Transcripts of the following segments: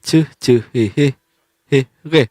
Chư hì hì hì. Oke.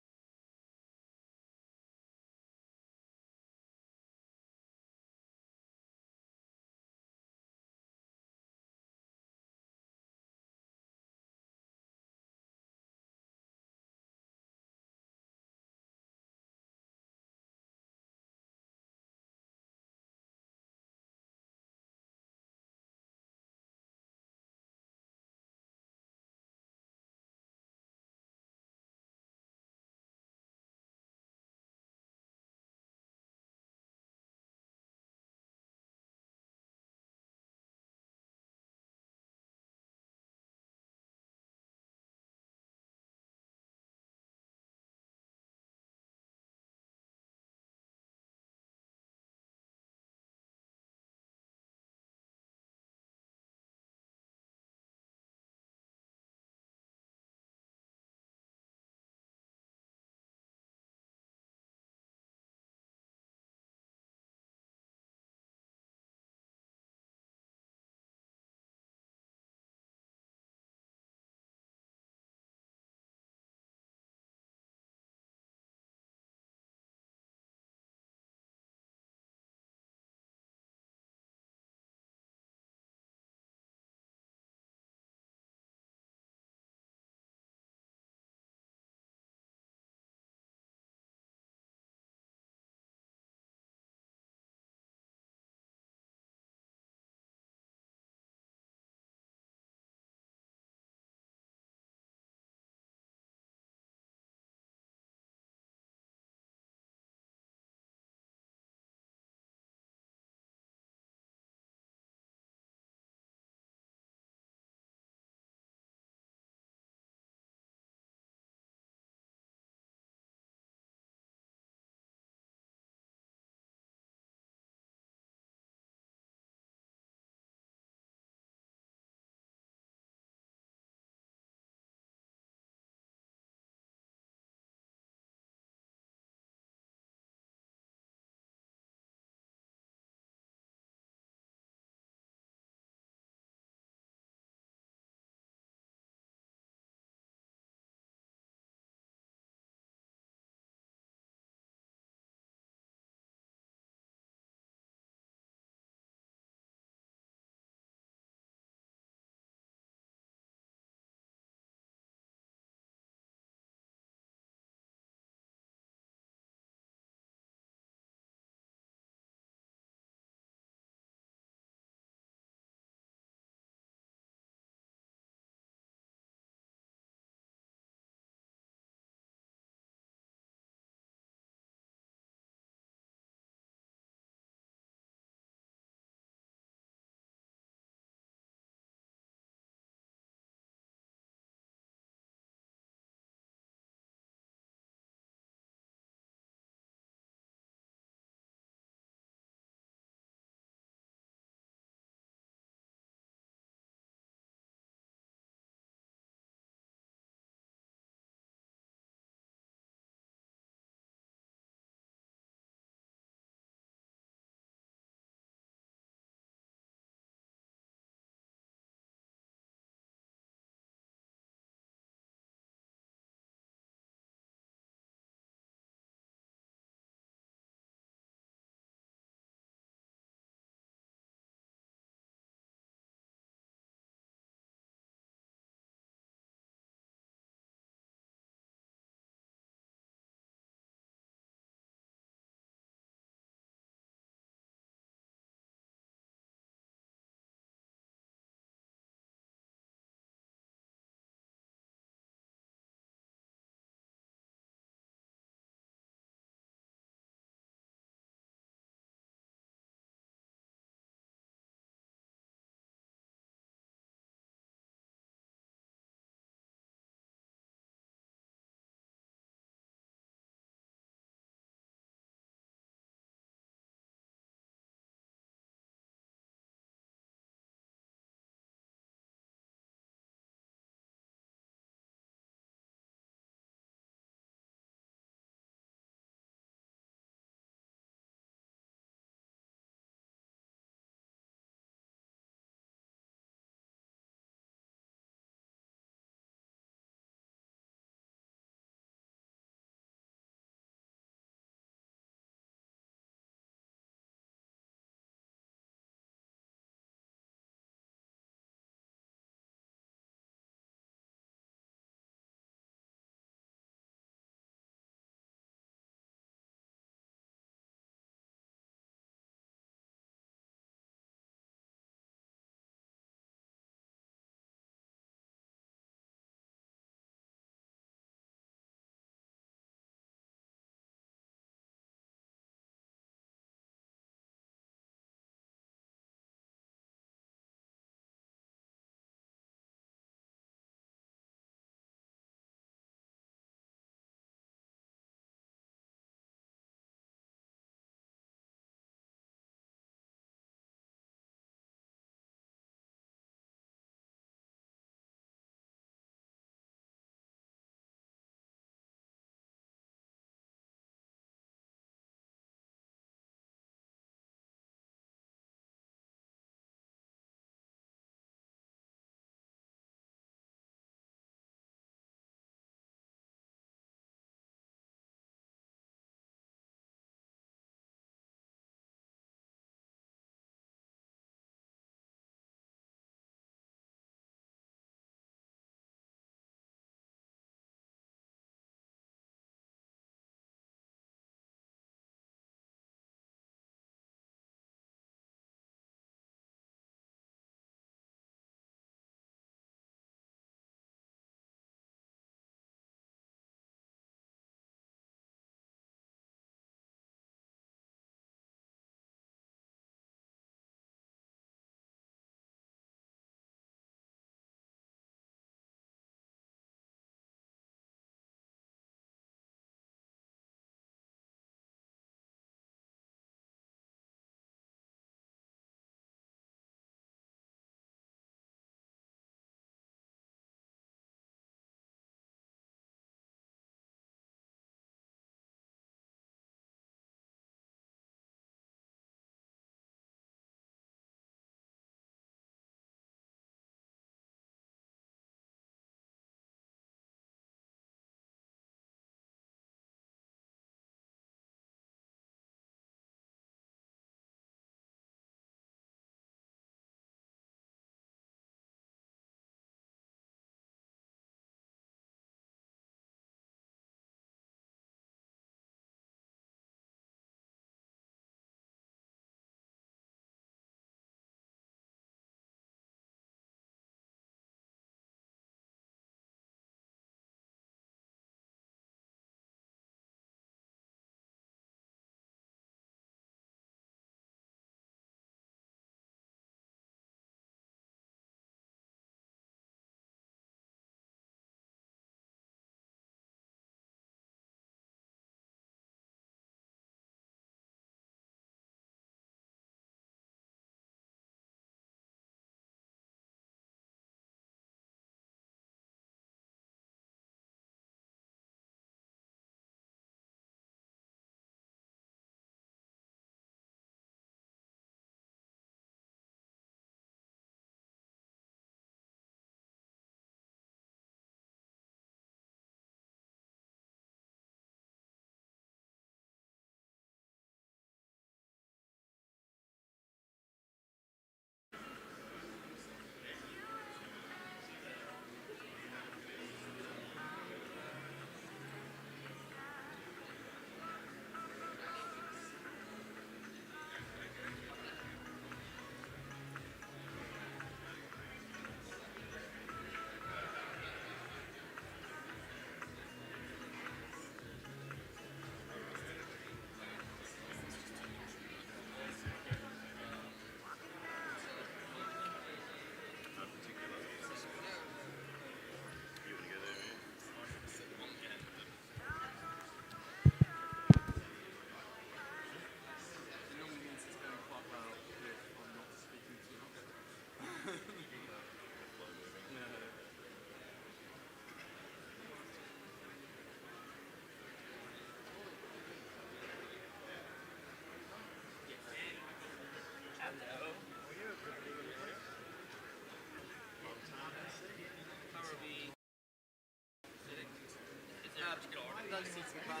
those seats in the van.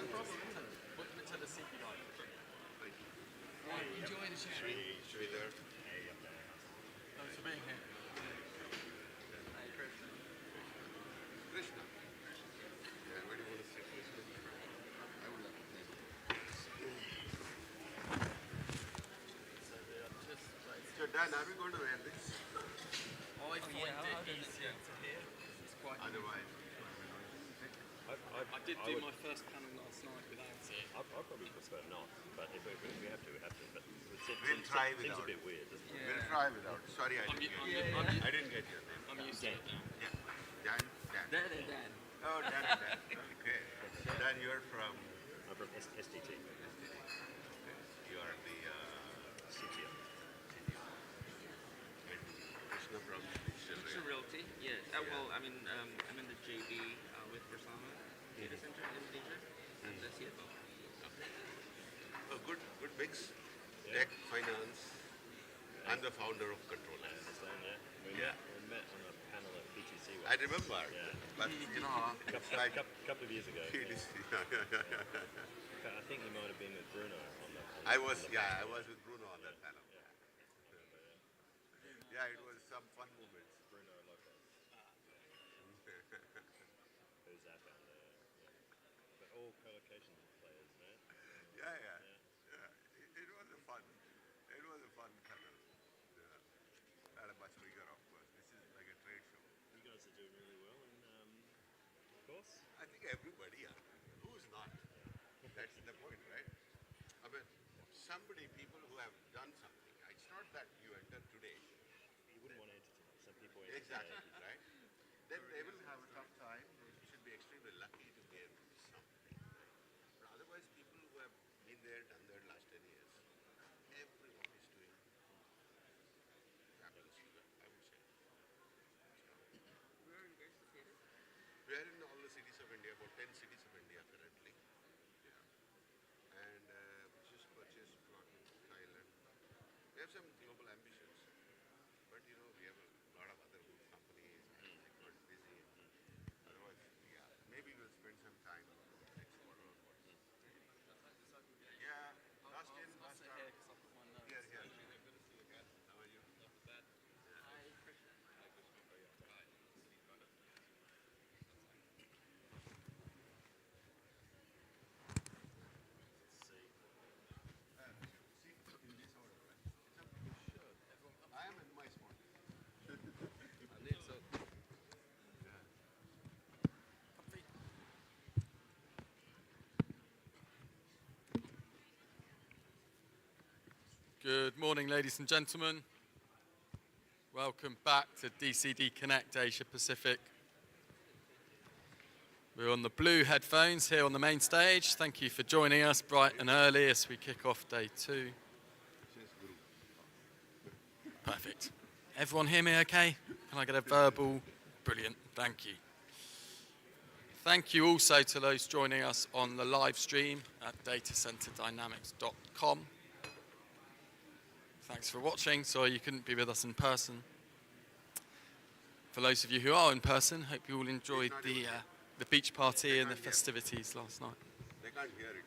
What can I tell the seat you like? Enjoy the show. Shri there. Thanks for being here. Hey, Krishna. Krishna. Yeah, where do you want to sit, Krishna? I would like to sit. So Dan, are we going to wear this? I find it easier to hear. It's quite. Otherwise, I did do my first panel last night without it. I probably prefer not, but if we have to, we have to. But it we'll try seems without. a bit weird, doesn't it? We'll try without. Sorry, I didn't get your name. I'm used to it now. Yeah. Dan. Dan. Oh, Dan. Okay. Dan, you're from I'm from STT. You are the CTO. Krishna from It's a realty, yes. Well, I mean, I'm in the JV with Bersama Data Center in Indonesia and the CFO. a good mix. Tech, finance. I'm the founder of Control. I understand, yeah. We met on a panel at PTC. I remember. Yeah. But you know, it's like couple of years ago. I think you might have been with Bruno on the. I was with Bruno on that panel. Yeah, it was some fun moments. Bruno Lopez. Who's that down there? Yeah. But all co-location players, man. Yeah. It was a fun panel. Yeah. Not a much bigger, of course. This is like a trade show. You guys are doing really well, and of course. I think everybody are. Who's not? That's the point, right? I mean, people who have done something. It's not that you enter today. You wouldn't want to entertain some people. Entertain. Exactly, right? Then they will have a tough time. You should be extremely lucky to get something. But otherwise, people who have been there, done their last 10 years, everyone is doing fabulous, I would say. Where are you guys located? We are in all the cities of India, about 10 cities of India currently. Yeah. And we just purchased plot in Thailand. We have some global ambitions. But you know, we have a lot of other good companies and they're quite busy. Otherwise, maybe we'll spend some time next quarter. Yeah, last in, last time. Here. How are you? I am in my spot. I need to. Good morning, ladies and gentlemen. Welcome back to DCD Connect Asia Pacific. We're on the blue headphones here on the main stage. Thank you for joining us bright and early as we kick off day 2. Perfect. Everyone hear me okay? Can I get a verbal? Brilliant. Thank you. Thank you also to those joining us on the live stream at datacenterdynamics.com. Thanks for watching. Sorry you couldn't be with us in person. For those of you who are in person, hope you all enjoyed the beach party and the festivities last night. They can't hear it.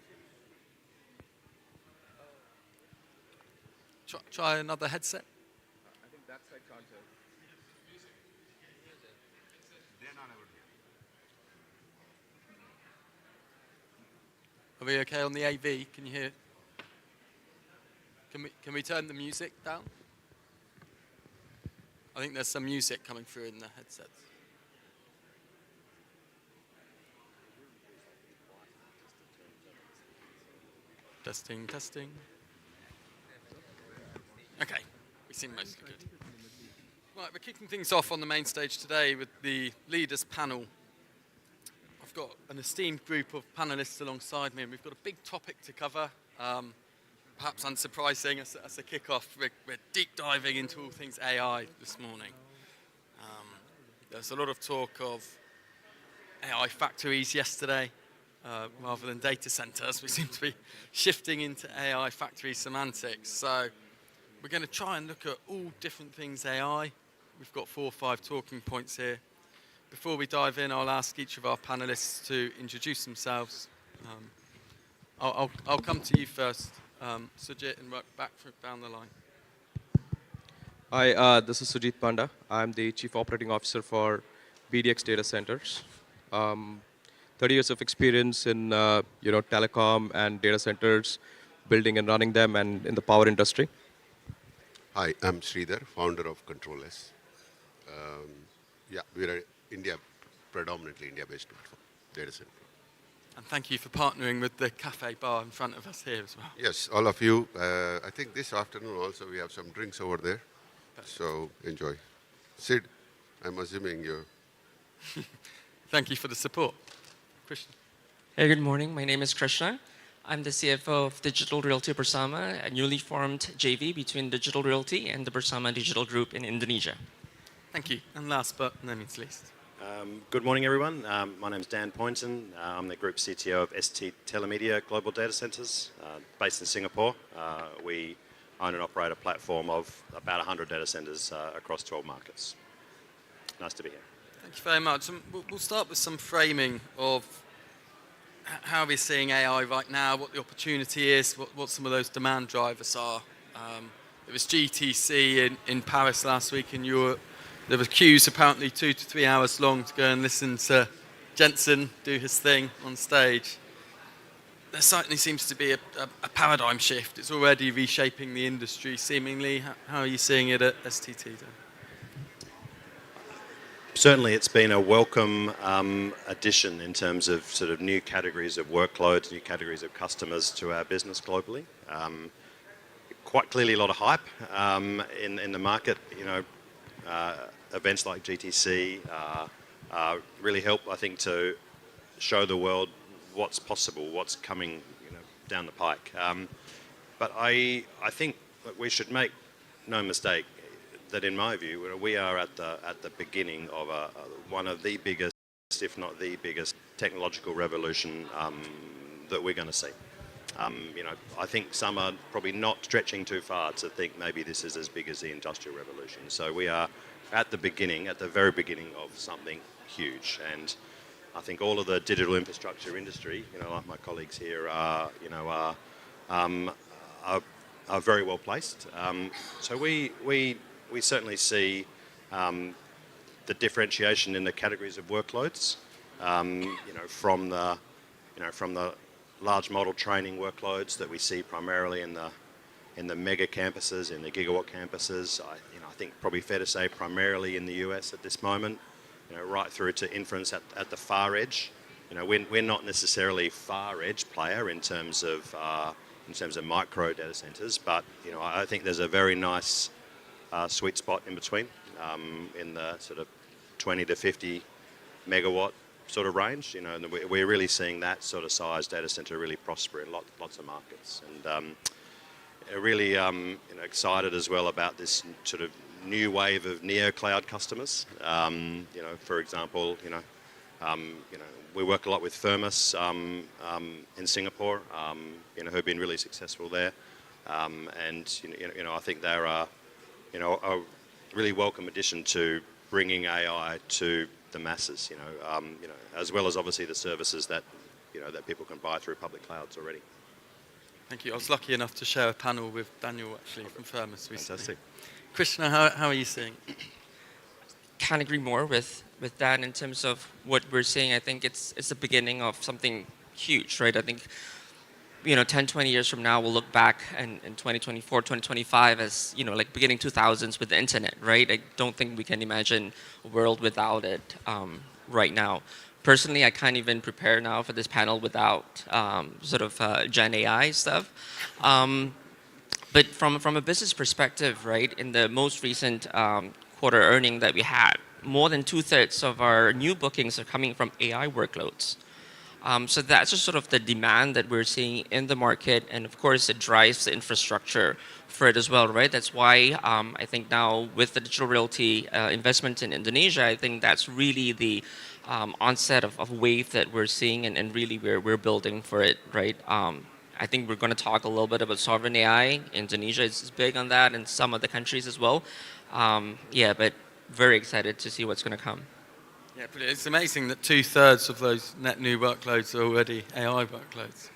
Try another headset. I think that side can't hear. They're not able to hear. Are we okay on the AV? Can you hear? Can we turn the music down? I think there's some music coming through in the headsets. Testing. Okay, we seem mostly good. Right, we're kicking things off on the main stage today with the leaders panel. I've got an esteemed group of panelists alongside me, and we've got a big topic to cover. Perhaps unsurprising, as a kick-off, we're deep diving into all things AI this morning. There's a lot of talk of AI factories yesterday, rather than data centers. We seem to be shifting into AI factory semantics. So we're going to try and look at all different things AI. We've got 4 or 5 talking points here. Before we dive in, I'll ask each of our panelists to introduce themselves I'll come to you first, Sujit, and work back down the line. Hi, this is Sujit Panda. I'm the Chief Operating Officer for BDX Data Centers. 30 years of experience in telecom and data centers, building and running them, and in the power industry. Hi, I'm Sridhar, founder of Control-S. Yeah, we're India, predominantly India-based platform, data center. And thank you for partnering with the cafe bar in front of us here as well. Yes, all of you. I think this afternoon also we have some drinks over there. So enjoy. Sid, I'm assuming you. Thank you for the support. Krishna. Hey, good morning. My name is Krishna. I'm the CFO of Digital Realty Bersama, a newly formed JV between Digital Realty and the Bersama Digital Group in Indonesia. Thank you. And last but no means least. Good morning, everyone. My name is Dan Poynton. I'm the Group CTO of ST Telemedia Global Data Centers, based in Singapore. We own and operate a platform of about 100 data centers across 12 markets. Nice to be here. Thank you very much. And we'll start with some framing of how we're seeing AI right now, what the opportunity is, what some of those demand drivers are. There was GTC in Paris last week in Europe. There were queues apparently 2 to 3 hours long to go and listen to Jensen do his thing on stage. There certainly seems to be a paradigm shift. It's already reshaping the industry, seemingly. How are you seeing it at STT then? Certainly, it's been a welcome addition in terms of sort of new categories of workloads, new categories of customers to our business globally. Quite clearly, a lot of hype in the market. Events like GTC really help, I think, to show the world what's possible, what's coming, down the pike. But I think that we should make no mistake that, in my view, we are at the beginning of one of the biggest, if not the biggest, technological revolution that we're going to see. I think some are probably not stretching too far to think maybe this is as big as the Industrial Revolution. So we are at the very beginning of something huge. And I think all of the digital infrastructure industry, like my colleagues here, are very well placed. So we certainly see the differentiation in the categories of workloads, from the large model training workloads that we see primarily in the mega campuses, in the gigawatt campuses. I think probably fair to say primarily in the US at this moment, right through to inference at the far edge. We're not necessarily a far edge player in terms of micro data centers, but I think there's a very nice sweet spot in between, in the sort of 20 to 50 megawatt sort of range. And we're really seeing that sort of size data center really prosper in lots of markets, and really excited as well about this sort of new wave of neo cloud customers. For example, we work a lot with Firmus in Singapore, who've been really successful there, and I think they're a really welcome addition to bringing AI to the masses. As well as obviously the services that that people can buy through public clouds already. Thank you. I was lucky enough to share a panel with Daniel actually from Firmus recently. Fantastic. Krishna, how are you seeing? Can't agree more with that in terms of what we're seeing. I think it's the beginning of something huge, right? I think 10, 20 years from now, we'll look back in 2024, 2025 as, like beginning 2000s with the internet, right? I don't think we can imagine a world without it right now. Personally, I can't even prepare now for this panel without Gen AI stuff. But from a business perspective, right, in the most recent quarter earning that we had, more than 2/3 of our new bookings are coming from AI workloads. So that's just sort of the demand that we're seeing in the market, and of course it drives the infrastructure for it as well, right? That's why I think now with the Digital Realty investment in Indonesia, I think that's really the onset of a wave that we're seeing, and really we're building for it, right? I think we're going to talk a little bit about sovereign AI. Indonesia is big on that, and some other countries as well. But very excited to see what's going to come. Yeah, but it's amazing that 2/3 of those net new workloads are already AI workloads.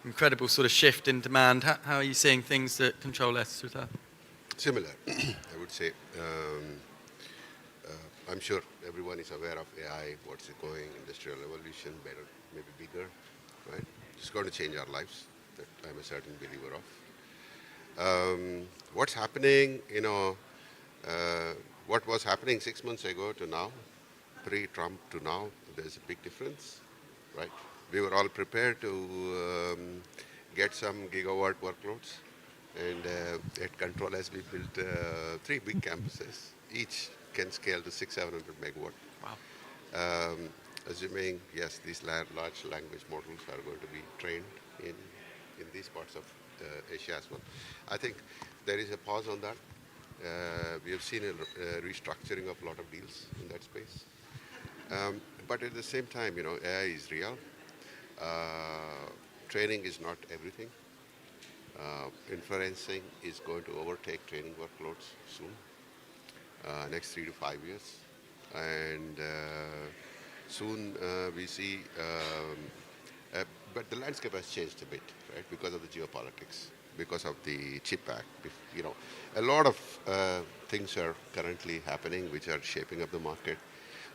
Incredible sort of shift in demand. How are you seeing things at Control S with that? Similar, I would say. I'm sure everyone is aware of AI, what's it going, industrial revolution, better, maybe bigger, right? It's going to change our lives. That I'm a certain believer of. What's happening, what was happening 6 months ago to now, pre-Trump to now, there's a big difference, right? We were all prepared to get some gigawatt workloads, and at Control as we built 3 big campuses, each can scale to 600-700 megawatt. Wow. Assuming, yes, these large language models are going to be trained in these parts of Asia as well. I think there is a pause on that. We have seen a restructuring of a lot of deals in that space. But at the same time, AI is real. Training is not everything. Inferencing is going to overtake training workloads soon, next 3 to 5 years. And soon we see, but the landscape has changed a bit, right, because of the geopolitics, because of the CHIP Act. A lot of things are currently happening which are shaping up the market.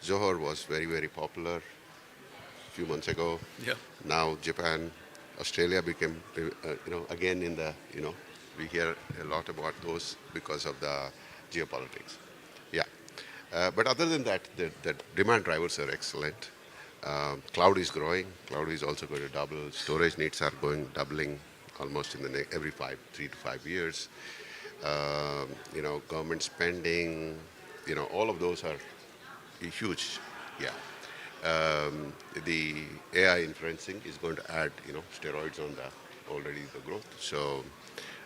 Zohar was very, very popular a few months ago. Yeah. Now Japan, Australia became, again in the, we hear a lot about those because of the geopolitics. Yeah. But other than that, the demand drivers are excellent. Cloud is growing. Cloud is also going to double. Storage needs are doubling almost in the every 3 to 5 years. Government spending, all of those are huge. Yeah. The AI inferencing is going to add, steroids on the growth. So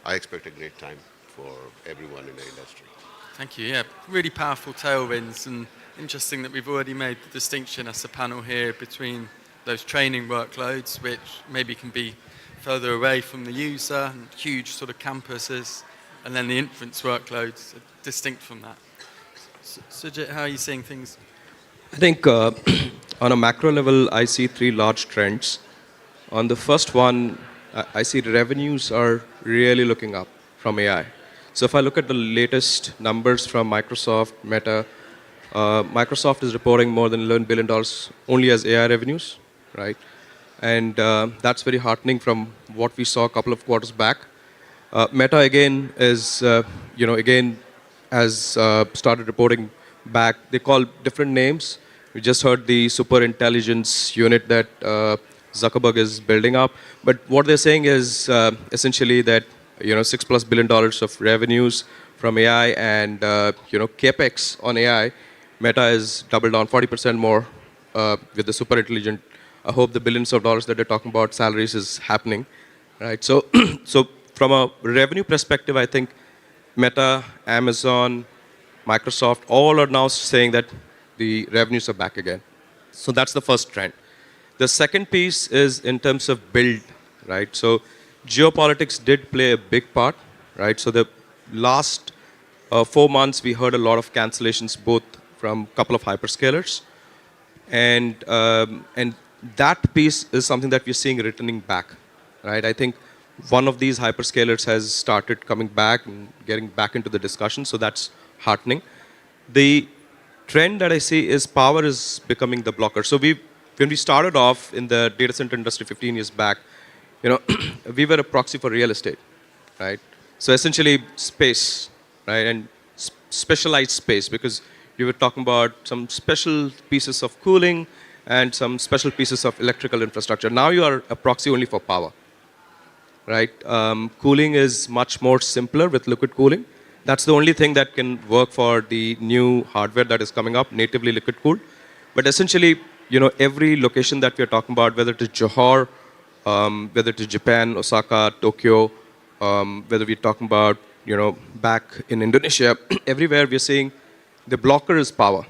I expect a great time for everyone in the industry. Thank you. Yeah, really powerful tailwinds, and interesting that we've already made the distinction as a panel here between those training workloads, which maybe can be further away from the user and huge sort of campuses, and then the inference workloads are distinct from that. Sujit, how are you seeing things? I think on a macro level, I see 3 large trends. On the first one, I see the revenues are really looking up from AI. So if I look at the latest numbers from Microsoft, Meta, Microsoft is reporting more than $11 billion only as AI revenues, right? And that's very heartening from what we saw a couple of quarters back. Meta again is, again has started reporting back. They call different names. We just heard the super intelligence unit that Zuckerberg is building up. But what they're saying is essentially that $6+ billion of revenues from AI and capex on AI. Meta is doubled down 40% more with the super intelligent. I hope the billions of dollars that they're talking about salaries is happening, right? So, so from a revenue perspective, I think Meta, Amazon, Microsoft, all are now saying that the revenues are back again. So that's the first trend. The second piece is in terms of build, right? So geopolitics did play a big part, right? So the last 4 months, we heard a lot of cancellations, both from a couple of hyperscalers. And that piece is something that we're seeing returning back, right? I think one of these hyperscalers has started coming back and getting back into the discussion, so that's heartening. The trend that I see is power is becoming the blocker. So when we started off in the data center industry 15 years back, we were a proxy for real estate, right? So essentially space, right? And specialized space, because we were talking about some special pieces of cooling and some special pieces of electrical infrastructure. Now you are a proxy only for power, right? Cooling is much more simpler with liquid cooling. That's the only thing that can work for the new hardware that is coming up, natively liquid cooled. But essentially, every location that we're talking about, whether it is Johor, whether it is Japan, Osaka, Tokyo, whether we're talking about, back in Indonesia, everywhere we're seeing the blocker is power,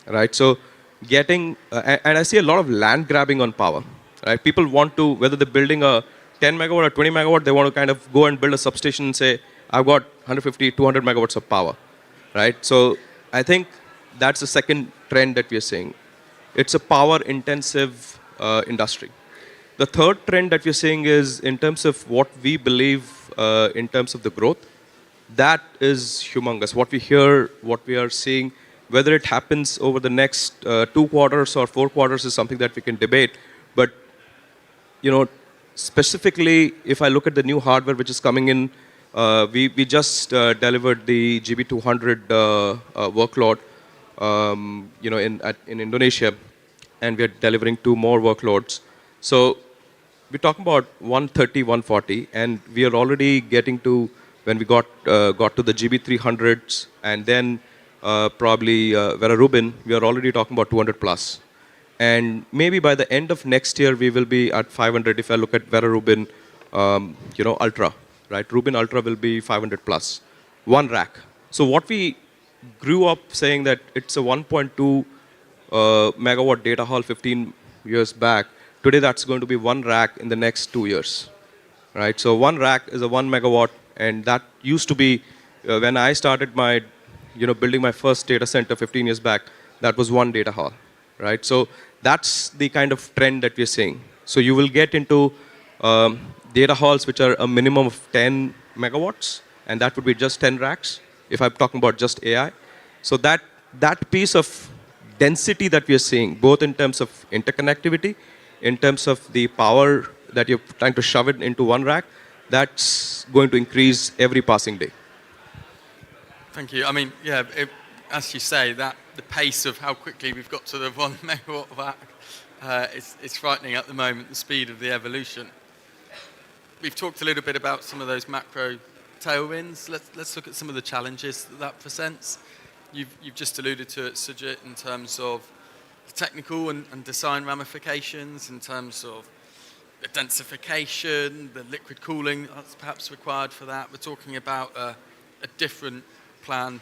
right? So getting, and I see a lot of land grabbing on power, right? People want to, whether they're building a 10 megawatt or 20 megawatt, they want to kind of go and build a substation and say, I've got 150, 200 megawatts of power, right? So I think that's the second trend that we are seeing. It's a power-intensive industry. The third trend that we're seeing is in terms of what we believe in terms of the growth. That is humongous. What we hear, what we are seeing, whether it happens over the next 2 quarters or 4 quarters is something that we can debate. But specifically, if I look at the new hardware which is coming in, we just delivered the GB200 workload, in Indonesia, and we are delivering 2 more workloads. So we're talking about 130, 140, and we are already getting to when we got to the GB300s, and then probably Vera Rubin, we are already talking about 200 plus. And maybe by the end of next year, we will be at 500 if I look at Vera Rubin, Ultra, right? Rubin Ultra will be 500 plus, one rack. So what we grew up saying that it's a 1.2 megawatt data hall 15 years back, today that's going to be one rack in the next 2 years, right? So one rack is a 1 megawatt, and that used to be, when I started my, building my first data center 15 years back, that was one data hall, right? So that's the kind of trend that we're seeing. So you will get into data halls which are a minimum of 10 megawatts, and that would be just 10 racks, if I'm talking about just AI. So that piece of density that we are seeing, both in terms of interconnectivity, in terms of the power that you're trying to shove it into one rack, that's going to increase every passing day. Thank you. I mean, yeah, as you say, that the pace of how quickly we've got to the 1 megawatt rack, it's frightening at the moment, the speed of the evolution. We've talked a little bit about some of those macro tailwinds. Let's look at some of the challenges that presents. You've just alluded to it, Sujit, in terms of the technical and design ramifications, in terms of the densification, the liquid cooling that's perhaps required for that. We're talking about a different plan,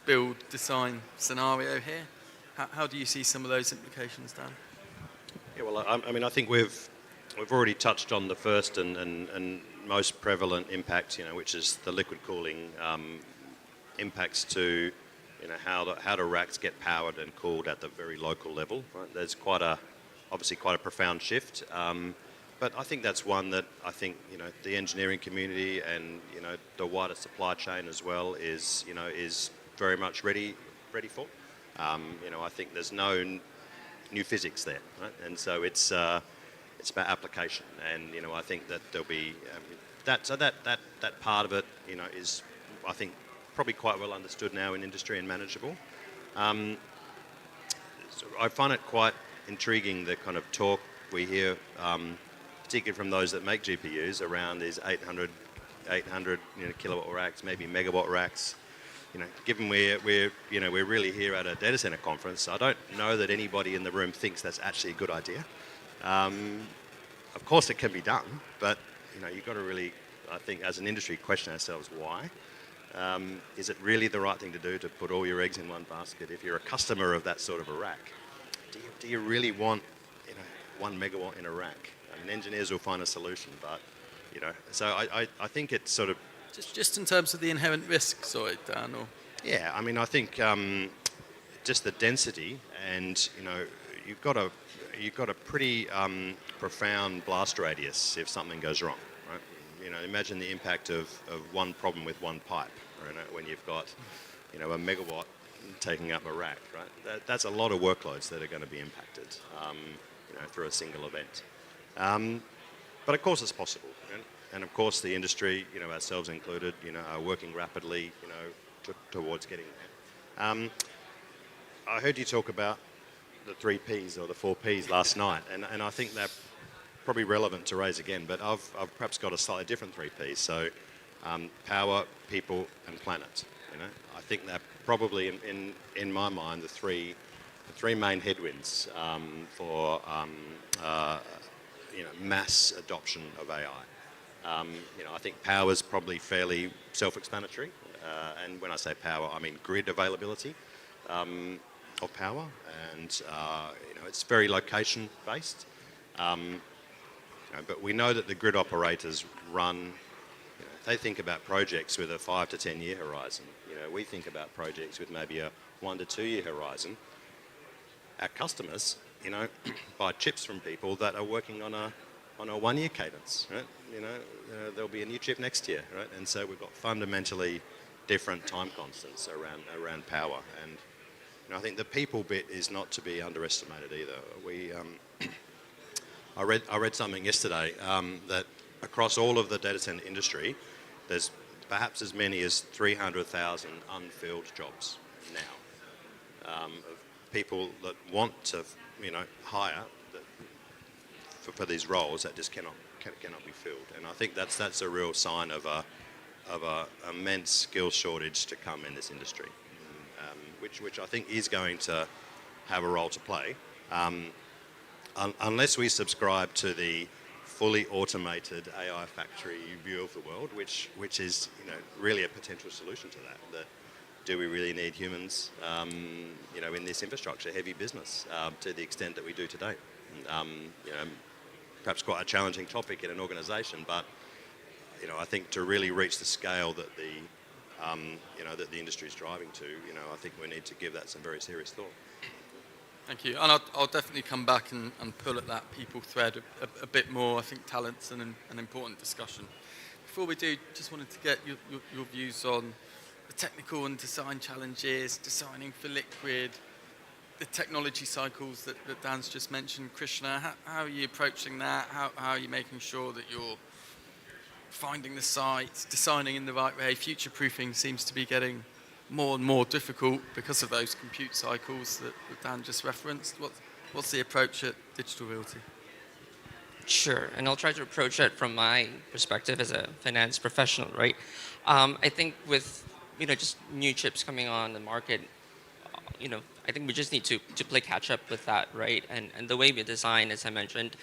build, design scenario here. How do you see some of those implications, Dan? Yeah, well, I mean, I think we've already touched on the first and most prevalent impact, which is the liquid cooling impacts to, how do racks get powered and cooled at the very local level. Right? There's obviously quite a profound shift. But I think that's one that I think, the engineering community and, the wider supply chain as well is very much ready for. I think there's no new physics there, right? And so it's about application. And, I think that there'll be that part of it, is, I think, probably quite well understood now in industry and manageable. So I find it quite intriguing, the kind of talk we hear, particularly from those that make GPUs, around these 800 kilowatt racks, maybe megawatt racks. Given we're really here at a data center conference, I don't know that anybody in the room thinks that's actually a good idea. Of course, it can be done, but you've got to really, I think, as an industry, question ourselves why. Is it really the right thing to do to put all your eggs in one basket? If you're a customer of that sort of a rack, do you really want 1 megawatt in a rack? I mean, engineers will find a solution, but so I think it's sort of just in terms of the inherent risk, sorry, Dan. Or yeah, I mean, I think just the density, and you've got a pretty profound blast radius if something goes wrong, right? Imagine the impact of one problem with one pipe, when you've got a megawatt taking up a rack, right? That's a lot of workloads that are going to be impacted, through a single event. But of course, it's possible, and of course, the industry, ourselves included, are working rapidly, towards getting there. I heard you talk about the 3 Ps or the 4 Ps last night, and I think they're probably relevant to raise again, but I've perhaps got a slightly different 3 Ps. So power, people, and planet. I think they're probably in my mind the three main headwinds for mass adoption of AI. I think power is probably fairly self-explanatory, and when I say power, I mean grid availability of power, and it's very location-based. But we know that the grid operators run. They think about projects with a 5 to 10 year horizon. We think about projects with maybe a 1 to 2 year horizon. our customers, you know, buy chips from people that are working on a 1 year cadence, right? You know, there'll be a new chip next year, right? And so we've got fundamentally different time constants around power. And you know, I think the people bit is not to be underestimated either. I read something yesterday that across all of the data center industry, there's perhaps as many as 300,000 unfilled jobs now of people that want to, you know, hire for these roles that just cannot be filled. And I think that's a real sign of a immense skill shortage to come in this industry, which I think is going to have a role to play. Unless we subscribe to the fully automated AI factory view of the world, which is, you know, really a potential solution to that do we really need humans, you know, in this infrastructure heavy business to the extent that we do today? You know, perhaps quite a challenging topic in an organisation, but you know, I think to really reach the scale that the you know, that the industry is driving to, you know, I think we need to give that some very serious thought. Thank you. And I'll definitely come back and pull at that people thread a bit more. I think talent's an important discussion. Before we do, just wanted to get your views on the technical and design challenges, designing for liquid, the technology cycles that Dan's just mentioned. Krishna, how are you approaching that? How are you making sure that you're finding the sites, designing in the right way? Future-proofing seems to be getting more and more difficult because of those compute cycles that Dan just referenced. What's the approach at Digital Realty? Sure, and I'll try to approach it from my perspective as a finance professional, right? I think with, you know, just new chips coming on the market, you know, I think we just need to play catch up with that, right? And the way we design, as I mentioned,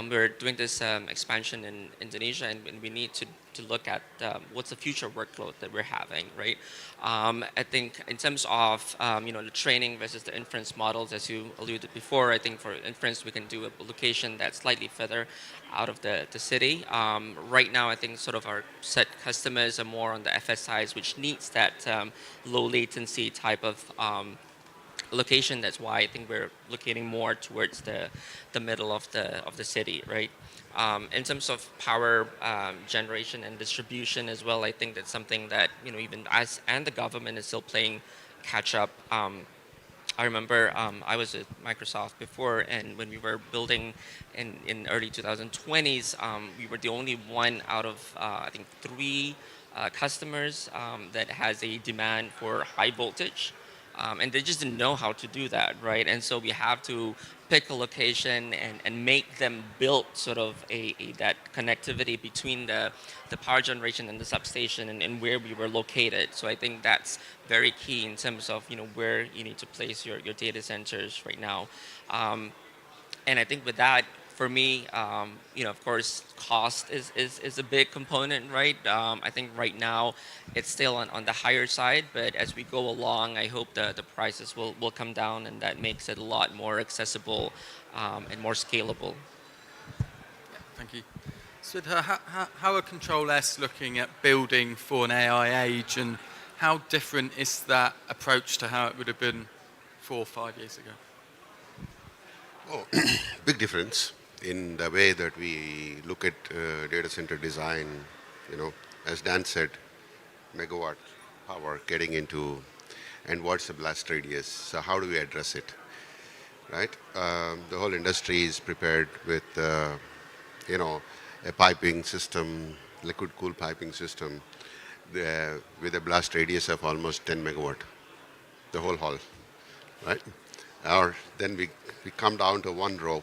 we're doing this expansion in Indonesia, and we need to look at what's the future workload that we're having, right? I think in terms of you know, the training versus the inference models, as you alluded before, I think for inference we can do a location that's slightly further out of the city. Right now, I think sort of our set customers are more on the FSIs, which needs that low latency type of location. That's why I think we're locating more towards the middle of the city, right? In terms of power generation and distribution as well, I think that's something that, you know, even us and the government is still playing catch up. I remember I was at Microsoft before, and when we were building in early 2020s, we were the only one out of I think 3 customers that has a demand for high voltage. And they just didn't know how to do that, right? And so we have to pick a location and make them build sort of that connectivity between the power generation and the substation and where we were located. So I think that's very key in terms of, you know, where you need to place your data centers right now. And I think with that, for me, you know, of course, cost is a big component, right? I think right now it's still on the higher side, but as we go along, I hope the prices will come down, and that makes it a lot more accessible and more scalable. Yeah, thank you. Sudha, how are Control S looking at building for an AI age, and how different is that approach to how it would have been 4 or 5 years ago? Oh, big difference in the way that we look at data center design. You know, as Dan said, megawatt power getting into, and what's the blast radius? So how do we address it, right? The whole industry is prepared with, you know, a piping system, liquid cool piping system, with a blast radius of almost 10 megawatt, the whole hall, right? Or then we come down to 1 row,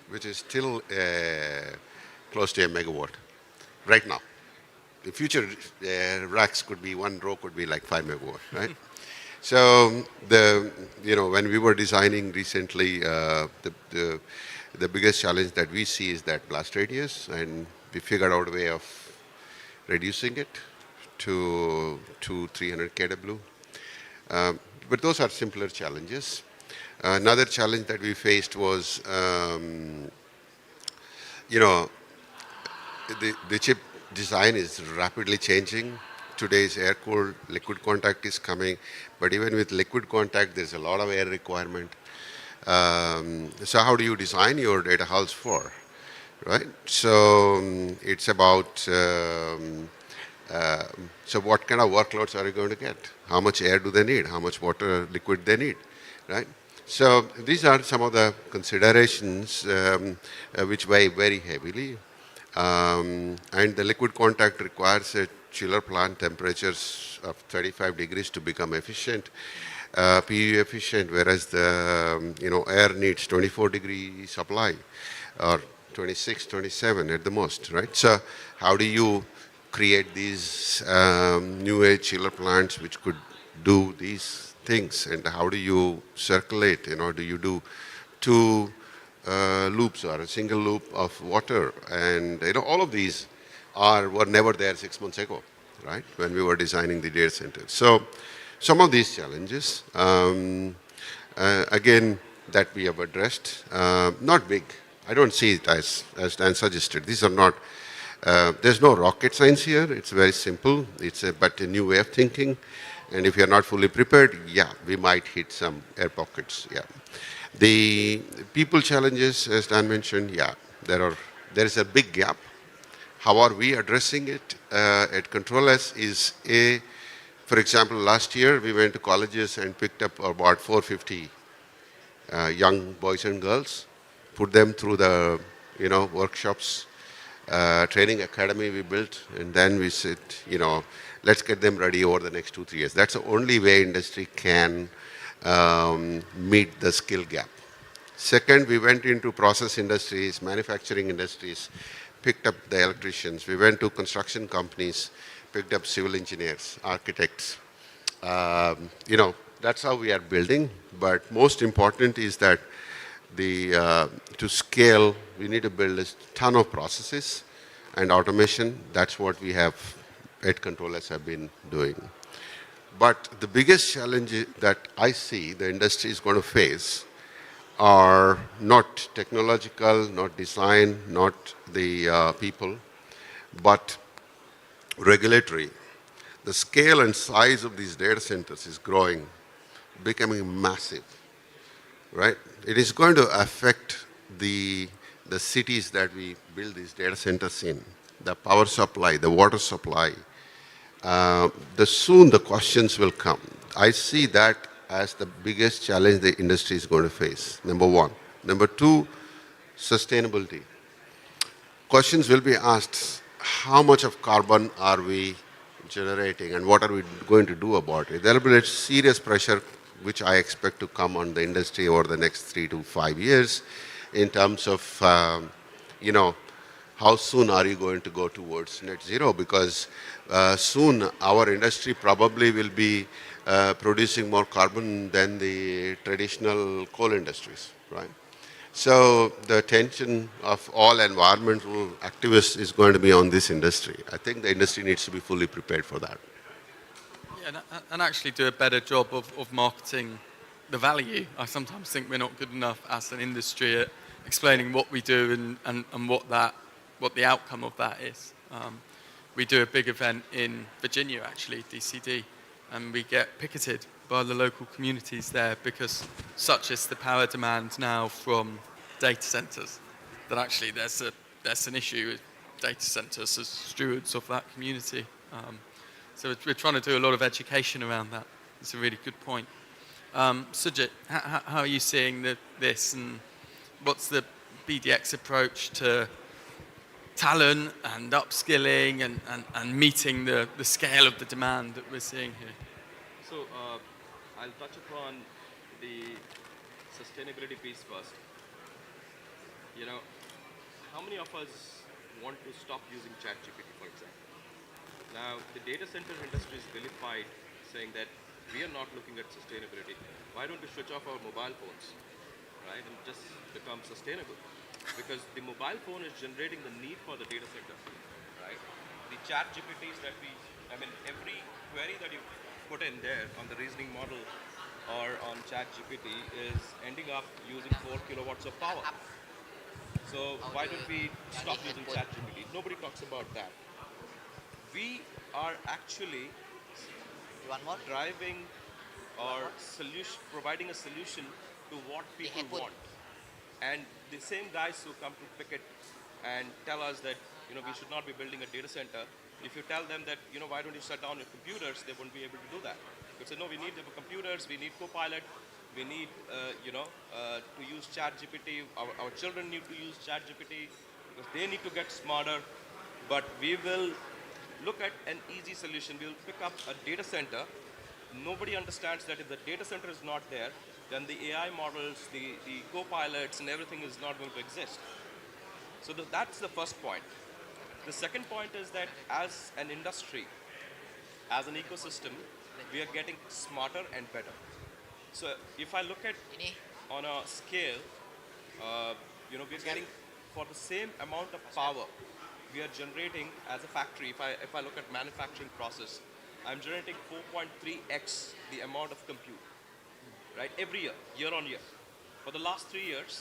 which is still close to a megawatt right now. The future racks could be 1 row, could be like 5 megawatt, right? So you know, when we were designing recently, the biggest challenge that we see is that blast radius, and we figured out a way of reducing it to 300 kW. But those are simpler challenges. Another challenge that we faced was, you know, the chip design is rapidly changing. Today's air-cooled liquid contact is coming, but even with liquid contact, there's a lot of air requirement. So how do you design your data halls for, right? So it's about so what kind of workloads are you going to get? How much air do they need? How much water liquid they need, right? So these are some of the considerations which weigh very heavily. And the liquid contact requires a chiller plant temperatures of 35 degrees to become efficient, PU efficient, whereas the air needs 24 degree supply or 26, 27 at the most, right? So how do you create these new age chiller plants which could do these things, and how do you circulate? Do you do two loops or a single loop of water? And all of these were never there 6 months ago, right? When we were designing the data centers. So some of these challenges, again, that we have addressed, not big. I don't see it as Dan suggested. These are not. There's no rocket science here. It's very simple. It's but a new way of thinking. And if you're not fully prepared, yeah, we might hit some air pockets. Yeah. The people challenges, as Dan mentioned, yeah, there is a big gap. How are we addressing it at Control S is for example, last year we went to colleges and picked up about 450 young boys and girls, put them through the workshops, training academy we built, and then we said, let's get them ready over the next 2-3 years. That's the only way industry can meet the skill gap. Second, we went into process industries, manufacturing industries, picked up the electricians. We went to construction companies, picked up civil engineers, architects. That's how we are building. But most important is that to scale, we need to build a ton of processes and automation. That's what we have at Control S have been doing. But the biggest challenge that I see the industry is going to face are not technological, not design, not the people, but regulatory. The scale and size of these data centers is growing, becoming massive, right? It is going to affect the cities that we build these data centers in, the power supply, the water supply. Soon the questions will come. I see that as the biggest challenge the industry is going to face, number one. Number two, sustainability. Questions will be asked, how much of carbon are we generating and what are we going to do about it? There will be a serious pressure which I expect to come on the industry over the next 3 to 5 years in terms of, how soon are you going to go towards net zero? Because soon our industry probably will be producing more carbon than the traditional coal industries, right? So the attention of all environmental activists is going to be on this industry. I think the industry needs to be fully prepared for that. Yeah, and actually do a better job of marketing the value. I sometimes think we're not good enough as an industry at explaining what we do and what the outcome of that is. We do a big event in Virginia, actually, DCD, and we get picketed by the local communities there because such is the power demand now from data centers that actually there's an issue with data centers as stewards of that community. So we're trying to do a lot of education around that. It's a really good point. Sujit, how are you seeing this, and what's the BDX approach to talent and upskilling and meeting the scale of the demand that we're seeing here? So I'll touch upon the sustainability piece first. How many of us want to stop using ChatGPT, for example? Now, the data center industry is vilified, saying that we are not looking at sustainability. Why don't we switch off our mobile phones, right, and just become sustainable? Because the mobile phone is generating the need for the data center, right? The ChatGPTs every query that you put in there on the reasoning model or on ChatGPT is ending up using 4 kilowatts of power. So why don't we stop using ChatGPT? Nobody talks about that. We are actually driving or providing a solution to what มีเห people ตุผล want. And the same guys who come to picket and tell us that, we should not be building a data center, if you tell them that, why don't you shut down your computers, they won't be able to do that. They say, no, we need the computers, we need Copilot, we need, to use ChatGPT. Our children need to use ChatGPT because they need to get smarter. But we will look at an easy solution. We'll pick up a data center. Nobody understands that if the data center is not there, then the AI models, the co-pilots and everything is not going to exist. So that's the first point. The second point is that as an industry, as an ecosystem, we are getting smarter and better. So if I look at ทีนี้ on a scale, we're getting for the same amount of power we are generating as a factory. If I look at manufacturing process, I'm generating 4.3x the amount of compute, right? Every year on year. For the last 3 years,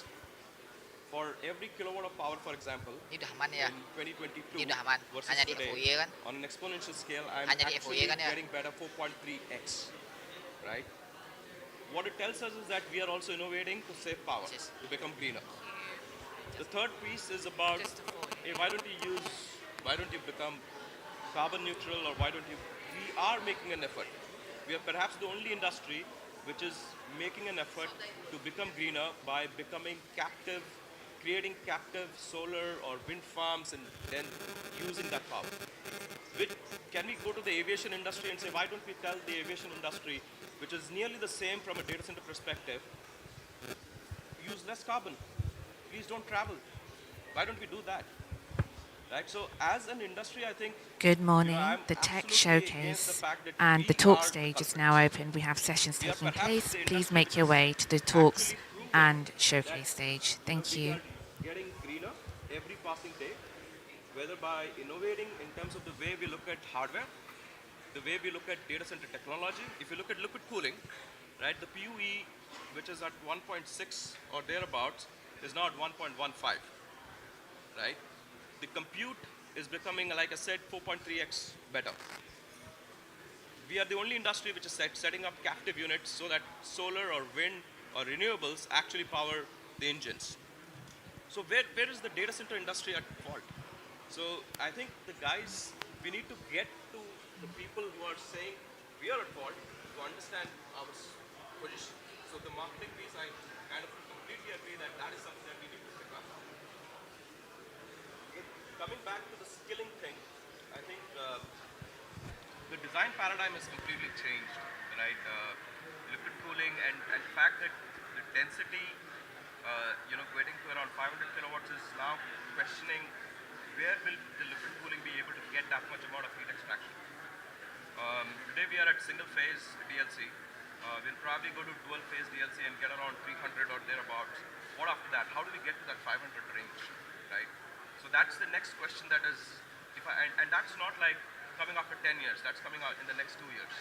for every kilowatt of power, for example, Itu haman ya. in 2022 Itu haman. versus Hanya di today, FOIA kan. on an exponential scale, I'm Hanya di actually FOIA kan ya. getting better 4.3x, right? What it tells us is that we are also innovating to save power, Yes. to become greener. The third piece is about, hey, why don't you become carbon neutral, or why don't you, we are making an effort. We are perhaps the only industry which is making an effort to become greener by becoming captive, creating captive solar or wind farms and then using that power. Can we go to the aviation industry and say, why don't we tell the aviation industry, which is nearly the same from a data center perspective, use less carbon. Please don't travel. Why don't we do that? Right? So as an industry, I think, Good morning. I'm The tech absolutely against the showcase fact that and we the talk are the stage is culprits. now open. We have sessions We are taking perhaps place. the Please industry make which your is way to the talks actually proven and showcase that, stage. Thank we you. are getting greener every passing day, whether by innovating in terms of the way we look at hardware, the way we look at data center technology. If you look at liquid cooling, right, the PUE, which is at 1.6 or thereabouts, is now at 1.15, right? The compute is becoming, like I said, 4.3x better. We are the only industry which is setting up captive units so that solar or wind or renewables actually power the engines. So where is the data center industry at fault? So I think the guys, we need to get to the people who are saying we are at fault to understand our position. So the marketing piece, I kind of completely agree that that is something that we need to pick up. Coming back to the skilling thing, I think the design paradigm has completely changed, right? Liquid cooling and the fact that the density, getting to around 500 kilowatts is now questioning where will the liquid cooling be able to get that much amount of heat extraction. Today we are at single phase DLC. We'll probably go to dual phase DLC and get around 300 or thereabouts. What after that? How do we get to that 500 range, right? So that's the next question that is, and that's not like coming after 10 years, that's coming out in the next 2 years,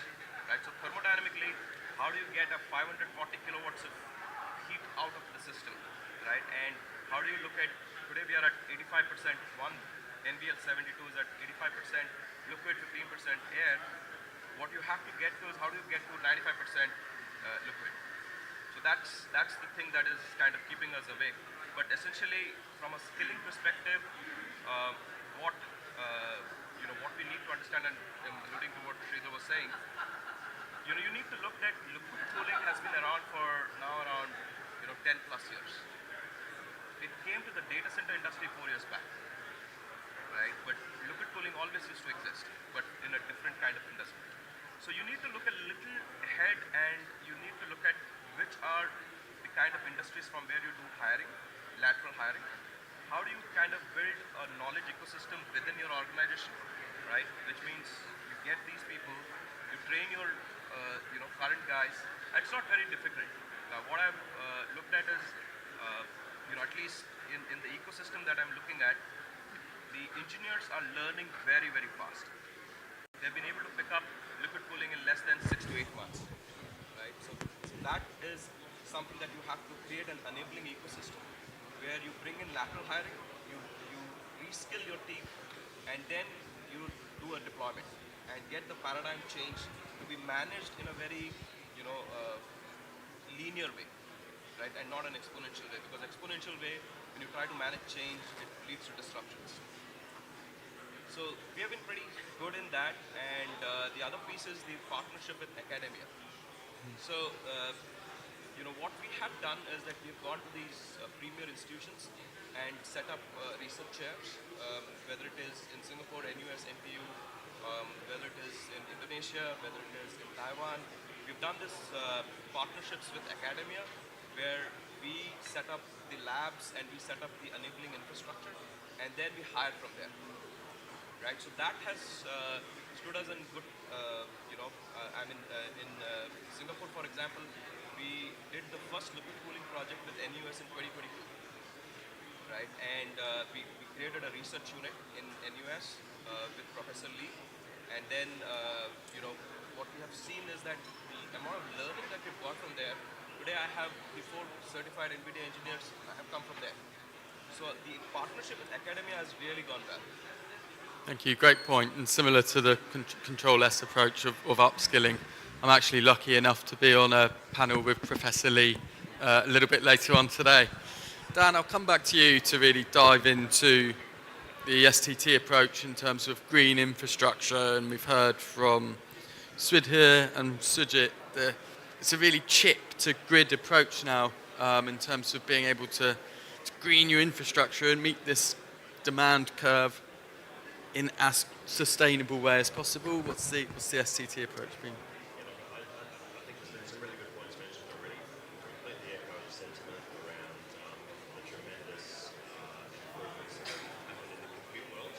right? So thermodynamically, how do you get a 540 kilowatts of heat out of the system, right? And how do you look at, today we are at 85%, one NVL 72 is at 85% liquid, 15% air. What you have to get to is how do you get to 95% liquid? So that's the thing that is kind of keeping us awake. But essentially, from a skilling perspective, what we need to understand, and alluding to what Sridhar was saying, you need to look at liquid cooling has been around for now around 10 plus years. It came to the data center industry 4 years back, right? But liquid cooling always used to exist, but in a different kind of industry. So you need to look a little ahead, and you need to look at which are the kind of industries from where you do hiring, lateral hiring. How do you kind of build a knowledge ecosystem within your organization, right? Which means you get these people, you train your current guys, and it's not very difficult. What I've looked at is, at least in the ecosystem that I'm looking at, the engineers are learning very, very fast. They've been able to pick up liquid cooling in less than 6 to 8 months, right? So that is something that you have to create an enabling ecosystem where you bring in lateral hiring, you reskill your team, and then you do a deployment and get the paradigm change to be managed in a very, linear way, right? And not an exponential way, because exponential way, when you try to manage change, it leads to disruptions. So we have been pretty good in that, and the other piece is the partnership with academia. So, what we have done is that we've gone to these premier institutions and set up research chairs, whether it is in Singapore, NUS, NPU, whether it is in Indonesia, whether it is in Taiwan. We've done this partnerships with academia, where we set up the labs and we set up the enabling infrastructure, and then we hire from there. Right, so that has stood us in good, in Singapore, for example, we did the first liquid cooling project with NUS in 2022, right, and we created a research unit in NUS with Professor Lee, and then, what we have seen is that the amount of learning that we've got from there, today I have the 4 certified NVIDIA engineers have come from there. So the partnership with academia has really gone well. Thank you. Great point. And similar to the Control S approach of upskilling, I'm actually lucky enough to be on a panel with Professor Lee a little bit later on today. Dan, I'll come back to you to really dive into the STT approach in terms of green infrastructure. And we've heard from Sudhir and Sujit that it's a really chip-to-grid approach now in terms of being able to green your infrastructure and meet this demand curve in as sustainable way as possible. What's the STT approach been? I think there's some really good points mentioned already. Completely echo sentiment around the tremendous improvements that have happened in the compute world,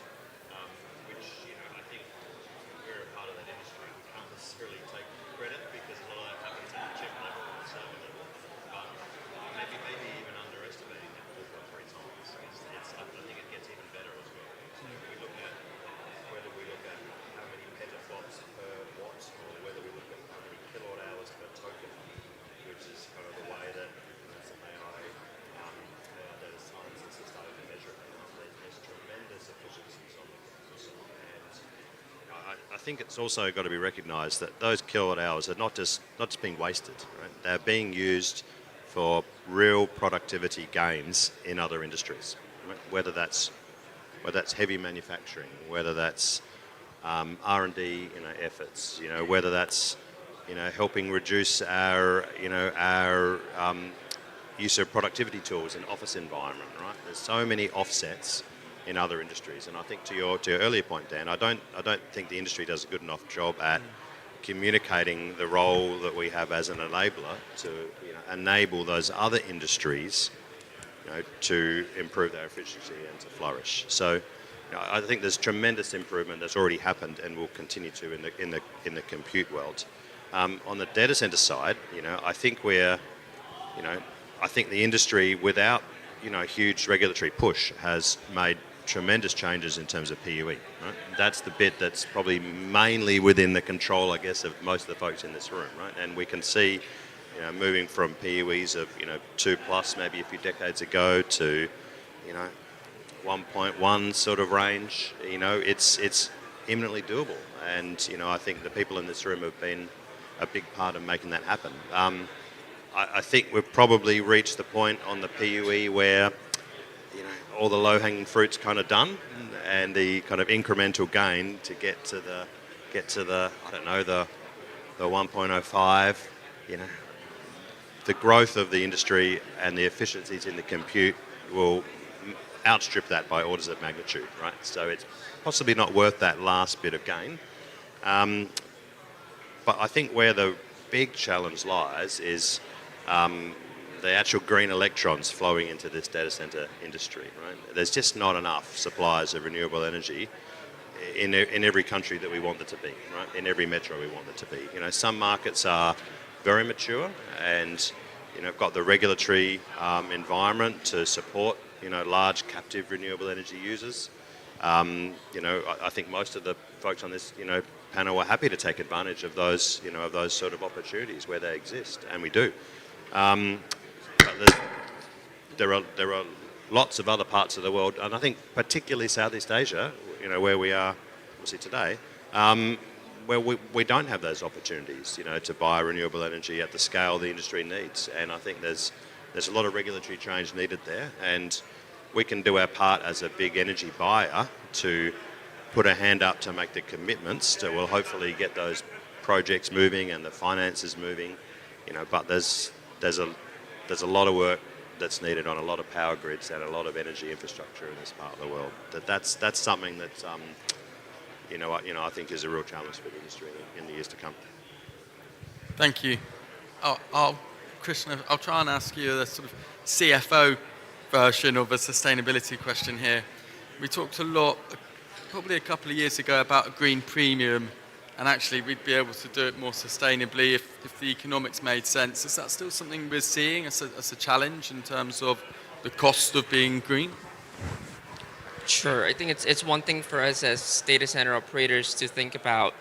which I think we're a part of that industry. We can't necessarily take credit because a lot of that happens at the chip level and the server level, but maybe even underestimating that 4.3 times. I think it gets even better as well. So whether we look at how many petaflops per watt, or whether we look at how many kilowatt hours per token, which is kind of the way that some AI data scientists are starting to measure it. There's tremendous efficiencies on the console, and I think it's also got to be recognised that those kilowatt hours are not just being wasted. Right? They're being used for real productivity gains in other industries, right? Whether that's heavy manufacturing, whether that's R&D efforts, whether that's helping reduce our use of productivity tools in office environment. Right? There's so many offsets in other industries, and I think to your earlier point, Dan, I don't think the industry does a good enough job at communicating the role that we have as an enabler to enable those other industries to improve their efficiency and to flourish. So, I think there's tremendous improvement that's already happened and will continue to in the compute world. On the data center side, I think I think the industry, without huge regulatory push, has made tremendous changes in terms of PUE. Right? That's the bit that's probably mainly within the control, I guess, of most of the folks in this room. Right? And we can see moving from PUEs of 2 plus maybe a few decades ago to 1.1 sort of range. It's imminently doable, and I think the people in this room have been a big part of making that happen. I think we've probably reached the point on the PUE where all the low-hanging fruit's kind of done, and the kind of incremental gain to get to the I don't know, the 1.05. The growth of the industry and the efficiencies in the compute will outstrip that by orders of magnitude, right? So it's possibly not worth that last bit of gain. But I think where the big challenge lies is the actual green electrons flowing into this data center industry, right? There's just not enough suppliers of renewable energy in every country that we want it to be, right? In every metro we want it to be. Some markets are very mature and have got the regulatory environment to support large captive renewable energy users. I think most of the folks on this panel are happy to take advantage of those sort of opportunities where they exist, and we do. But there are lots of other parts of the world, and I think particularly Southeast Asia, where we are obviously today, where we don't have those opportunities, to buy renewable energy at the scale the industry needs. And I think there's there's a lot of regulatory change needed there, and we can do our part as a big energy buyer to put a hand up to make the commitments to, will hopefully get those projects moving and the finances moving, but there's a lot of work that's needed on a lot of power grids and a lot of energy infrastructure in this part of the world. That's something that I think is a real challenge for the industry in the years to come. Thank you. Krishna, I'll try and ask you a sort of CFO version of a sustainability question here. We talked a lot, probably a couple of years ago, about a green premium, and actually we'd be able to do it more sustainably if the economics made sense. Is that still something we're seeing as a challenge in terms of the cost of being green? Sure. I think it's one thing for us as data center operators to think about,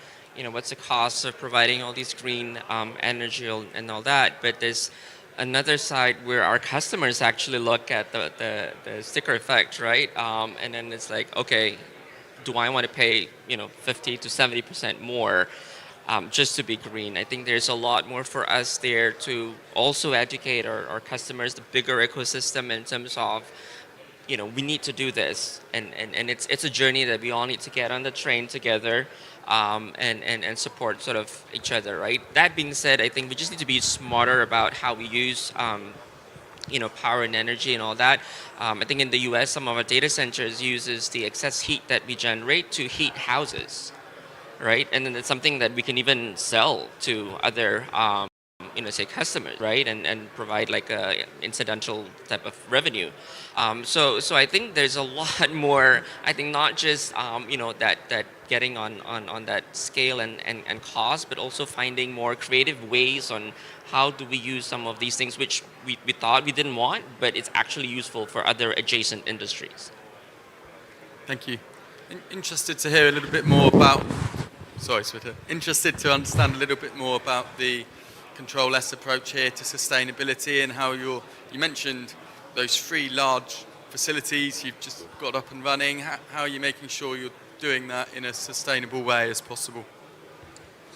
what's the cost of providing all these green energy and all that. But there's another side where our customers actually look at the sticker effect, right? And then it's like, okay, do I want to pay 50 to 70% more just to be green? I think there's a lot more for us there to also educate our customers, the bigger ecosystem in terms of we need to do this, and it's a journey that we all need to get on the train together, and support sort of each other, right? That being said, I think we just need to be smarter about how we use power and energy and all that. I think in the US, some of our data centers uses the excess heat that we generate to heat houses, right? And then it's something that we can even sell to other say customers, right, and provide like a incidental type of revenue. So I think there's a lot more. I think not just that getting on that scale and cost, but also finding more creative ways on how do we use some of these things which we thought we didn't want, but it's actually useful for other adjacent industries. Thank you. Interested to hear a little bit more about. Sorry, Swita. Interested to understand a little bit more about the Control S approach here to sustainability and how you mentioned those 3 large facilities you've just got up and running. How are you making sure you're doing that in a sustainable way as possible?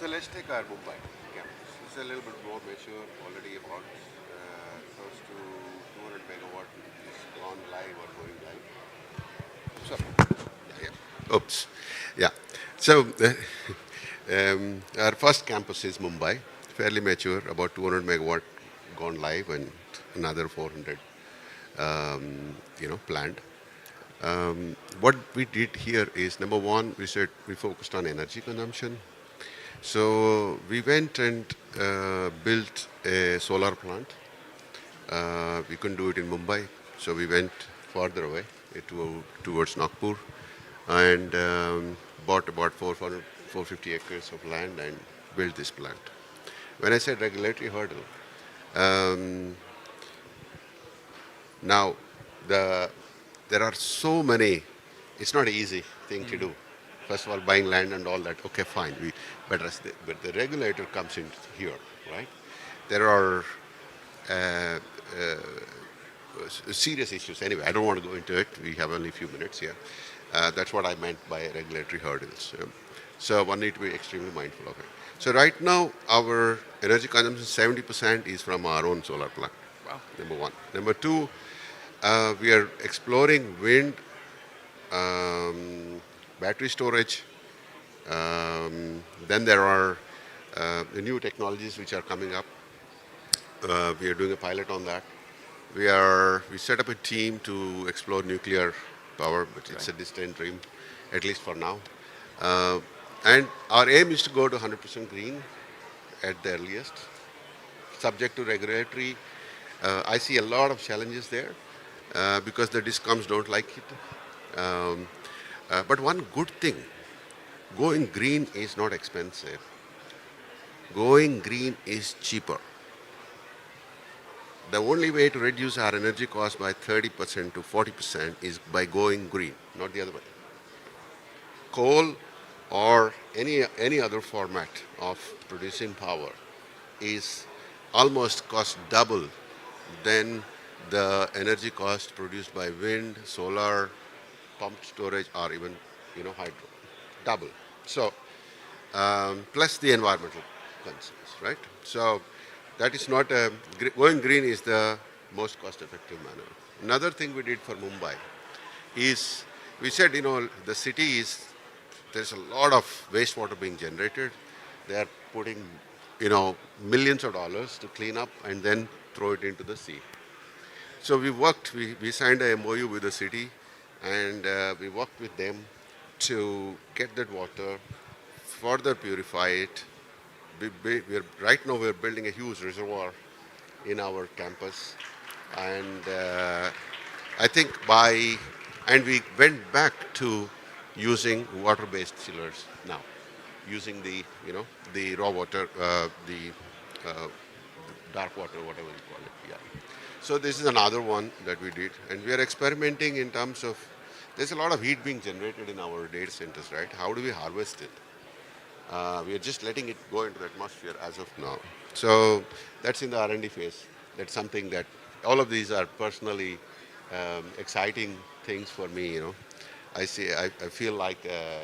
So let's take our Mumbai campus. It's a little bit more mature, already about close to 200 megawatt is gone live or going live. Sorry. Yeah. Oops. Yeah. So our first campus is Mumbai, fairly mature, about 200 megawatt gone live and another 400 planned. What we did here is, number one, we said we focused on energy consumption. So we went and built a solar plant. We couldn't do it in Mumbai, so we went farther away towards Nagpur and bought about 450 acres of land and built this plant. When I said regulatory hurdle, now there are so many. It's not an easy thing to do. First of all, buying land and all that. Okay, fine. But the regulator comes in here, right? There are serious issues. Anyway, I don't want to go into it. We have only a few minutes here. That's what I meant by regulatory hurdles. So one need to be extremely mindful of it. So right now, our energy consumption, 70% is from our own solar plant. Wow. Number one. Number two, we are exploring wind, battery storage. Then there are the new technologies which are coming up. We are doing a pilot on that. We set up a team to explore nuclear power, but it's a distant dream, at least for now. And our aim is to go to 100% green at the earliest, subject to regulatory. I see a lot of challenges there because the discoms don't like it. But one good thing, going green is not expensive. Going green is cheaper. The only way to reduce our energy cost by 30% to 40% is by going green, not the other way. Coal or any other format of producing power is almost cost double than the energy cost produced by wind, solar, pumped storage, or even hydro. Double. So plus the environmental concerns, right? So that is not going green is the most cost-effective manner. Another thing we did for Mumbai is we said, the city is, there's a lot of wastewater being generated. They are putting, millions of dollars to clean up and then throw it into the sea. So we signed a MOU with the city, and we worked with them to get that water, further purify it. Right now we're building a huge reservoir in our campus, and I think and we went back to using water-based chillers now, using the raw water, the dark water, whatever you call it. Yeah. So this is another one that we did, and we are experimenting in terms of, there's a lot of heat being generated in our data centers, right? How do we harvest it? We are just letting it go into the atmosphere as of now. So that's in the R&D phase. That's something that all of these are personally exciting things for me. I feel like a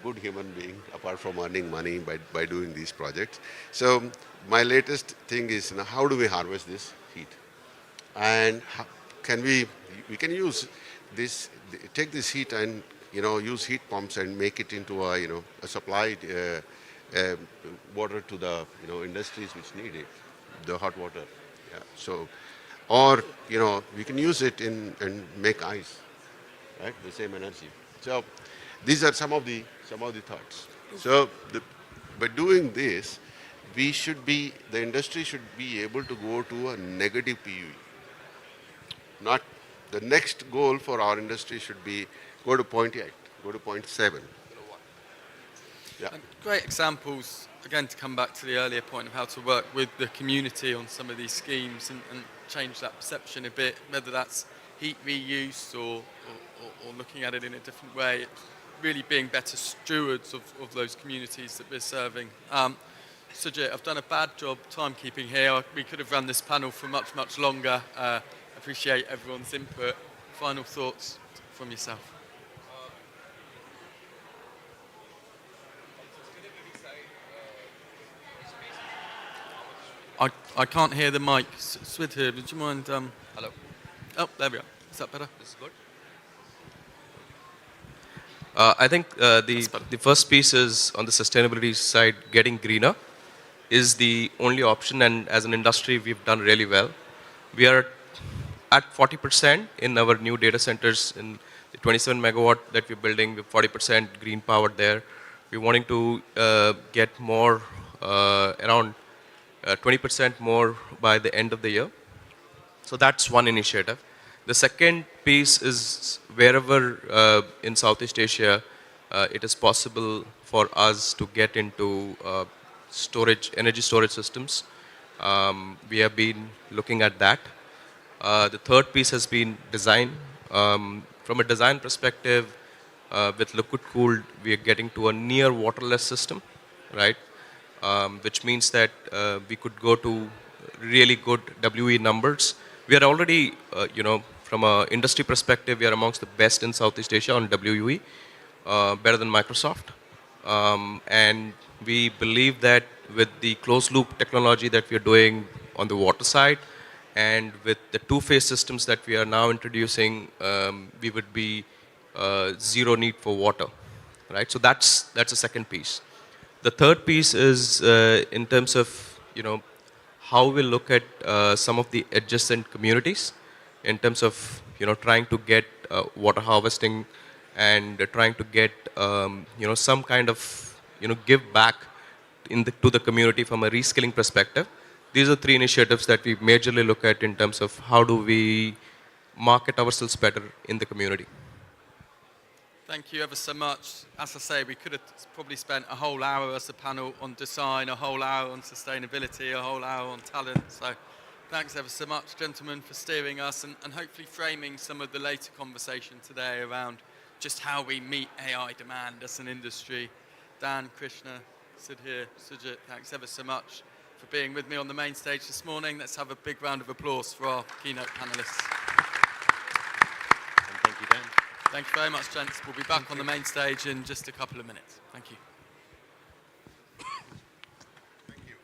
good human being apart from earning money by doing these projects. So my latest thing is, how do we harvest this heat? And how can we can use this, take this heat and use heat pumps and make it into a supplied water to the industries which need it, the hot water. Yeah. So, or we can use it and make ice, right? The same energy. So these are some of the thoughts. So by doing this, the industry should be able to go to a negative PUE. Not the next goal for our industry should be go to 0.8, go to 0.7. Yeah. And great examples, again, to come back to the earlier point of how to work with the community on some of these schemes and change that perception a bit, whether that's heat reuse or looking at it in a different way, really being better stewards of those communities that we're serving. Sujit, I've done a bad job timekeeping here. We could have run this panel for much, much longer. Appreciate everyone's input. Final thoughts from yourself. I can't hear the mic. Swith here, would you mind? Hello. Oh, there we are. Is that better? This is good. I think the first piece is on the sustainability side, getting greener is the only option, and as an industry, we've done really well. We are at 40% in our new data centers in the 27 megawatt that we're building, with 40% green power there. We're wanting to get more, around 20% more by the end of the year. So that's one initiative. The second piece is wherever in Southeast Asia it is possible for us to get into energy storage systems. We have been looking at that. The third piece has been design. From a design perspective, with liquid cooled, we are getting to a near waterless system, right? Which means that we could go to really good WE numbers. We are already, from an industry perspective, we are amongst the best in Southeast Asia on WE, better than Microsoft. And we believe that with the closed loop technology that we are doing on the water side, and with the two-phase systems that we are now introducing, we would be zero need for water, right? So that's the second piece. The third piece is in terms of how we look at some of the adjacent communities in terms of trying to get water harvesting and trying to get some kind of give back to the community from a reskilling perspective. These are three initiatives that we majorly look at in terms of how do we market ourselves better in the community. Thank you ever so much. As I say, we could have probably spent a whole hour as a panel on design, a whole hour on sustainability, a whole hour on talent. So thanks ever so much, gentlemen, for steering us and hopefully framing some of the later conversation today around just how we meet AI demand as an industry. Dan, Krishna, Sudhir, Sujit, thanks ever so much for being with me on the main stage this morning. Let's have a big round of applause for our keynote panelists. And thank you, Dan. Thank you very much, gents. We'll be back on the main stage in just a couple of minutes. Thank you. Thank you.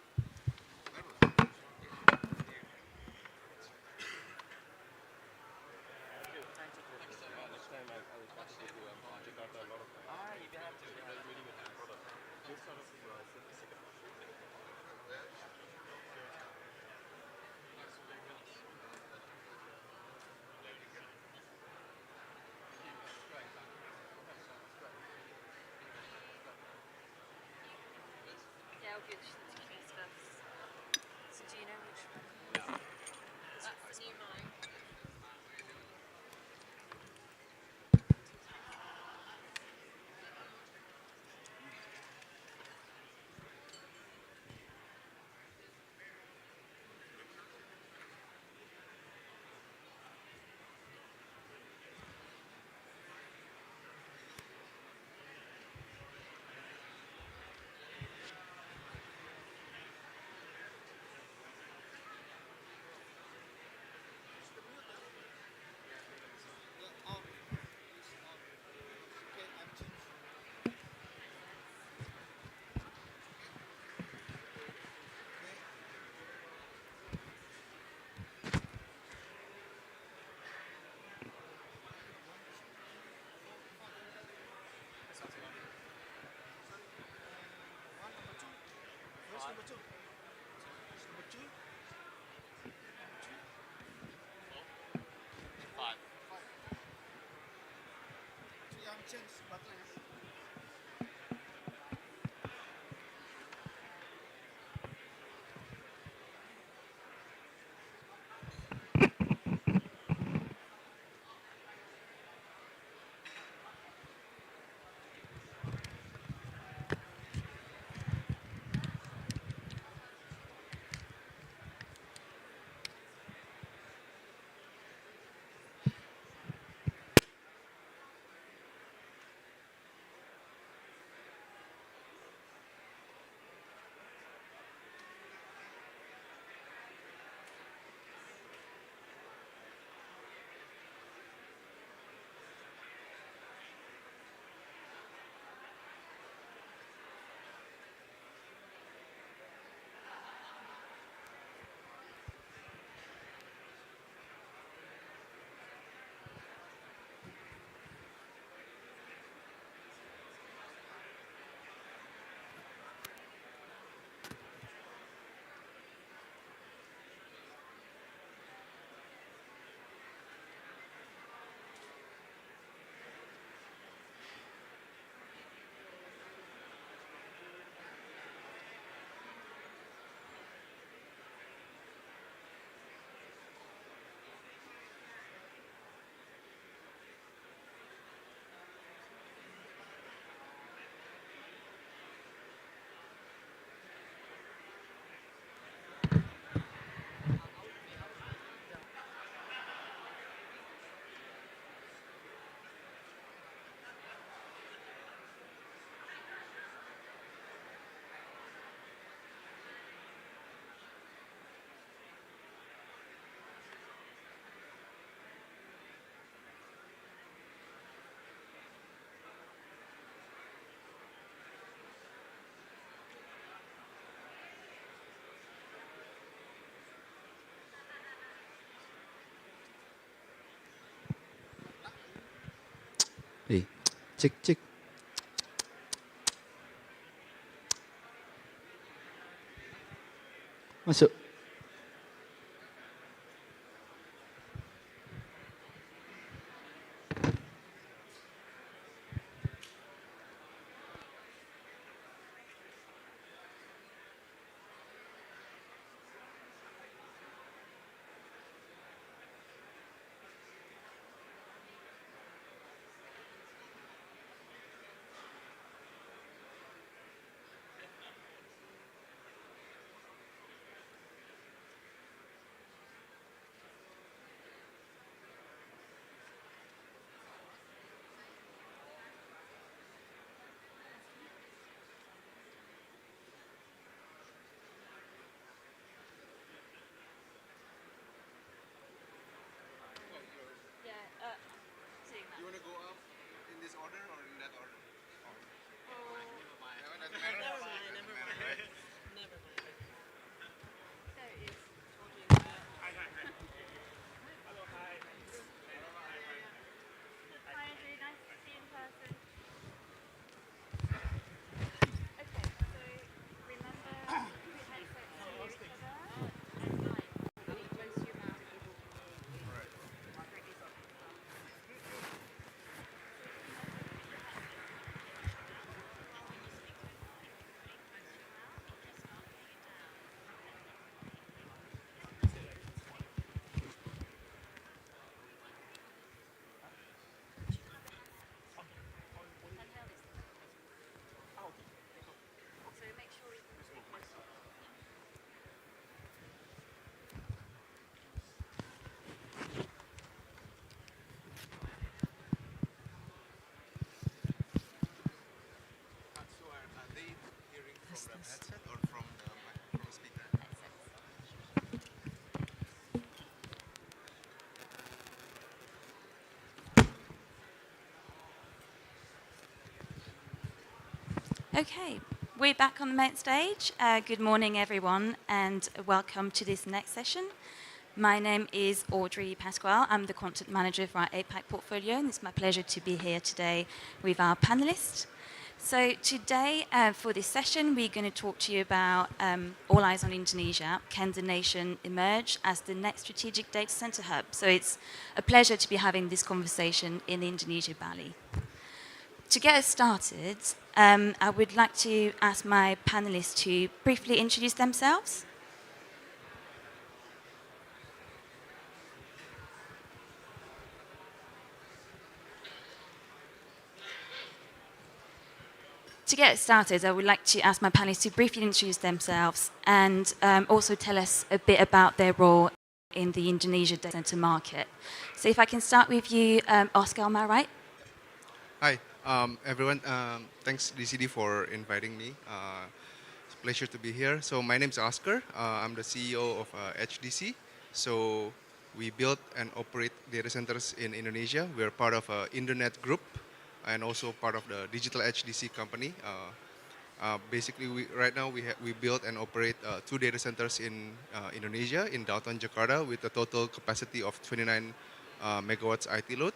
Cek cek. Masuk. Okay, we're back on the main stage. Good morning, everyone, and welcome to this next session. My name is Audrey Pasquale. I'm the content manager for our APAC portfolio, and it's my pleasure to be here today with our panelists. So today, for this session, we're going to talk to you about All Eyes on Indonesia. Can the nation emerge as the next strategic data center hub? So it's a pleasure to be having this conversation in Indonesia, Bali. To get us started, I would like to ask my panelists to briefly introduce themselves. To get started, I would like to ask my panelists to briefly introduce themselves and also tell us a bit about their role in the Indonesia data center market. So if I can start with you, Oscar, am I right? Hi, everyone. Thanks DCD for inviting me. It's a pleasure to be here. So my name is Oscar. I'm the CEO of HDC. So we build and operate data centers in Indonesia. We're part of Internet Group and also part of the Digital HDC company. Basically, right now we build and operate 2 data centers in Indonesia, in downtown Jakarta, with a total capacity of 29 megawatts IT load.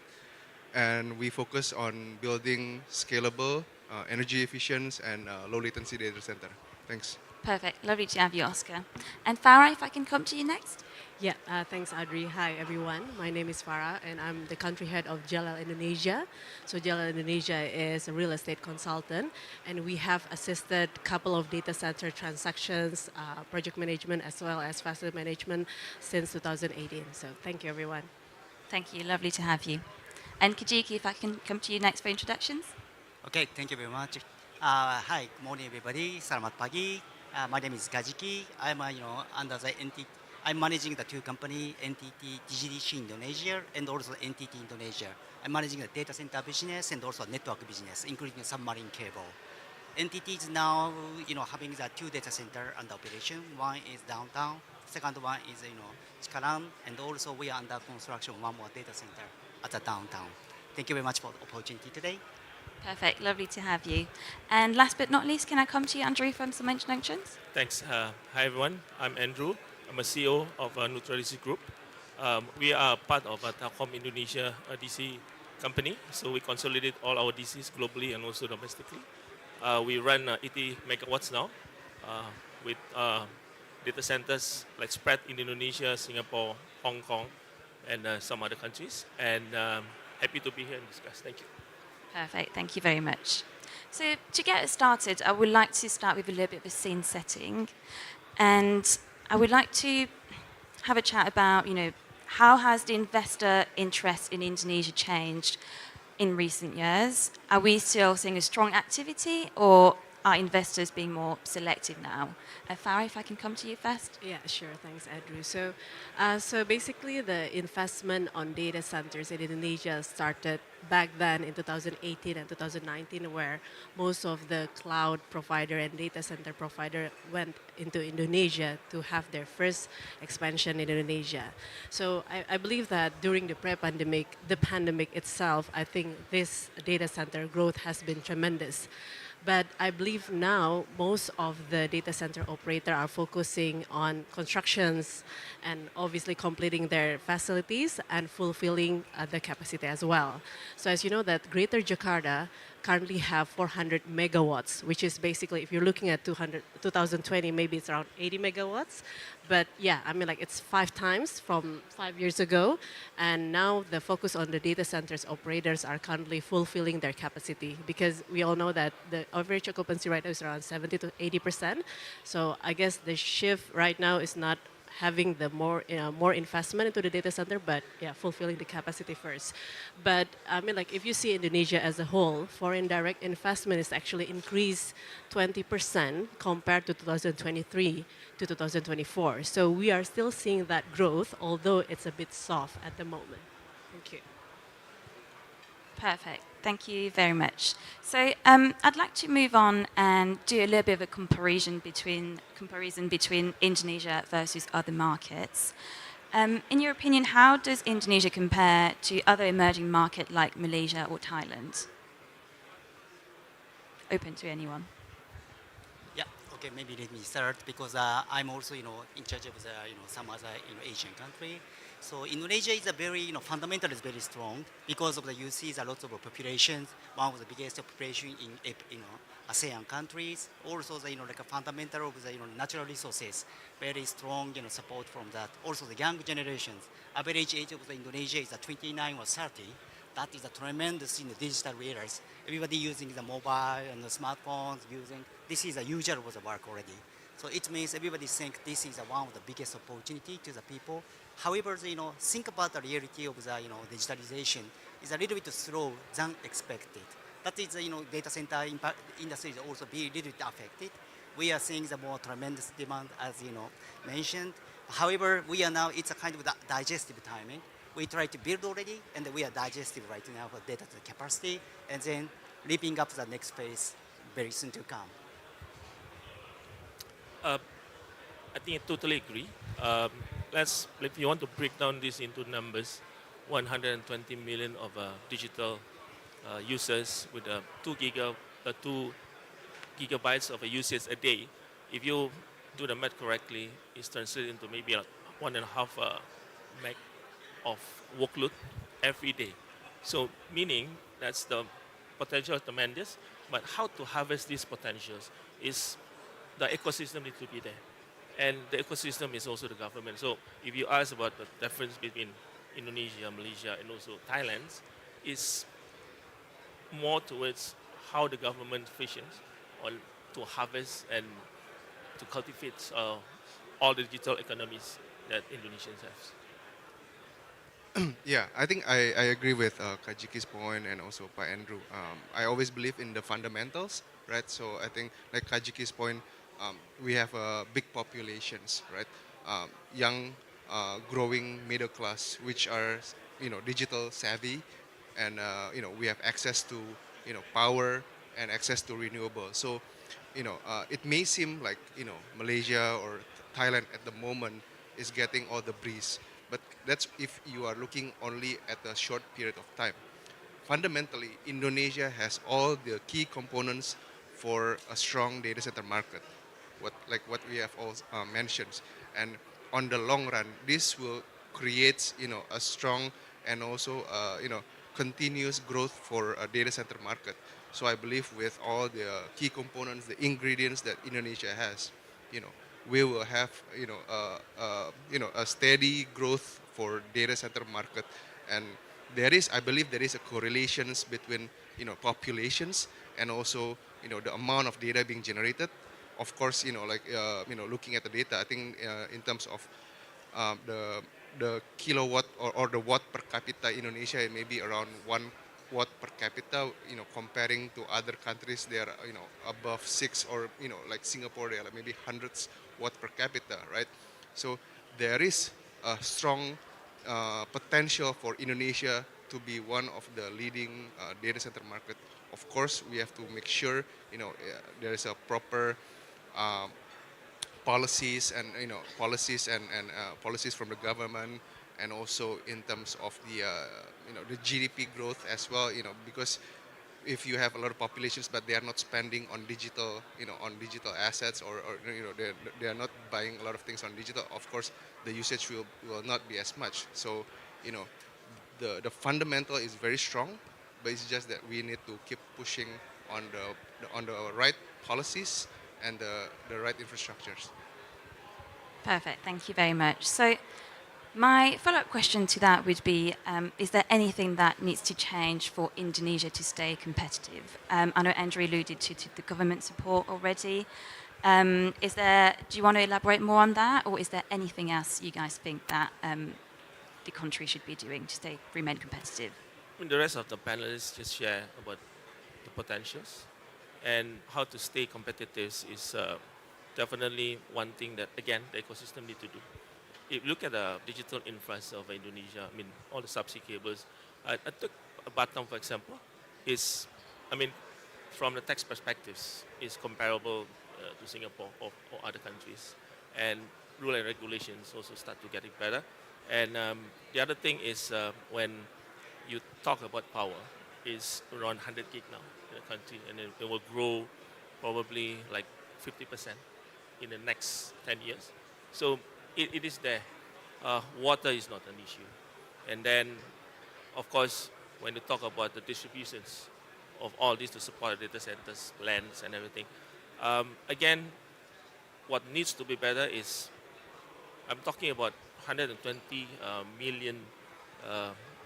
And we focus on building scalable, energy efficient, and low latency data center. Thanks. Perfect. Lovely to have you, Oscar. And Farah, if I can come to you next. Yeah, thanks, Audrey. Hi, everyone. My name is Farah, and I'm the country head of JLL Indonesia. So JLL Indonesia is a real estate consultant, and we have assisted a couple of data center transactions, project management, as well as facility management since 2018. So thank you, everyone. Thank you. Lovely to have you. And Kajiki, if I can come to you next for introductions. Okay, thank you very much. Hi, good morning, everybody. Selamat pagi. My name is Kajiki. I'm, under the entity. I'm managing the 2 company, NTT DCD Indonesia and also NTT Indonesia. I'm managing the data center business and also network business, including submarine cable. NTT is now, having the 2 data center under operation. One is downtown, second one is, Cikarang, and also we are under construction 1 more data center at the downtown. Thank you very much for the opportunity today. Perfect. Lovely to have you. And last but not least, can I come to you, Andrew, for some introductions? Thanks. Hi, everyone. I'm Andrew. I'm a CEO of Nutralisi Group. We are part of a Telkom Indonesia DC company, so we consolidate all our DCs globally and also domestically. We run 80 megawatts now with data centers like spread in Indonesia, Singapore, Hong Kong, and some other countries. And happy to be here and discuss. Thank you. Perfect. Thank you very much. So to get us started, I would like to start with a little bit of a scene setting. And I would like to have a chat about, how has the investor interest in Indonesia changed in recent years? Are we still seeing a strong activity, or are investors being more selective now? Farah, if I can come to you first. Yeah, sure. Thanks, Andrew. So basically, the investment on data centers in Indonesia started back then in 2018 and 2019, where most of the cloud provider and data center provider went into Indonesia to have their first expansion in Indonesia. So I believe that during the pre-pandemic, the pandemic itself, I think this data center growth has been tremendous. But I believe now most of the data center operator are focusing on constructions and obviously completing their facilities and fulfilling the capacity as well. So as you know that Greater Jakarta currently have 400 megawatts, which is basically, if you're looking at 2020, maybe it's around 80 megawatts. But yeah, I mean, like it's 5 times from 5 years ago. And now the focus on the data centers operators are currently fulfilling their capacity, because we all know that the average occupancy right now is around 70 to 80%. So I guess the shift right now is not having the more investment into the data center, but yeah, fulfilling the capacity first. But I mean, like if you see Indonesia as a whole, foreign direct investment is actually increased 20% compared to 2023 to 2024. So we are still seeing that growth, although it's a bit soft at the moment. Thank you. Perfect. Thank you very much. So I'd like to move on and do a little bit of a comparison between Indonesia versus other markets. In your opinion, how does Indonesia compare to other emerging markets like Malaysia or Thailand? Open to anyone. Okay, maybe let me start because I'm also, in charge of the, some other, Asian country. So Indonesia is a very, fundamental is very strong because of the you see a lot of populations, one of the biggest population in, ASEAN countries. Also, the, like a fundamental of the, natural resources, very strong, support from that. Also, the young generations, average age of the Indonesia is 29 or 30. That is a tremendous in the digital eras. Everybody using the mobile and the smartphones using, this is a usual of the work already. So it means everybody think this is one of the biggest opportunity to the people. However, think about the reality of the, digitalization is a little bit slow than expected. That is, data center industry is also be a little bit affected. We are seeing the more tremendous demand as, mentioned. However, we are now, it's a kind of digestive timing. We try to build already, and we are digestive right now for data capacity, and then leaping up the next phase very soon to come. I think I totally agree. If you want to break down this into numbers, 120 million of digital users with 2 gigabytes of usage a day. If you do the math correctly, it's translated into maybe 1.5 meg of workload every day. So meaning that's the potential is tremendous, but how to harvest these potentials is the ecosystem needs to be there. And the ecosystem is also the government. So if you ask about the difference between Indonesia, Malaysia, and also Thailand, is more towards how the government visions on to harvest and to cultivate all the digital economies that Indonesians have. Yeah, I think I agree with Kajiki's point and also by Andrew. I always believe in the fundamentals, right? So I think like Kajiki's point, we have big populations, right? Young, growing middle class, which are digital savvy, and we have access to power and access to renewable. So it may seem like Malaysia or Thailand at the moment is getting all the breeze, but that's if you are looking only at a short period of time. Fundamentally, Indonesia has all the key components for a strong data center market, what we have all mentioned, and on the long run, this will create a strong and also continuous growth for a data center market. So I believe with all the key components, the ingredients that Indonesia has, we will have a steady growth for data center market, and I believe there is a correlations between populations and also the amount of data being generated. Of course, looking at the data, I think in terms of the kilowatt or the watt per capita in Indonesia, it may be around 1 watt per capita. Comparing to other countries, they are above 6, or like Singapore, they are like maybe hundreds watt per capita, right? So there is a strong potential for Indonesia to be one of the leading data center market. Of course, we have to make sure there is a proper um, policies and policies from the government, and also in terms of the GDP growth as well. Because if you have a lot of populations but they are not spending on digital assets, or they are not buying a lot of things on digital, of course the usage will not be as much. So the fundamental is very strong, but it's just that we need to keep pushing on the right policies and the right infrastructures. Perfect. Thank you very much. So my follow-up question to that would be, is there anything that needs to change for Indonesia to stay competitive? I know Andrew alluded to the government support already. Do you want to elaborate more on that, or is there anything else you guys think that the country should be doing to remain competitive? I mean, the rest of the panelists just share about the potentials and how to stay competitive is definitely one thing that, again, the ecosystem need to do. If you look at the digital infrastructure of Indonesia, I mean, all the subsea cables, I took Batam, for example, from the tax perspectives, is comparable to Singapore or other countries. And rule and regulations also start to get it better. And the other thing is when you talk about power, is around 100 gig now in the country, and it will grow probably like 50% in the next 10 years. So it is there. Water is not an issue. And then, of course, when you talk about the distributions of all this to support data centers, lands, and everything, again, what needs to be better is, I'm talking about 120 million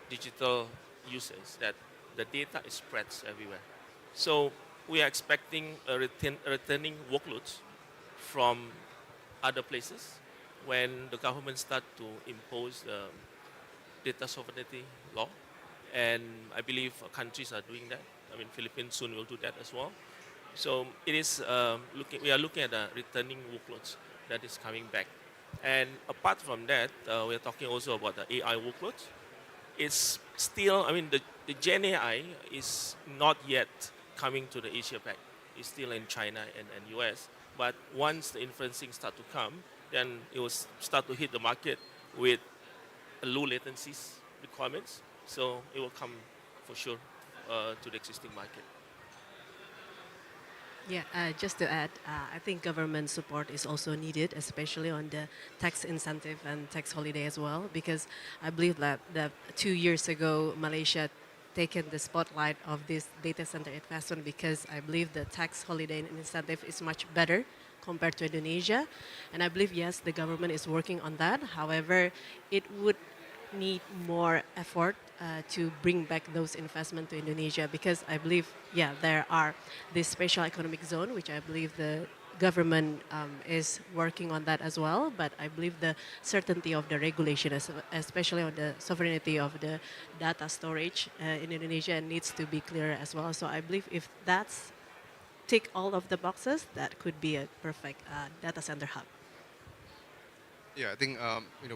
digital users, that the data is spread everywhere. So we are expecting returning workloads from other places when the government start to impose the data sovereignty law. And I believe countries are doing that. I mean, Philippines soon will do that as well. So it is we are looking at the returning workloads that is coming back. And apart from that, we are talking also about the AI workloads. It's still, I mean, the Gen AI is not yet coming to the Asia Pac. It's still in China and US. But once the inferencing start to come, then it will start to hit the market with low latencies requirements. So it will come for sure to the existing market. Yeah, just to add, I think government support is also needed, especially on the tax incentive and tax holiday as well, because I believe that 2 years ago, Malaysia taken the spotlight of this data center investment because I believe the tax holiday and incentive is much better compared to Indonesia. And I believe, yes, the government is working on that. However, it would need more effort to bring back those investment to Indonesia because I believe, yeah, there are this special economic zone, which I believe the government is working on that as well. But I believe the certainty of the regulation, especially on the sovereignty of the data storage in Indonesia, needs to be clear as well. So I believe if that's tick all of the boxes, that could be a perfect data center hub. Yeah, I think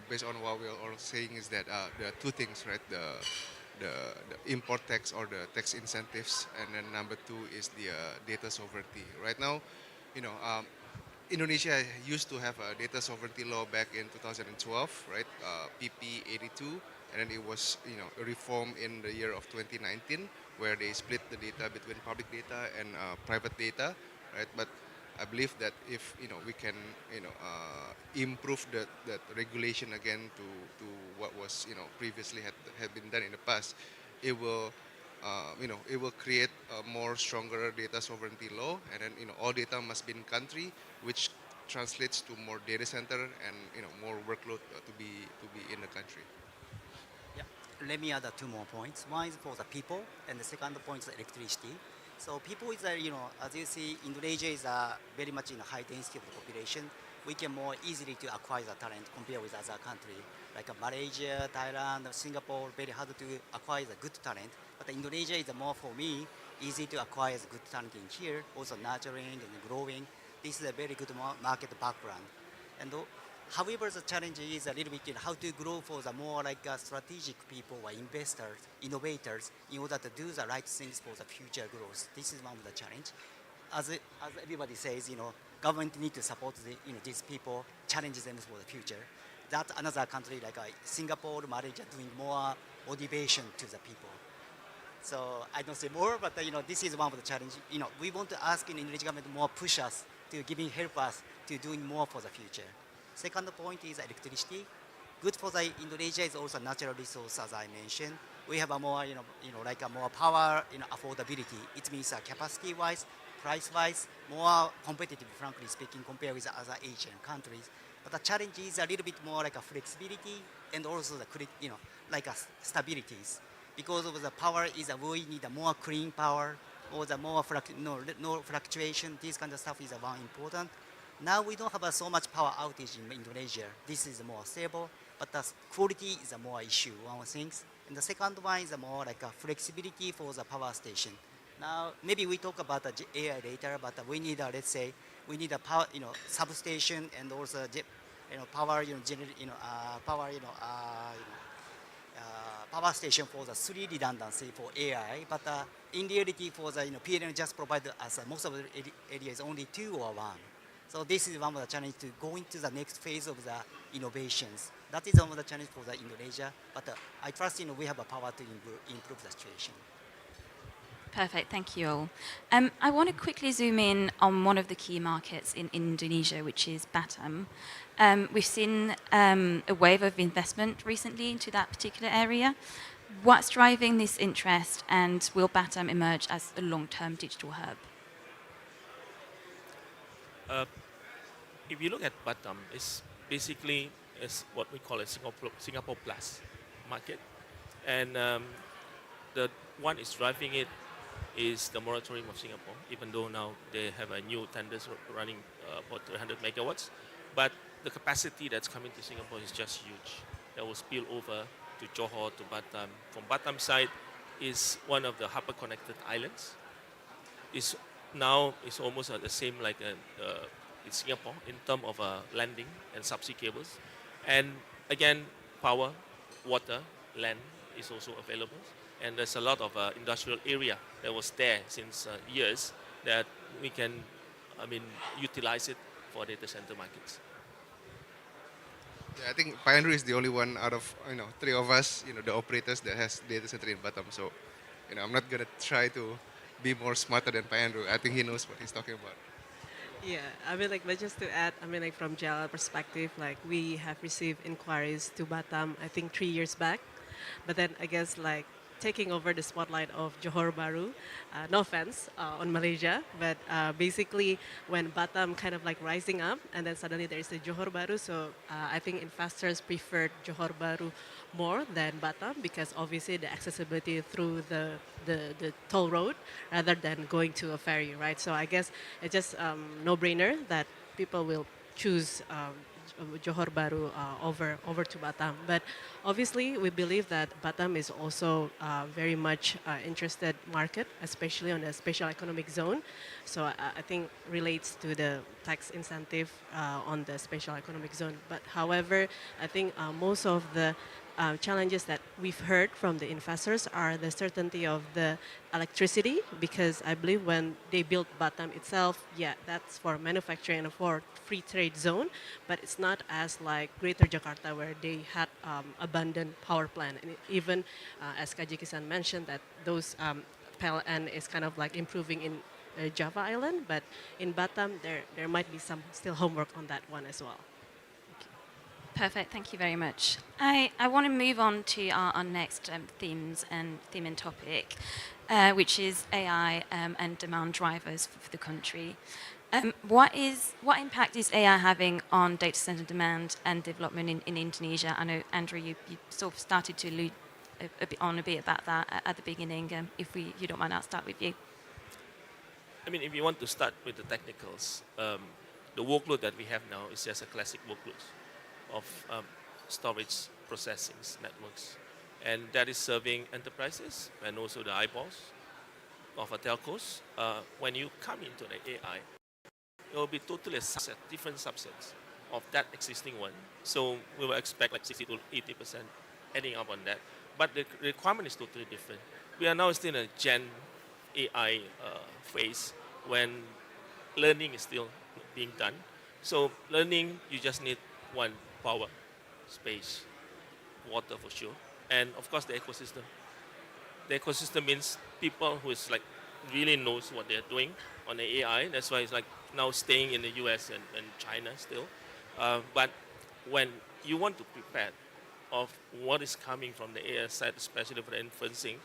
based on what we're all saying is that there are two things, right? The import tax or the tax incentives, and then number two is the data sovereignty. Right now, Indonesia used to have a data sovereignty law back in 2012, right? PP 82, and then it was reformed in the year of 2019, where they split the data between public data and private data, right? But I believe that if we can improve that regulation again to what was previously had been done in the past, it will it will create a more stronger data sovereignty law, and then all data must be in country, which translates to more data center and more workload to be in the country. Yeah, let me add two more points. One is for the people, and the second point is electricity. So people is, as you see, Indonesia is very much in a high density of the population. We can more easily to acquire the talent compared with other countries like Malaysia, Thailand, Singapore. Very hard to acquire the good talent. But Indonesia is more, for me, easy to acquire the good talent in here. Also nurturing and growing. This is a very good market background. And however, the challenge is a little bit how to grow for the more like strategic people or investors, innovators, in order to do the right things for the future growth. This is one of the challenge. As everybody says, government need to support these people, challenge them for the future. That another country like Singapore, Malaysia doing more motivation to the people. So I don't say more, but this is one of the challenge. We want to ask Indonesian government more push us to help us to doing more for the future. Second point is electricity. Good for the Indonesia is also natural resource, as I mentioned. We have a more, like a more power, affordability. It means capacity-wise, price-wise, more competitive, frankly speaking, compared with other Asian countries. But the challenge is a little bit more like a flexibility and also the, like a stabilities. Because of the power is we need a more clean power or the more no fluctuation. This kind of stuff is one important. Now we don't have so much power outage in Indonesia. This is more stable, but the quality is a more issue, one of things. And the second one is more like a flexibility for the power station. Now, maybe we talk about the AI later, but we need, let's say, we need a power, substation and also, power, power station for the 3 redundancy for AI. But in reality, for the PLN just provide us most of the areas only 2 or 1. So this is one of the challenges to go into the next phase of the innovations. That is one of the challenges for the Indonesia. But I trust we have a power to improve the situation. Perfect, thank you all. I want to quickly zoom in on one of the key markets in Indonesia, which is Batam. We've seen a wave of investment recently into that particular area. What's driving this interest, and will Batam emerge as a long-term digital hub? If you look at Batam, it's basically is what we call a Singapore Plus market, and the one is driving it is the moratorium of Singapore. Even though now they have a new tenders running about 300 megawatts, but the capacity that's coming to Singapore is just huge. That will spill over to Johor, to Batam. From Batam side is one of the hyper-connected islands. It's now it's almost the same like in Singapore in terms of landing and subsea cables. And again, power, water, land is also available. And there's a lot of industrial area that was there since years that we can, utilize it for data center markets. Yeah, I think Pak Andrew is the only one out of three of us, the operators that has data center in Batam. So, I'm not gonna try to be more smarter than Pak Andrew. I think he knows what he's talking about. Yeah, but just to add, from JLL perspective, we have received inquiries to Batam, I think 3 years back. But then I guess taking over the spotlight of Johor Bahru, no offense on Malaysia, but basically when Batam kind of rising up and then suddenly there is the Johor Bahru, so I think investors preferred Johor Bahru more than Batam because obviously the accessibility through the toll road rather than going to a ferry, right? So I guess it's just no-brainer that people will choose Johor Bahru over to Batam. But obviously, we believe that Batam is also very much interested market, especially on the special economic zone. So I think relates to the tax incentive on the special economic zone. But however, I think most of the challenges that we've heard from the investors are the certainty of the electricity, because I believe when they built Batam itself, yeah, that's for manufacturing and for free trade zone, but it's not as like Greater Jakarta where they had abundant power plant. And even as Kajiki-san mentioned, that those PLN is kind of improving in Java Island, but in Batam, there might be some still homework on that one as well. Perfect, thank you very much. I want to move on to our next theme and topic, which is AI and demand drivers for the country. What impact is AI having on data center demand and development in Indonesia? I know, Andrew, you sort of started to allude a bit about that at the beginning. If you don't mind, I'll start with you. If you want to start with the technicals, the workload that we have now is just a classic workload of storage processing networks, and that is serving enterprises and also the eyeballs of a telcos. When you come into the AI, it will be totally a subset, different subsets of that existing one. So we will expect 60 to 80% adding up on that, but the requirement is totally different. We are now still in a Gen AI phase when learning is still being done. So learning, you just need one: power, space, water for sure, and of course the ecosystem. The ecosystem means people who is really knows what they're doing on the AI. That's why it's now staying in the US and China still. But when you want to prepare of what is coming from the AI side, especially for the inferencing,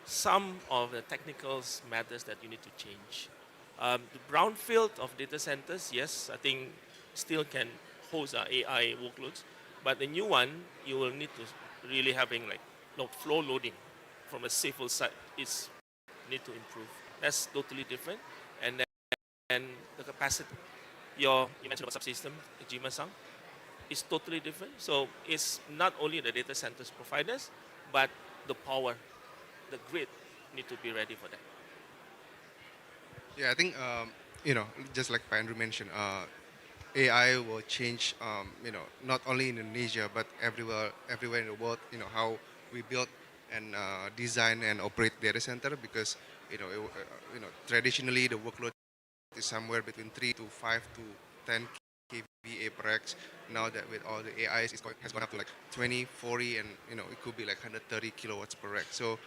some of the technicals matters that you need to change. The brownfield of data centers, yes, I think still can host our AI workloads, but the new one, you will need to really having flow loading from a civil side is need to improve. That's totally different. And then the capacity, you mentioned about subsystem, Jima-san, is totally different. So it's not only the data centers providers, but the power, the grid need to be ready for that. Yeah, I think just like Pak Andrew mentioned, AI will change, not only in Indonesia but everywhere in the world. How we build and design and operate data center, because traditionally the workload is somewhere between 3 to 5 to 10 kVA per X. Now that with all the AIs, has gone up to 20, 40, and it could be 130 kilowatts per X. So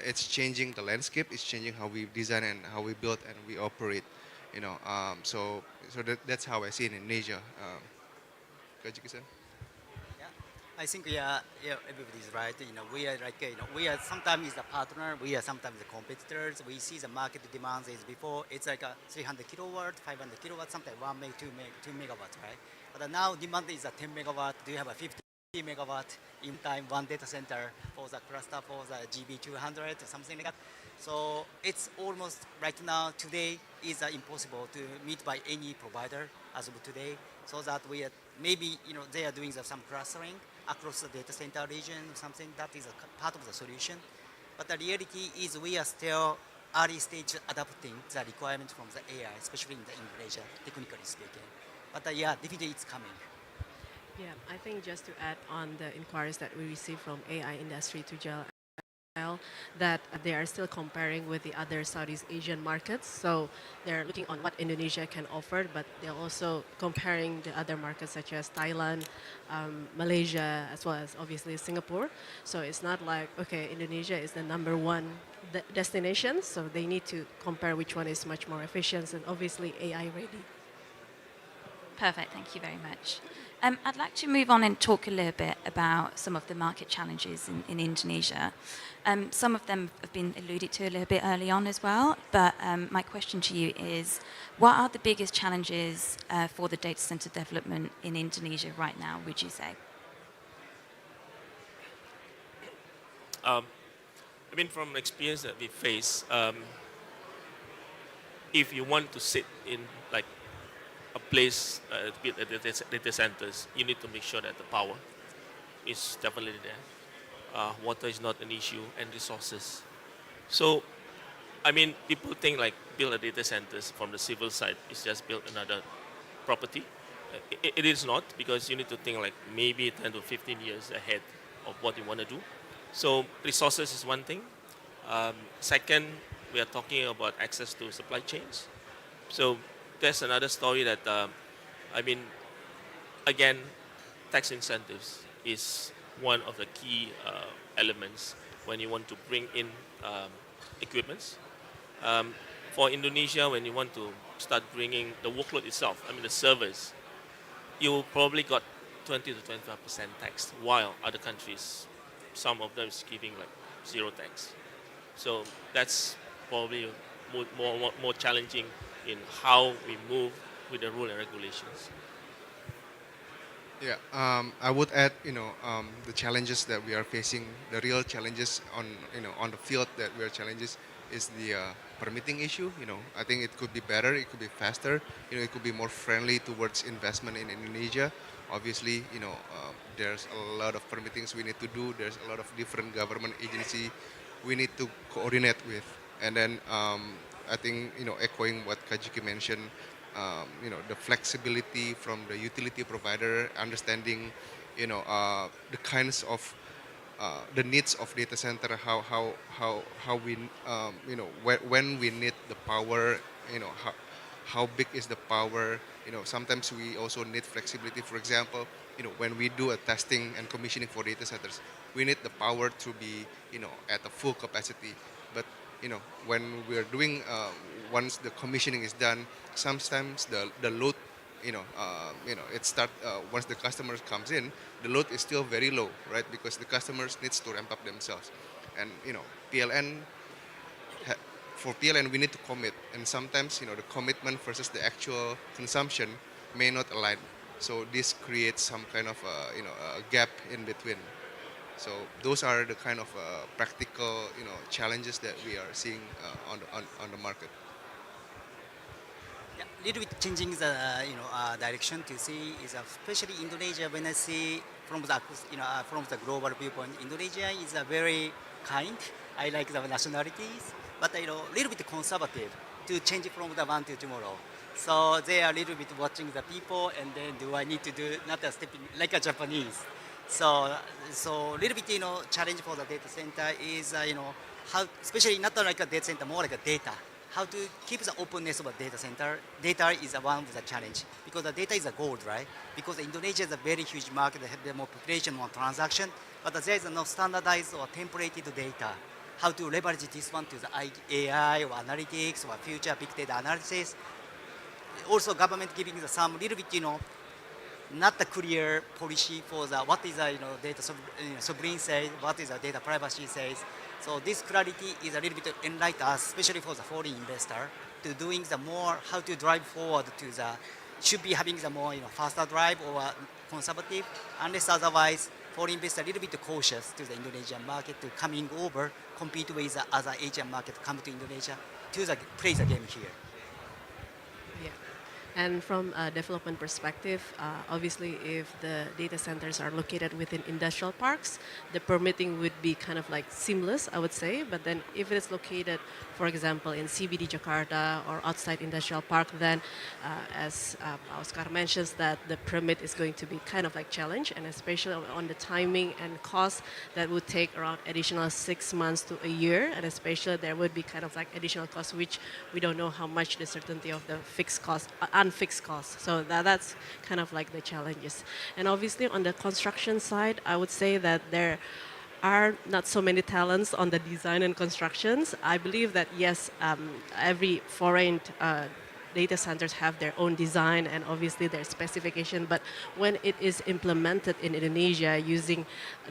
it's changing the landscape. It's changing how we design and how we build and we operate. So that's how I see it in Indonesia. Kajiki-san? I think everybody's right. We are like we are sometimes the partner, we are sometimes the competitors. We see the market demands is before it's like a 300 kilowatt, 500 kilowatt, sometimes 1 meg, 2 megawatts, right? But now demand is a 10 megawatt. Do you have a 50 megawatt in time one data center for the cluster for the GB200 or something like that? So it's almost right now today is impossible to meet by any provider as of today. So that we are maybe they are doing some clustering across the data center region or something. That is a part of the solution. But the reality is we are still early stage adapting the requirements from the AI, especially in the Indonesia, technically speaking. But yeah, definitely it's coming. Yeah, I think just to add on the inquiries that we receive from AI industry to gel, that they are still comparing with the other Southeast Asian markets. So they're looking on what Indonesia can offer, but they're also comparing the other markets such as Thailand, Malaysia, as well as obviously Singapore. So it's not like, okay, Indonesia is the number one destination, so they need to compare which one is much more efficient and obviously AI ready. Perfect, thank you very much. I'd like to move on and talk a little bit about some of the market challenges in Indonesia. Some of them have been alluded to a little bit early on as well, but my question to you is, what are the biggest challenges for the data center development in Indonesia right now, would you say? I mean, from experience that we face, if you want to sit in like a place to build data centers, you need to make sure that the power is definitely there. Water is not an issue, and resources. So, I mean, people think like build a data centers from the civil side is just build another property. It is not, because you need to think like maybe 10 to 15 years ahead of what you want to do. So resources is one thing. Second, we are talking about access to supply chains. So there's another story that, I mean, again, tax incentives is one of the key elements when you want to bring in equipments. For Indonesia, when you want to start bringing the workload itself, I mean the servers, you probably got 20 to 25% tax, while other countries, some of them is giving like zero tax. So that's probably more challenging in how we move with the rule and regulations. Yeah, I would add, the challenges that we are facing, the real challenges on the field that we are challenges is the permitting issue. I think it could be better, it could be faster, it could be more friendly towards investment in Indonesia. Obviously, there's a lot of permittings we need to do. There's a lot of different government agency we need to coordinate with. And then I think, echoing what Kajiki mentioned, the flexibility from the utility provider, understanding, the kinds of the needs of data center, how we, when we need the power, how big is the power. Sometimes we also need flexibility. For example, when we do a testing and commissioning for data centers, we need the power to be, at the full capacity. But when we're doing, once the commissioning is done, sometimes the load, it start once the customer comes in, the load is still very low, right? Because the customers needs to ramp up themselves, and PLN. For PLN, we need to commit, and sometimes the commitment versus the actual consumption may not align. So this creates some kind of a gap in between. So those are the kind of practical challenges that we are seeing on the market. Yeah, little bit changing the direction to see is especially Indonesia. When I see from the from the global viewpoint, Indonesia is a very kind. I like the nationalities, but little bit conservative to change from the one to tomorrow. So they are a little bit watching the people, and then do I need to do not a stepping like a Japanese. So little bit challenge for the data center is how, especially not like a data center, more like a data. How to keep the openness of a data center. Data is one of the challenge, because the data is a gold, right? Because Indonesia is a very huge market, they have more population, more transaction, but there is no standardized or templated data. how to leverage this one to the AI or analytics or future big data analysis. Also, government giving some little bit, not the clear policy for the what is the data sovereign says, what is the data privacy says. So this clarity is a little bit enlighten us, especially for the foreign investor, to doing the more how to drive forward to the should be having the more faster drive or conservative, unless otherwise foreign investor a little bit cautious to the Indonesian market to coming over, compete with the other Asian market, come to Indonesia to play the game here. Yeah. And from a development perspective, obviously, if the data centers are located within industrial parks, the permitting would be kind of like seamless, I would say. But then if it is located, for example, in CBD Jakarta or outside industrial park, then as Oscar mentions, that the permit is going to be kind of like challenge, and especially on the timing and cost, that would take around additional 6 months to a year, and especially there would be kind of like additional costs, which we don't know how much the certainty of the fixed cost, unfixed costs. So that's kind of like the challenges. And obviously on the construction side, I would say that there are not so many talents on the design and constructions. I believe that yes, every foreign data centers have their own design and obviously their specification, but when it is implemented in Indonesia using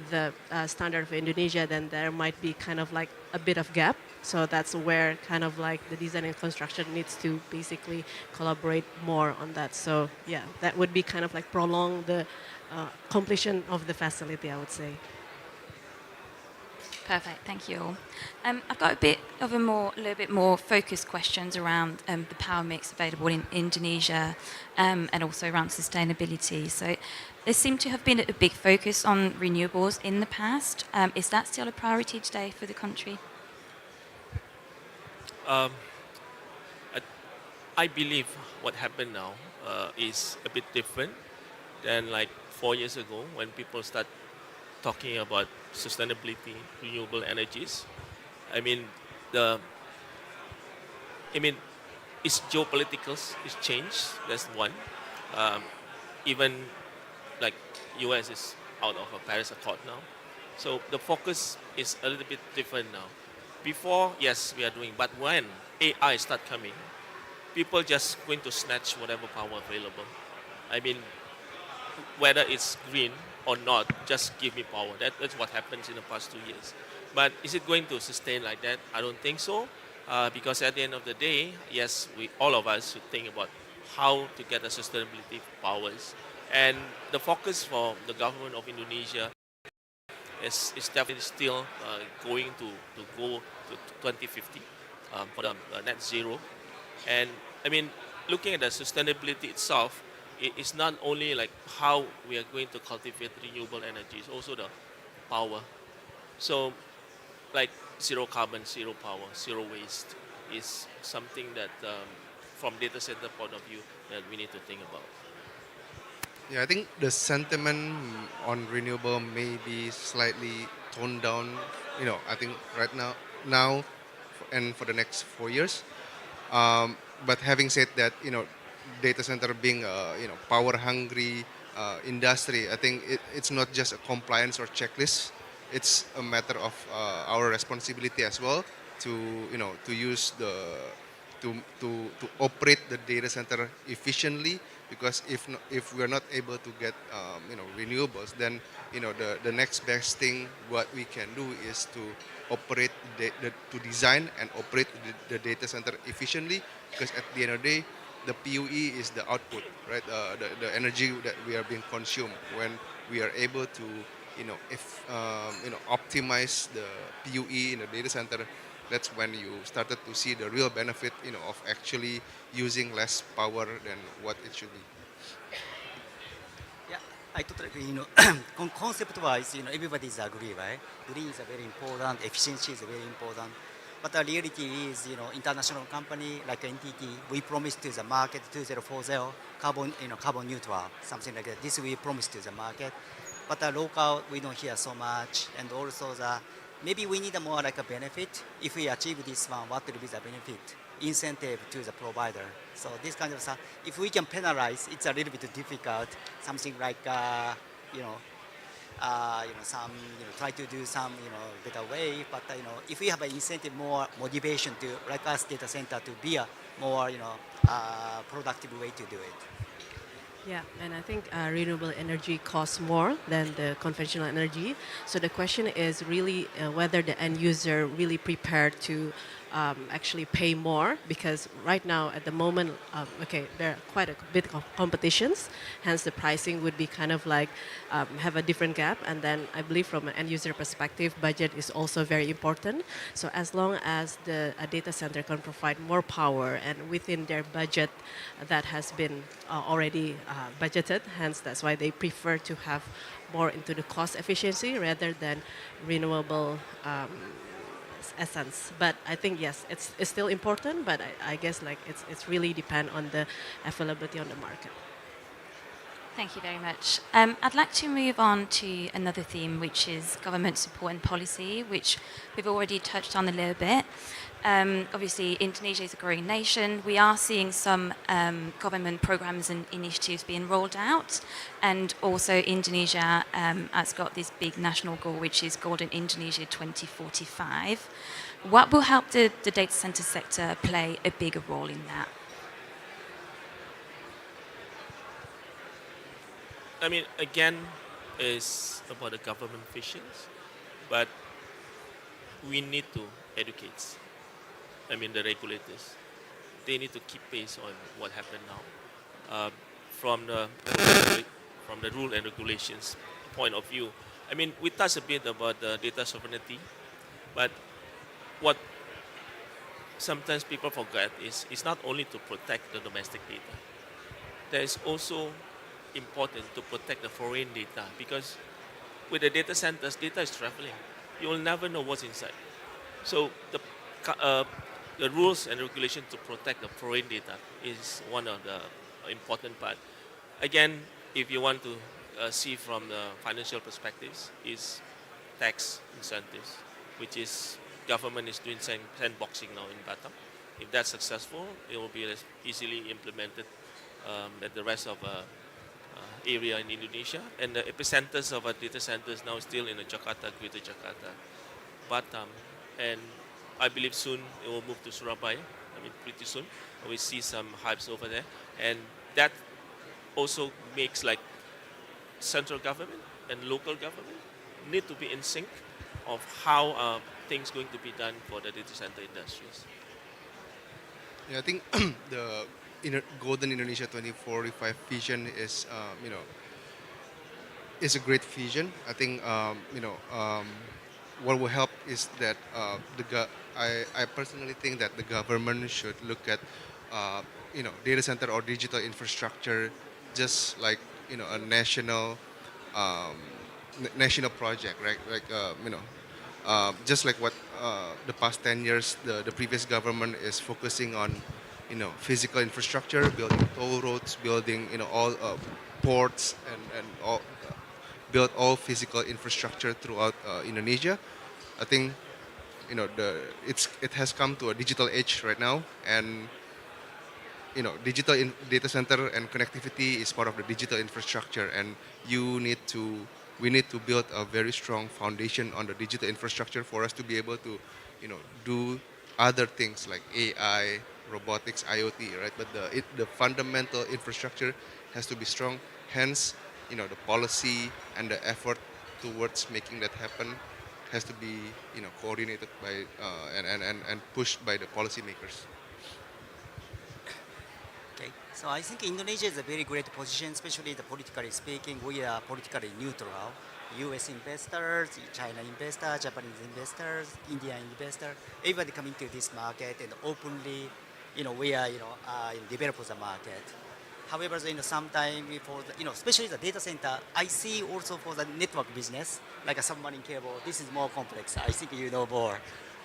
the standard of Indonesia, then there might be kind of like a bit of gap. So that's where kind of like the design and construction needs to basically collaborate more on that. So yeah, that would be kind of like prolong the completion of the facility, I would say. Perfect, thank you all. I've got a little bit more focused questions around the power mix available in Indonesia and also around sustainability. So there seemed to have been a big focus on renewables in the past. Is that still a priority today for the country? I believe what happened now is a bit different than like 4 years ago when people start talking about sustainability, renewable energies. I mean, it's geopolitical, it's changed. That's one. Even like US is out of a Paris Accord now, so the focus is a little bit different now. Before, yes, we are doing, but when AI start coming, people just going to snatch whatever power available. I mean, whether it's green or not, just give me power. That's what happens in the past 2 years. But is it going to sustain like that? I don't think so. Because at the end of the day, yes, all of us should think about how to get the sustainability powers. And the focus for the government of Indonesia is definitely still going to go to 2050 for the net zero. And I mean, looking at the sustainability itself, it's not only like how we are going to cultivate renewable energy, it's also the power. So like zero carbon, zero power, zero waste is something that from data center point of view that we need to think about. Yeah, I think the sentiment on renewable may be slightly toned down. I think right now, and for the next 4 years. But having said that, data center being a power hungry industry, I think it's not just a compliance or checklist. It's a matter of our responsibility as well to use to operate the data center efficiently. Because if we're not able to get renewables, then the next best thing what we can do is to operate to design and operate the data center efficiently. Because at the end of the day, the PUE is the output, right? The energy that we are being consumed. When we are able to optimize the PUE in the data center, that's when you started to see the real benefit of actually using less power than what it should be. Yeah, I totally agree. Concept-wise, everybody's agree, right? Green is very important, efficiency is very important. But the reality is, international company like NTT, we promised to the market 2040 carbon neutral, something like that. This we promised to the market. But the local, we don't hear so much, and also maybe we need more like a benefit. If we achieve this one, what will be the benefit? Incentive to the provider. So this kind of stuff, if we can penalize, it's a little bit difficult. Something like, some try to do some better way. But if we have an incentive, more motivation to like us data center to be a more productive way to do it. Yeah, and I think renewable energy costs more than the conventional energy. So the question is really whether the end user really prepared to actually pay more, because right now at the moment, okay, there are quite a bit of competitions, hence the pricing would be kind of like have a different gap. And then I believe from an end user perspective, budget is also very important. So as long as a data center can provide more power and within their budget that has been already budgeted, hence that's why they prefer to have more into the cost efficiency rather than renewable essence. But I think yes, it's still important, but I guess like it's really depend on the availability on the market. Thank you very much. I'd like to move on to another theme, which is government support and policy, which we've already touched on a little bit. Obviously, Indonesia is a growing nation. We are seeing some government programs and initiatives being rolled out. And also, Indonesia has got this big national goal, which is Golden Indonesia 2045. What will help the data center sector play a bigger role in that? I mean, again, it's about the government visions, but we need to educate. I mean, the regulators, they need to keep pace on what happened now. From the rule and regulations point of view, I mean, we touched a bit about the data sovereignty, but what sometimes people forget is it's not only to protect the domestic data. There is also important to protect the foreign data, because with the data centers, data is traveling. You will never know what's inside. So the rules and regulations to protect the foreign data is one of the important part. Again, if you want to see from the financial perspectives, is tax incentives, which is government is doing sandboxing now in Batam. If that's successful, it will be easily implemented at the rest of area in Indonesia. And the epicenters of our data centers now still in Jakarta, Greater Jakarta, Batam, and I believe soon it will move to Surabaya. I mean, pretty soon. We see some hypes over there. And that also makes like central government and local government need to be in sync of how things going to be done for the data center industries. Yeah, I think the Golden Indonesia 2045 vision is, is a great vision. I think, what will help is that I personally think that the government should look at, data center or digital infrastructure just like, a national project, right? Like, just like what the past 10 years, the previous government is focusing on, physical infrastructure, building toll roads, building, all ports and all, build all physical infrastructure throughout Indonesia. I think, it has come to a digital age right now, and digital data center and connectivity is part of the digital infrastructure, and we need to build a very strong foundation on the digital infrastructure for us to be able to, do other things like AI, robotics, IoT, right? But the fundamental infrastructure has to be strong. Hence, the policy and the effort towards making that happen has to be, coordinated by and pushed by the policymakers. Okay, so I think Indonesia is a very great position, especially the politically speaking. We are politically neutral. U.S. investors, China investors, Japanese investors, Indian investors, everybody coming to this market and openly, we are, develop the market. However, sometimes for the, especially the data center, I see also for the network business, like a submarine cable, this is more complex. I think you know more,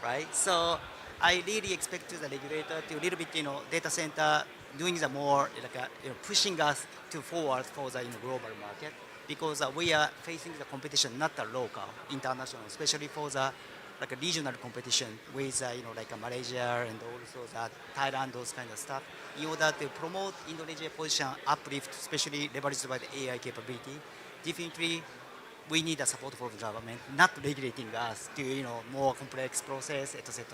right? So I really expect the regulator to a little bit, data center doing the more, like, pushing us to forward for the global market, because we are facing the competition, not the local, international, especially for the like a regional competition with like Malaysia and also that Thailand, those kind of stuff, in order to promote Indonesia position uplift, especially leveraged by the AI capability. Definitely, we need the support from the government, not regulating us to more complex process, etc.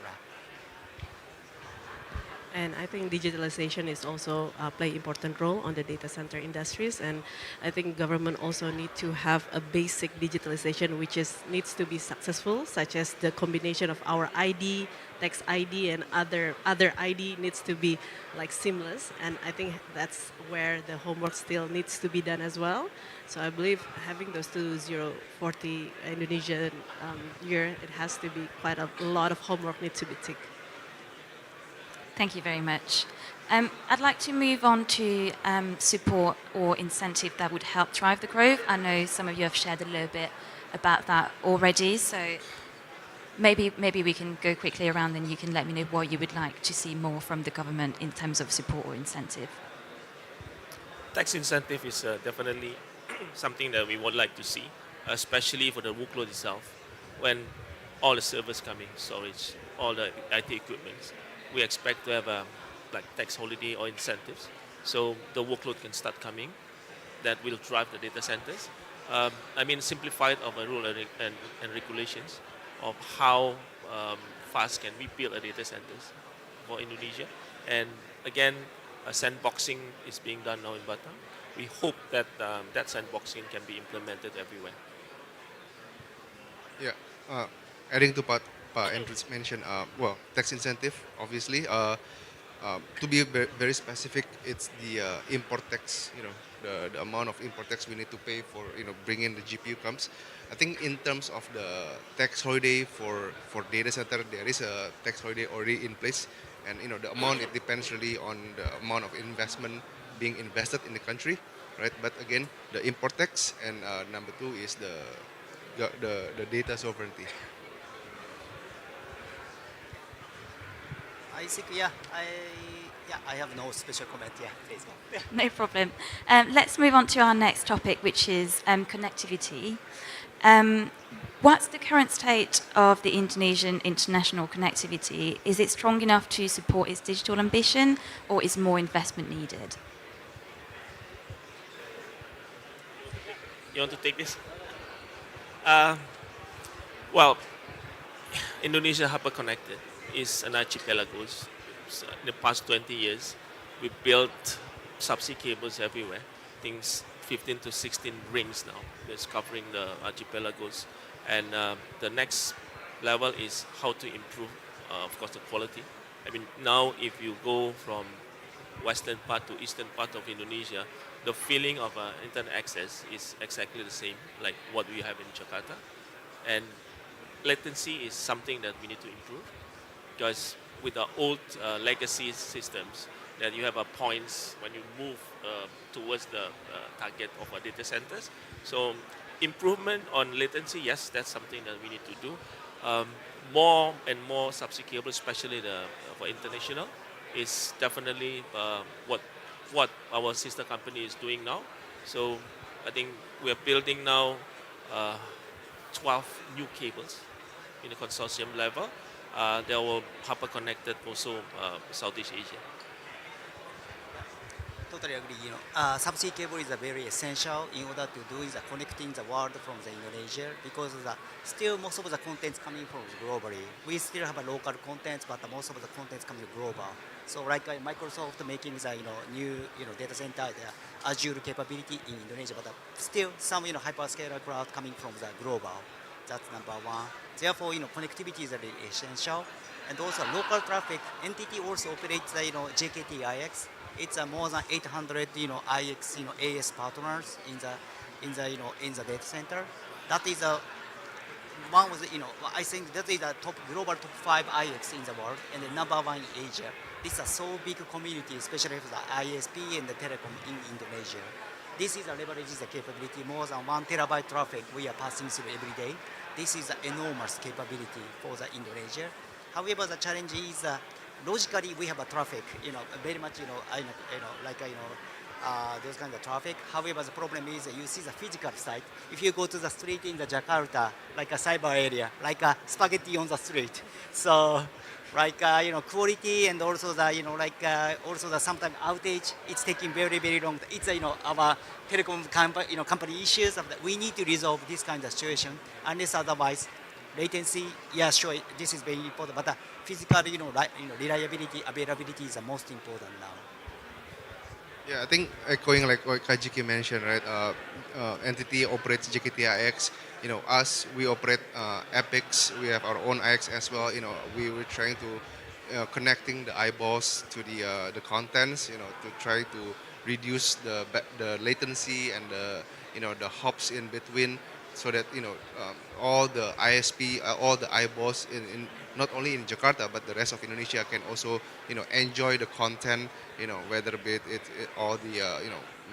And I think digitalization is also play important role on the data center industries. And I think government also need to have a basic digitalization which needs to be successful, such as the combination of our ID, tax ID, and other ID needs to be like seamless. And I think that's where the homework still needs to be done as well. So I believe having those 2040 Indonesian year, it has to be quite a lot of homework needs to be ticked. Thank you very much. I'd like to move on to support or incentive that would help drive the growth. I know some of you have shared a little bit about that already, so maybe we can go quickly around and you can let me know what you would like to see more from the government in terms of support or incentive. Tax incentive is definitely something that we would like to see, especially for the workload itself. When all the servers coming, storage, all the IT equipment, we expect to have like tax holiday or incentives, so the workload can start coming. That will drive the data centers. I mean, simplified of a rule and regulations of how fast can we build a data centers for Indonesia. And again, sandboxing is being done now in Batam. We hope that that sandboxing can be implemented everywhere. Yeah, adding to what Andrew mentioned, well, tax incentive, obviously. To be very specific, it's the import tax, the amount of import tax we need to pay for, bringing the GPU comes. I think in terms of the tax holiday for data center, there is a tax holiday already in place. And, the amount, it depends really on the amount of investment being invested in the country, right? But again, the import tax, and number two is the data sovereignty. I think, I have no special comment. Yeah, please. No problem. Let's move on to our next topic, which is connectivity. What's the current state of the Indonesian international connectivity? Is it strong enough to support its digital ambition, or is more investment needed? You want to take this? Well, Indonesia hyper-connected is an archipelago. In the past 20 years, we built subsea cables everywhere. I think 15 to 16 rings now that's covering the archipelagos. And the next level is how to improve, of course, the quality. I mean, now if you go from western part to eastern part of Indonesia, the feeling of internet access is exactly the same like what we have in Jakarta. And latency is something that we need to improve, because with the old legacy systems that you have points when you move towards the target of our data centers. So improvement on latency, yes, that's something that we need to do. More and more subsea cables, especially for international, is definitely what our sister company is doing now. So I think we are building now 12 new cables in the consortium level. They will hyper-connected also Southeast Asia. Totally agree. Subsea cable is very essential in order to do the connecting the world from the Indonesia, because still most of the contents coming from globally. We still have a local contents, but most of the contents coming global. So like Microsoft making the new data center, the Azure capability in Indonesia, but still some hyperscaler cloud coming from the global. That's number one. Therefore, connectivity is really essential, and also local traffic. NTT also operates the JKT IX. It's more than 800 IX AS partners in the data center. That is one of the I think that is the global top 5 IX in the world and the number one in Asia. This is a so big community, especially for the ISP and the telecom in Indonesia. This is leverages the capability more than 1 terabyte traffic we are passing through every day. This is an enormous capability for the Indonesia. However, the challenge is logically we have a traffic, very much, those kind of traffic. However, the problem is you see the physical side. If you go to the street in the Jakarta, like a cyber area, like a spaghetti on the street. So like quality and also the also the sometimes outage. It's taking very long. It's our telecom company issues of that we need to resolve this kind of situation. Unless otherwise, latency. Yeah, sure. This is very important. But physical reliability, availability is the most important now. Yeah, I think echoing like what Kajiki mentioned, right? Entity operates JKT-IX. Us, we operate Epics. We have our own IX as well. We were trying to connecting the eyeballs to the contents. To try to reduce the latency and the hops in between, so that all the ISP, all the eyeballs in not only in Jakarta but the rest of Indonesia can also enjoy the content, whether be it all the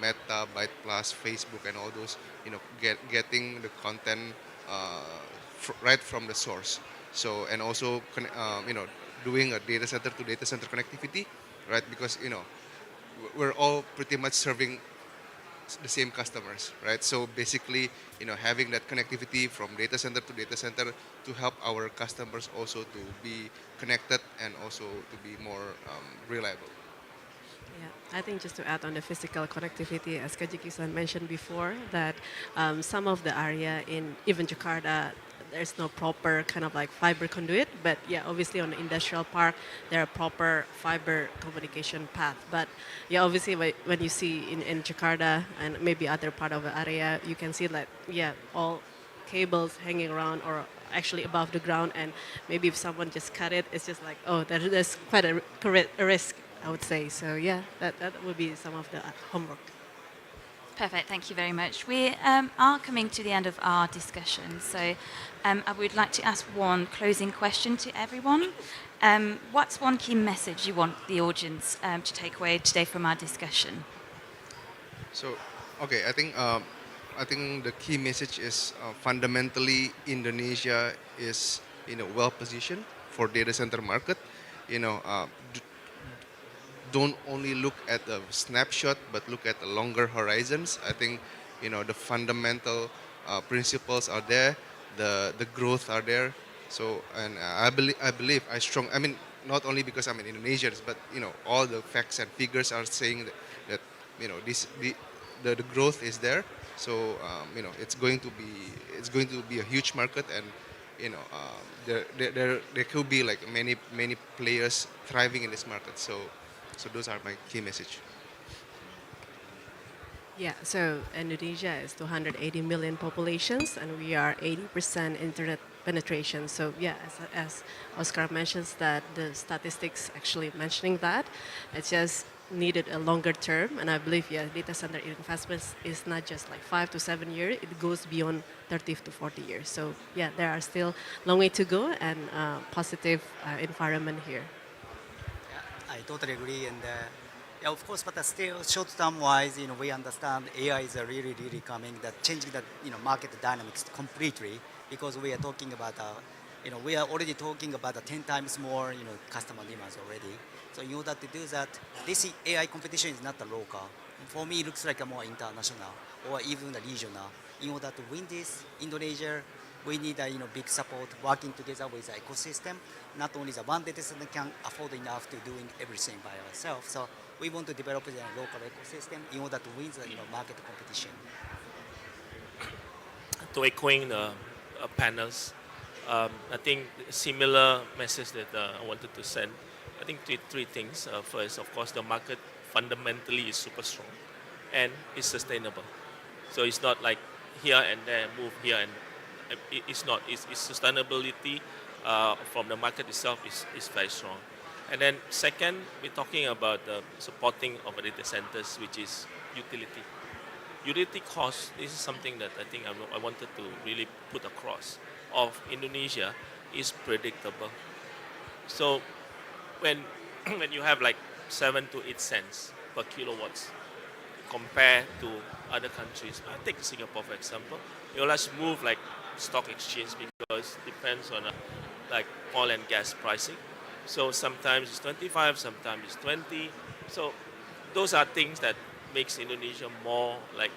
Meta, Byte Plus, Facebook, and all those, getting the content right from the source. So, and also doing a data center to data center connectivity, right? Because we're all pretty much serving the same customers, right? So basically, having that connectivity from data center to data center to help our customers also to be connected and also to be more reliable. Yeah, I think just to add on the physical connectivity, as Kajiki-san mentioned before, that some of the area in even Jakarta, there's no proper kind of like fiber conduit, but yeah, obviously on the industrial park, there are proper fiber communication path. But yeah, obviously when you see in Jakarta and maybe other part of the area, you can see that, yeah, all cables hanging around or actually above the ground, and maybe if someone just cut it, it's just like, oh, there's quite a risk, I would say. So yeah, that would be some of the homework. Perfect, thank you very much. We are coming to the end of our discussion, so I would like to ask one closing question to everyone. What's one key message you want the audience to take away today from our discussion? So, okay, I think the key message is fundamentally Indonesia is well positioned for data center market. Don't only look at the snapshot, but look at the longer horizons. I think the fundamental principles are there, the growth are there. So, and I believe I mean, not only because I'm an Indonesian, but all the facts and figures are saying that the growth is there. So it's going to be a huge market, and there could be like many players thriving in this market. So those are my key message. Yeah, so Indonesia is 280 million populations, and we are 80% internet penetration. So yeah, as Oscar mentions, that the statistics actually mentioning that, it's just needed a longer term, and I believe data center investments is not just like 5 to 7 years; it goes beyond 30 to 40 years. So yeah, there are still long way to go, and positive environment here. I totally agree, and yeah, of course, but still short-term wise, we understand AI is really coming, that changing the market dynamics completely, because we are talking about we are already talking about 10 times more customer demands already. So in order to do that, this AI competition is not the local. For me, it looks like a more international or even a regional. In order to win this, Indonesia, we need a big support working together with the ecosystem. Not only the one data center can afford enough to doing everything by ourselves. So we want to develop a local ecosystem in order to win the market competition. To echoing the panels, I think similar message that I wanted to send. I think three things. First, of course, the market fundamentally is super strong and it's sustainable. So it's not like here and there, move here and it's not. It's sustainability from the market itself is very strong. And then second, we're talking about the supporting of data centers, which is utility. Utility cost, this is something that I think I wanted to really put across, of Indonesia is predictable. So when you have like 7 to 8 cents per kilowatts compared to other countries, I take Singapore for example, let's move like stock exchange because it depends on like oil and gas pricing. So sometimes it's 25, sometimes it's 20. So those are things that makes Indonesia more like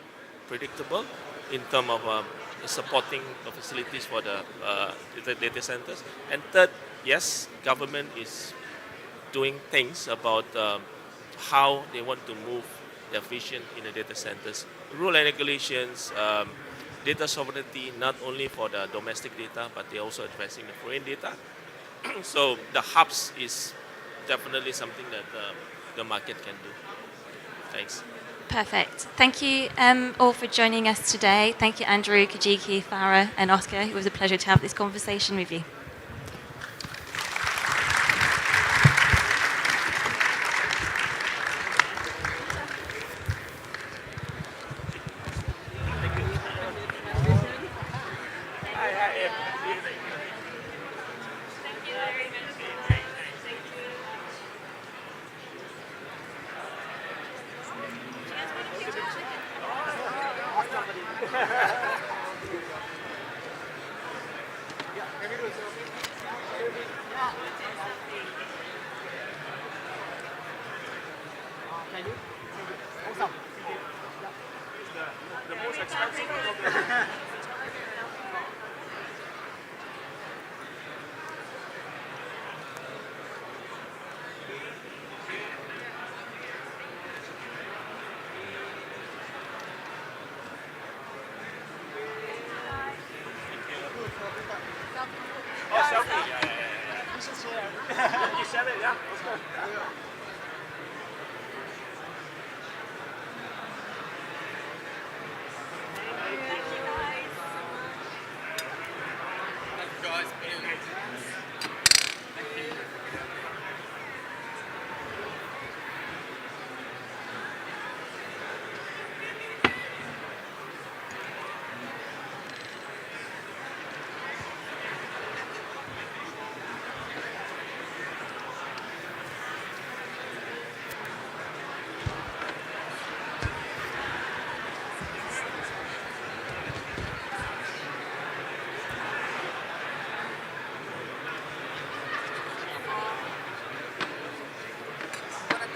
predictable in terms of supporting the facilities for the data centers. And third, yes, government is doing things about how they want to move their vision in the data centers. Rule and regulations, data sovereignty, not only for the domestic data, but they're also addressing the foreign data. So the hubs is definitely something that the market can do. Thanks. Perfect. Thank you all for joining us today. Thank you, Andrew, Kajiki, Farah, and Oscar. It was a pleasure to have this conversation with you. The most expensive Oh, selfie. You said it, yeah. Let's go. Guys,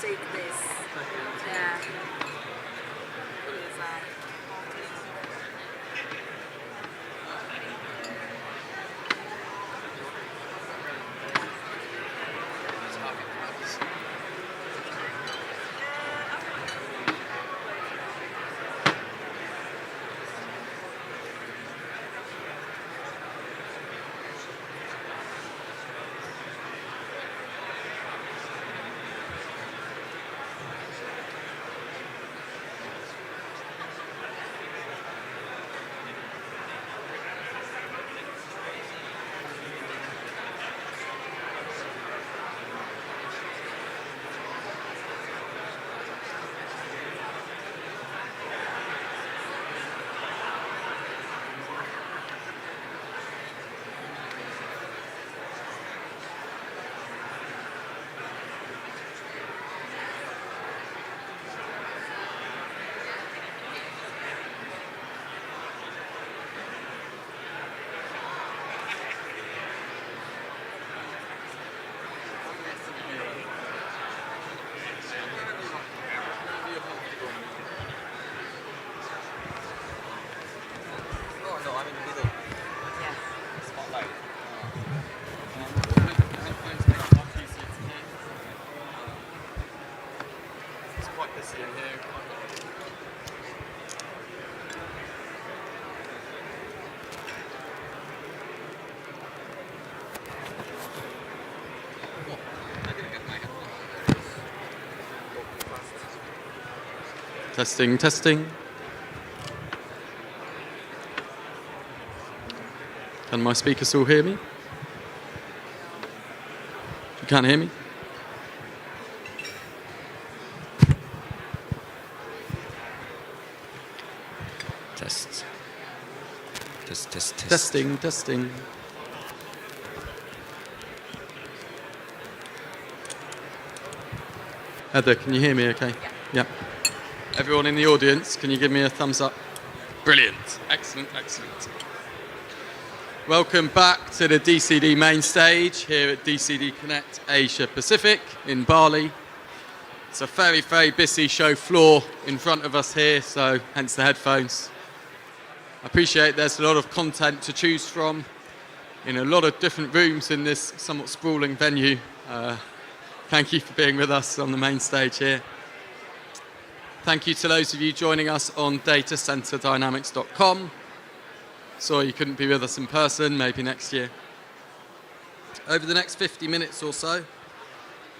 Take this. Yeah. Testing, testing. Can my speaker still hear me? You can't hear me? Test. Test, test, test. Testing, testing. Heather, can you hear me okay? Yeah. Everyone in the audience, can you give me a thumbs up? Brilliant. Excellent, excellent. Welcome back to the DCD main stage here at DCD Connect Asia Pacific in Bali. It's a very, very busy show floor in front of us here, so hence the headphones. I appreciate there's a lot of content to choose from in a lot of different rooms in this somewhat sprawling venue. Thank you for being with us on the main stage here. Thank you to those of you joining us on datacenterdynamics.com. Sorry you couldn't be with us in person, maybe next year. Over the next 50 minutes or so,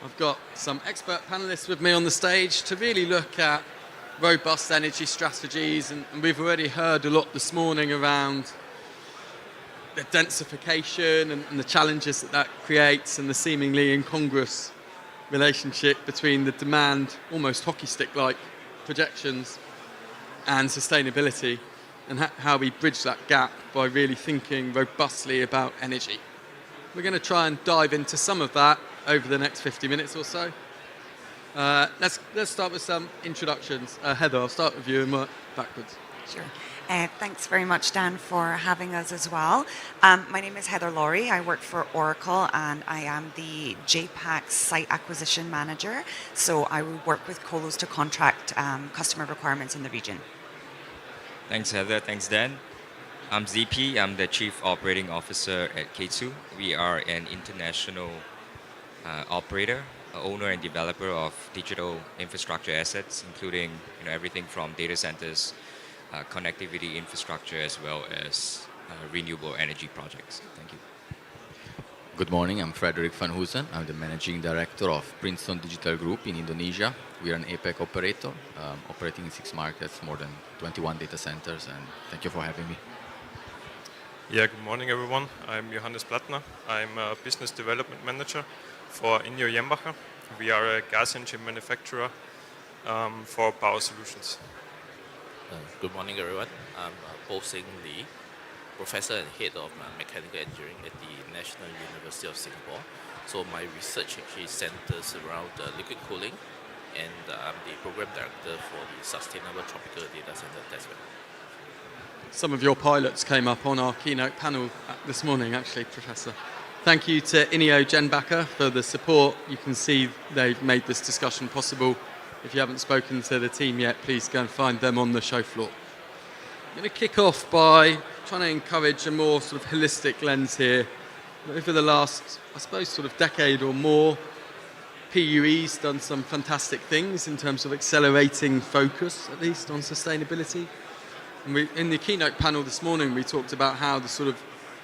I've got some expert panelists with me on the stage to really look at robust energy strategies, and we've already heard a lot this morning around the densification and the challenges that creates, and the seemingly incongruous relationship between the demand, almost hockey stick-like projections, and sustainability, and how we bridge that gap by really thinking robustly about energy. We're going to try and dive into some of that over the next 50 minutes or so. Let's start with some introductions. Heather, I'll start with you and work backwards. Sure. Thanks very much, Dan, for having us as well. My name is Heather Laurie. I work for Oracle, and I am the JPAC Site Acquisition Manager. So I will work with colos to contract customer requirements in the region. Thanks, Heather. Thanks, Dan. I'm ZP. I'm the Chief Operating Officer at K2. We are an international operator, owner and developer of digital infrastructure assets, including everything from data centers, connectivity infrastructure, as well as renewable energy projects. Thank you. Good morning, I'm Frederick van Hoosen. I'm the Managing Director of Princeton Digital Group in Indonesia. We are an APAC operator, operating in 6 markets, more than 21 data centers, and thank you for having me. Yeah, good morning everyone. I'm Johannes Plattner. I'm a Business Development Manager for Inyo Yembacher. We are a gas engine manufacturer for power solutions. Good morning, everyone. I'm Paul Sing Lee, Professor and Head of Mechanical Engineering at the National University of Singapore. So my research actually centers around liquid cooling, and I'm the Program Director for the Sustainable Tropical Data Center Test Bed. Some of your pilots came up on our keynote panel this morning, actually, Professor. Thank you to Inyo Jenbacher for the support. You can see they've made this discussion possible. If you haven't spoken to the team yet, please go and find them on the show floor. I'm going to kick off by trying to encourage a more sort of holistic lens here. Over the last, I suppose, sort of decade or more, PUE's done some fantastic things in terms of accelerating focus, at least, on sustainability. And in the keynote panel this morning, we talked about how the sort of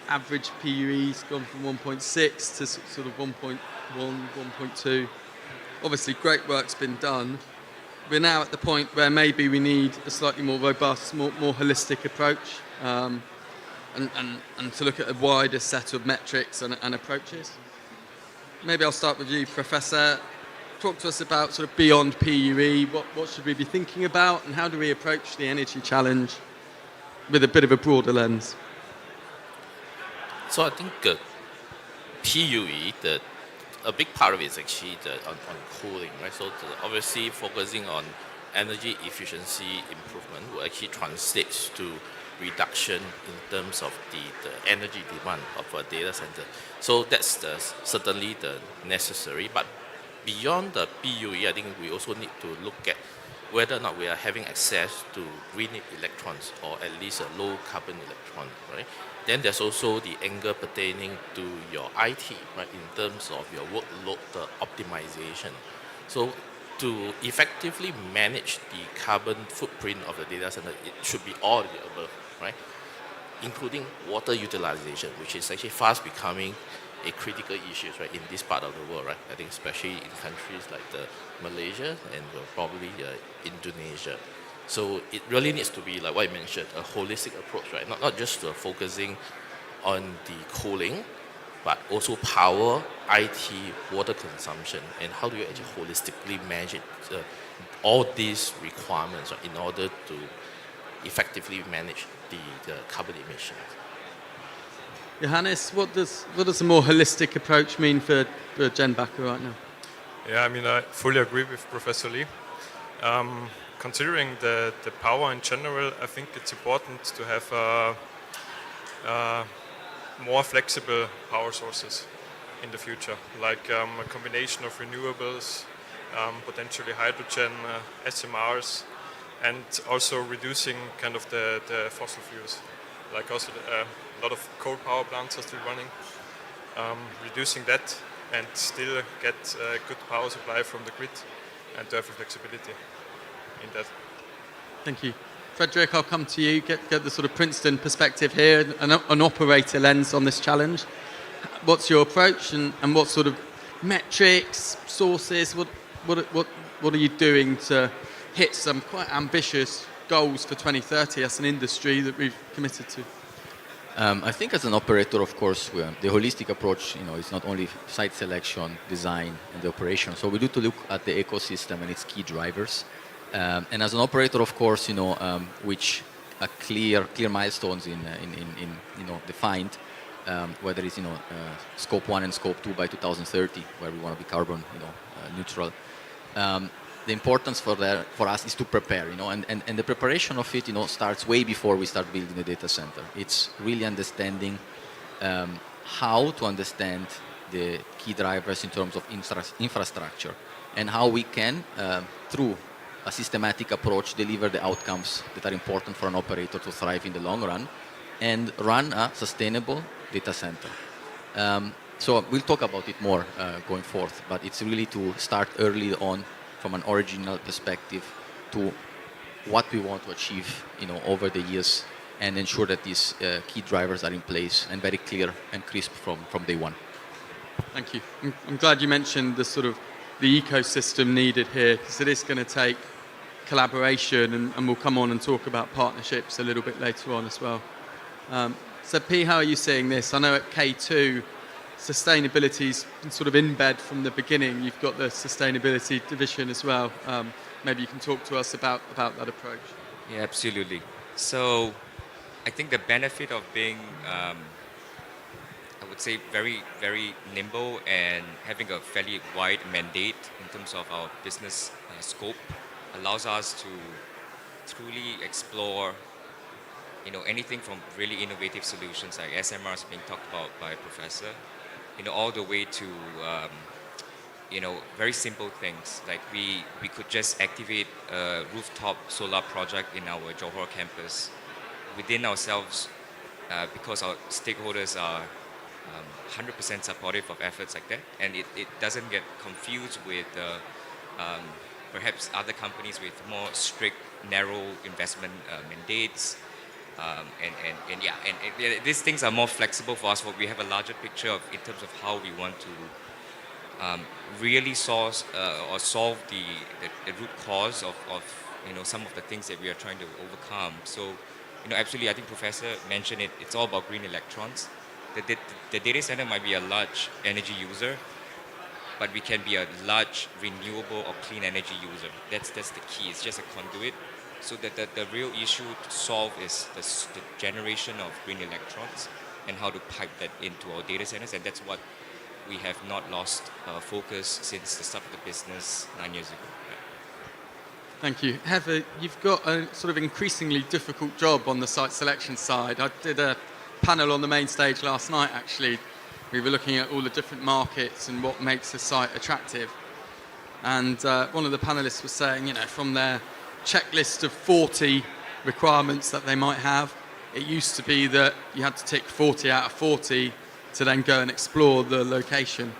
average PUE's gone from 1.6 to sort of 1.1, 1.2. Obviously, great work's been done. We're now at the point where maybe we need a slightly more robust, more holistic approach, and to look at a wider set of metrics and approaches. Maybe I'll start with you, Professor. Talk to us about sort of beyond PUE. What should we be thinking about, and how do we approach the energy challenge with a bit of a broader lens? So I think PUE, a big part of it is actually on cooling, right? So obviously focusing on energy efficiency improvement will actually translate to reduction in terms of the energy demand of a data center. So that's certainly the necessary. But beyond the PUE, I think we also need to look at whether or not we are having access to green electrons, or at least a low carbon electron, right? Then there's also the angle pertaining to your IT, right, in terms of your workload optimization. So to effectively manage the carbon footprint of the data center, it should be all of the above, right? Including water utilization, which is actually fast becoming a critical issue, right, in this part of the world, right? I think especially in countries like Malaysia and probably Indonesia. So it really needs to be, like what I mentioned, a holistic approach, right? Not just focusing on the cooling, but also power, IT, water consumption, and how do you actually holistically manage all these requirements, right, in order to effectively manage the carbon emissions. Johannes, what does a more holistic approach mean for Jenbacher right now? Yeah, I mean, I fully agree with Professor Lee. Considering the power in general, I think it's important to have more flexible power sources in the future, like a combination of renewables, potentially hydrogen, SMRs, and also reducing kind of the fossil fuels. Like also a lot of coal power plants are still running. Reducing that and still get good power supply from the grid and to have flexibility in that. Thank you. Frederick, I'll come to you, get the sort of Princeton perspective here, an operator lens on this challenge. What's your approach and what sort of metrics, sources, what are you doing to hit some quite ambitious goals for 2030 as an industry that we've committed to? I think as an operator, of course, the holistic approach, is not only site selection, design, and the operation. So we do to look at the ecosystem and its key drivers. And as an operator, of course, which are clear milestones in defined, whether it's scope 1 and scope 2 by 2030, where we want to be carbon neutral. The importance for us is to prepare, and the preparation of it, starts way before we start building the data center. It's really understanding how to understand the key drivers in terms of infrastructure and how we can, through a systematic approach, deliver the outcomes that are important for an operator to thrive in the long run and run a sustainable data center. So we'll talk about it more going forth, but it's really to start early on from an original perspective to what we want to achieve, over the years, and ensure that these key drivers are in place and very clear and crisp from day one. Thank you. I'm glad you mentioned the ecosystem needed here, because it is going to take collaboration, and we'll come on and talk about partnerships a little bit later on as well. So P, how are you seeing this? I know at K2, sustainability's sort of in bed from the beginning. You've got the sustainability division as well. Maybe you can talk to us about that approach. Yeah, absolutely. So I think the benefit of being, I would say, very, very nimble and having a fairly wide mandate in terms of our business scope allows us to truly explore anything from really innovative solutions like SMRs being talked about by Professor, all the way to very simple things like we could just activate a rooftop solar project in our Johor campus within ourselves, because our stakeholders are 100% supportive of efforts like that, and it doesn't get confused with perhaps other companies with more strict, narrow investment mandates. These things are more flexible for us. We have a larger picture in terms of how we want to really source or solve the root cause of some of the things that we are trying to overcome. So, absolutely, I think Professor mentioned it. It's all about green electrons. The data center might be a large energy user, but we can be a large renewable or clean energy user. That's the key. It's just a conduit. So that the real issue to solve is the generation of green electrons and how to pipe that into our data centers, and that's what we have not lost focus since the start of the business 9 years ago. Thank you. Heather, you've got a sort of increasingly difficult job on the site selection side. I did a panel on the main stage last night, actually. We were looking at all the different markets and what makes a site attractive. And one of the panelists was saying, from their checklist of 40 requirements that they might have, it used to be that you had to tick 40 out of 40 to then go and explore the location.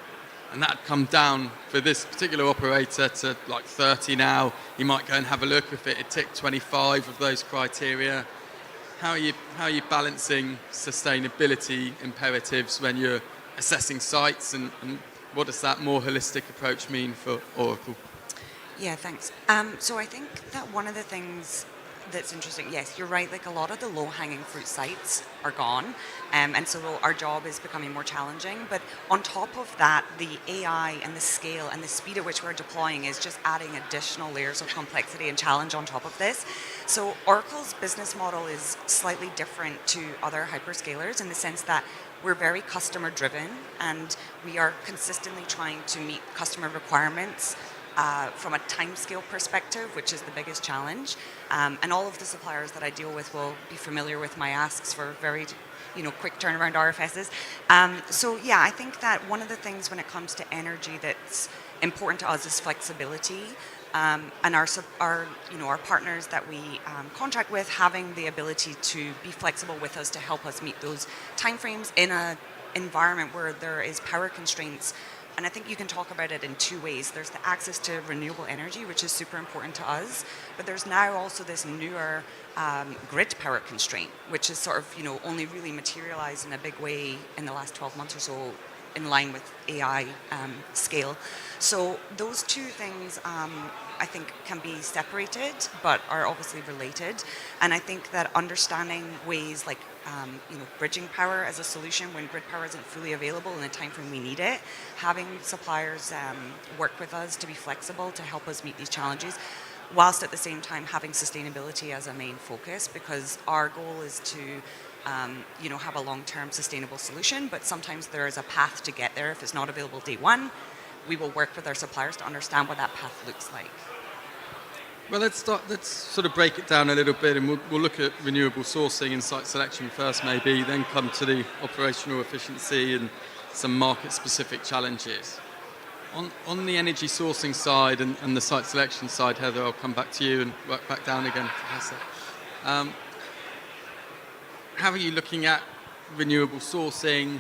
And that had come down for this particular operator to like 30 now. You might go and have a look if it had ticked 25 of those criteria. How are you balancing sustainability imperatives when you're assessing sites, and what does that more holistic approach mean for Oracle? Yeah, thanks. So I think that one of the things that's interesting, yes, you're right, like a lot of the low-hanging fruit sites are gone, and so our job is becoming more challenging. But on top of that, the AI and the scale and the speed at which we're deploying is just adding additional layers of complexity and challenge on top of this. So Oracle's business model is slightly different to other hyperscalers in the sense that we're very customer driven, and we are consistently trying to meet customer requirements from a timescale perspective, which is the biggest challenge. And all of the suppliers that I deal with will be familiar with my asks for very quick turnaround RFSs. So yeah, I think that one of the things when it comes to energy that's important to us is flexibility. and our partners that we contract with having the ability to be flexible with us to help us meet those timeframes in an environment where there is power constraints. And I think you can talk about it in two ways. There's the access to renewable energy, which is super important to us, but there's now also this newer grid power constraint, which is sort of, only really materialized in a big way in the last 12 months or so, in line with AI scale. So those two things, I think, can be separated, but are obviously related. And I think that understanding ways like bridging power as a solution when grid power isn't fully available in the time frame we need it, having suppliers work with us to be flexible to help us meet these challenges, whilst at the same time having sustainability as a main focus, because our goal is to have a long-term sustainable solution, but sometimes there is a path to get there. If it's not available day one, we will work with our suppliers to understand what that path looks like. Well, let's sort of break it down a little bit, and we'll look at renewable sourcing and site selection first maybe, then come to the operational efficiency and some market-specific challenges. On the energy sourcing side and the site selection side, Heather, I'll come back to you and work back down again, Professor. How are you looking at renewable sourcing?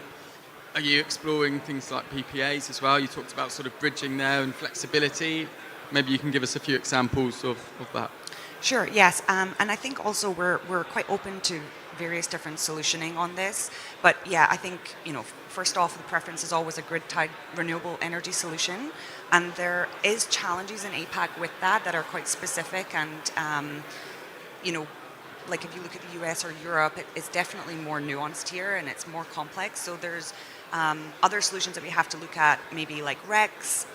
Are you exploring things like PPAs as well? You talked about sort of bridging there and flexibility. Maybe you can give us a few examples of that. Sure, yes. And I think also we're quite open to various different solutioning on this. But yeah, I think, first off, the preference is always a grid-tied renewable energy solution. And there is challenges in APAC with that are quite specific. And, like if you look at the US or Europe, it's definitely more nuanced here and it's more complex. So there's other solutions that we have to look at, maybe like RECs,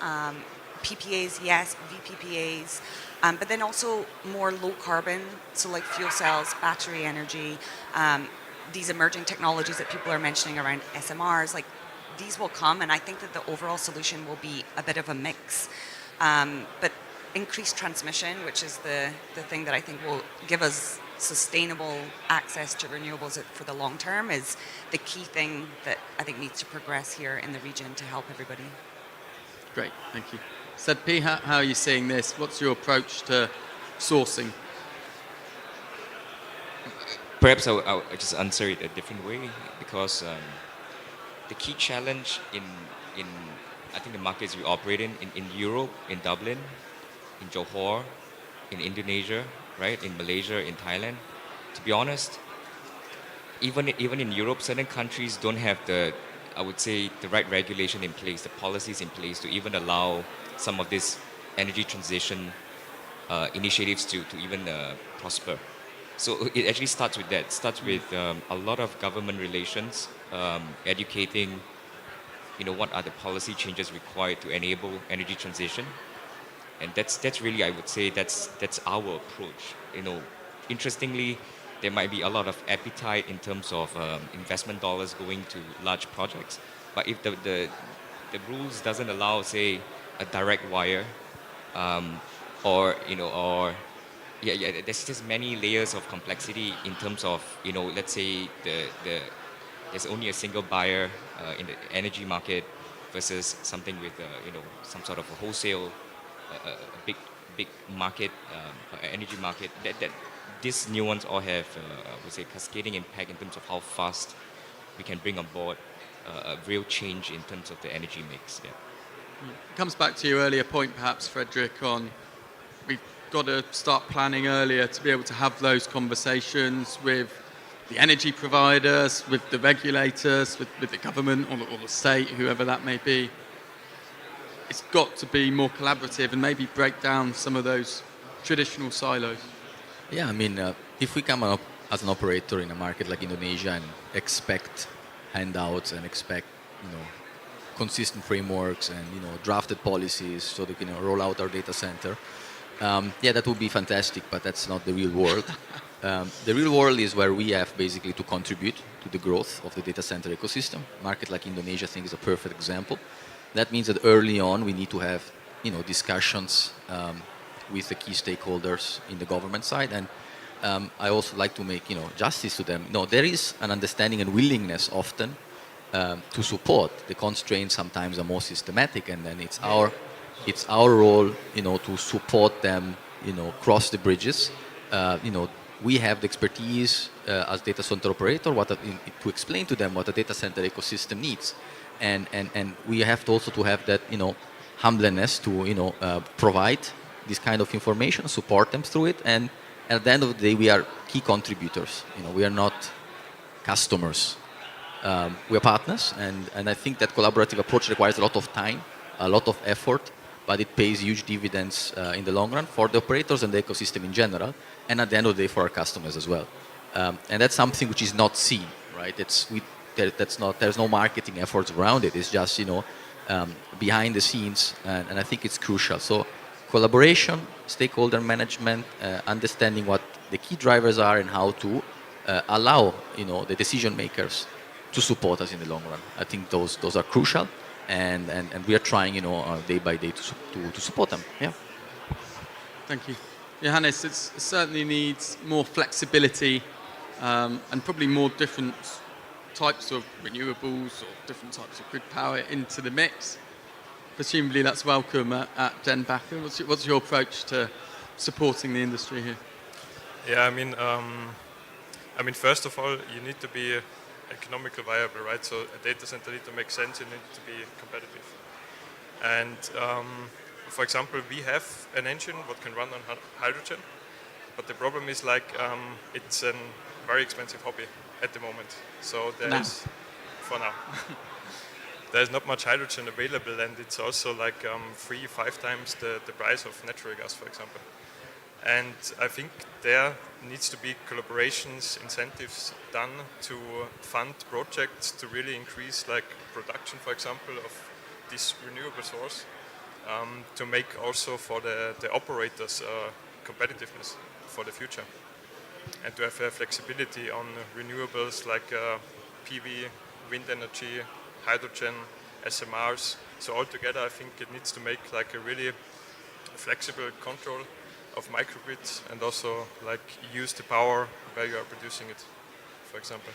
PPAs, yes, VPPAs, but then also more low carbon, so like fuel cells, battery energy, these emerging technologies that people are mentioning around SMRs, like these will come, and I think that the overall solution will be a bit of a mix. But increased transmission, which is the thing that I think will give us sustainable access to renewables for the long term, is the key thing that I think needs to progress here in the region to help everybody. Great, thank you. Sadpi, how are you seeing this? What's your approach to sourcing? Perhaps I'll just answer it a different way, because the key challenge in I think the markets we operate in Europe, in Dublin, in Johor, in Indonesia, right, in Malaysia, in Thailand, to be honest, even in Europe, certain countries don't have the right regulation in place, the policies in place to even allow some of these energy transition initiatives to even prosper. So it actually starts with that. It starts with a lot of government relations, educating, what are the policy changes required to enable energy transition. And that's really, I would say, that's our approach. Interestingly, there might be a lot of appetite in terms of investment dollars going to large projects. But if the rules doesn't allow, say, a direct wire, there's just many layers of complexity in terms of, let's say there's only a single buyer in the energy market versus something with, some sort of a wholesale, a big market, energy market. That this nuance all have, I would say, cascading impact in terms of how fast we can bring on board a real change in terms of the energy mix. Yeah. It comes back to your earlier point, perhaps, Frederick, on we've got to start planning earlier to be able to have those conversations with the energy providers, with the regulators, with the government or the state, whoever that may be. It's got to be more collaborative and maybe break down some of those traditional silos. Yeah, I mean, if we come up as an operator in a market like Indonesia and expect handouts and expect, consistent frameworks and, drafted policies so they can roll out our data center, that would be fantastic, but that's not the real world. The real world is where we have basically to contribute to the growth of the data center ecosystem. A market like Indonesia, I think, is a perfect example. That means that early on we need to have, discussions with the key stakeholders in the government side, and I also like to make, justice to them. No, there is an understanding and willingness often to support. The constraints sometimes are more systematic, and then it's our it's our role, to support them, cross the bridges. We have the expertise as data center operator to explain to them what a data center ecosystem needs, and we have to also to have that humbleness to provide this kind of information, support them through it, and at the end of the day, we are key contributors. We are not customers. We are partners, and I think that collaborative approach requires a lot of time, a lot of effort, but it pays huge dividends in the long run for the operators and the ecosystem in general, and at the end of the day for our customers as well. And that's something which is not seen, right? There's no marketing efforts around it. It's just behind the scenes, and I think it's crucial. So collaboration, stakeholder management, understanding what the key drivers are and how to allow the decision makers to support us in the long run. I think those are crucial, and we are trying day by day to support them. Yeah. Thank you. Johannes, it certainly needs more flexibility and probably more different types of renewables or different types of grid power into the mix. Presumably that's welcome at Jenbacher. What's your approach to supporting the industry here? Yeah, I mean, first of all, you need to be economically viable, right? So a data center needs to make sense. You need to be competitive. And for example, we have an engine that can run on hydrogen, but the problem is it's a very expensive hobby at the moment. So for now. There's not much hydrogen available, and it's also 3-5 times the price of natural gas, for example. And I think there needs to be collaborations, incentives done to fund projects to really increase production, for example, of this renewable source, to make also for the operators competitiveness for the future, and to have flexibility on renewables like PV, wind energy, hydrogen, SMRs. So altogether, I think it needs to make a really flexible control of microgrids, and also use the power where you are producing it, for example.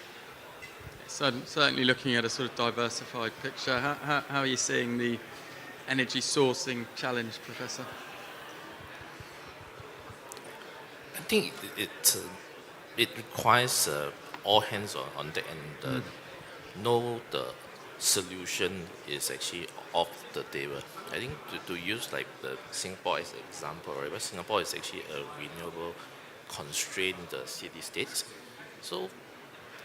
Certainly looking at a sort of diversified picture. How are you seeing the energy sourcing challenge, Professor? I think it requires all hands on deck, and the solution is actually off the table. I think to use the Singapore as an example, right? But Singapore is actually a renewable constrained city-state. So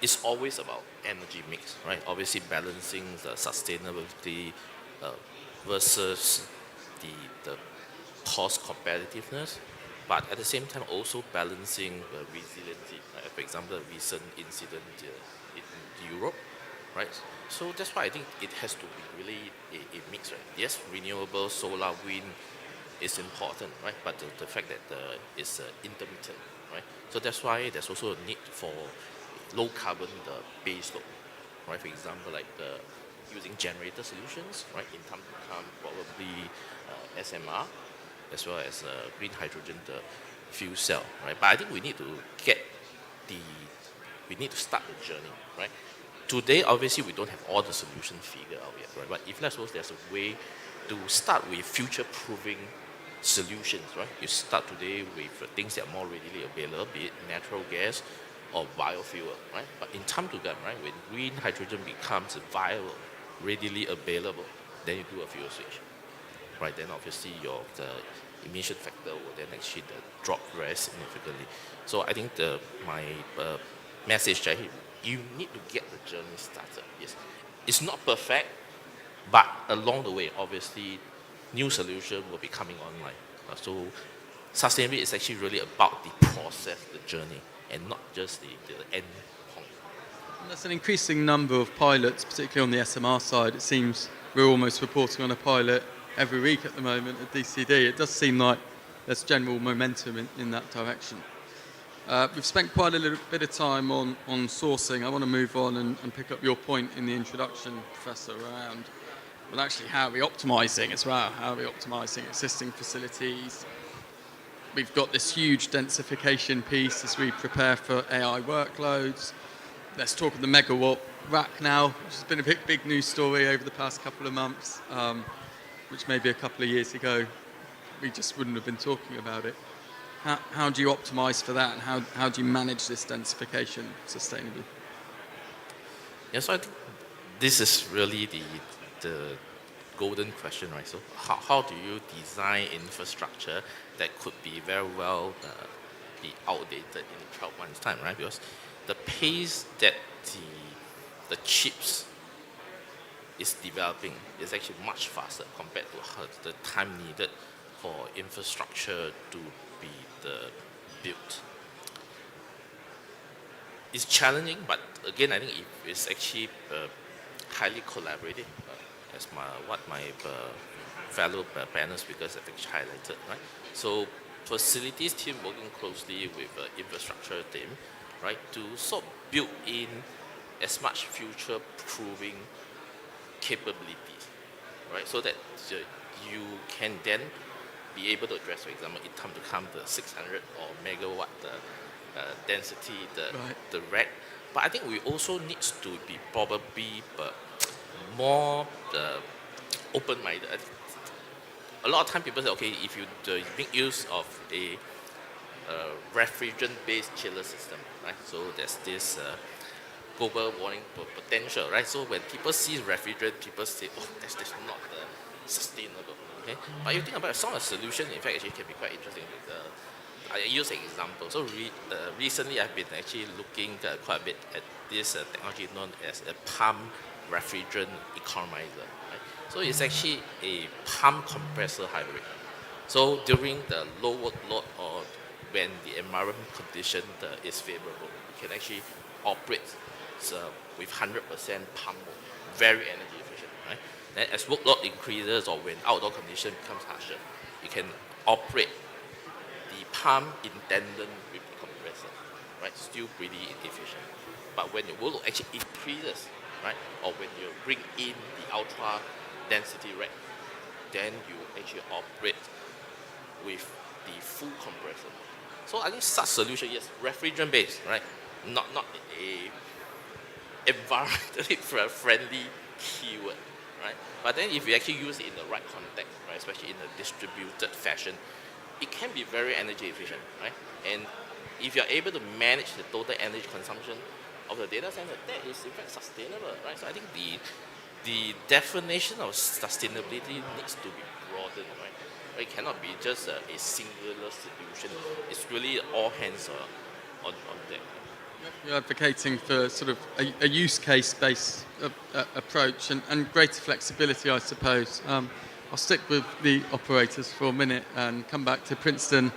it's always about energy mix, right? Obviously balancing the sustainability versus the cost competitiveness, but at the same time also balancing the resiliency. Right? For example, a recent incident in Europe, right? So that's why I think it has to be really a mix, right? Yes, renewable, solar, wind is important, right? But the fact that it's intermittent, right? So that's why there's also a need for low carbon base load, right? For example, using generator solutions, right? In time to come, probably SMR, as well as green hydrogen, the fuel cell, right? But I think we need to start the journey, right? Today, obviously, we don't have all the solutions figured out yet, right? But if let's suppose there's a way to start with future-proofing solutions, right? You start today with things that are more readily available, be it natural gas or biofuel, right? But in time to come, right, when green hydrogen becomes viable, readily available, then you do a fuel switch, right? Then obviously the emission factor will then actually drop very significantly. So I think my message right here, you need to get the journey started. Yes, it's not perfect, but along the way, obviously, new solution will be coming online. So sustainability is actually really about the process, the journey, and not just the end point. And there's an increasing number of pilots, particularly on the SMR side. It seems we're almost reporting on a pilot every week at the moment at DCD. It does seem like there's general momentum in that direction. We've spent quite a little bit of time on sourcing. I want to move on and pick up your point in the introduction, Professor, around actually how are we optimizing as well? How are we optimizing existing facilities? We've got this huge densification piece as we prepare for AI workloads. Let's talk of the megawatt rack now, which has been a big news story over the past couple of months. which maybe a couple of years ago we just wouldn't have been talking about it. How do you optimize for that, and how do you manage this densification sustainably? Yes, I think this is really the golden question, right? So how do you design infrastructure that could be very well be outdated in 12 months' time, right? Because the pace that the chips is developing is actually much faster compared to the time needed for infrastructure to be built. It's challenging, but again, I think it's actually highly collaborative, as what my fellow panel speakers have actually highlighted, right? So facilities team working closely with infrastructure team, right, to sort of build in as much future proving capabilities, right, so that you can then be able to address, for example, in time to come the 600 or megawatt density, the rack. But I think we also needs to be probably more open-minded. A lot of time people say, okay, if you make use of a refrigerant-based chiller system, right? So there's this global warming potential, right? So when people see refrigerant, people say, oh, that's not sustainable. Okay, but you think about it, some of the solution, in fact, actually can be quite interesting. I use an example. So recently, I've been actually looking quite a bit at this technology known as a pump refrigerant economizer. Right? So it's actually a pump compressor hybrid. So during the low workload or when the environment condition is favorable, you can actually operate with 100% pump mode, very energy efficient. Right? Then as workload increases or when outdoor condition becomes harsher, you can operate the pump in tandem with the compressor, right? Still pretty efficient. But when your workload actually increases, right, or when you bring in the ultra density rack, then you actually operate with the full compressor. So I think such solution, yes, refrigerant based, right? Not a environmentally friendly keyword, right? But then if you actually use it in the right context, right, especially in a distributed fashion, it can be very energy efficient, right? And if you're able to manage the total energy consumption of the data center, that is in fact sustainable, right? So I think the definition of sustainability needs to be broadened, right? It cannot be just a singular solution. It's really all hands on deck. You're advocating for sort of a use case-based approach and greater flexibility, I suppose. I'll stick with the operators for a minute and come back to Princeton.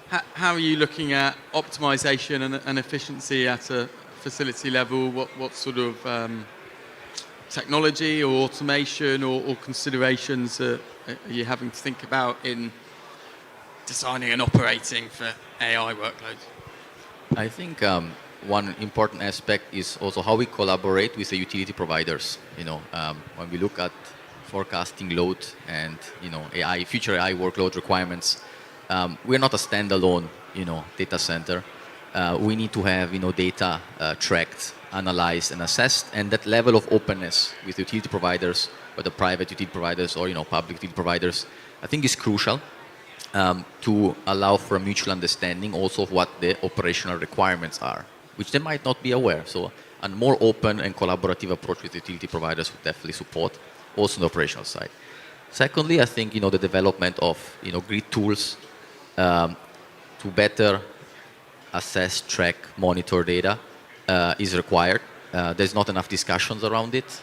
How are you looking at optimization and efficiency at a facility level? What sort of technology or automation or considerations are you having to think about in designing and operating for AI workloads? I think one important aspect is also how we collaborate with the utility providers. When we look at forecasting load and future AI workload requirements, we're not a standalone data center. We need to have data tracked, analyzed, and assessed, and that level of openness with utility providers, whether private utility providers or public utility providers, I think is crucial to allow for a mutual understanding also of what the operational requirements are, which they might not be aware. So a more open and collaborative approach with utility providers would definitely support also on the operational side. Secondly, I think the development of grid tools to better assess, track, monitor data is required. There's not enough discussions around it.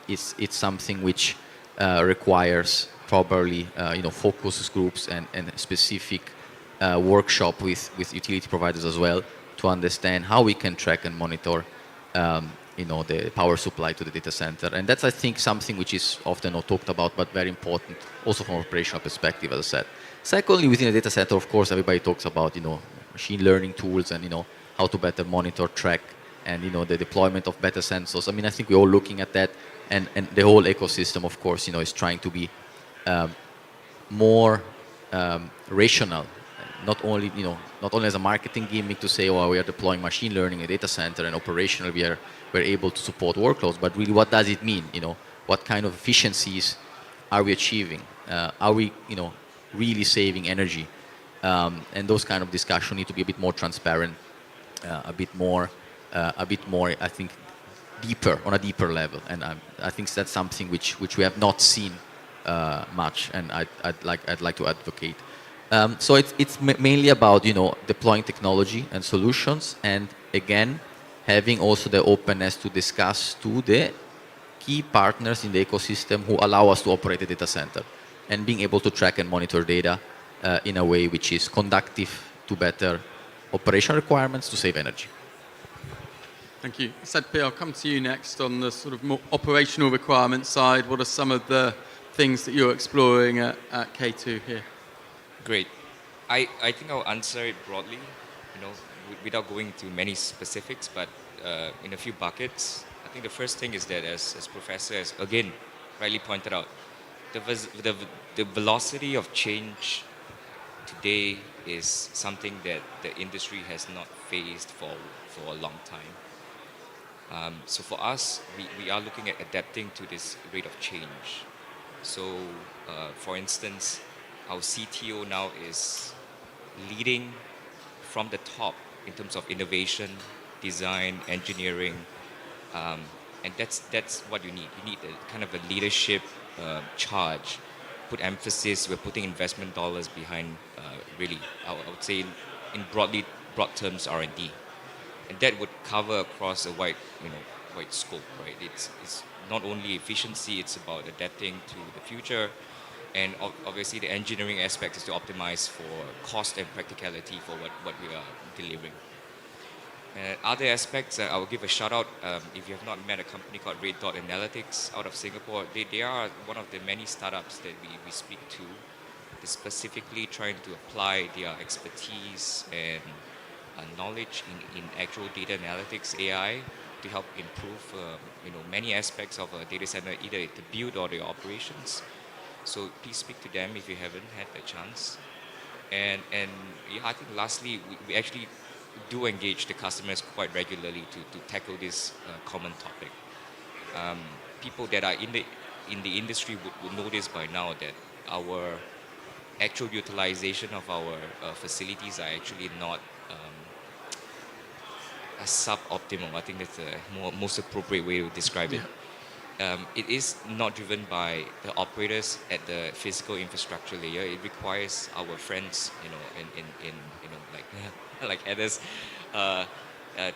It's something which requires probably focus groups and specific workshop with utility providers as well to understand how we can track and monitor the power supply to the data center. And that's, I think, something which is often not talked about, but very important also from an operational perspective, as I said. Secondly, within the data center, of course, everybody talks about machine learning tools and how to better monitor, track, and the deployment of better sensors. I mean, I think we're all looking at that, and the whole ecosystem, of course, is trying to be more rational. Not only as a marketing gimmick to say, oh, we are deploying machine learning in a data center and operationally we're able to support workloads, but really what does it mean? What kind of efficiencies are we achieving? Are we, really saving energy? And those kind of discussion need to be a bit more transparent, a bit more, I think, deeper, on a deeper level. And I think that's something which we have not seen much, and I'd like to advocate. So it's mainly about deploying technology and solutions, and again having also the openness to discuss to the key partners in the ecosystem who allow us to operate a data center, and being able to track and monitor data in a way which is conducive to better operational requirements to save energy. Thank you. Sadpi, I'll come to you next on the sort of more operational requirement side. What are some of the things that you're exploring at K2 here? Great. I think I'll answer it broadly, without going into many specifics, but in a few buckets. I think the first thing is that, as Professor has again rightly pointed out, the velocity of change today is something that the industry has not faced for a long time. So for us, we are looking at adapting to this rate of change. So, for instance, our CTO now is leading from the top in terms of innovation, design, engineering, and that's what you need. You need a kind of a leadership charge. Put emphasis. We're putting investment dollars behind. Really, I would say, in broad terms, R&D, and that would cover across a wide scope. Right? It's not only efficiency. It's about adapting to the future. And obviously, the engineering aspect is to optimize for cost and practicality for what we are delivering. Other aspects, I will give a shout out. If you have not met a company called Red Dot Analytics out of Singapore, they are one of the many startups that we speak to. They're specifically trying to apply their expertise and knowledge in actual data analytics, AI, to help improve many aspects of a data center, either the build or the operations. So please speak to them if you haven't had the chance. And yeah, I think lastly, we actually do engage the customers quite regularly to tackle this common topic. People that are in the industry would know this by now, that our actual utilization of our facilities are actually not suboptimal. I think that's the most appropriate way to describe it. It is not driven by the operators at the physical infrastructure layer. It requires our friends, like Heather's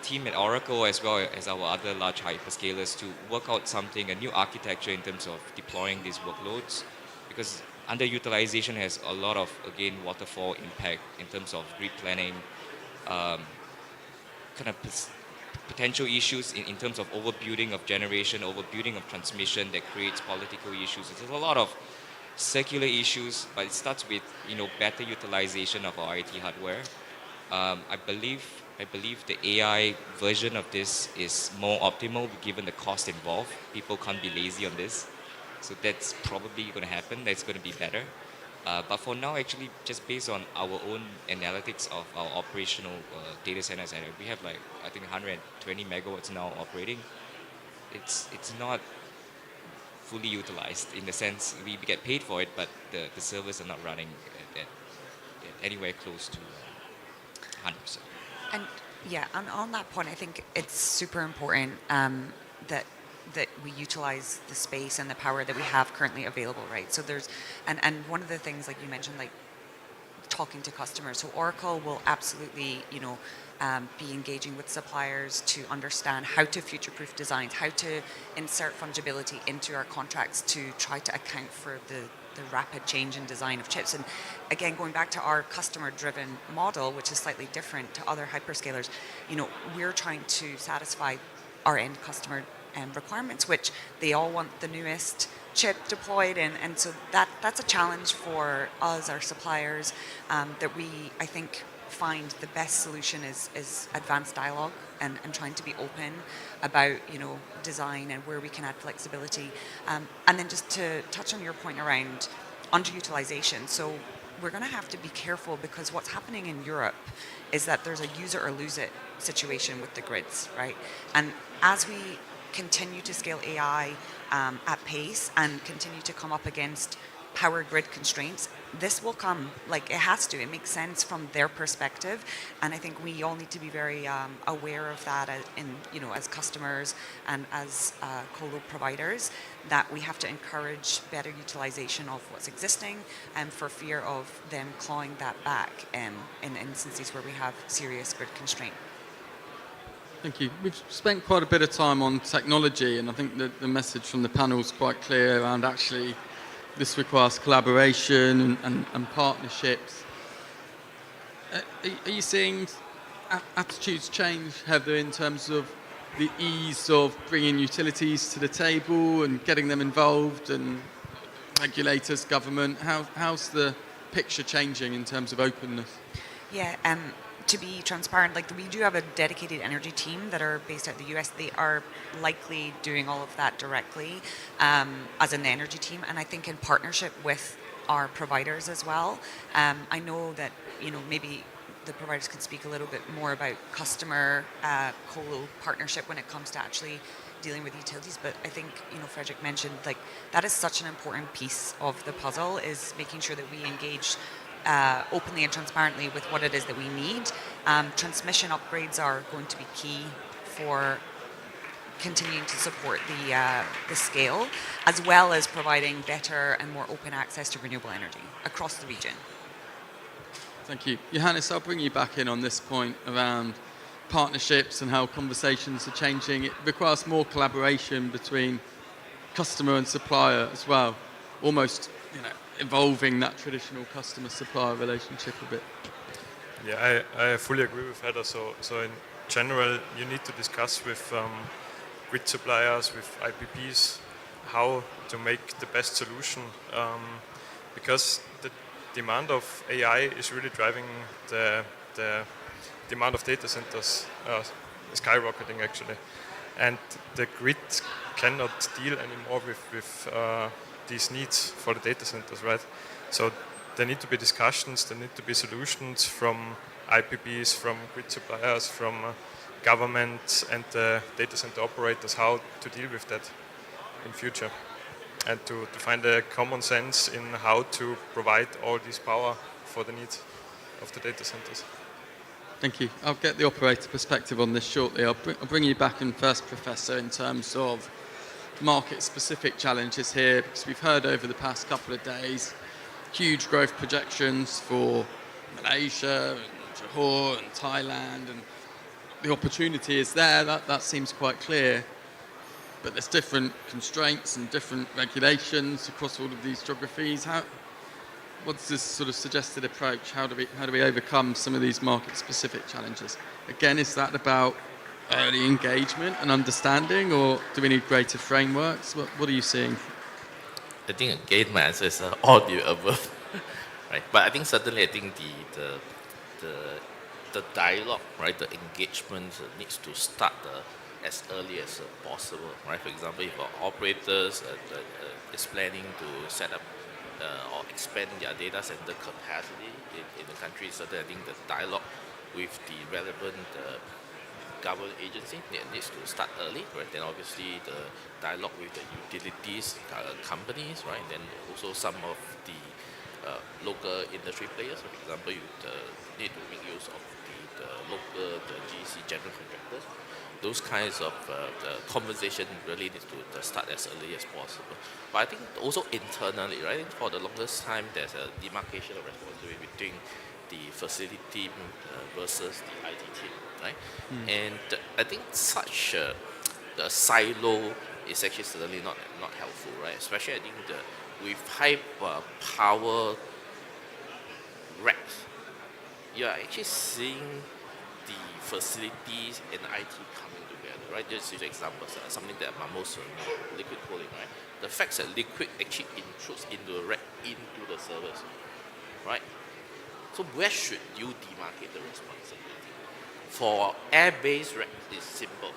team at Oracle, as well as our other large hyperscalers, to work out something, a new architecture in terms of deploying these workloads, because underutilization has a lot of, again, waterfall impact in terms of grid planning, kind of potential issues in terms of overbuilding of generation, overbuilding of transmission that creates political issues. There's a lot of circular issues, but it starts with better utilization of our IT hardware. I believe the AI version of this is more optimal given the cost involved. People can't be lazy on this, so that's probably going to happen. That's going to be better. But for now, actually, just based on our own analytics of our operational data centers, we have I think 120 megawatts now operating. It's not fully utilized in the sense we get paid for it, but the servers are not running at anywhere close to 100%. And yeah, on that point, I think it's super important that we utilize the space and the power that we have currently available, right? So there's, and one of the things, like you mentioned, like talking to customers. So Oracle will absolutely, be engaging with suppliers to understand how to future-proof designs, how to insert fungibility into our contracts to try to account for the rapid change in design of chips. And again, going back to our customer-driven model, which is slightly different to other hyperscalers, we're trying to satisfy our end customer requirements, which they all want the newest chip deployed, and so that's a challenge for us, our suppliers, that we, I think, find the best solution is advanced dialogue and trying to be open about design and where we can add flexibility, and then just to touch on your point around underutilization. So we're going to have to be careful, because what's happening in Europe is that there's a use it or lose it situation with the grids, right? And as we continue to scale AI at pace and continue to come up against power grid constraints, this will come. Like, it has to. It makes sense from their perspective, and I think we all need to be very aware of that as customers and as colo providers, that we have to encourage better utilization of what's existing, and for fear of them clawing that back in instances where we have serious grid constraint. Thank you. We've spent quite a bit of time on technology, and I think that the message from the panel is quite clear around actually this requires collaboration and partnerships. Are you seeing attitudes change, Heather, in terms of the ease of bringing utilities to the table and getting them involved, and regulators, government? How's the picture changing in terms of openness? Yeah, to be transparent, like, we do have a dedicated energy team that are based out of the US. They are likely doing all of that directly as an energy team, and I think in partnership with our providers as well. I know that, maybe the providers can speak a little bit more about customer colo partnership when it comes to actually dealing with utilities, but I think, Frederick mentioned, like, that is such an important piece of the puzzle, is making sure that we engage openly and transparently with what it is that we need. Transmission upgrades are going to be key for continuing to support the scale, as well as providing better and more open access to renewable energy across the region. Thank you. Johannes, I'll bring you back in on this point around partnerships and how conversations are changing. It requires more collaboration between customer and supplier as well, almost evolving that traditional customer-supplier relationship a bit. Yeah, I fully agree with Heather. So in general, you need to discuss with grid suppliers, with IPPs, how to make the best solution, because the demand of AI is really driving the demand of data centers skyrocketing, actually. And the grid cannot deal anymore with these needs for the data centers, right? So there need to be discussions, there need to be solutions from IPPs, from grid suppliers, from government and the data center operators, how to deal with that in future, and to find a common sense in how to provide all this power for the needs of the data centers. Thank you. I'll get the operator perspective on this shortly. I'll bring you back in first, Professor, in terms of market-specific challenges here, because we've heard over the past couple of days huge growth projections for Malaysia and Johor and Thailand, and the opportunity is there. That seems quite clear, but there's different constraints and different regulations across all of these geographies. What's this sort of suggested approach? How do we overcome some of these market-specific challenges? Again, is that about early engagement and understanding, or do we need greater frameworks? What are you seeing? I think again my answer is all the above, right? But I think certainly the dialogue, right, the engagement needs to start as early as possible, right? For example, if operators is planning to set up or expand their data center capacity in the country, certainly I think the dialogue with the relevant government agency needs to start early, right? Then obviously the dialogue with the utilities companies, right? Then also some of the local industry players. For example, you need to make use of the local, the GC general contractors. Those kinds of the conversation really needs to start as early as possible. But I think also internally, right? For the longest time, there's a demarcation of responsibility between the facility team versus the IT team, right? And I think such the silo is actually certainly not helpful, right? Especially I think with high power racks, you're actually seeing the facilities and IT coming together, right? Just use examples, something that I'm most familiar with, liquid cooling, right? The fact that liquid actually intrudes into the rack, into the servers, right? So where should you demarcate the responsibility? For air-based rack, it's simple.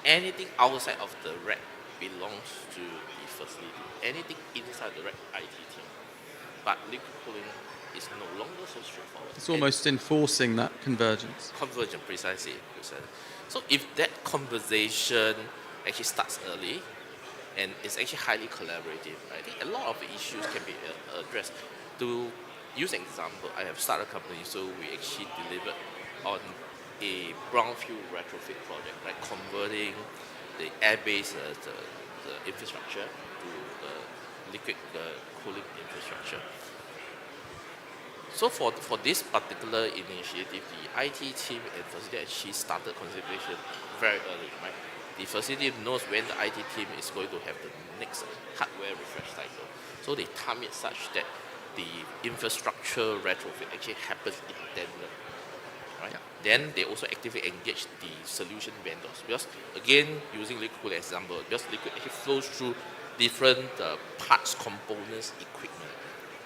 Anything outside of the rack belongs to the facility. Anything inside the rack, IT team. But liquid cooling is no longer so straightforward. It's almost enforcing that convergence. Convergence, precisely. So if that conversation actually starts early, and it's actually highly collaborative. I think a lot of the issues can be addressed. To use an example, I have started a company, so we actually delivered on a brownfield retrofit project, right, converting the air-based the infrastructure to the liquid cooling infrastructure. So for this particular initiative, the IT team and facility actually started consideration very early, right? The facility knows when the IT team is going to have the next hardware refresh cycle. So they time it such that the infrastructure retrofit actually happens in tandem, right? Then they also actively engage the solution vendors, because again, using liquid cooling example, because liquid actually flows through different parts, components, equipment,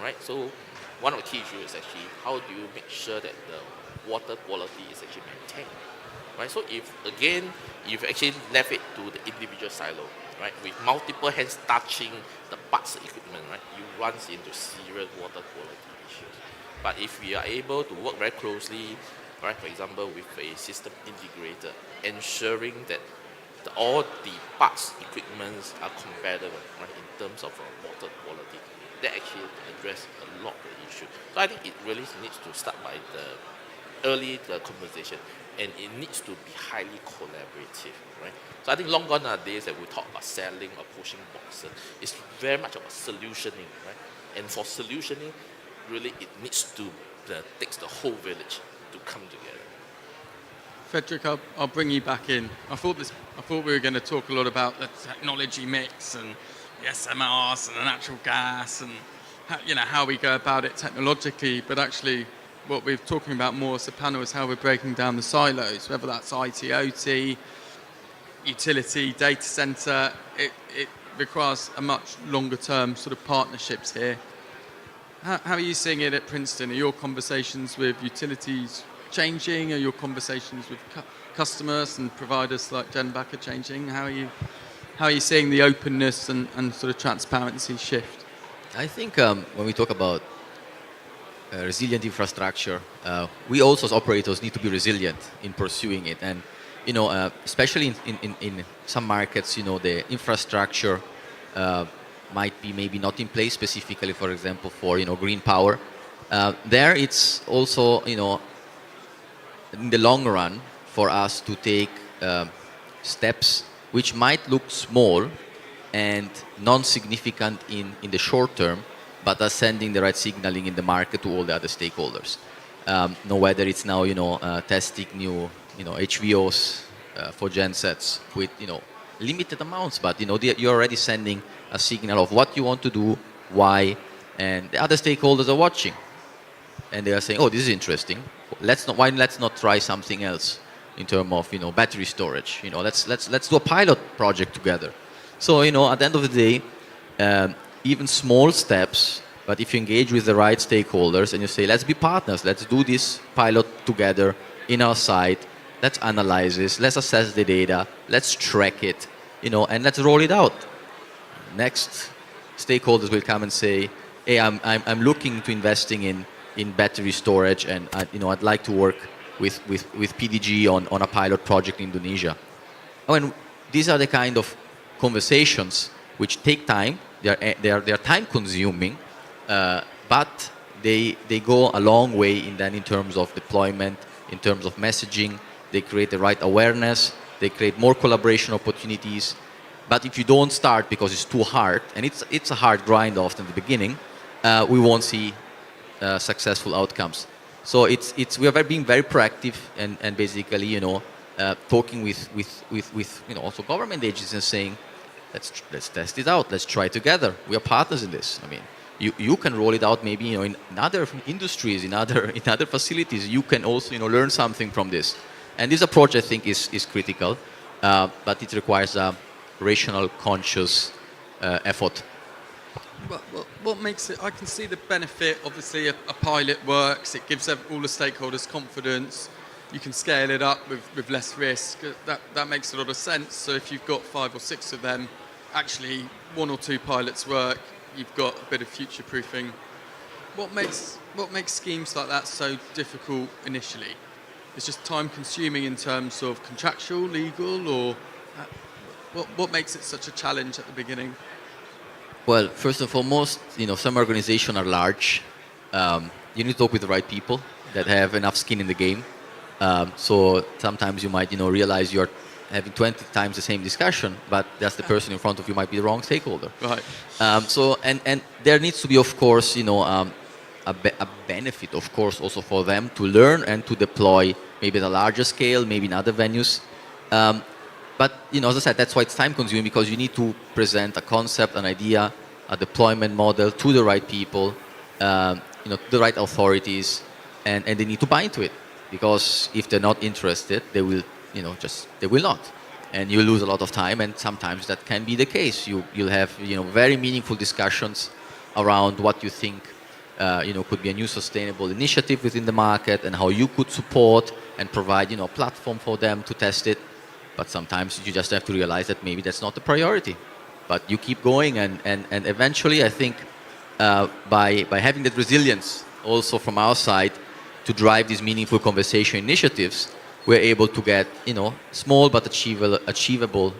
right? So one of the key issues is actually how do you make sure that the water quality is actually maintained, right? So if again you've actually left it to the individual silo, right, with multiple hands touching the parts equipment, right, you run into serious water quality issues. But if we are able to work very closely, right, for example with a system integrator, ensuring that all the parts equipments are compatible, right, in terms of water quality, that actually address a lot of the issue. So I think it really needs to start by the conversation, and it needs to be highly collaborative, right? So I think long gone are days that we talk about selling or pushing boxes. It's very much about solutioning, right? And for solutioning, really it needs to takes the whole village to come together. Frederick, I'll bring you back in. I thought we were going to talk a lot about the technology mix and the SMRs and the natural gas and how we go about it technologically, but actually what we're talking about more as a panel is how we're breaking down the silos, whether that's IT, OT, utility, data center. It requires a much longer term sort of partnerships here. How are you seeing it at Princeton? Are your conversations with utilities changing? Are your conversations with customers and providers like Genbacher changing? How are you seeing the openness and sort of transparency shift? I think when we talk about resilient infrastructure, we also as operators need to be resilient in pursuing it. And especially in some markets, the infrastructure might be maybe not in place specifically, for example, for green power. There, it's also in the long run for us to take steps which might look small and non-significant in the short term, but are sending the right signaling in the market to all the other stakeholders. Whether it's now testing new HVOs for gensets with limited amounts, but you're already sending a signal of what you want to do, why, and the other stakeholders are watching, and they are saying, "Oh, this is interesting. Let's not try something else in terms of battery storage. Let's do a pilot project together." So at the end of the day, even small steps, but if you engage with the right stakeholders and you say, let's be partners, let's do this pilot together in our site, let's analyze this, let's assess the data, let's track it, and let's roll it out. Next, stakeholders will come and say, hey, I'm looking to investing in battery storage, and I'd like to work with PDG on a pilot project in Indonesia. These are the kind of conversations which take time. They are time consuming, but they go a long way in terms of deployment, in terms of messaging. They create the right awareness. They create more collaboration opportunities. But if you don't start because it's too hard, and it's a hard grind often at the beginning, we won't see successful outcomes. So we are being very proactive and basically talking with also government agencies and saying, let's test it out. Let's try together. We are partners in this. I mean, you can roll it out maybe in other industries, in other facilities. You can also learn something from this. And this approach I think is critical, but it requires a rational, conscious effort. What makes it? I can see the benefit. Obviously, a pilot works. It gives all the stakeholders confidence. You can scale it up with less risk. That makes a lot of sense. So if you've got 5 or 6 of them, actually 1 or 2 pilots work. You've got a bit of future proofing. What makes schemes like that so difficult initially? It's just time consuming in terms of contractual, legal, or What makes it such a challenge at the beginning? Well, first and foremost, some organizations are large. You need to talk with the right people that have enough skin in the game. So sometimes you might, realize you're having 20 times the same discussion, but that's the person in front of you might be the wrong stakeholder. Right. And there needs to be, of course, a benefit, of course, also for them to learn and to deploy maybe at a larger scale, maybe in other venues. But as I said, that's why it's time-consuming, because you need to present a concept, an idea, a deployment model to the right people, to the right authorities, and they need to buy into it. Because if they're not interested, they will, they will not, and you lose a lot of time. And sometimes that can be the case. You'll have, very meaningful discussions around what you think, could be a new sustainable initiative within the market, and how you could support and provide, a platform for them to test it. But sometimes you just have to realize that maybe that's not the priority. But you keep going, and eventually, I think, by having that resilience also from our side to drive these meaningful conversation initiatives, we're able to get, small but achievable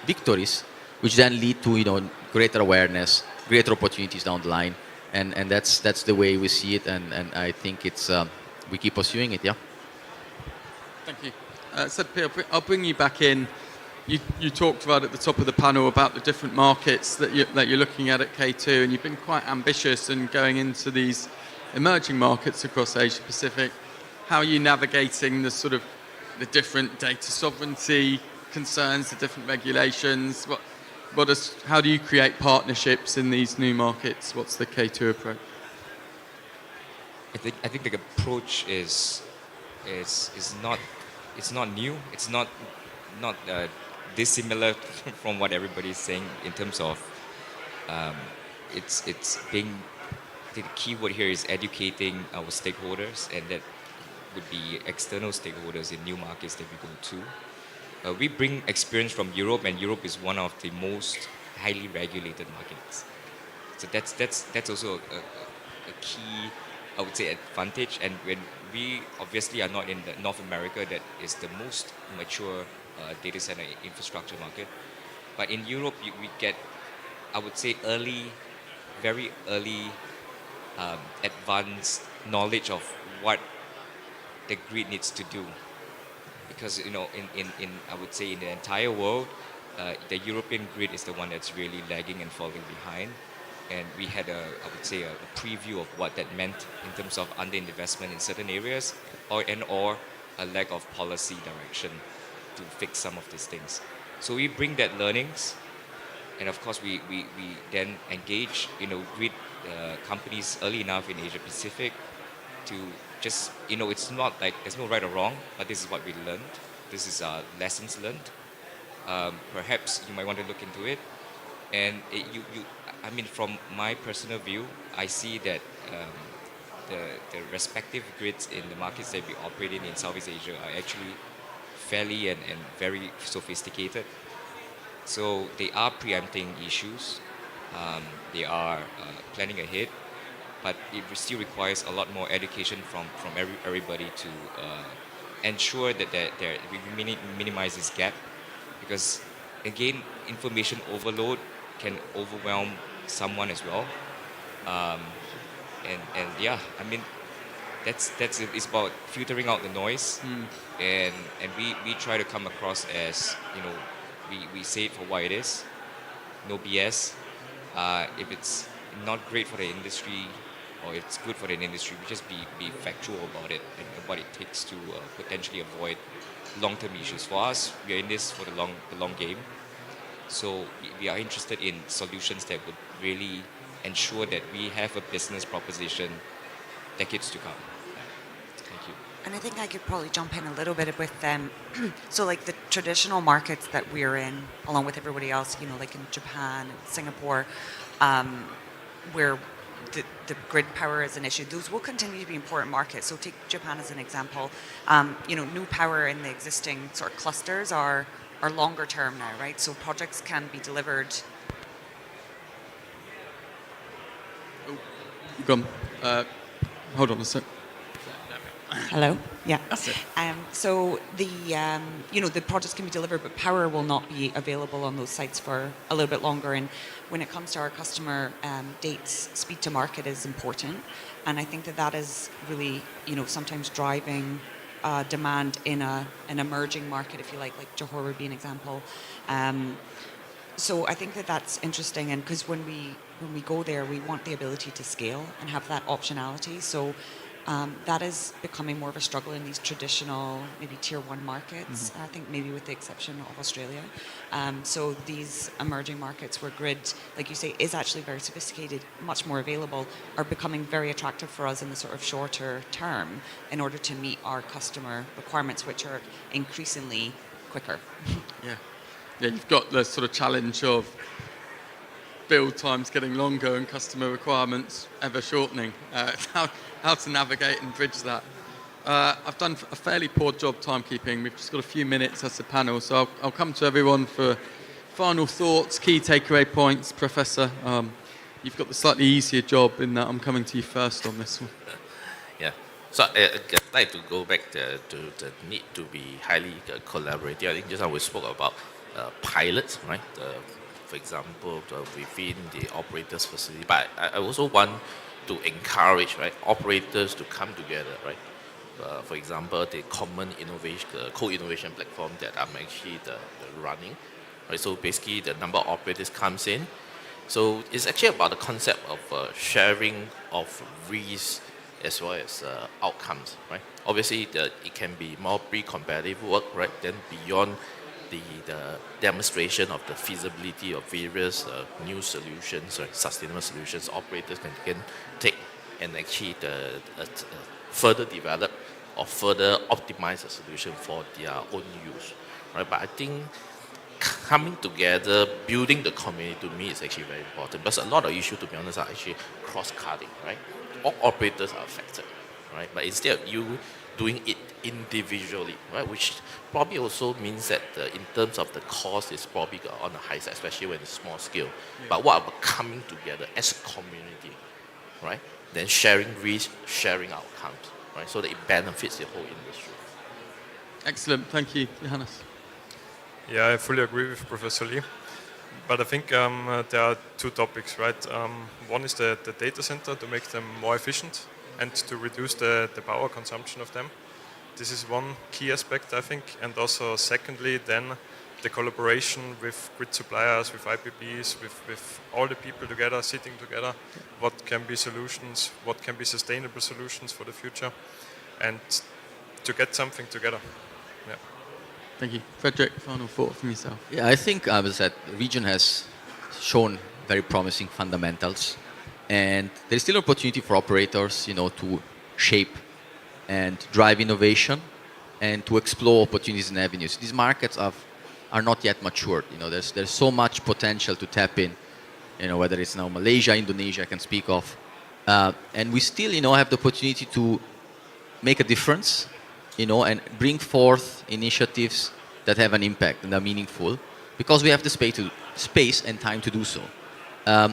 victories, which then lead to, greater awareness, greater opportunities down the line. And that's the way we see it, and I think it's we keep pursuing it, yeah. Thank you. Sadhbhi, I'll bring you back in. You talked about at the top of the panel about the different markets that you're looking at K2, and you've been quite ambitious in going into these emerging markets across Asia Pacific. How are you navigating the different data sovereignty concerns, the different regulations? How do you create partnerships in these new markets? What's the K2 approach? I think the approach is not new. It's not dissimilar from what everybody is saying in terms of it's being. I think the key word here is educating our stakeholders, and that would be external stakeholders in new markets that we go to. We bring experience from Europe, and Europe is one of the most highly regulated markets. So that's also a key, I would say, advantage. And when we obviously are not in the North America, that is the most mature data center infrastructure market. But in Europe, we get, I would say, very early advanced knowledge of what the grid needs to do. Because, in I would say in the entire world, the European grid is the one that's really lagging and falling behind. And we had I would say, a preview of what that meant in terms of underinvestment in certain areas, or a lack of policy direction to fix some of these things. So we bring that learnings, and of course we then engage, grid companies early enough in Asia Pacific to just, it's not like there's no right or wrong, but this is what we learned. This is lessons learned. Perhaps you might want to look into it. And I mean, from my personal view, I see that the respective grids in the markets that we operate in Southeast Asia are actually fairly and very sophisticated. So they are preempting issues. They are planning ahead, but it still requires a lot more education from everybody to ensure that we minimize this gap, because again, information overload can overwhelm someone as well. And yeah, I mean, it's about filtering out the noise, and we try to come across as, we say it for what it is, no BS. If it's not great for the industry, or it's good for the industry, we just be factual about it and what it takes to potentially avoid long-term issues. For us, we are in this for the long game. So we are interested in solutions that would really ensure that we have a business proposition decades to come. Thank you. And I think I could probably jump in a little bit with them. So like the traditional markets that we're in, along with everybody else, like in Japan and Singapore, where the grid power is an issue, those will continue to be important markets. So take Japan as an example. New power in the existing sort of clusters are longer term now, right? So projects can be delivered. Hold on a sec. Hello. Yeah. That's it. So the the projects can be delivered, but power will not be available on those sites for a little bit longer. And when it comes to our customer dates, speed to market is important, and I think that is really sometimes driving demand in an emerging market, if you like Johor would be an example. So I think that that's interesting, and because when we go there, we want the ability to scale and have that optionality. So that is becoming more of a struggle in these traditional, maybe tier one markets. I think maybe with the exception of Australia. So these emerging markets where grid, like you say, is actually very sophisticated, much more available, are becoming very attractive for us in the sort of shorter term in order to meet our customer requirements, which are increasingly quicker. Yeah. Yeah, you've got the sort of challenge of build times getting longer and customer requirements ever shortening. How to navigate and bridge that. I've done a fairly poor job timekeeping. We've just got a few minutes as a panel, so I'll come to everyone for final thoughts, key takeaway points. Professor, you've got the slightly easier job in that I'm coming to you first on this one. Yeah. So I'd like to go back to the need to be highly collaborative. I think just now we spoke about pilots, right? For example, within the operators' facility. But I also want to encourage, right, operators to come together, right? For example, the common innovation, co-innovation platform that I'm actually the running, right? So basically, the number of operators comes in. So it's actually about the concept of sharing of risks as well as outcomes, right? Obviously, it can be more pre-competitive work, right? Then beyond the demonstration of the feasibility of various new solutions, right? Sustainable solutions, operators can take and actually further develop or further optimize a solution for their own use, right? But I think coming together, building the community, to me is actually very important, because a lot of issues, to be honest, are actually cross-cutting, right? All operators are affected, right? But instead of you doing it individually, right, which probably also means that in terms of the cost is probably on the high side, especially when it's small scale. Yeah. But what about coming together as a community, right? Then sharing risk, sharing outcomes, right? So that it benefits the whole industry. Excellent, thank you, Johannes. Yeah, I fully agree with Professor Lee. But I think there are two topics, right? One is the data center, to make them more efficient and to reduce the power consumption of them. This is one key aspect, I think. And also, secondly, then the collaboration with grid suppliers, with IPPs, with all the people together, sitting together, what can be solutions, what can be sustainable solutions for the future, and to get something together. Yeah. Thank you. Frederick, final thought from yourself. Yeah, I think, as I said, the region has shown very promising fundamentals, and there's still opportunity for operators, to shape and drive innovation and to explore opportunities and avenues. These markets are not yet matured. There's so much potential to tap in, whether it's now Malaysia, Indonesia, I can speak of. And we still, have the opportunity to make a difference, and bring forth initiatives that have an impact and are meaningful, because we have the space and time to do so.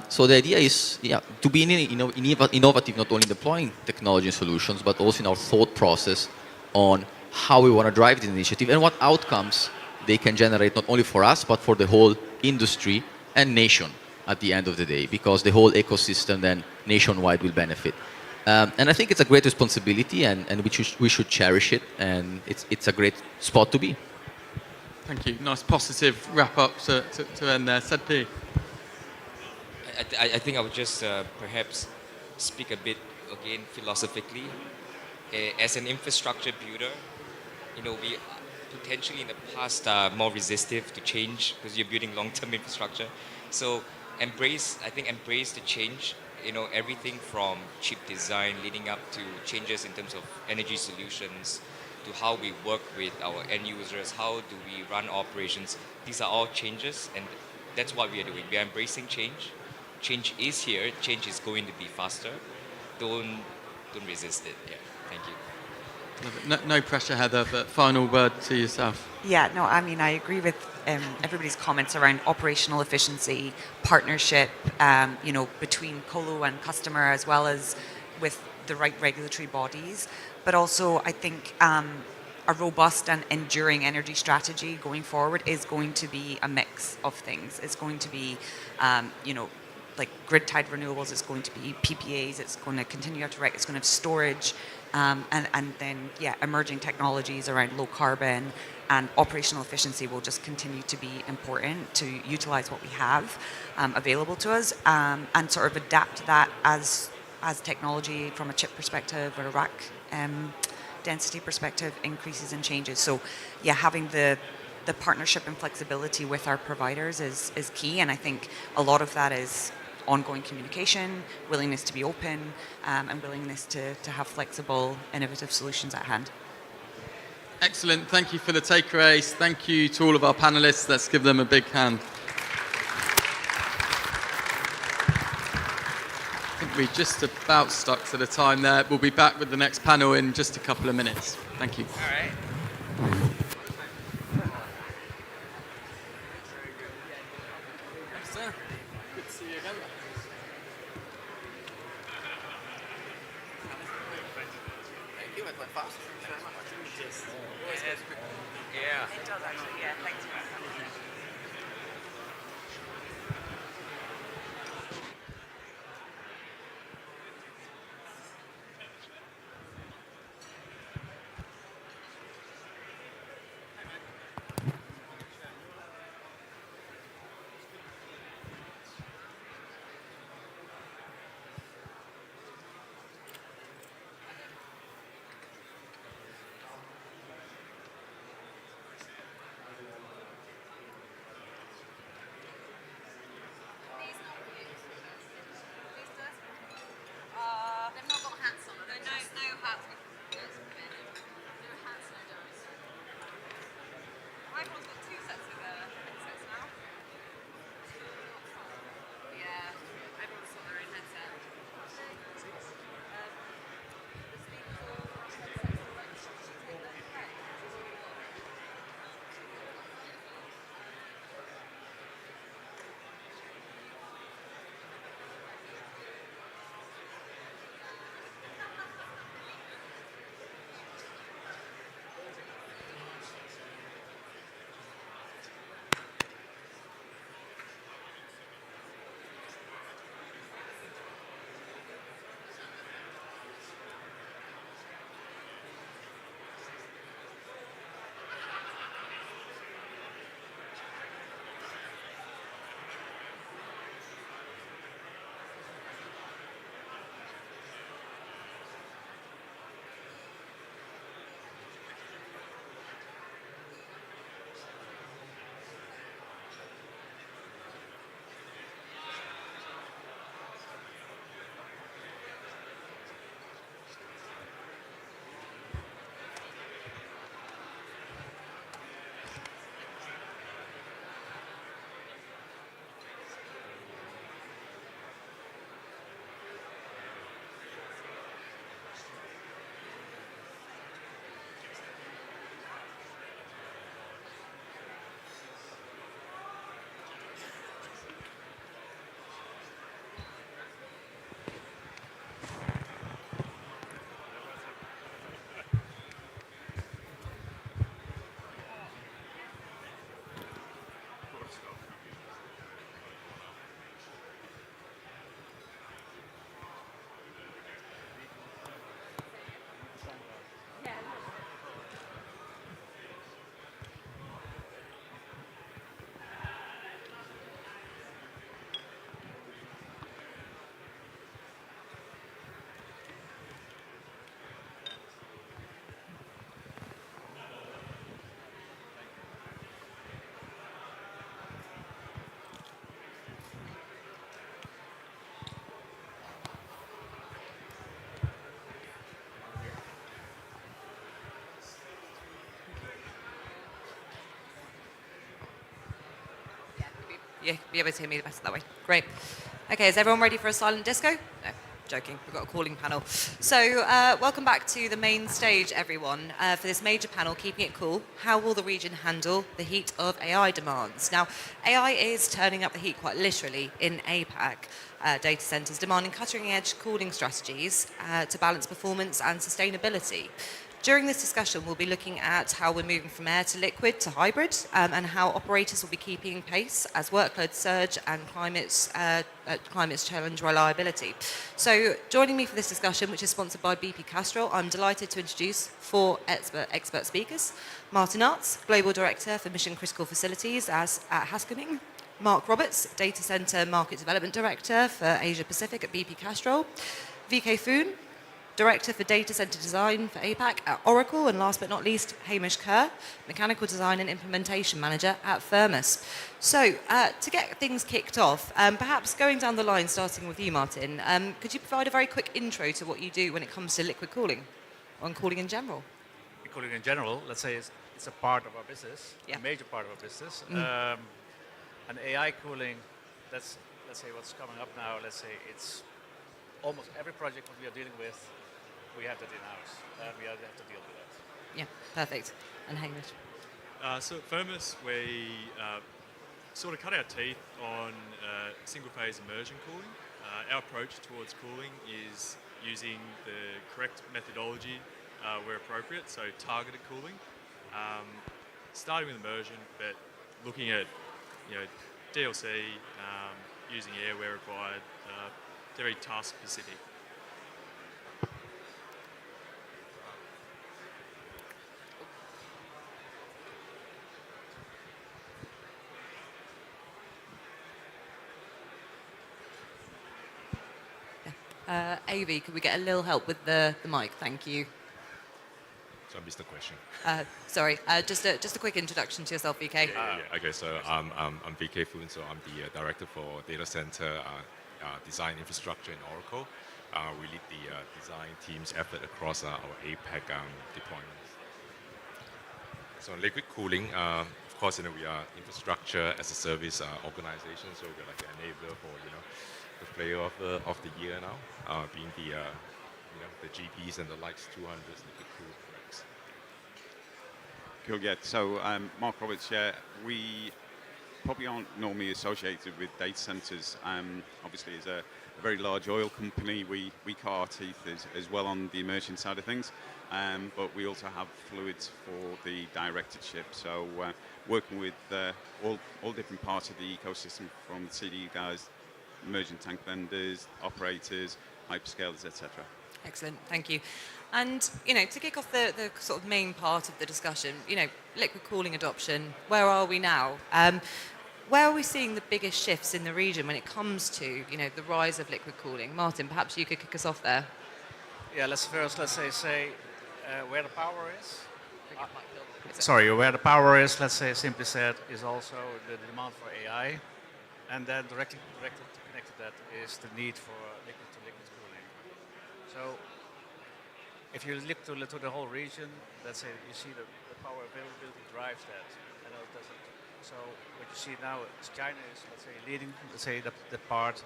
So the idea is, to be innovative, not only in deploying technology and solutions, but also in our thought process on how we want to drive this initiative and what outcomes they can generate, not only for us, but for the whole industry and nation at the end of the day, because the whole ecosystem then nationwide will benefit. And I think it's a great responsibility, and we should cherish it, and it's a great spot to be. Thank you. Nice positive wrap up to end there. Sadpi. I think I would just perhaps speak a bit again philosophically. As an infrastructure builder, we potentially in the past are more resistive to change because you're building long-term infrastructure. So embrace the change. Everything from chip design leading up to changes in terms of energy solutions, to how we work with our end users, how do we run operations. These are all changes, and that's what we are doing. We are embracing change. Change is here. Change is going to be faster. Don't resist it. Yeah. Thank you. No pressure, Heather, but final word to yourself. Yeah, no, I mean, I agree with everybody's comments around operational efficiency, partnership, between colo and customer, as well as with the right regulatory bodies, but also I think a robust and enduring energy strategy going forward is going to be a mix of things. It's going to be, like grid-tied renewables, it's going to be PPAs, it's going to continue to it's going to have storage, and then, emerging technologies around low carbon and operational efficiency will just continue to be important to utilize what we have available to us, and sort of adapt that as technology from a chip perspective or a rack density perspective increases and changes. So having the partnership and flexibility with our providers is key, and I think a lot of that is ongoing communication, willingness to be open, and willingness to have flexible, innovative solutions at hand. Excellent. Thank you for the takeaways. Thank you to all of our panelists. Let's give them a big hand. I think we just about stuck to the time there. We'll be back with the next panel in just a couple of minutes. Thank you. All right. Thanks, sir. Good to see you again. Thank you. It went fast. Yeah. It does actually, thanks. They've not got hats on. No hats. No hats, no dice. Everyone's got two sets of headsets now. Yeah, everyone's got their own headset. Yeah, be able to hear me the best that way. Great. Okay, is everyone ready for a silent disco? No. Joking, we've got a cooling panel. So welcome back to the main stage, everyone, for this major panel, Keeping It Cool. How will the region handle the heat of AI demands? Now, AI is turning up the heat quite literally in APAC. Data centers demanding cutting-edge cooling strategies to balance performance and sustainability. During this discussion, we'll be looking at how we're moving from air to liquid to hybrid, and how operators will be keeping pace as workloads surge and climates challenge reliability. So joining me for this discussion, which is sponsored by BP Castrol, I'm delighted to introduce four expert speakers. Martin Arts, Global Director for Mission Critical Facilities at Haskoning. Mark Roberts, Data Center Market Development Director for Asia Pacific at BP Castrol. VK Foon, Director for Data Center Design for APAC at Oracle. And last but not least, Hamish Kerr, Mechanical Design and Implementation Manager at Thermos. So to get things kicked off, perhaps going down the line, starting with you, Martin, could you provide a very quick intro to what you do when it comes to liquid cooling, or cooling in general? Cooling in general, let's say it's a part of our business, a major part of our business. And AI cooling, let's say what's coming up now, let's say it's almost every project that we are dealing with, we have that in-house, and we have to deal with that. Yeah, perfect. And Hamish? So at Thermos, we sort of cut our teeth on single-phase immersion cooling. Our approach towards cooling is using the correct methodology where appropriate, so targeted cooling, starting with immersion, but looking at DLC, using air where required, very task specific. AV, could we get a little help with the mic? Thank you. So I missed the question. Sorry, just a quick introduction to yourself, VK. Okay, so I'm VK Foon, so I'm the director for data center design infrastructure in Oracle. We lead the design team's effort across our APAC deployments. So liquid cooling, of course, we are infrastructure as a service organization, so we're like the enabler for the player of the year now, being the GPs and the likes 200s liquid cooled racks. Cool, yeah. So Mark Roberts, we probably aren't normally associated with data centers. Obviously, as a very large oil company, we cut our teeth as well on the immersion side of things, but we also have fluids for the directorship. So working with all different parts of the ecosystem, from the CD guys, immersion tank vendors, operators, hyperscalers, etc. Excellent, thank you. And to kick off the sort of main part of the discussion, liquid cooling adoption, where are we now? Where are we seeing the biggest shifts in the region when it comes to the rise of liquid cooling? Martin, perhaps you could kick us off there. Yeah, let's say where the power is. Where the power is, let's say simply said, is also the demand for AI, and then directly connected to that is the need for liquid-to-liquid cooling. So if you look to the whole region, let's say you see the power availability drives that, and it doesn't. So what you see now is China is, let's say, leading, let's say, the part.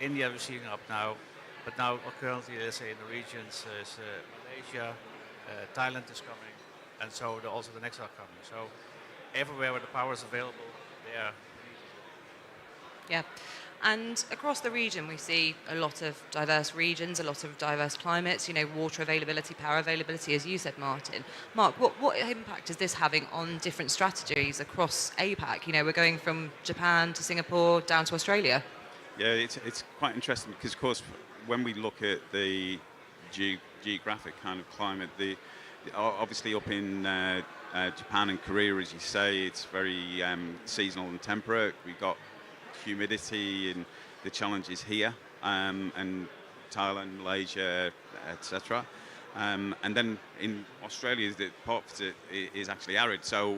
India we're seeing up now, but now currently, let's say, in the regions is Malaysia, Thailand is coming, and so also the next are coming. So everywhere where the power is available, there. Yeah. And across the region, we see a lot of diverse regions, a lot of diverse climates, water availability, power availability, as you said, Martin. Mark, what impact is this having on different strategies across APAC? We're going from Japan to Singapore down to Australia. Yeah, it's quite interesting because, of course, when we look at the geographic kind of climate, obviously up in Japan and Korea, as you say, it's very seasonal and temperate. We've got humidity and the challenges here, and Thailand, Malaysia, etc. And then in Australia, the part of it is actually arid. So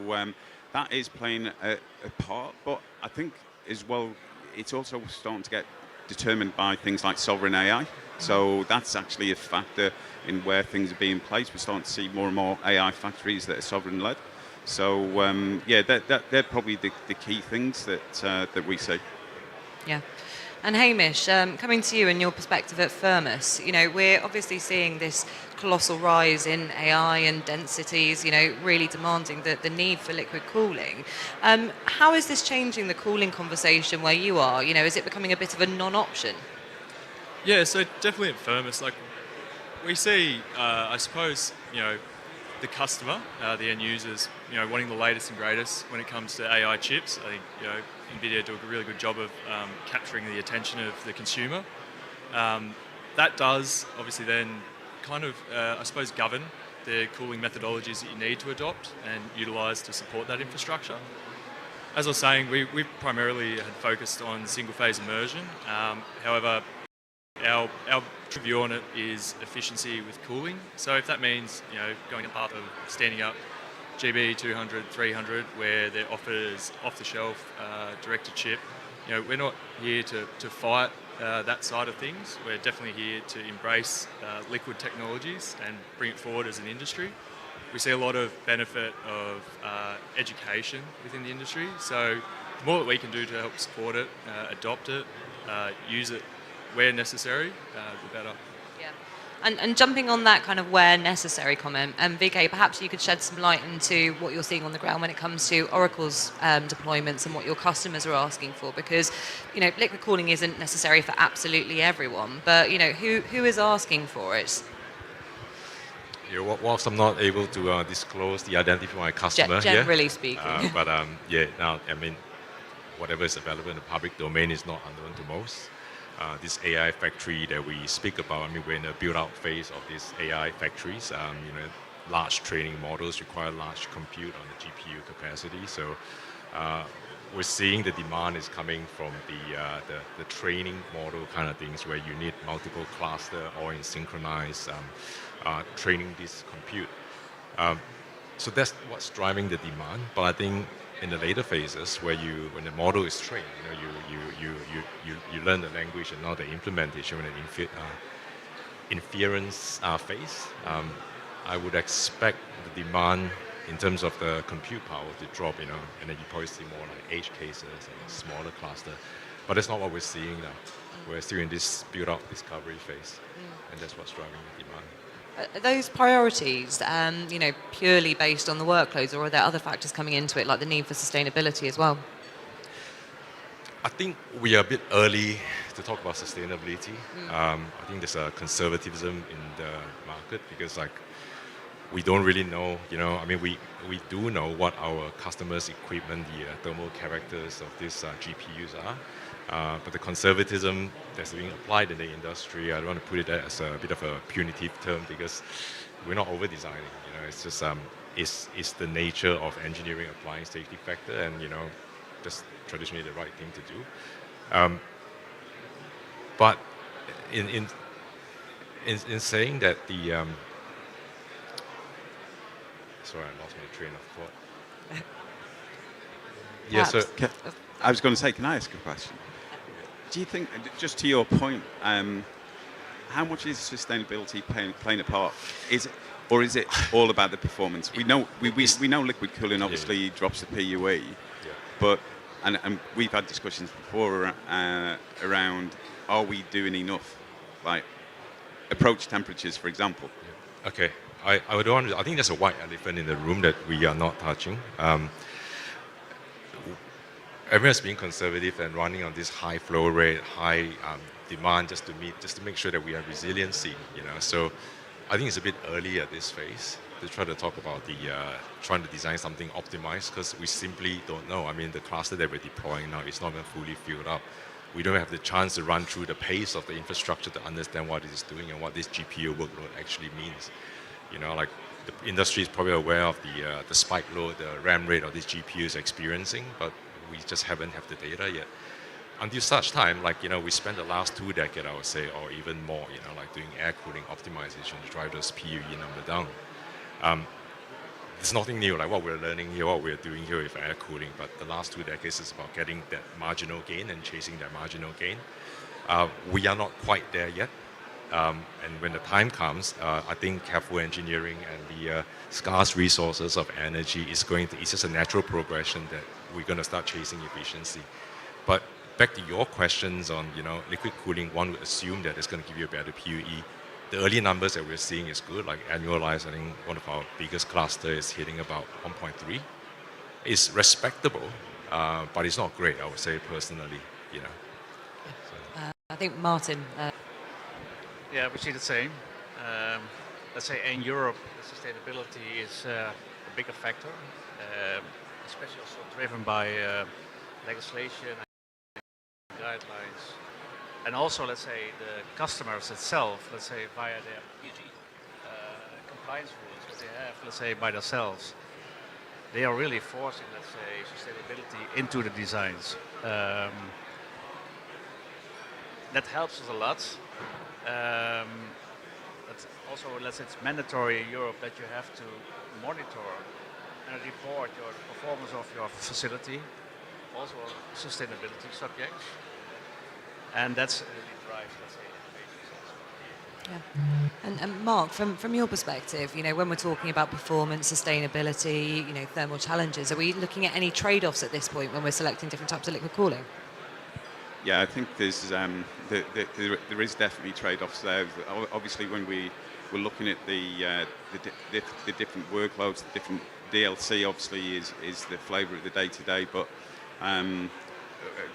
that is playing a part. But I think as well, it's also starting to get determined by things like sovereign AI. So that's actually a factor in where things are being placed. We're starting to see more and more AI factories that are sovereign-led. So they're probably the key things that we see. Yeah. And Hamish, coming to you and your perspective at Firmus, we're obviously seeing this colossal rise in AI and densities, really demanding the need for liquid cooling. How is this changing the cooling conversation where you are? Is it becoming a bit of a non-option? Yeah, so definitely at Firmus, we see, I suppose, the customer, the end users, wanting the latest and greatest when it comes to AI chips. I think, NVIDIA do a really good job of capturing the attention of the consumer. That does obviously then kind of, I suppose, govern the cooling methodologies that you need to adopt and utilise to support that infrastructure. As I was saying, we primarily had focused on single-phase immersion. However, our view on it is efficiency with cooling. So if that means going a path of standing up GB 200, 300, where they're offered as off-the-shelf, direct-to-chip, we're not here to fight that side of things. We're definitely here to embrace liquid technologies and bring it forward as an industry. We see a lot of benefit of education within the industry. So the more that we can do to help support it, adopt it, use it where necessary, the better. Yeah. And jumping on that kind of where necessary comment, VK, perhaps you could shed some light into what you're seeing on the ground when it comes to Oracle's deployments and what your customers are asking for, because liquid cooling isn't necessary for absolutely everyone, but who is asking for it? Whilst I'm not able to disclose the identity of my customer generally speaking, but now whatever is available in the public domain is not unknown to most. This AI factory that we speak about, we're in the build-out phase of these AI factories. Large training models require large compute on the GPU capacity. So we're seeing the demand is coming from the training model kind of things where you need multiple cluster or in synchronized training this compute. So that's what's driving the demand. But I think in the later phases when the model is trained, you learn the language and now the implementation when the inference phase, I would expect the demand in terms of the compute power to drop, and then you probably see more like edge cases and a smaller cluster. But that's not what we're seeing now. We're still in this build-up discovery phase, and that's what's driving the demand. Are those priorities, purely based on the workloads, or are there other factors coming into it, like the need for sustainability as well? I think we are a bit early to talk about sustainability. I think there's a conservatism in the market because, we don't really know. We do know what our customers' equipment, the thermal characters of these GPUs are. But the conservatism that's being applied in the industry, I don't want to put it as a bit of a punitive term because we're not over-designing. It's just it's the nature of engineering applying safety factor, and just traditionally the right thing to do. But in saying that sorry, I lost my train of thought. Yeah, so I was going to say, can I ask a question? Do you think, just to your point, how much is sustainability playing a part? Is it all about the performance? We know liquid cooling obviously drops the PUE, but and we've had discussions before around are we doing enough, like approach temperatures, for example? Okay, I think there's a white elephant in the room that we are not touching. Everyone's being conservative and running on this high flow rate, high demand just to make sure that we have resiliency. So I think it's a bit early at this phase to try to talk about trying to design something optimized because we simply don't know. The cluster that we're deploying now is not even fully filled up. We don't have the chance to run through the pace of the infrastructure to understand what it is doing and what this GPU workload actually means. The industry is probably aware of the spike load, the RAM rate of this GPU is experiencing, but we just haven't have the data yet. Until such time, we spent the last 2 decades, I would say, or even more, doing air cooling optimization to drive those PUE number down. It's nothing new, like what we're learning here, what we're doing here with air cooling, but the last 2 decades is about getting that marginal gain and chasing that marginal gain. We are not quite there yet. And when the time comes, I think careful engineering and the scarce resources of energy it's just a natural progression that we're going to start chasing efficiency. But back to your questions on liquid cooling, one would assume that it's going to give you a better PUE. The early numbers that we're seeing is good, like annualized. I think one of our biggest cluster is hitting about 1.3. It's respectable, but it's not great, I would say personally. I think Martin. Yeah, we see the same. Let's say in Europe, sustainability is a bigger factor, especially also driven by legislation and guidelines. And also, let's say, the customers itself, let's say, via their compliance rules that they have, let's say, by themselves, they are really forcing, let's say, sustainability into the designs. That helps us a lot. But also, let's say, it's mandatory in Europe that you have to monitor and report your performance of your facility, also sustainability subjects. And that's really drives, let's say, innovations also. Yeah. And Mark, from your perspective, when we're talking about performance, sustainability, thermal challenges, are we looking at any trade-offs at this point when we're selecting different types of liquid cooling? Yeah, I think there is definitely trade-offs there. Obviously, when we're looking at the different workloads, the different DLC obviously is the flavour of the day-to-day, but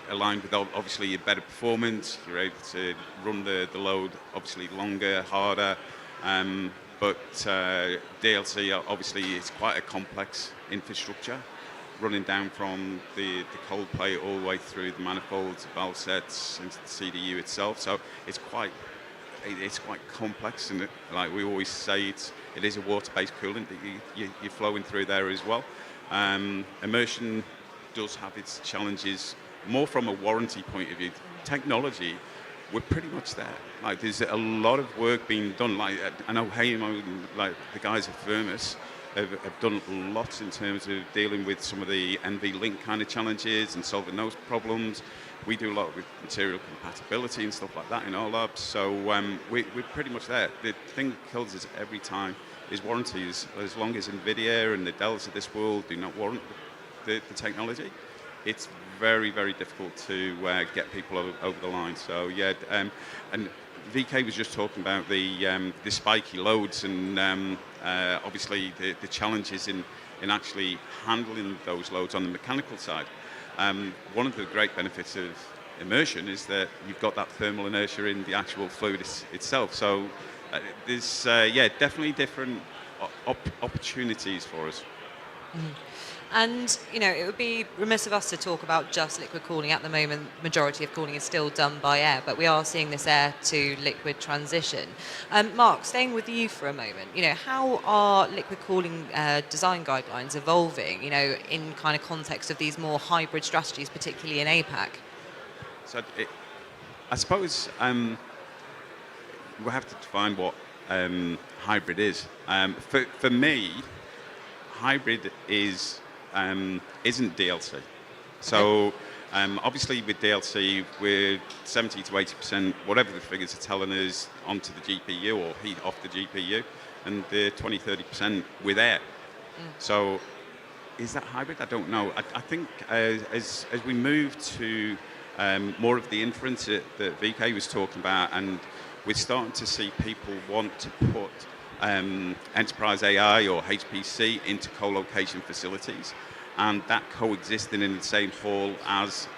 aligned with obviously a better performance, you're able to run the load obviously longer, harder, but DLC obviously is quite a complex infrastructure, running down from the cold plate all the way through the manifolds, valve sets, into the CDU itself. So it's quite complex, and like we always say, it is a water-based coolant that you're flowing through there as well. Immersion does have its challenges, more from a warranty point of view. Technology, we're pretty much there. Like there's a lot of work being done. Like I know Haymo, like the guys at Thermos, have done lots in terms of dealing with some of the NV-link kind of challenges and solving those problems. We do a lot with material compatibility and stuff like that in our labs. So we're pretty much there. The thing that kills us every time is warranties. As long as NVIDIA and the Dells of this world do not warrant the technology, it's very, very difficult to get people over the line. So yeah, and VK was just talking about the spiky loads and obviously the challenges in actually handling those loads on the mechanical side. One of the great benefits of immersion is that you've got that thermal inertia in the actual fluid itself. So there's definitely different opportunities for us. Mm-hmm. And, it would be remiss of us to talk about just liquid cooling. At the moment, majority of cooling is still done by air, but we are seeing this air to liquid transition. Mark, staying with you for a moment, how are liquid cooling design guidelines evolving, in kind of context of these more hybrid strategies, particularly in APAC? So I suppose we'll have to define what hybrid is. For me, hybrid isn't DLC. So obviously with DLC, we're 70 to 80%, whatever the figures are telling us, onto the GPU or heat off the GPU, and the 20, 30% with air. So is that hybrid? I don't know. I think as we move to more of the inference that VK was talking about, and we're starting to see people want to put enterprise AI or HPC into co-location facilities, and that coexisting in the same hall as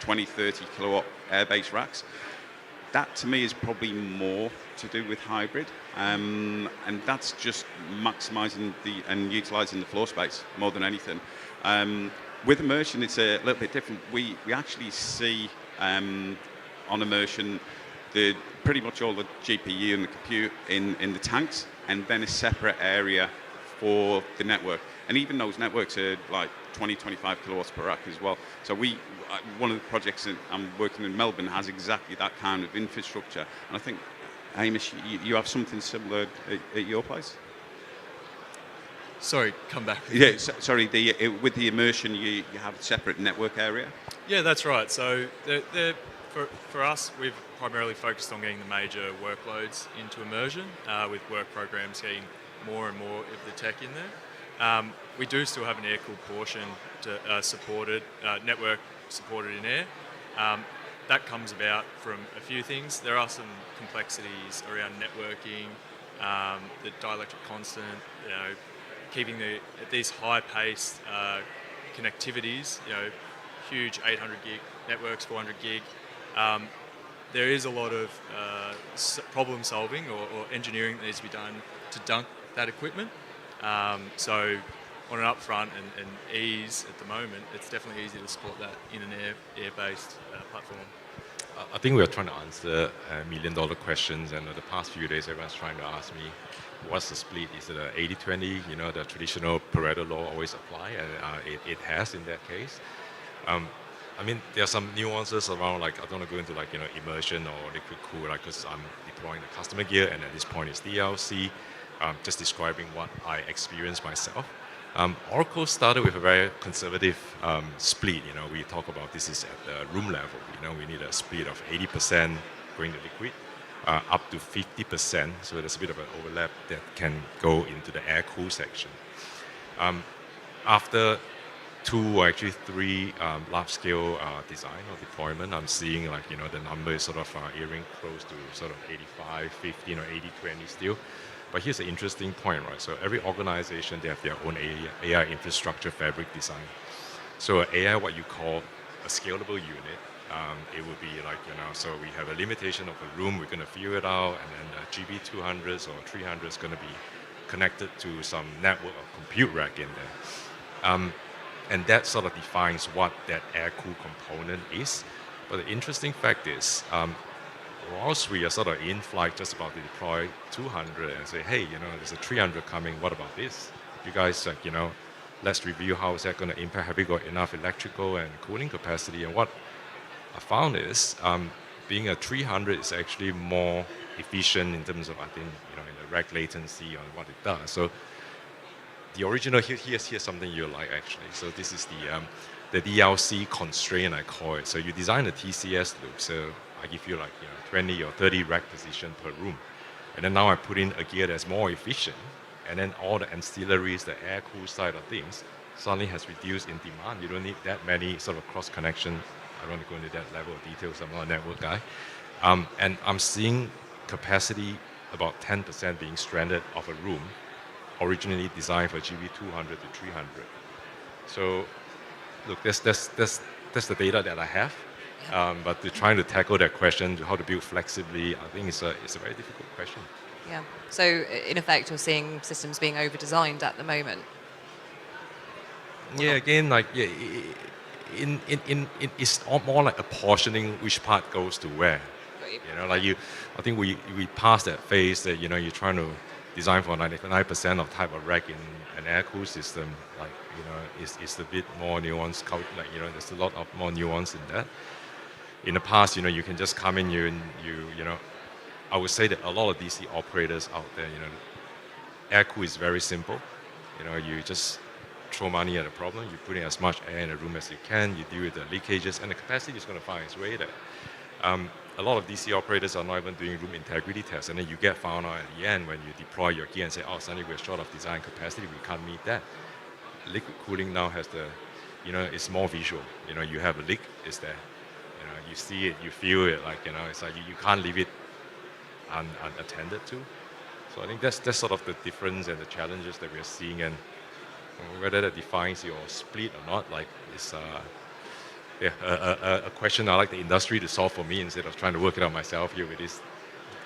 20, 30 kilowatt air-based racks. That to me is probably more to do with hybrid, and that's just maximizing and utilizing the floor space more than anything. With immersion, it's a little bit different. We actually see on immersion pretty much all the GPU and the compute in the tanks, and then a separate area for the network. And even those networks are like 20, 25 kilowatts per rack as well. So one of the projects that I'm working in Melbourne has exactly that kind of infrastructure. And I think, Hamish, you have something similar at your place? Sorry, come back. Yeah, sorry. With the immersion, you have a separate network area? Yeah, that's right. So for us, we've primarily focused on getting the major workloads into immersion, with work programs getting more and more of the tech in there. We do still have an air-cooled portion to supported network supported in air. That comes about from a few things. There are some complexities around networking, the dielectric constant, keeping these high-paced connectivities, huge 800 gig networks, 400 gig. There is a lot of problem solving or engineering that needs to be done to dunk that equipment. So on an upfront and ease at the moment, it's definitely easy to support that in an air-based platform. I think we are trying to answer million-dollar questions, and the past few days everyone's trying to ask me, what's the split? Is it a 80-20? The traditional Pareto law always apply, and it has in that case. I mean, there are some nuances around, like, I don't want to go into, like, immersion or liquid cool, like, because I'm deploying the customer gear, and at this point it's DLC, just describing what I experienced myself. Oracle started with a very conservative split. We talk about this is at the room level. We need a split of 80% going to liquid, up to 50%. So there's a bit of an overlap that can go into the air cool section. After 2 or actually 3 large-scale design or deployment, I'm seeing the number is sort of earring close to sort of 85-15 or 80-20 still. But here's an interesting point, right? So every organization, they have their own AI infrastructure fabric design. So AI, what you call a scalable unit, it would be like, so we have a limitation of a room, we're going to figure it out, and then the GB200s or 300s is going to be connected to some network or compute rack in there. And that sort of defines what that air-cool component is. But the interesting fact is, whilst we are sort of in flight just about to deploy 200 and say, hey, there's a 300 coming, what about this? You guys, let's review how is that going to impact, have we got enough electrical and cooling capacity? And what I found is, being a 300 is actually more efficient in terms of, I think, in the rack latency on what it does. So the original, here's something you like actually. So this is the DLC constraint, I call it. So you design a TCS loop, so I give you 20 or 30 rack position per room. And then now I put in a gear that's more efficient, and then all the ancillaries, the air cool side of things, suddenly has reduced in demand. You don't need that many sort of cross connection. I don't want to go into that level of details, I'm not a network guy. And I'm seeing capacity about 10% being stranded of a room, originally designed for GB200 to 300. So look, that's the data that I have. But trying to tackle that question, how to build flexibly, I think it's a very difficult question. Yeah. So in effect, you're seeing systems being over-designed at the moment. Yeah. Again, it's more like apportioning which part goes to where. I think we passed that phase that you're trying to design for 99% of type of rack in an air cool system. It's a bit more nuanced. There's a lot of more nuance in that. In the past, you can just come in, I would say that a lot of DC operators out there, air cool is very simple. You just throw money at a problem, you put in as much air in a room as you can, you deal with the leakages, and the capacity is going to find its way there. A lot of DC operators are not even doing room integrity tests, and then you get found out at the end when you deploy your gear and say, oh, suddenly we're short of design capacity, we can't meet that. Liquid cooling now has it's more visual. You have a leak, it's there. You see it, you feel it, it's like you can't leave it unattended to. So I think that's sort of the difference and the challenges that we're seeing, and whether that defines your split or not, it's a question I like the industry to solve for me instead of trying to work it out myself here with this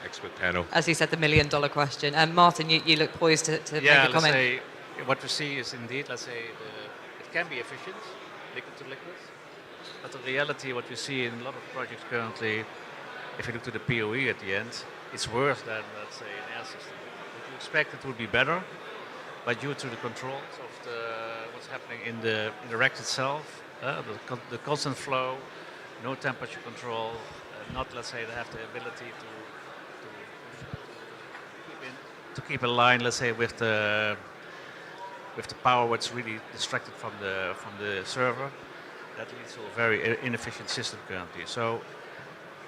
expert panel. As you said, the million-dollar question. Martin, you look poised to make a comment. Let's say what we see is indeed, let's say, it can be efficient, liquid to liquid. But in reality, what we see in a lot of projects currently, if you look to the POE at the end, it's worse than, let's say, an air system. What you expect it would be better, but due to the controls of what's happening in the rack itself, the constant flow, no temperature control, not, let's say, they have the ability to keep in line, let's say, with the power what's really distracted from the server. That leads to a very inefficient system currently. So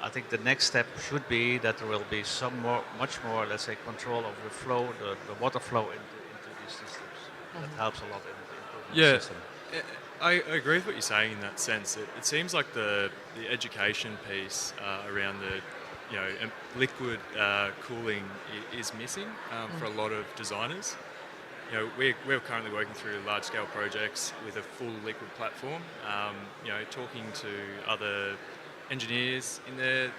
I think the next step should be that there will be much more, let's say, control of the flow, the water flow into these systems. That helps a lot in the system. I agree with what you're saying in that sense. It seems like the education piece around the liquid cooling is missing for a lot of designers. We're currently working through large-scale projects with a full liquid platform. Talking to other engineers in there,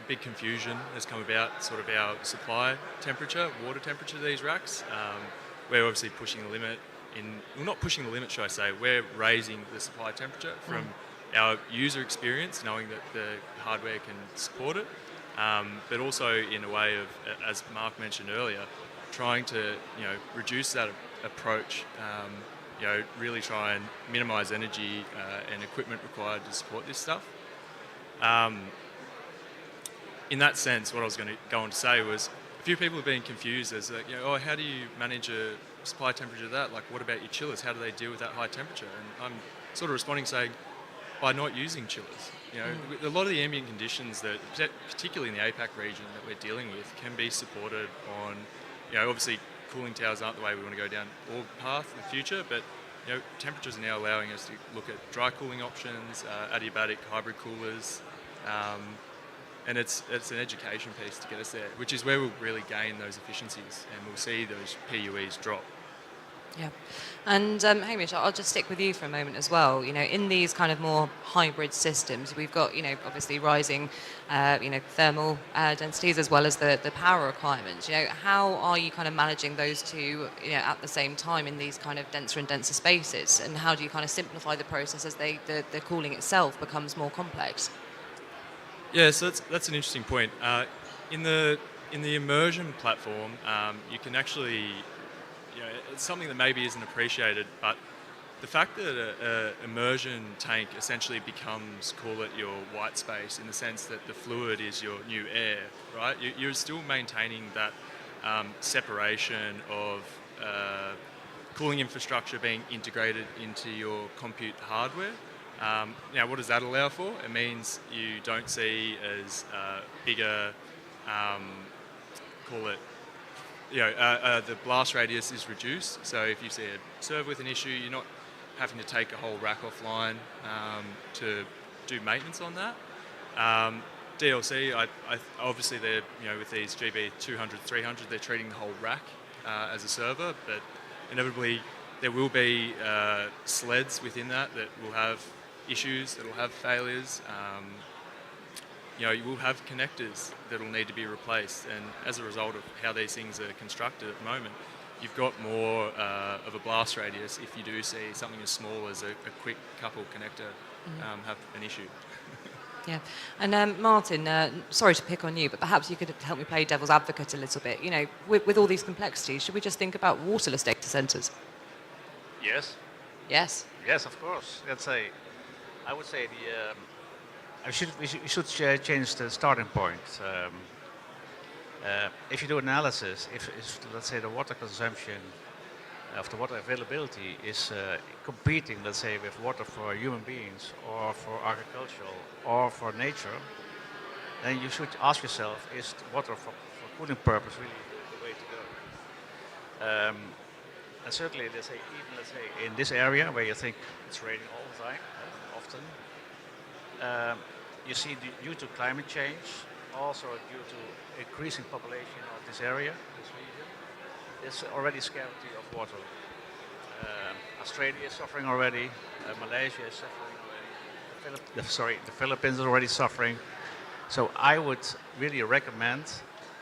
big confusion has come about sort of our supply temperature, water temperature of these racks. We're obviously pushing the limit not pushing the limit, should I say, we're raising the supply temperature from our user experience, knowing that the hardware can support it, but also in a way of, as Mark mentioned earlier, trying to reduce that approach, really try and minimise energy and equipment required to support this stuff. In that sense, what I was going to go on to say was a few people have been confused as how do you manage a supply temperature of that? Like, what about your chillers? How do they deal with that high temperature? And I'm sort of responding saying, by not using chillers. A lot of the ambient conditions that, particularly in the APAC region that we're dealing with, can be supported on, obviously cooling towers aren't the way we want to go down all path in the future, but temperatures are now allowing us to look at dry cooling options, adiabatic hybrid coolers, and it's an education piece to get us there, which is where we'll really gain those efficiencies and we'll see those PUEs drop. Yeah. And Hamish, I'll just stick with you for a moment as well. In these kind of more hybrid systems, we've got, obviously rising, thermal densities as well as the power requirements. How are you kind of managing those two, at the same time in these kind of denser and denser spaces? And how do you kind of simplify the process as the cooling itself becomes more complex? Yeah, so that's an interesting point. In the immersion platform, you can actually, it's something that maybe isn't appreciated, but the fact that an immersion tank essentially becomes, call it your white space, in the sense that the fluid is your new air, right? You're still maintaining that separation of cooling infrastructure being integrated into your compute hardware. Now, what does that allow for? It means you don't see as bigger, call it, the blast radius is reduced. So if you see a server with an issue, you're not having to take a whole rack offline to do maintenance on that. DLC, obviously they're, with these GB 200, 300, they're treating the whole rack as a server, but inevitably there will be sleds within that will have issues, that will have failures. You will have connectors that will need to be replaced, and as a result of how these things are constructed at the moment, you've got more of a blast radius if you do see something as small as a quick couple connector have an issue. Yeah, and Martin, sorry to pick on you, but perhaps you could help me play devil's advocate a little bit. With all these complexities, should we just think about waterless data centers? Yes. Yes. Yes, of course. I would say we should change the starting point. If you do analysis, if let's say the water consumption of the water availability is competing, let's say, with water for human beings or for agricultural or for nature, then you should ask yourself, is water for cooling purpose really the way to go? And certainly, let's say in this area where you think it's raining all the time, often, you see due to climate change, also due to increasing population of this area, this region, there's already scarcity of water. Australia is suffering already, Malaysia is suffering already, the Philippines is already suffering. So I would really recommend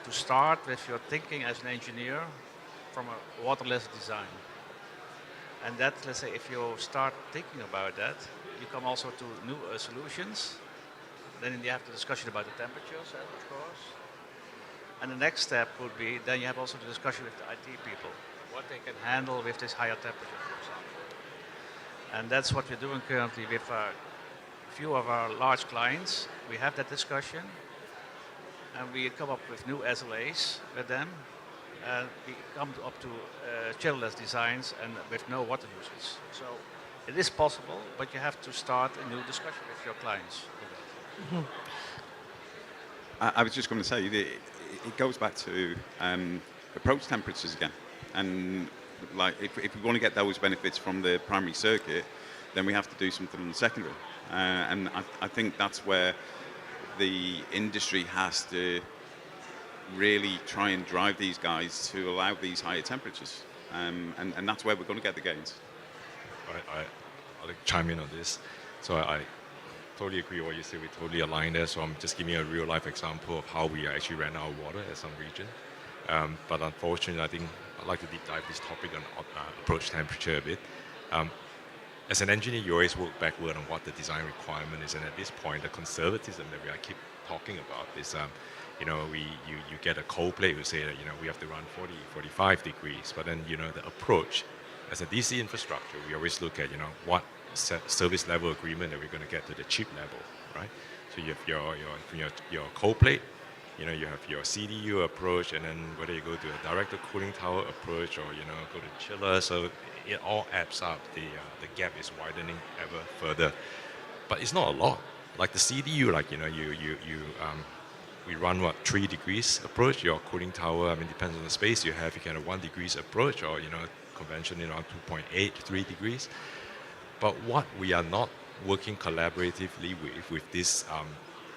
to start with your thinking as an engineer from a waterless design. And that, let's say, if you start thinking about that, you come also to new solutions. Then you have the discussion about the temperatures, of course. And the next step would be, then you have also the discussion with the IT people, what they can handle with this higher temperature, for example. And that's what we're doing currently with a few of our large clients. We have that discussion, and we come up with new SLAs with them, and we come up to chillerless designs and with no water usage. So it is possible, but you have to start a new discussion with your clients. I was just going to say, it goes back to approach temperatures again. And like, if we want to get those benefits from the primary circuit, then we have to do something on the secondary. And I think that's where the industry has to really try and drive these guys to allow these higher temperatures. And that's where we're going to get the gains. I'll chime in on this. So I totally agree with what you say. We totally align there. So I'm just giving you a real life example of how we actually ran out of water at some region. But unfortunately, I think I'd like to deep dive this topic on approach temperature a bit. As an engineer, you always work backward on what the design requirement is. And at this point, the conservatism that we keep talking about is, you get a cold plate, you say that, we have to run 40, 45 degrees. But then, the approach, as a DC infrastructure, we always look at, what service level agreement that we're going to get to the chip level, right? So you have your cold plate, you have your CDU approach, and then whether you go to a direct cooling tower approach or go to chiller, so it all adds up. The gap is widening ever further, but it's not a lot. Like the CDU, we run 3 degrees approach. Your cooling tower, depends on the space you have. You can have 1 degrees approach, or conventionally around 2.8, 3 degrees. But what we are not working collaboratively with this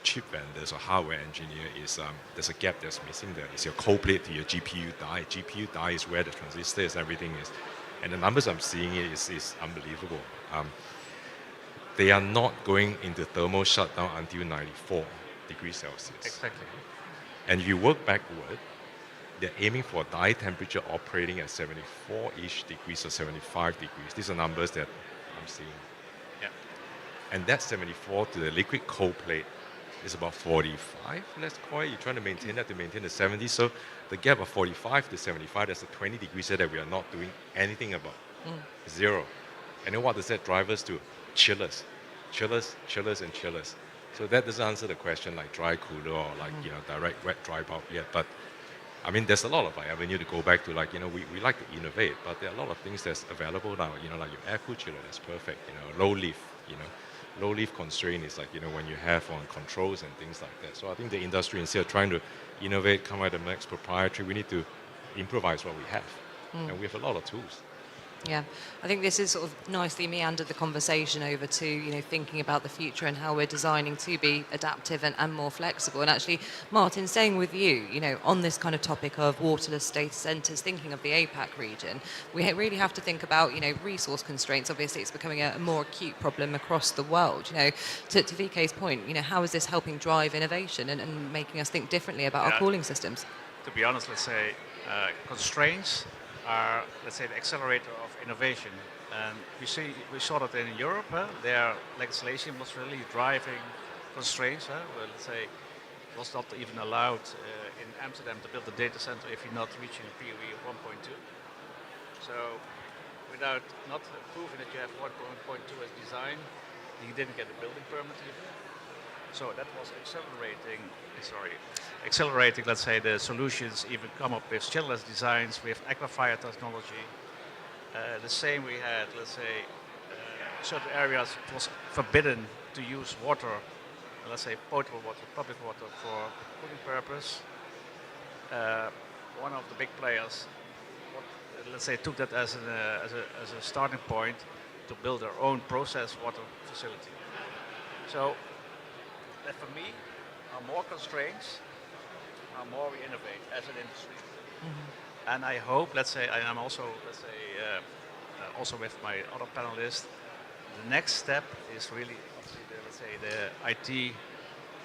chip vendors or hardware engineer is there's a gap that's missing there. It's your cold plate to your GPU die. GPU die is where the transistors, everything is. And the numbers I'm seeing is unbelievable. They are not going into thermal shutdown until 94 degrees Celsius. Exactly. And if you work backward, they're aiming for die temperature operating at 74-ish degrees or 75 degrees. These are numbers that I'm seeing. Yeah. And that 74 to the liquid cold plate is about 45, let's call it. You're trying to maintain that to maintain the 70. So the gap of 45 to 75, that's a 20 degrees there that we are not doing anything about. Zero. And then what does that drive us to? Chillers. Chillers, chillers, and chillers. So that doesn't answer the question like dry cooler or direct wet dry bulb yet. But there's a lot of avenue to go back to. We like to innovate, but there are a lot of things that's available now. Like your air cooled chiller, that's perfect. Low leaf. Low leaf constraint is when you have on controls and things like that. So I think the industry, instead of trying to innovate, come out with the next proprietary, we need to improvise what we have, and we have a lot of tools. Yeah, I think this is sort of nicely meandered the conversation over to, thinking about the future and how we're designing to be adaptive and more flexible. And actually, Martin, staying with you, on this kind of topic of waterless data centers, thinking of the APAC region, we really have to think about, resource constraints. Obviously, it's becoming a more acute problem across the world. To VK's point, how is this helping drive innovation and making us think differently about our cooling systems? To be honest, let's say constraints are, let's say, the accelerator of innovation. And we saw that in Europe. Their legislation was really driving constraints. Well, let's say it was not even allowed in Amsterdam to build a data center if you're not reaching a PUE of 1.2. So without not proving that you have 1.2 as design, you didn't get a building permit even. So that was accelerating, let's say, the solutions, even come up with chillerless designs, with aquifer technology. The same we had, let's say, certain areas it was forbidden to use water, let's say potable water, public water for cooling purpose. One of the big players, let's say, took that as a starting point to build their own process water facility. So for me, are more constraints, are more we innovate as an industry. And I hope, let's say, I am also, let's say, also with my other panelists, the next step is really, let's say, the IT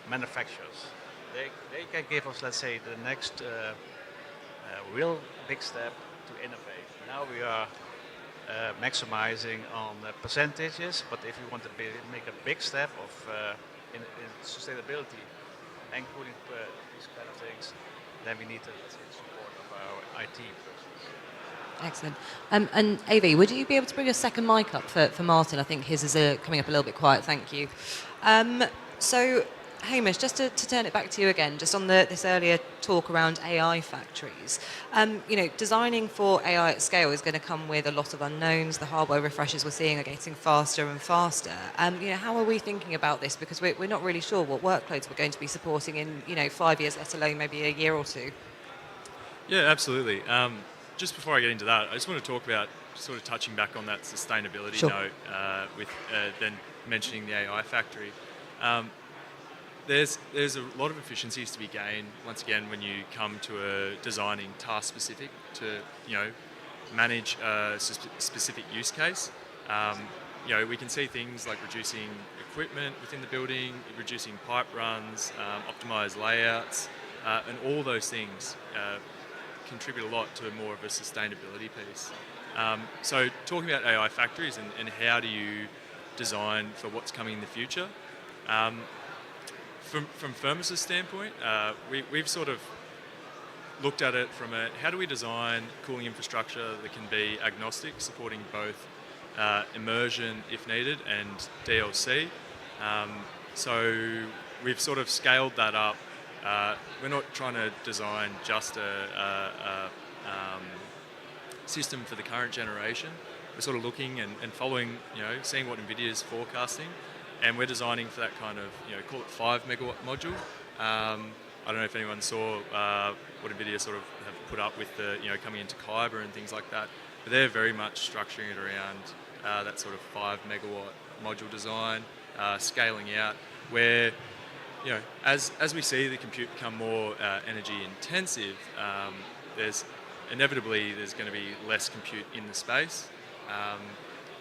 manufacturers. They can give us, let's say, the next real big step to innovate. Now we are maximizing on percentages, but if you want to make a big step of in sustainability and cooling these kind of things, then we need to, let's say, support of our IT persons. Excellent. And AV, would you be able to bring a second mic up for Martin? I think his is coming up a little bit quiet. Thank you. So, Hamish, just to turn it back to you again, just on this earlier talk around AI factories. Designing for AI at scale is going to come with a lot of unknowns. The hardware refreshes we're seeing are getting faster and faster. How are we thinking about this? Because we're not really sure what workloads we're going to be supporting in 5 years, let alone maybe a year or two. Yeah, absolutely. Just before I get into that, I just want to talk about sort of touching back on that sustainability Sure. note, with then mentioning the AI factory. There's a lot of efficiencies to be gained once again when you come to designing task specific to manage a specific use case. We can see things like reducing equipment within the building, reducing pipe runs, optimized layouts, and all those things contribute a lot to more of a sustainability piece. So talking about AI factories and how do you design for what's coming in the future, from Firmus' standpoint, we've sort of looked at it from how do we design cooling infrastructure that can be agnostic, supporting both immersion if needed and DLC. So we've sort of scaled that up. We're not trying to design just a system for the current generation. We're sort of looking and following, seeing what NVIDIA is forecasting, and we're designing for that kind of, call it 5 megawatt module. I don't know if anyone saw what NVIDIA sort of have put up with the, coming into Kyber and things like that, but they're very much structuring it around that sort of 5 megawatt module design, scaling out, where, as we see the compute become more energy intensive, there's going to be less compute in the space.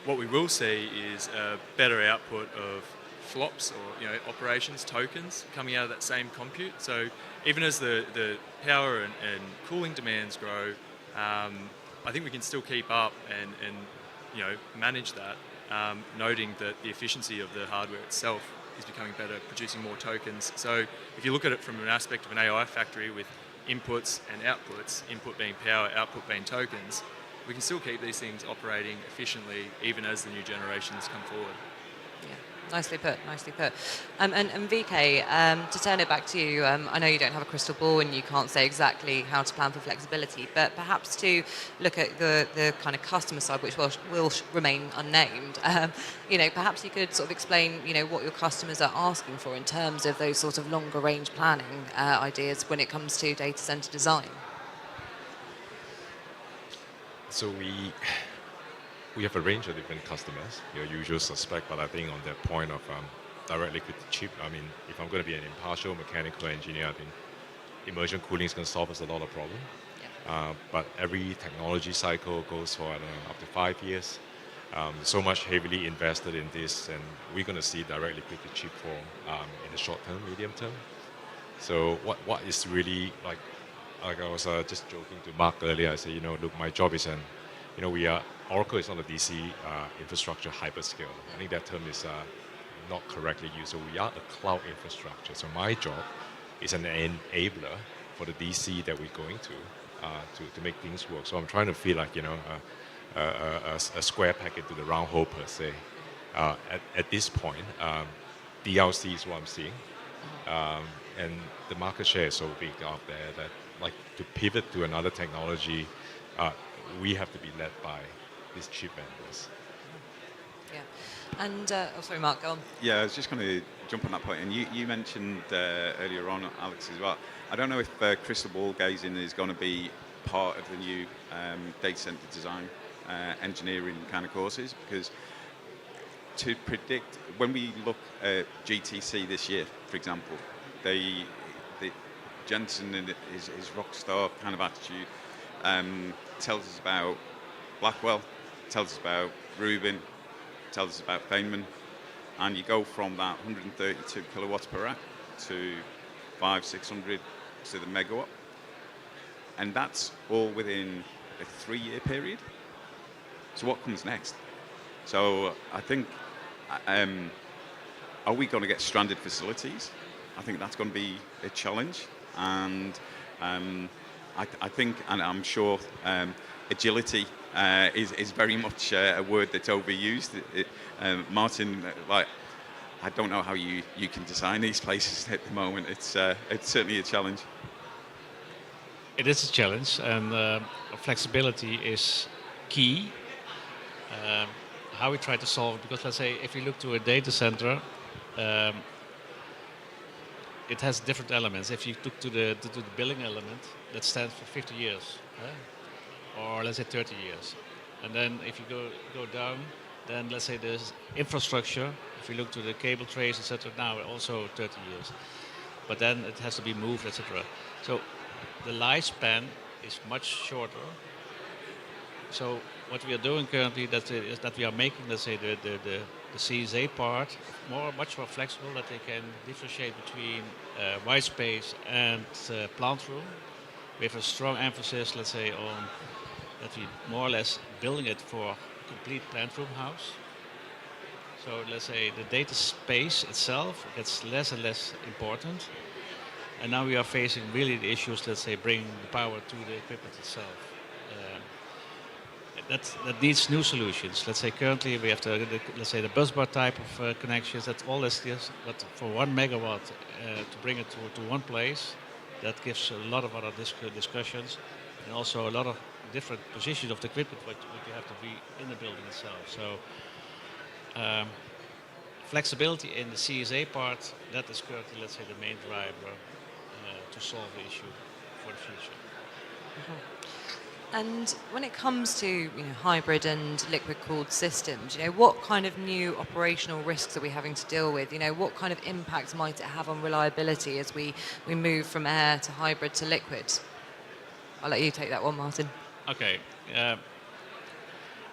What we will see is a better output of flops or operations tokens coming out of that same compute. So even as the power and cooling demands grow, I think we can still keep up and manage that, noting that the efficiency of the hardware itself is becoming better, producing more tokens. So if you look at it from an aspect of an AI factory with inputs and outputs, input being power, output being tokens, we can still keep these things operating efficiently even as the new generations come forward. Nicely put, nicely put. And VK, to turn it back to you, I know you don't have a crystal ball and you can't say exactly how to plan for flexibility, but perhaps to look at the kind of customer side, which will remain unnamed, perhaps you could sort of explain, what your customers are asking for in terms of those sort of longer range planning ideas when it comes to data center design. So we have a range of different customers, your usual suspect, but I think on that point of direct liquid to chip, I mean, if I'm going to be an impartial mechanical engineer, I think immersion cooling is going to solve us a lot of problems. Yeah. But every technology cycle goes for, up to 5 years. So much heavily invested in this, and we're going to see direct liquid to chip form in the short term, medium term. So what is really like I was just joking to Mark earlier, I said, look, my job is Oracle is not a DC infrastructure hyperscale. I think that term is not correctly used. So we are a cloud infrastructure. So my job is an enabler for the DC that we're going to make things work. So I'm trying to feel like a square peg into the round hole per se. At this point, DLC is what I'm seeing, and the market share is so big out there that to pivot to another technology, we have to be led by these chip vendors. Yeah. And, sorry, Mark, go on. Yeah, I was just going to jump on that point. And you mentioned earlier on, Alex, as well. I don't know if crystal ball gazing is going to be part of the new data center design engineering kind of courses, because to predict, when we look at GTC this year, for example, the Jensen and his rock star kind of attitude tells us about Blackwell, tells us about Rubin, tells us about Feynman, and you go from that 132 kilowatts per rack to 500-600 to the megawatt, and that's all within a 3-year period. So what comes next? So I think, are we going to get stranded facilities? I think that's going to be a challenge, and I think, and I'm sure, agility is very much a word that's overused. Martin, I don't know how you can design these places at the moment. It's certainly a challenge. It is a challenge, and flexibility is key. How we try to solve it, because let's say if you look to a data center, it has different elements. If you look to the billing element, that stands for 50 years, or let's say 30 years. And then if you go down, then let's say there's infrastructure. If you look to the cable trays, etc., now also 30 years. But then it has to be moved, etc. So the lifespan is much shorter. So what we are doing currently is that we are making, let's say, the CSA part much more flexible, that they can differentiate between white space and plant room. We have a strong emphasis, let's say, on that we more or less building it for a complete plant room house. So let's say the data space itself gets less and less important. And now we are facing really the issues, let's say, bringing the power to the equipment itself. That needs new solutions. Let's say currently we have let's say the busbar type of connections. That's all is this, but for 1 megawatt to bring it to one place, that gives a lot of other discussions, and also a lot of different positions of the equipment what you have to be in the building itself. So flexibility in the CSA part, that is currently, let's say, the main driver to solve the issue for the future. And when it comes to hybrid and liquid-cooled systems, what kind of new operational risks are we having to deal with? What kind of impact might it have on reliability as we move from air to hybrid to liquid? I'll let you take that one, Martin. Okay.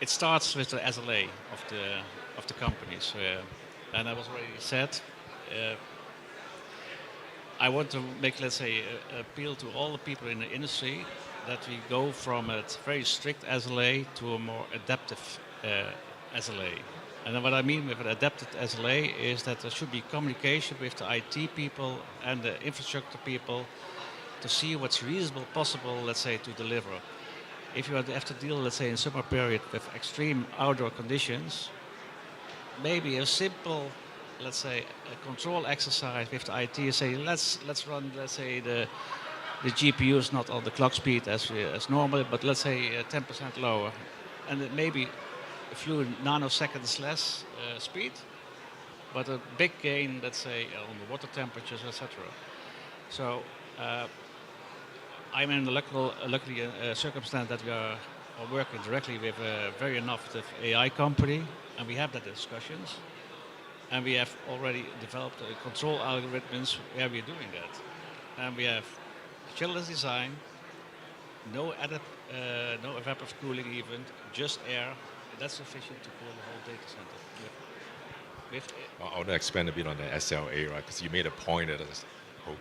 It starts with the SLA of the companies, and I was already said. I want to make, let's say, appeal to all the people in the industry that we go from a very strict SLA to a more adaptive SLA. And then what I mean with an adapted SLA is that there should be communication with the IT people and the infrastructure people to see what's reasonable possible, let's say, to deliver. If you have to deal, let's say, in summer period with extreme outdoor conditions, maybe a simple, let's say, a control exercise with the IT, say, let's run, let's say, the GPU is not on the clock speed as normal, but let's say 10% lower, and it maybe a few nanoseconds less speed, but a big gain, let's say, on the water temperatures, etc. So I'm in the lucky circumstance that we are working directly with a very innovative AI company, and we have that discussions, and we have already developed control algorithms where we're doing that, and we have chillless design, no evaporative cooling even, just air. That's sufficient to cool the whole data center. I want to expand a bit on the SLA, right? Because you made a point that is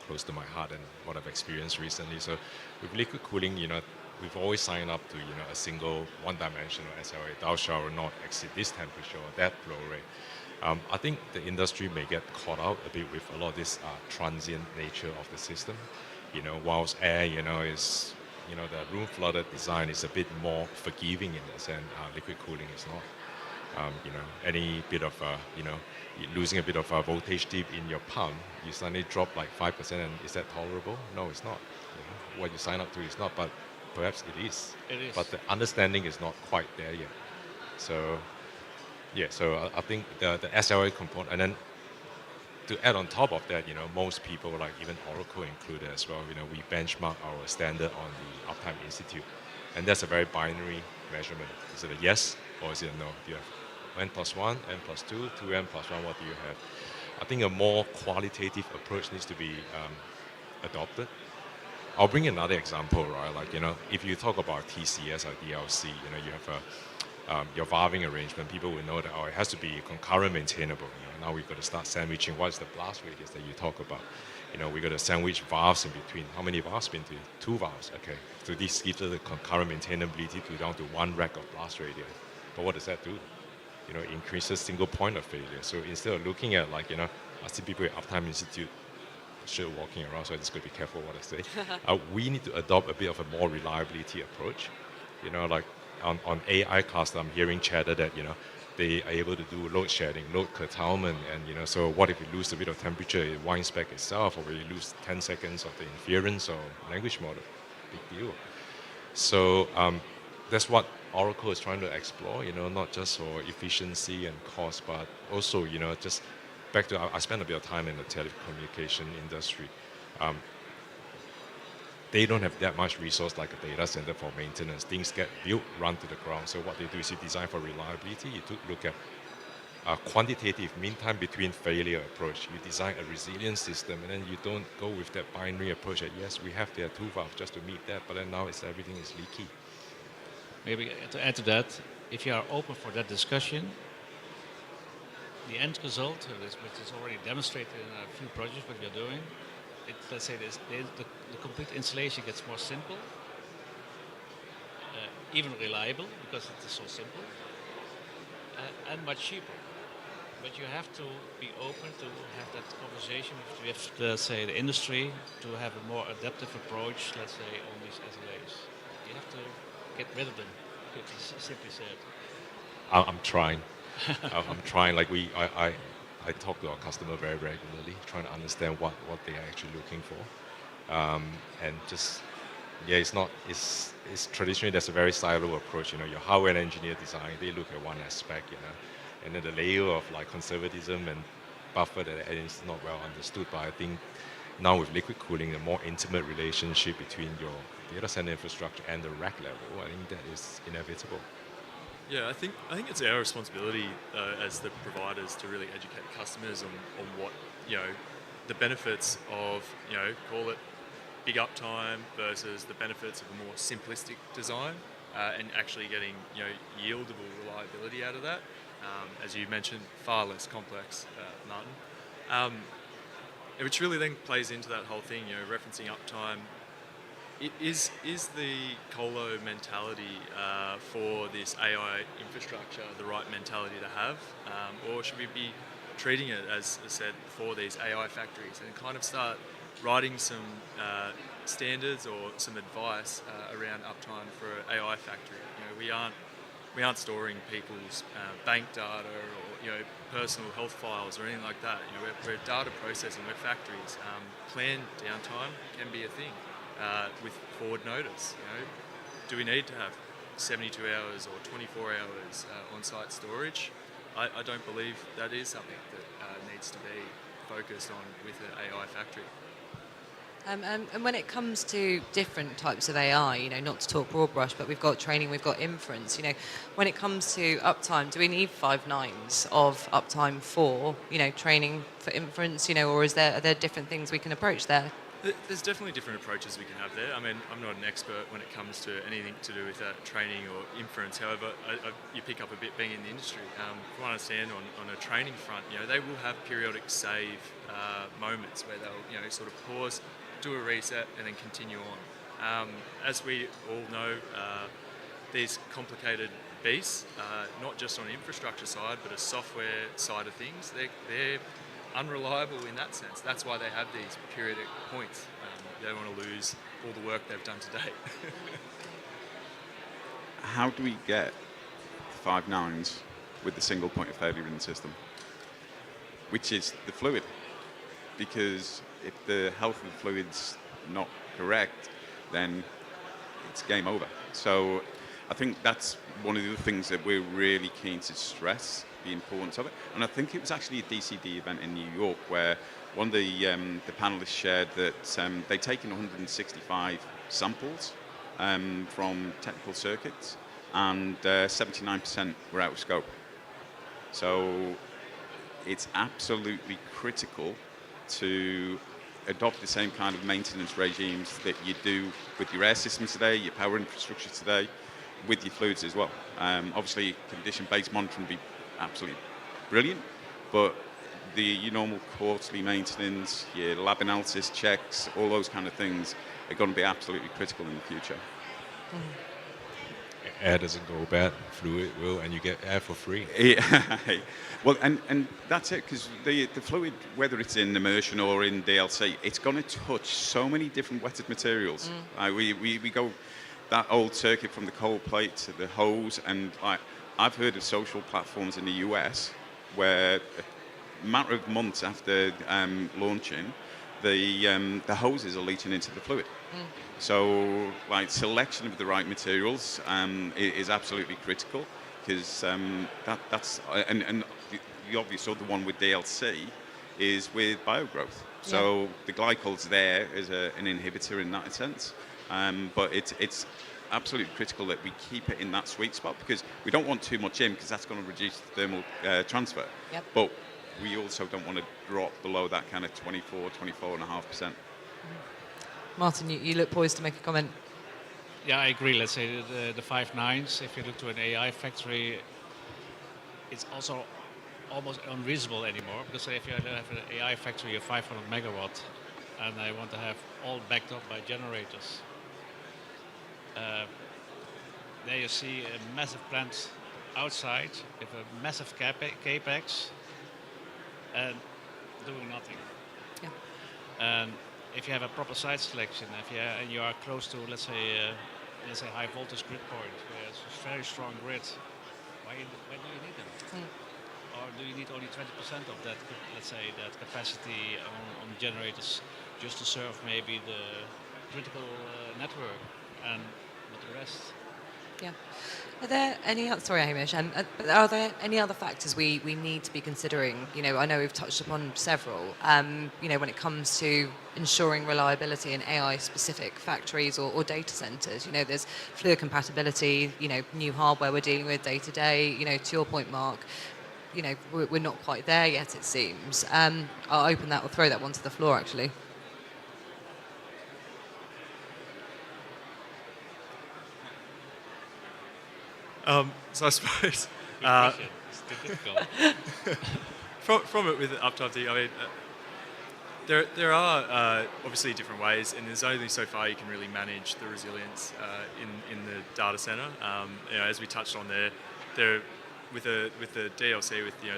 close to my heart and what I've experienced recently. So with liquid cooling, we've always signed up to a single one-dimensional SLA. Thou shalt not exceed this temperature or that flow rate. I think the industry may get caught out a bit with a lot of this transient nature of the system. Whilst air, is, the room flooded design is a bit more forgiving in that sense. Liquid cooling is not. Any bit of, losing a bit of voltage dip in your pump, you suddenly drop like 5%, and is that tolerable? No, it's not. What you sign up to is not, but perhaps it is. It is. But the understanding is not quite there yet. So, yeah, so I think the SLA component, and then to add on top of that, most people, like even Oracle included as well, we benchmark our standard on the Uptime Institute. And that's a very binary measurement. Is it a yes or is it a no? Do you have n plus 1, n plus 2, 2n plus 1, what do you have? I think a more qualitative approach needs to be adopted. I'll bring another example, right? Like, if you talk about TCS or DLC, you have your valving arrangement, people will know that, it has to be concurrent maintainable. Now we've got to start sandwiching. What's the blast radius that you talk about? We've got to sandwich valves in between. How many valves between? 2 valves. Okay. So this gives us the concurrent maintainability down to 1 rack of blast radius. But what does that do? Increases single point of failure. So instead of looking at I see people at Uptime Institute still walking around, so I just got to be careful what I say. We need to adopt a bit of a more reliability approach. Like on AI cluster, I'm hearing chatter that, they are able to do load shedding, load curtailment, and so what if we lose a bit of temperature, it winds back itself, or we lose 10 seconds of the inference or language model? Big deal. So that's what Oracle is trying to explore, not just for efficiency and cost, but also, just back to, I spent a bit of time in the telecommunication industry. they don't have that much resource like a data center for maintenance. Things get built, run to the ground. So what they do is you design for reliability. You look at a quantitative mean time between failure approach. You design a resilient system, and then you don't go with that binary approach that yes, we have their 2 valves just to meet that, but then now everything is leaky. Maybe to add to that, if you are open for that discussion, the end result, which is already demonstrated in a few projects what we are doing, let's say the complete installation gets more simple, even reliable because it is so simple, and much cheaper. But you have to be open to have that conversation with the industry to have a more adaptive approach, let's say, on these SLAs. You have to get rid of them, simply said. I'm trying. I'm trying. Like I talk to our customer very regularly, trying to understand what they are actually looking for, and just it's traditionally there's a very silo approach. Your hardware engineer design, they look at one aspect, and then the layer of like conservatism and buffer that is not well understood. But I think now with liquid cooling, a more intimate relationship between your data center infrastructure and the rack level, I think that is inevitable. Yeah, I think it's our responsibility as the providers to really educate customers on what the benefits of call it big uptime versus the benefits of a more simplistic design, and actually getting yieldable reliability out of that. As you mentioned, far less complex, Martin. Which really then plays into that whole thing, referencing uptime. Is the colo mentality for this AI infrastructure the right mentality to have, or should we be treating it as I said for these AI factories and kind of start writing some standards or some advice around uptime for an AI factory? We aren't storing people's bank data or personal health files or anything like that. We're data processing. We're factories. Planned downtime can be a thing. With forward notice, do we need to have 72 hours or 24 hours on-site storage? I don't believe that is something that needs to be focused on with an AI factory. And when it comes to different types of AI, not to talk broad brush, but we've got training, we've got inference. When it comes to uptime, do we need 5 nines of uptime for training for inference? Or are there different things we can approach there? There's definitely different approaches we can have there. I mean, I'm not an expert when it comes to anything to do with training or inference. However, you pick up a bit being in the industry. From what I understand, on a training front, they will have periodic save moments where they'll, sort of pause, do a reset, and then continue on. As we all know, these complicated beasts, not just on the infrastructure side, but a software side of things, they're unreliable in that sense. That's why they have these periodic points. They don't want to lose all the work they've done to date. How do we get 5 nines with the single point of failure in the system, which is the fluid? Because if the health of the fluid's not correct, then it's game over. So I think that's one of the things that we're really keen to stress, the importance of it. And I think it was actually a DCD event in New York where one of the panelists shared that they'd taken 165 samples from technical circuits, and 79% were out of scope. So it's absolutely critical to adopt the same kind of maintenance regimes that you do with your air systems today, your power infrastructure today, with your fluids as well. Obviously, condition-based monitoring would be absolutely brilliant, but your normal quarterly maintenance, your lab analysis checks, all those kind of things are going to be absolutely critical in the future. Air doesn't go bad, fluid will, and you get air for free. Well, and that's it, because the fluid, whether it's in immersion or in DLC, it's going to touch so many different wetted materials. We go that old circuit from the cold plate to the hose, and I've heard of social platforms in the US where a matter of months after launching, the hoses are leaching into the fluid. So, selection of the right materials is absolutely critical, because that's and the obvious other one with DLC is with biogrowth. So the glycol's there as an inhibitor in that sense, but it's absolutely critical that we keep it in that sweet spot, because we don't want too much in, because that's going to reduce thermal transfer. Yep. But we also don't want to drop below that kind of 24.5%. Martin, you look poised to make a comment. Yeah, I agree. Let's say the 5 nines, if you look to an AI factory, it's also almost unreasonable anymore, because if you have an AI factory of 500 megawatt and I want to have all backed up by generators, there you see a massive plant outside with a massive capex and doing nothing. Yeah. And if you have a proper site selection, and you are close to, let's say high voltage grid point, where it's a very strong grid, why do you need them? Or do you need only 20% of that, let's say, that capacity on generators just to serve maybe the critical network, and not the rest? Yeah. Are there any other, sorry, Hamish, are there any other factors we need to be considering? I know we've touched upon several, when it comes to ensuring reliability in AI-specific factories or data centers. There's fluid compatibility, new hardware we're dealing with day to day. To your point, Mark, we're not quite there yet, it seems. I'll open that or throw that one to the floor, actually. So I suppose from it with uptime thing, I mean, there are obviously different ways, and there's only so far you can really manage the resilience in the data center. As we touched on there with the DLC, with the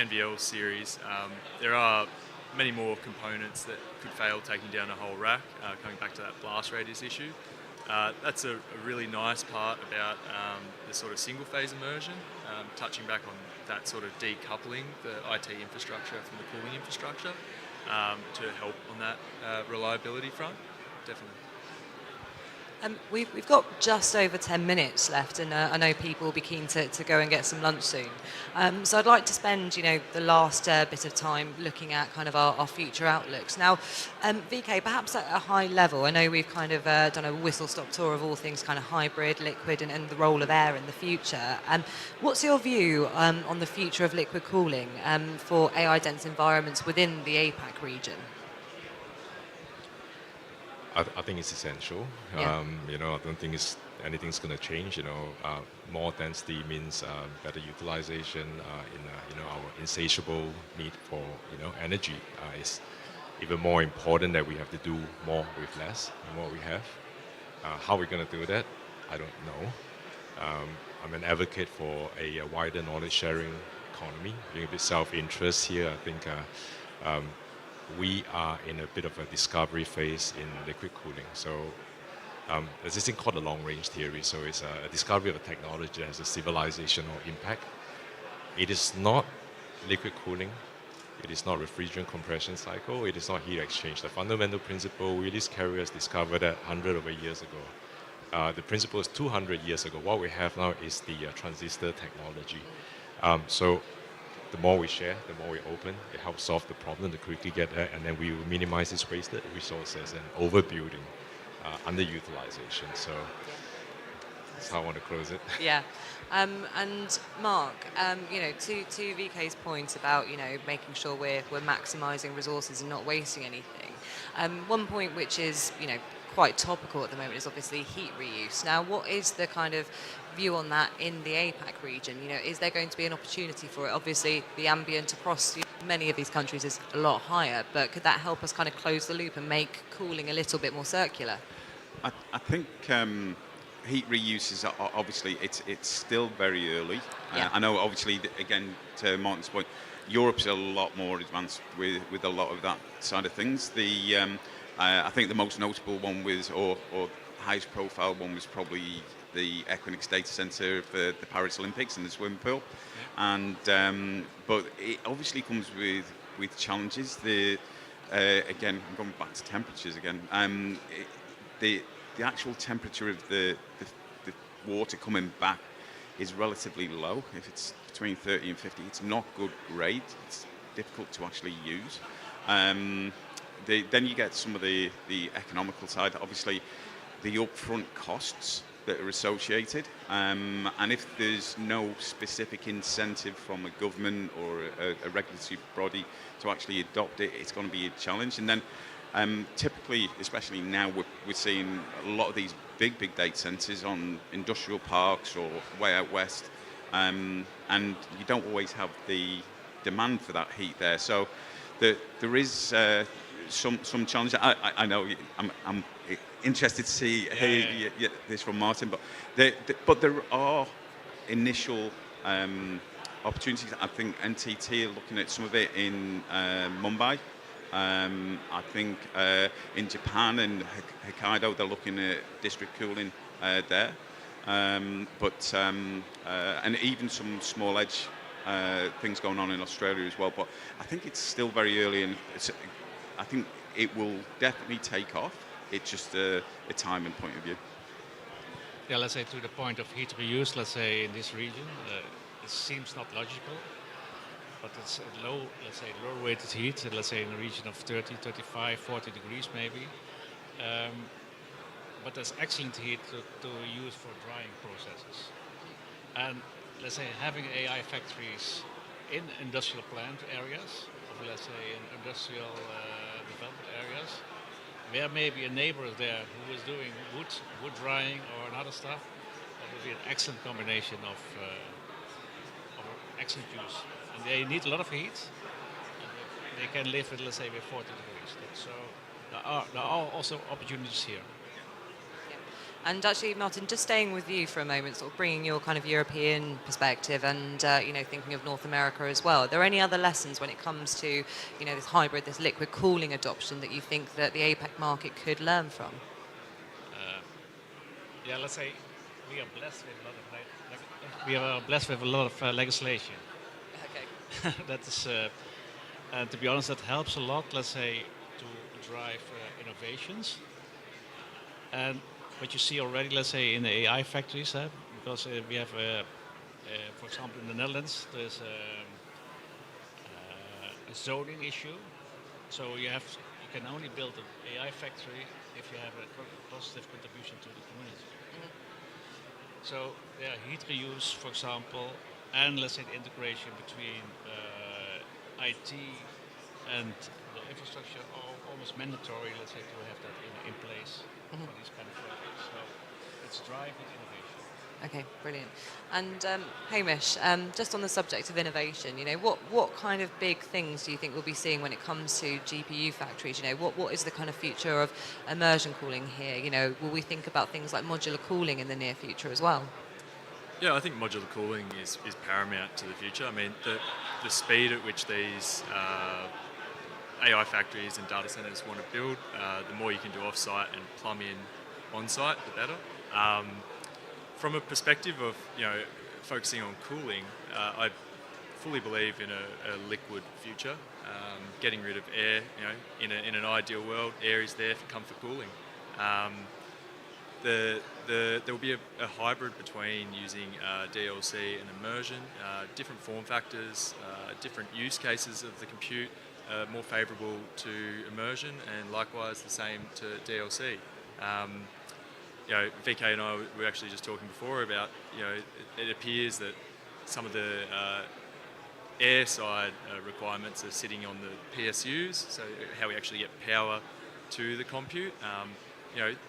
NVL series, there are many more components that could fail taking down a whole rack. Coming back to that blast radius issue. That's a really nice part about the sort of single phase immersion, touching back on that sort of decoupling the IT infrastructure from the cooling infrastructure to help on that reliability front, definitely. We've got just over 10 minutes left, and I know people will be keen to go and get some lunch soon. So I'd like to spend, the last bit of time looking at kind of our future outlooks. Now, VK, perhaps at a high level, I know we've kind of done a whistle-stop tour of all things kind of hybrid, liquid, and the role of air in the future. What's your view on the future of liquid cooling for AI-dense environments within the APAC region? I think it's essential. Yeah. I don't think anything's going to change. More density means better utilization. Our insatiable need for energy is even more important, that we have to do more with less than what we have. How we're going to do that, I don't know. I'm an advocate for a wider knowledge sharing economy. Being a bit self-interest here, I think. We are in a bit of a discovery phase in liquid cooling. So there's this thing called the long-range theory. So it's a discovery of a technology that has a civilizational impact. It is not liquid cooling. It is not refrigerant compression cycle. It is not heat exchange. The fundamental principle, Willis Carriers discovered that 100 over years ago. The principle is 200 years ago. What we have now is the transistor technology. So the more we share, the more we open, it helps solve the problem, the quicker we get there, and then we will minimize its wasted resources and overbuilding, underutilization. So that's how I want to close it. Yeah. And Mark, to VK's point about, making sure we're maximising resources and not wasting anything. One point which is, quite topical at the moment is obviously heat reuse. Now, what is the kind of view on that in the APAC region? Is there going to be an opportunity for it? Obviously, the ambient across many of these countries is a lot higher, but could that help us kind of close the loop and make cooling a little bit more circular? I think heat reuse is obviously it's still very early. Yeah. I know, obviously, again, to Martin's point, Europe's a lot more advanced with a lot of that side of things. I think the most notable one was, or highest profile one, was probably the Equinix data center for the Paris Olympics and the swimming pool. And but it obviously comes with challenges. Again, I'm going back to temperatures again. The actual temperature of the water coming back is relatively low. If it's between 30 and 50, it's not good grade. It's difficult to actually use. Then you get some of the economical side. Obviously, the upfront costs that are associated, and if there's no specific incentive from a government or a regulatory body to actually adopt it, it's going to be a challenge. And then typically, especially now, we're seeing a lot of these big data centers on industrial parks or way out west, and you don't always have the demand for that heat there. So there is some challenge. I know I'm interested to see this from Martin, but there are initial opportunities. I think NTT are looking at some of it in Mumbai. I think in Japan and Hokkaido they're looking at district cooling there, and even some small edge things going on in Australia as well. But I think it's still very early, and I think it will definitely take off. It's just a timing point of view. Yeah, let's say to the point of heat reuse, let's say in this region, it seems not logical, but it's low weighted heat, let's say in a region of 30, 35, 40 degrees maybe. But there's excellent heat to use for drying processes. And let's say having AI factories in industrial plant areas, or let's say in industrial development areas, where maybe a neighbor is there who is doing wood drying or another stuff, that would be an excellent combination of excellent use. And they need a lot of heat, and they can live with, let's say, with 40 degrees. So there are also opportunities here. And actually, Martin, just staying with you for a moment, sort of bringing your kind of European perspective and, thinking of North America as well. Are there any other lessons when it comes to, this hybrid, this liquid cooling adoption that you think that the APAC market could learn from? Let's say we are blessed with a lot of legislation. Okay. That is, and to be honest, that helps a lot, let's say, to drive innovations. And what you see already, let's say, in the AI factories, because we have, for example, in the Netherlands, there's a zoning issue. So you can only build an AI factory if you have a positive contribution to the community. So yeah, heat reuse, for example, and let's say the integration between IT and the infrastructure are almost mandatory, let's say, to have that in place for these kind of projects. So it's driving innovation. Okay, brilliant. And Hamish, just on the subject of innovation, what kind of big things do you think we'll be seeing when it comes to GPU factories? What is the kind of future of immersion cooling here? Will we think about things like modular cooling in the near future as well? Yeah, I think modular cooling is paramount to the future. I mean, the speed at which these AI factories and data centers want to build, the more you can do off-site and plumb in on-site, the better. From a perspective of focusing on cooling, I fully believe in a liquid future. Getting rid of air, in an ideal world, air is there for comfort cooling. There will be a hybrid between using DLC and immersion, different form factors, different use cases of the compute, more favourable to immersion, and likewise the same to DLC. VK and I were actually just talking before about, it appears that some of the air side requirements are sitting on the PSUs, so how we actually get power to the compute.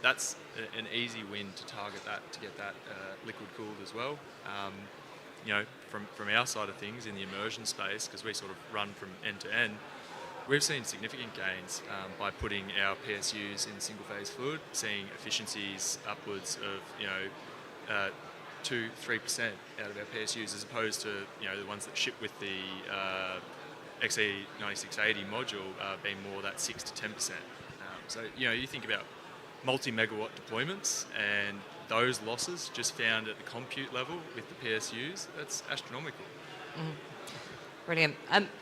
That's an easy win to target that, to get that liquid cooled as well. From our side of things in the immersion space, because we sort of run from end to end, we've seen significant gains by putting our PSUs in single-phase fluid, seeing efficiencies upwards of 2-3% out of our PSUs, as opposed to the ones that ship with the XE9680 module being more that 6 to 10%. So you think about multi-megawatt deployments and those losses just found at the compute level with the PSUs, that's astronomical. Brilliant.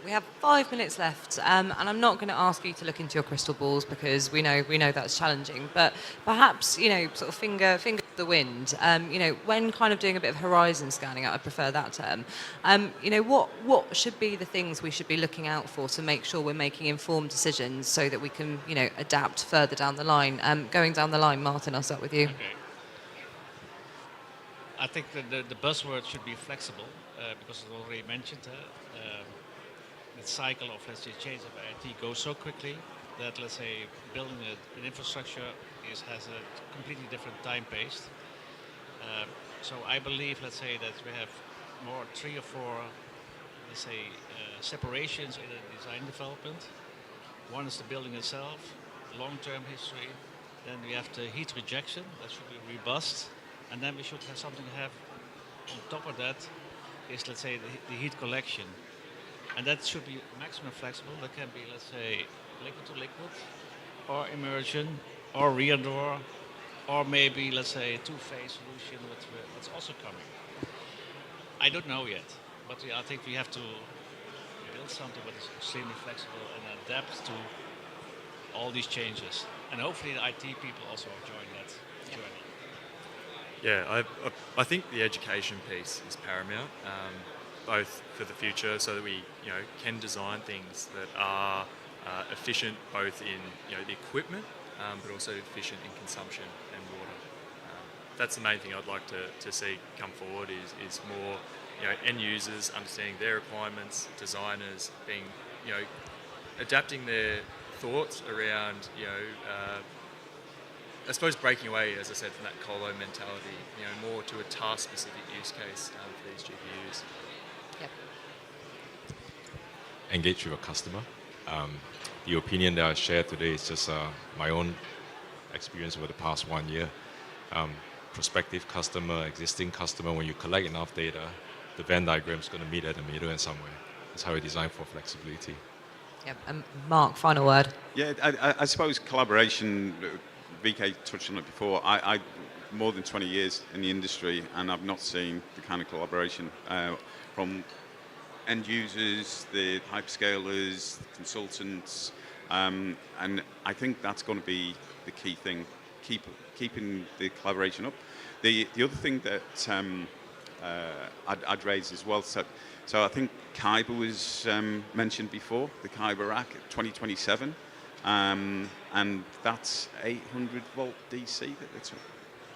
We have 5 minutes left, and I'm not going to ask you to look into your crystal balls because we know that's challenging. But perhaps sort of finger to the wind. When kind of doing a bit of horizon scanning, I prefer that term. What should be the things we should be looking out for to make sure we're making informed decisions so that we can adapt further down the line. Going down the line, Martin, I'll start with you. Okay. I think the buzzword should be flexible because it's already mentioned. The cycle of, let's say, change of IT goes so quickly that, let's say, building an infrastructure has a completely different time pace. So I believe, let's say, that we have more 3 or 4, let's say, separations in the design development. One is the building itself, long-term history. Then we have the heat rejection, that should be robust. And then we should have something on top of that is, let's say, the heat collection. And that should be maximum flexible. That can be, let's say, liquid to liquid, or immersion, or rear-door, or maybe, let's say, a two-phase solution, that's also coming. I don't know yet, but I think we have to build something that is extremely flexible and adapt to all these changes. And hopefully the IT people also join that journey. Yeah, I think the education piece is paramount, both for the future, so that we can design things that are efficient both in the equipment, but also efficient in consumption and water. That's the main thing I'd like to see come forward is more end users understanding their requirements, designers being adapting their thoughts around I suppose breaking away, as I said, from that colo mentality, more to a task-specific use case for these GPUs. Yep. Engage with a customer. The opinion that I shared today is just my own experience over the past 1 year. Prospective customer, existing customer, when you collect enough data, the Venn diagram is going to meet at the middle and somewhere. That's how we design for flexibility. Yep. Mark, final word. Yeah, I suppose collaboration, VK touched on it before. I more than 20 years in the industry, and I've not seen the kind of collaboration from end users, the hyperscalers, consultants, and I think that's going to be the key thing, keeping the collaboration up. The other thing that I'd raise as well, so I think Kyber was mentioned before, the Kyber rack 2027. And that's 800 volt DC that it's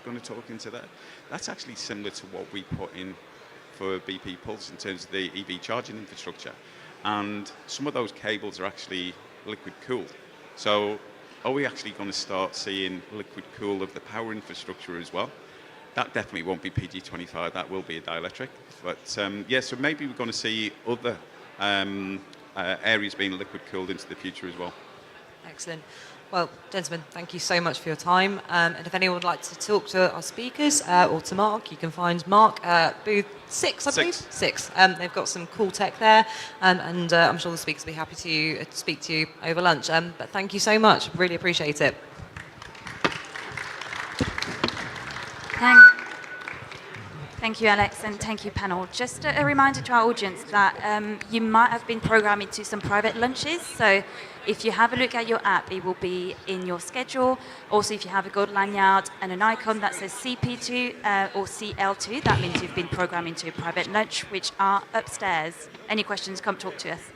going to talk into that. That's actually similar to what we put in for BP Pulse in terms of the EV charging infrastructure. And some of those cables are actually liquid cooled. So are we actually going to start seeing liquid cool of the power infrastructure as well? That definitely won't be PG25, that will be a dielectric. But yeah, so maybe we're going to see other areas being liquid cooled into the future as well. Excellent. Well, gentlemen, thank you so much for your time. And if anyone would like to talk to our speakers or to Mark, you can find Mark at booth 6, I believe. 6. They've got some cool tech there, and I'm sure the speakers will be happy to speak to you over lunch. But thank you so much. Really appreciate it. Thank you, Alex, and thank you, panel. Just a reminder to our audience that you might have been programmed into some private lunches. So if you have a look at your app, it will be in your schedule. Also, if you have a gold lanyard and an icon that says CP2 or CL2, that means you've been programmed into a private lunch, which are upstairs. Any questions, come talk to us.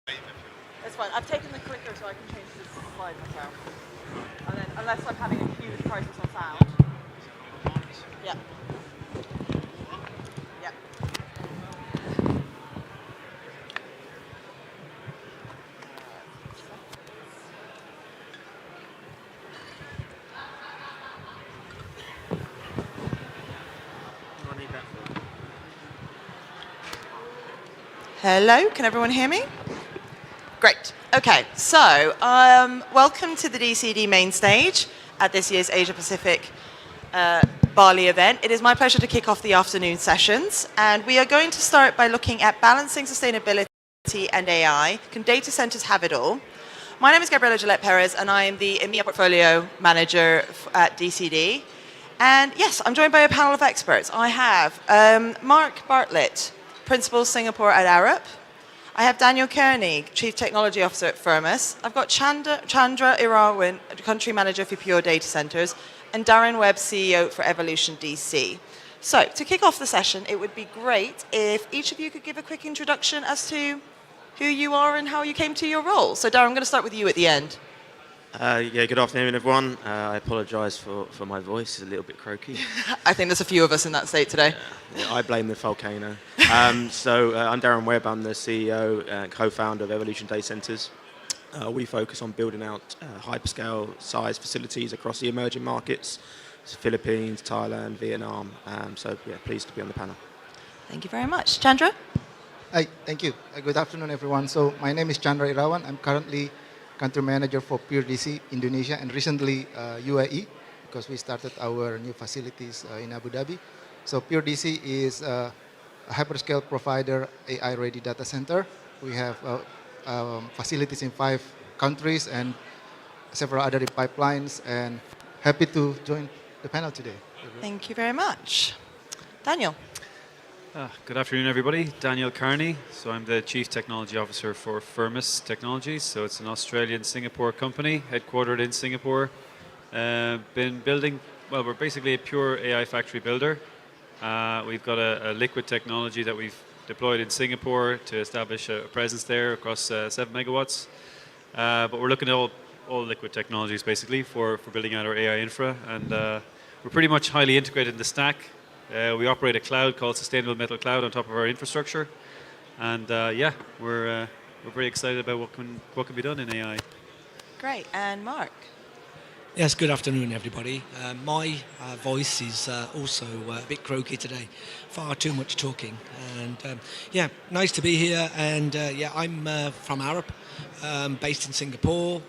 That's fine. I've taken the clicker so I can change this slide myself. And then, unless I'm having a huge crisis on sound. Yeah. Yeah. Hello, can everyone hear me? Great. Okay, so welcome to the DCD main stage at this year's Asia Pacific Bali event. It is my pleasure to kick off the afternoon sessions, and we are going to start by looking at balancing sustainability and AI. Can data centers have it all? My name is Gabriela Gillette Perez, and I am the EMEA Portfolio Manager at DCD. And yes, I'm joined by a panel of experts. I have Mark Bartlett, Principal Singapore at Arup. I have Daniel Kearney, Chief Technology Officer at Firmus. I've got Chandra Irawan, Country Manager for Pure Data Centers, and Darren Webb, CEO for Evolution DC. So, to kick off the session, it would be great if each of you could give a quick introduction as to who you are and how you came to your role. So, Darren, I'm going to start with you at the end. Yeah, good afternoon, everyone. I apologise for my voice. It's a little bit croaky. I think there's a few of us in that state today. Yeah, I blame the volcano. I'm Darren Webb. I'm the CEO and co-founder of Evolution Data Centers. We focus on building out hyperscale size facilities across the emerging markets, so Philippines, Thailand, Vietnam. Pleased to be on the panel. Thank you very much. Chandra? Hi, thank you. Good afternoon, everyone. So my name is Chandra Irawan. I'm currently Country Manager for Pure DC Indonesia and recently UAE, because we started our new facilities in Abu Dhabi. So Pure DC is a hyperscale provider, AI-ready data center. We have facilities in 5 countries and several other pipelines, and happy to join the panel today. Thank you very much. Daniel? Good afternoon, everybody. Daniel Kearney. So I'm the Chief Technology Officer for Firmus Technologies. So it's an Australian-Singapore company, headquartered in Singapore. Been building, well, we're basically a pure AI factory builder. We've got a liquid technology that we've deployed in Singapore to establish a presence there across 7 megawatts. But we're looking at all liquid technologies, basically, for building out our AI infra. And we're pretty much highly integrated in the stack. We operate a cloud called Sustainable Metal Cloud on top of our infrastructure, and we're very excited about what can be done in AI. Great, and Mark? Yes, good afternoon, everybody. My voice is also a bit croaky today. Far too much talking, and nice to be here. And I'm from Arup, based in Singapore.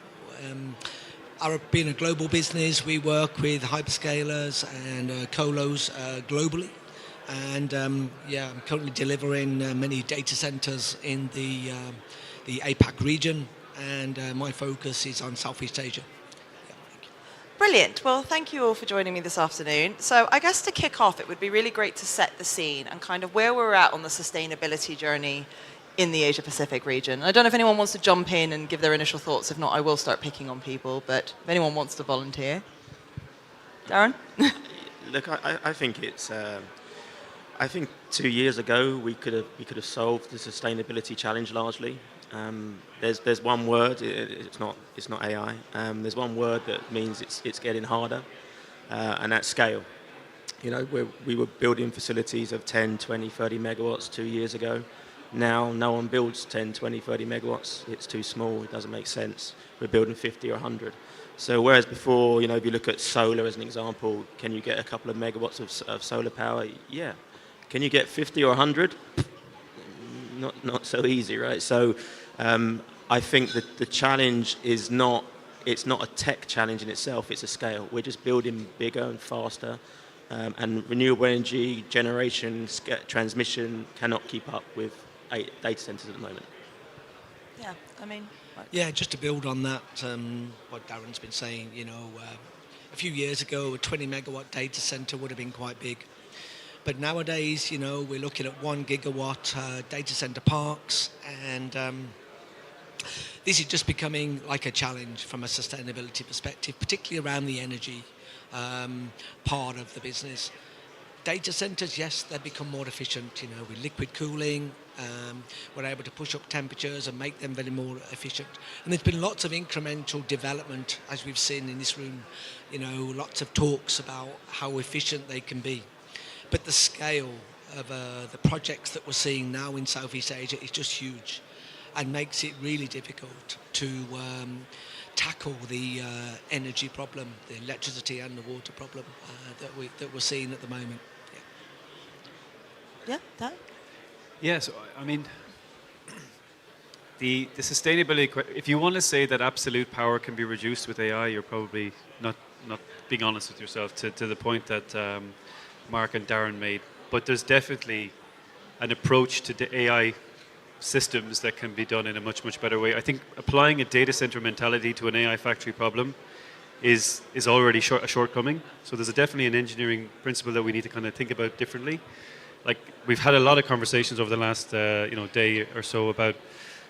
Arup being a global business, we work with hyperscalers and colos globally. And I'm currently delivering many data centers in the APAC region, and my focus is on Southeast Asia. Brilliant. Well, thank you all for joining me this afternoon. So I guess to kick off, it would be really great to set the scene and kind of where we're at on the sustainability journey in the Asia-Pacific region. I don't know if anyone wants to jump in and give their initial thoughts. If not, I will start picking on people, but if anyone wants to volunteer. Darren? Look, I think it's. I think 2 years ago we could have solved the sustainability challenge largely. There's one word. It's not AI. There's one word that means it's getting harder, and that's scale. You know, we were building facilities of 10, 20, 30 megawatts 2 years ago. Now, no one builds 10, 20, 30 megawatts. It's too small. It doesn't make sense. We're building 50 or 100. So whereas before, you know, if you look at solar as an example, can you get a couple of megawatts of solar power? Yeah. Can you get 50 or 100? Not so easy, right? So I think that the challenge is it's not a tech challenge in itself. It's a scale. We're just building bigger and faster. And renewable energy generation, transmission cannot keep up with data centers at the moment. Yeah, I mean... Yeah, just to build on that, what Darren's been saying, you know, a few years ago, a 20 megawatt data center would have been quite big. But nowadays, you know, we're looking at 1 gigawatt data center parks, and this is just becoming like a challenge from a sustainability perspective, particularly around the energy part of the business. data centers, yes, they become more efficient, you know, with liquid cooling. We're able to push up temperatures and make them very more efficient. And there's been lots of incremental development, as we've seen in this room, you know, lots of talks about how efficient they can be. But the scale of the projects that we're seeing now in Southeast Asia is just huge and makes it really difficult to tackle the energy problem, the electricity and the water problem that we're seeing at the moment. Yeah, Dan? Yeah, so I mean, the sustainability, if you want to say that absolute power can be reduced with AI, you're probably not being honest with yourself to the point that Mark and Darren made. But there's definitely an approach to the AI systems that can be done in a much, much better way. I think applying a data center mentality to an AI factory problem is already a shortcoming. So there's definitely an engineering principle that we need to kind of think about differently. Like, we've had a lot of conversations over the last day or so about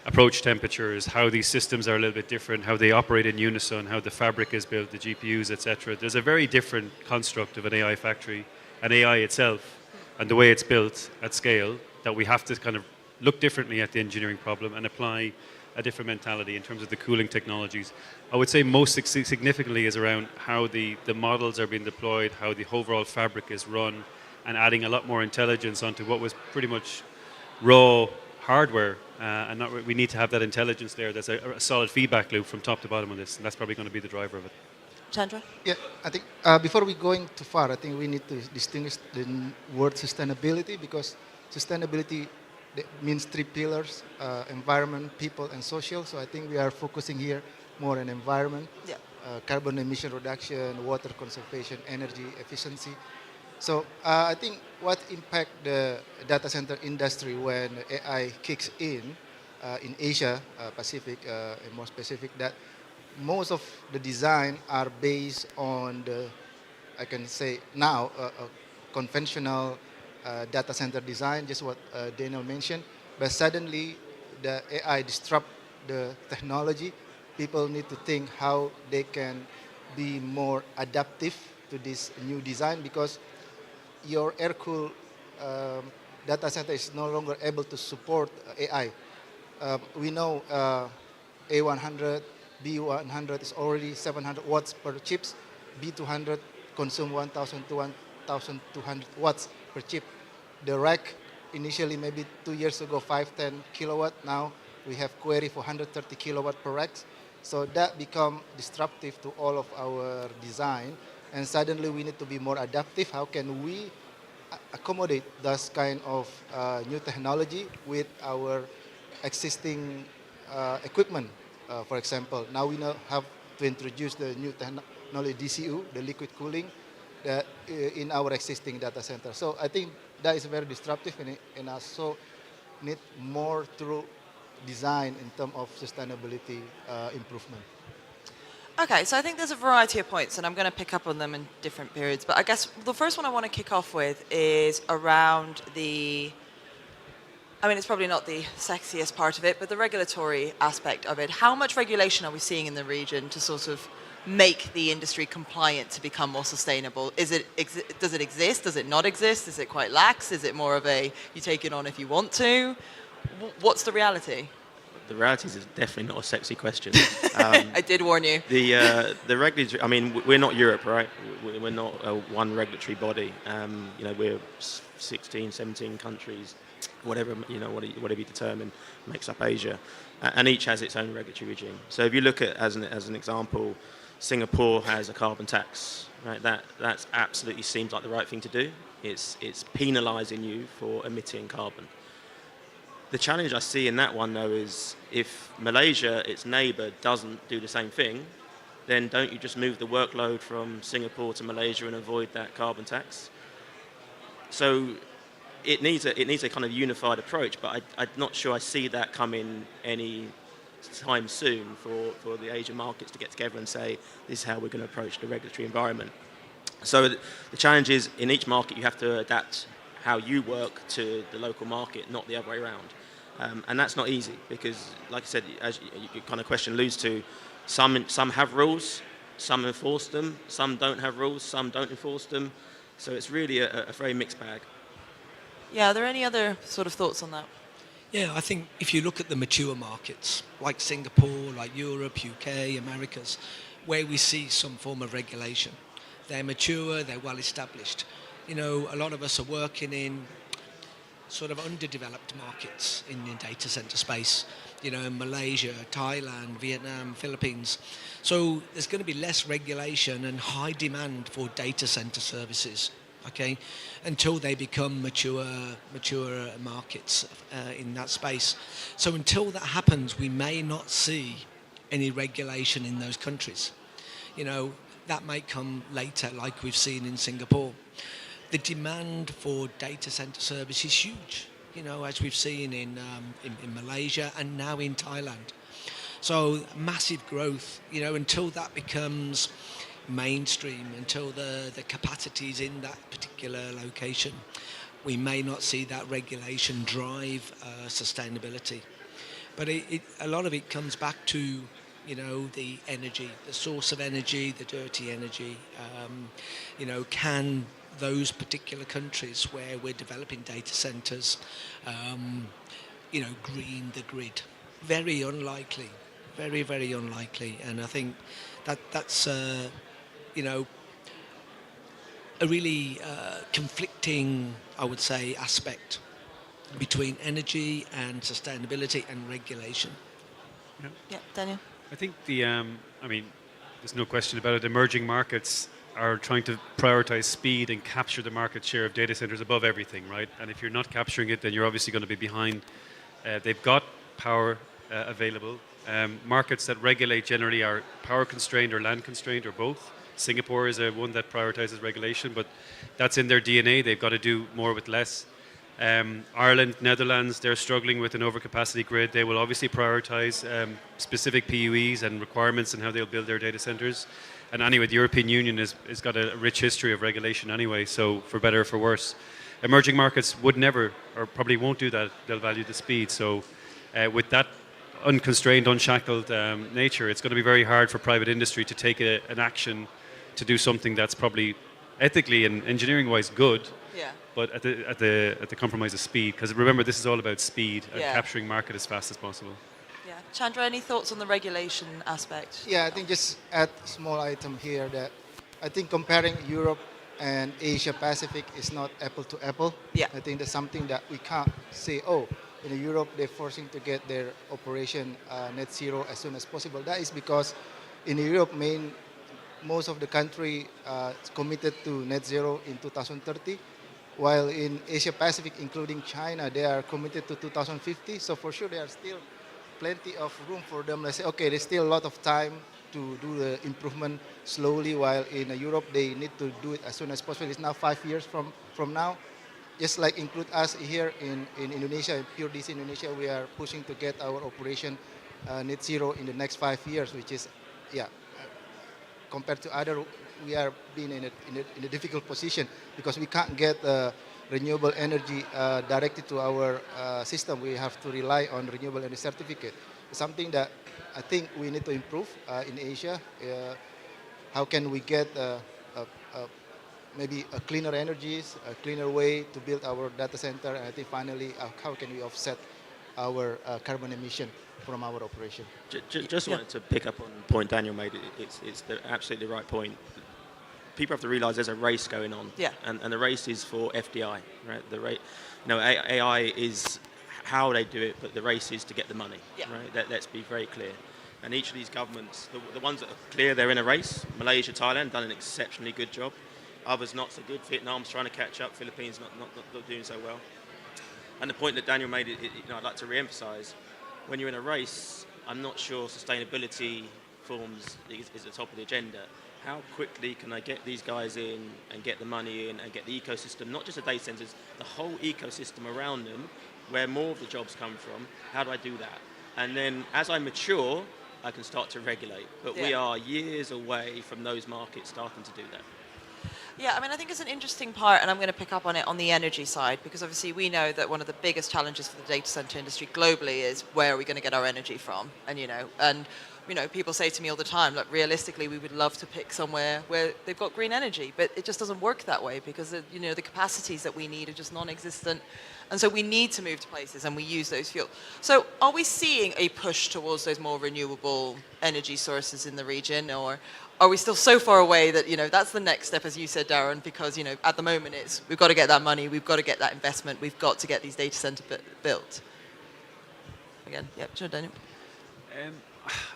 approach temperatures, how these systems are a little bit different, how they operate in unison, how the fabric is built, the GPUs, etc. There's a very different construct of an AI factory, and AI itself, and the way it's built at scale, that we have to kind of look differently at the engineering problem and apply a different mentality in terms of the cooling technologies. I would say most significantly is around how the models are being deployed, how the overall fabric is run, and adding a lot more intelligence onto what was pretty much raw hardware. We need to have that intelligence there. There's a solid feedback loop from top to bottom on this, and that's probably going to be the driver of it. Chandra? Yeah, I think before we going too far, I think we need to distinguish the word sustainability, because sustainability means three pillars: environment, people, and social. So I think we are focusing here more on environment, carbon emission reduction, water conservation, energy efficiency. So I think what impact the data center industry when AI kicks in Asia Pacific, and more specific, that most of the design are based on the, I can say now, conventional data center design, just what Daniel mentioned. But suddenly the AI disrupt the technology. People need to think how they can be more adaptive to this new design, because your air-cooled data center is no longer able to support AI. We know A100, B100 is already 700 watts per chips. B200 consume 1,000 to 1,200 watts per chip. The rack initially, maybe 2 years ago, 5-10 kilowatt. Now we have query for 130 kilowatt per rack. So that become disruptive to all of our design. And suddenly we need to be more adaptive. How can we accommodate this kind of new technology with our existing equipment? For example, now we have to introduce the new technology DCU, the liquid cooling, in our existing data center. So I think that is very disruptive, and also need more through design in terms of sustainability improvement. Okay, so I think there's a variety of points, and I'm going to pick up on them in different periods. But I guess the first one I want to kick off with is around it's probably not the sexiest part of it, but the regulatory aspect of it. How much regulation are we seeing in the region to sort of make the industry compliant to become more sustainable? Does it exist? Does it not exist? Is it quite lax? Is it more of a, you take it on if you want to? What's the reality? The reality is definitely not a sexy question. I did warn you. The regulatory, I mean, we're not Europe, right? We're not one regulatory body. We're 16, 17 countries, whatever you determine makes up Asia, and each has its own regulatory regime. So if you look at, as an example, Singapore has a carbon tax, right? That absolutely seems like the right thing to do. It's penalising you for emitting carbon. The challenge I see in that one, though, is if Malaysia, its neighbour, doesn't do the same thing, then don't you just move the workload from Singapore to Malaysia and avoid that carbon tax? So it needs a kind of unified approach, but I'm not sure I see that coming any time soon for the Asian markets to get together and say, this is how we're going to approach the regulatory environment. So the challenge is, in each market, you have to adapt how you work to the local market, not the other way around. And that's not easy because, like I said, as your kind of question alludes to, some have rules, some enforce them, some don't have rules, some don't enforce them. So it's really a very mixed bag. Yeah, are there any other sort of thoughts on that? Yeah, I think if you look at the mature markets, like Singapore, like Europe, UK, Americas, where we see some form of regulation, they're mature, they're well established. You know, a lot of us are working in sort of underdeveloped markets in the data center space, you know, in Malaysia, Thailand, Vietnam, Philippines. So there's going to be less regulation and high demand for data center services, okay, until they become mature markets in that space. So until that happens, we may not see any regulation in those countries. You know, that might come later, like we've seen in Singapore. The demand for data center service is huge, you know, as we've seen in Malaysia and now in Thailand. So massive growth, you know, until that becomes mainstream, until the capacities in that particular location, we may not see that regulation drive sustainability. But a lot of it comes back to, you know, the energy, the source of energy, the dirty energy. You know, can those particular countries where we're developing data centers, you know, green the grid? Very unlikely, very, very unlikely. And I think that's you know, a really conflicting, I would say, aspect between energy and sustainability and regulation. Yeah, Daniel? I think I mean, there's no question about it, emerging markets are trying to prioritize speed and capture the market share of data centers above everything, right? And if you're not capturing it, then you're obviously going to be behind. They've got power available. Markets that regulate generally are power constrained or land constrained or both. Singapore is one that prioritizes regulation, but that's in their DNA. They've got to do more with less. Ireland, Netherlands, they're struggling with an overcapacity grid. They will obviously prioritize specific PUEs and requirements and how they'll build their data centers. And anyway, the European Union has got a rich history of regulation anyway, so for better or for worse. Emerging markets would never, or probably won't do that. They'll value the speed. So with that unconstrained, unshackled nature, it's going to be very hard for private industry to take an action to do something that's probably ethically and engineering-wise good, yeah, but at the compromise of speed. Because remember, this is all about speed and Yeah. capturing market as fast as possible. Yeah. Chandra, any thoughts on the regulation aspect? Yeah, I think just add a small item here that I think comparing Europe and Asia Pacific is not apple to apple. Yeah. I think that's something that we can't say, oh, in Europe they're forcing to get their operation net zero as soon as possible. That is because in Europe, most of the country is committed to net zero in 2030, while in Asia Pacific, including China, they are committed to 2050. So for sure, there are still plenty of room for them. They say, okay, there's still a lot of time to do the improvement slowly, while in Europe, they need to do it as soon as possible. It's now 5 years from now. Just like include us here in Indonesia, in Pure DC Indonesia, we are pushing to get our operation net zero in the next 5 years, which is, yeah, compared to other, we are being in a difficult position because we can't get renewable energy directed to our system. We have to rely on renewable energy certificate. Something that I think we need to improve in Asia. How can we get maybe a cleaner energies, a cleaner way to build our data center, and I think finally, how can we offset our carbon emission from our operation? Just wanted to pick up on the point Daniel made. It's absolutely the right point. People have to realise there's a race going on, yeah, and the race is for FDI, right? The rate, AI is how they do it, but the race is to get the money, yeah, right? Let's be very clear. And each of these governments, the ones that are clear, they're in a race. Malaysia, Thailand, done an exceptionally good job. Others not so good. Vietnam's trying to catch up. Philippines not doing so well. And the point that Daniel made, I'd like to re-emphasise. When you're in a race, I'm not sure sustainability is the top of the agenda. How quickly can I get these guys in and get the money in and get the ecosystem, not just the data centres, the whole ecosystem around them, where more of the jobs come from? How do I do that? And then as I mature, I can start to regulate. But we are years away from those markets starting to do that. Yeah, I mean, I think it's an interesting part, and I'm going to pick up on it on the energy side, because obviously we know that one of the biggest challenges for the data center industry globally is where are we going to get our energy from? And, and people say to me all the time, like, realistically, we would love to pick somewhere where they've got green energy, but it just doesn't work that way because, the capacities that we need are just non-existent. And so we need to move to places and we use those fuels. So are we seeing a push towards those more renewable energy sources in the region, or are we still so far away that, that's the next step, as you said, Darren, because, at the moment we've got to get that money, we've got to get that investment, we've got to get these data centers built. Again, yep, sure, Daniel.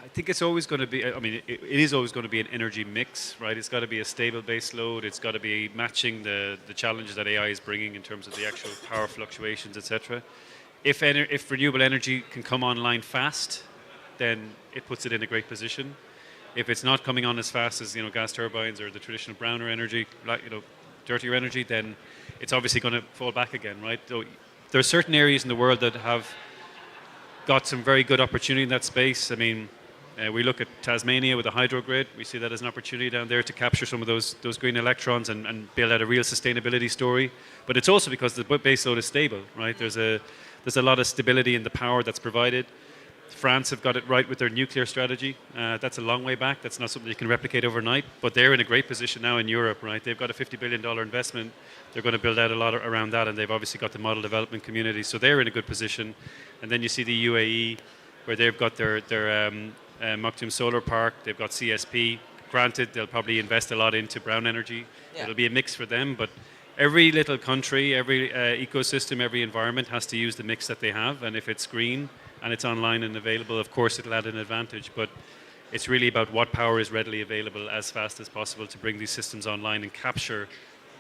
I think it's always going to be, it is always going to be an energy mix, right? It's got to be a stable base load. It's got to be matching the challenges that AI is bringing in terms of the actual power fluctuations, etc. If renewable energy can come online fast, then it puts it in a great position. If it's not coming on as fast as gas turbines or the traditional browner energy, dirtier energy, then it's obviously going to fall back again, right? So there are certain areas in the world that have got some very good opportunity in that space. We look at Tasmania with the hydro grid. We see that as an opportunity down there to capture some of those green electrons and build out a real sustainability story. But it's also because the base load is stable, right? There's a lot of stability in the power that's provided. France have got it right with their nuclear strategy. That's a long way back. That's not something you can replicate overnight. But they're in a great position now in Europe, right? They've got a $50 billion investment. They're going to build out a lot around that, and they've obviously got the model development community. So they're in a good position. And then you see the UAE, where they've got their Maktoum Solar Park. They've got CSP. Granted, they'll probably invest a lot into brown energy. Yeah. It'll be a mix for them, but every little country, every ecosystem, every environment has to use the mix that they have. And if it's green and it's online and available, of course it'll add an advantage. But it's really about what power is readily available as fast as possible to bring these systems online and capture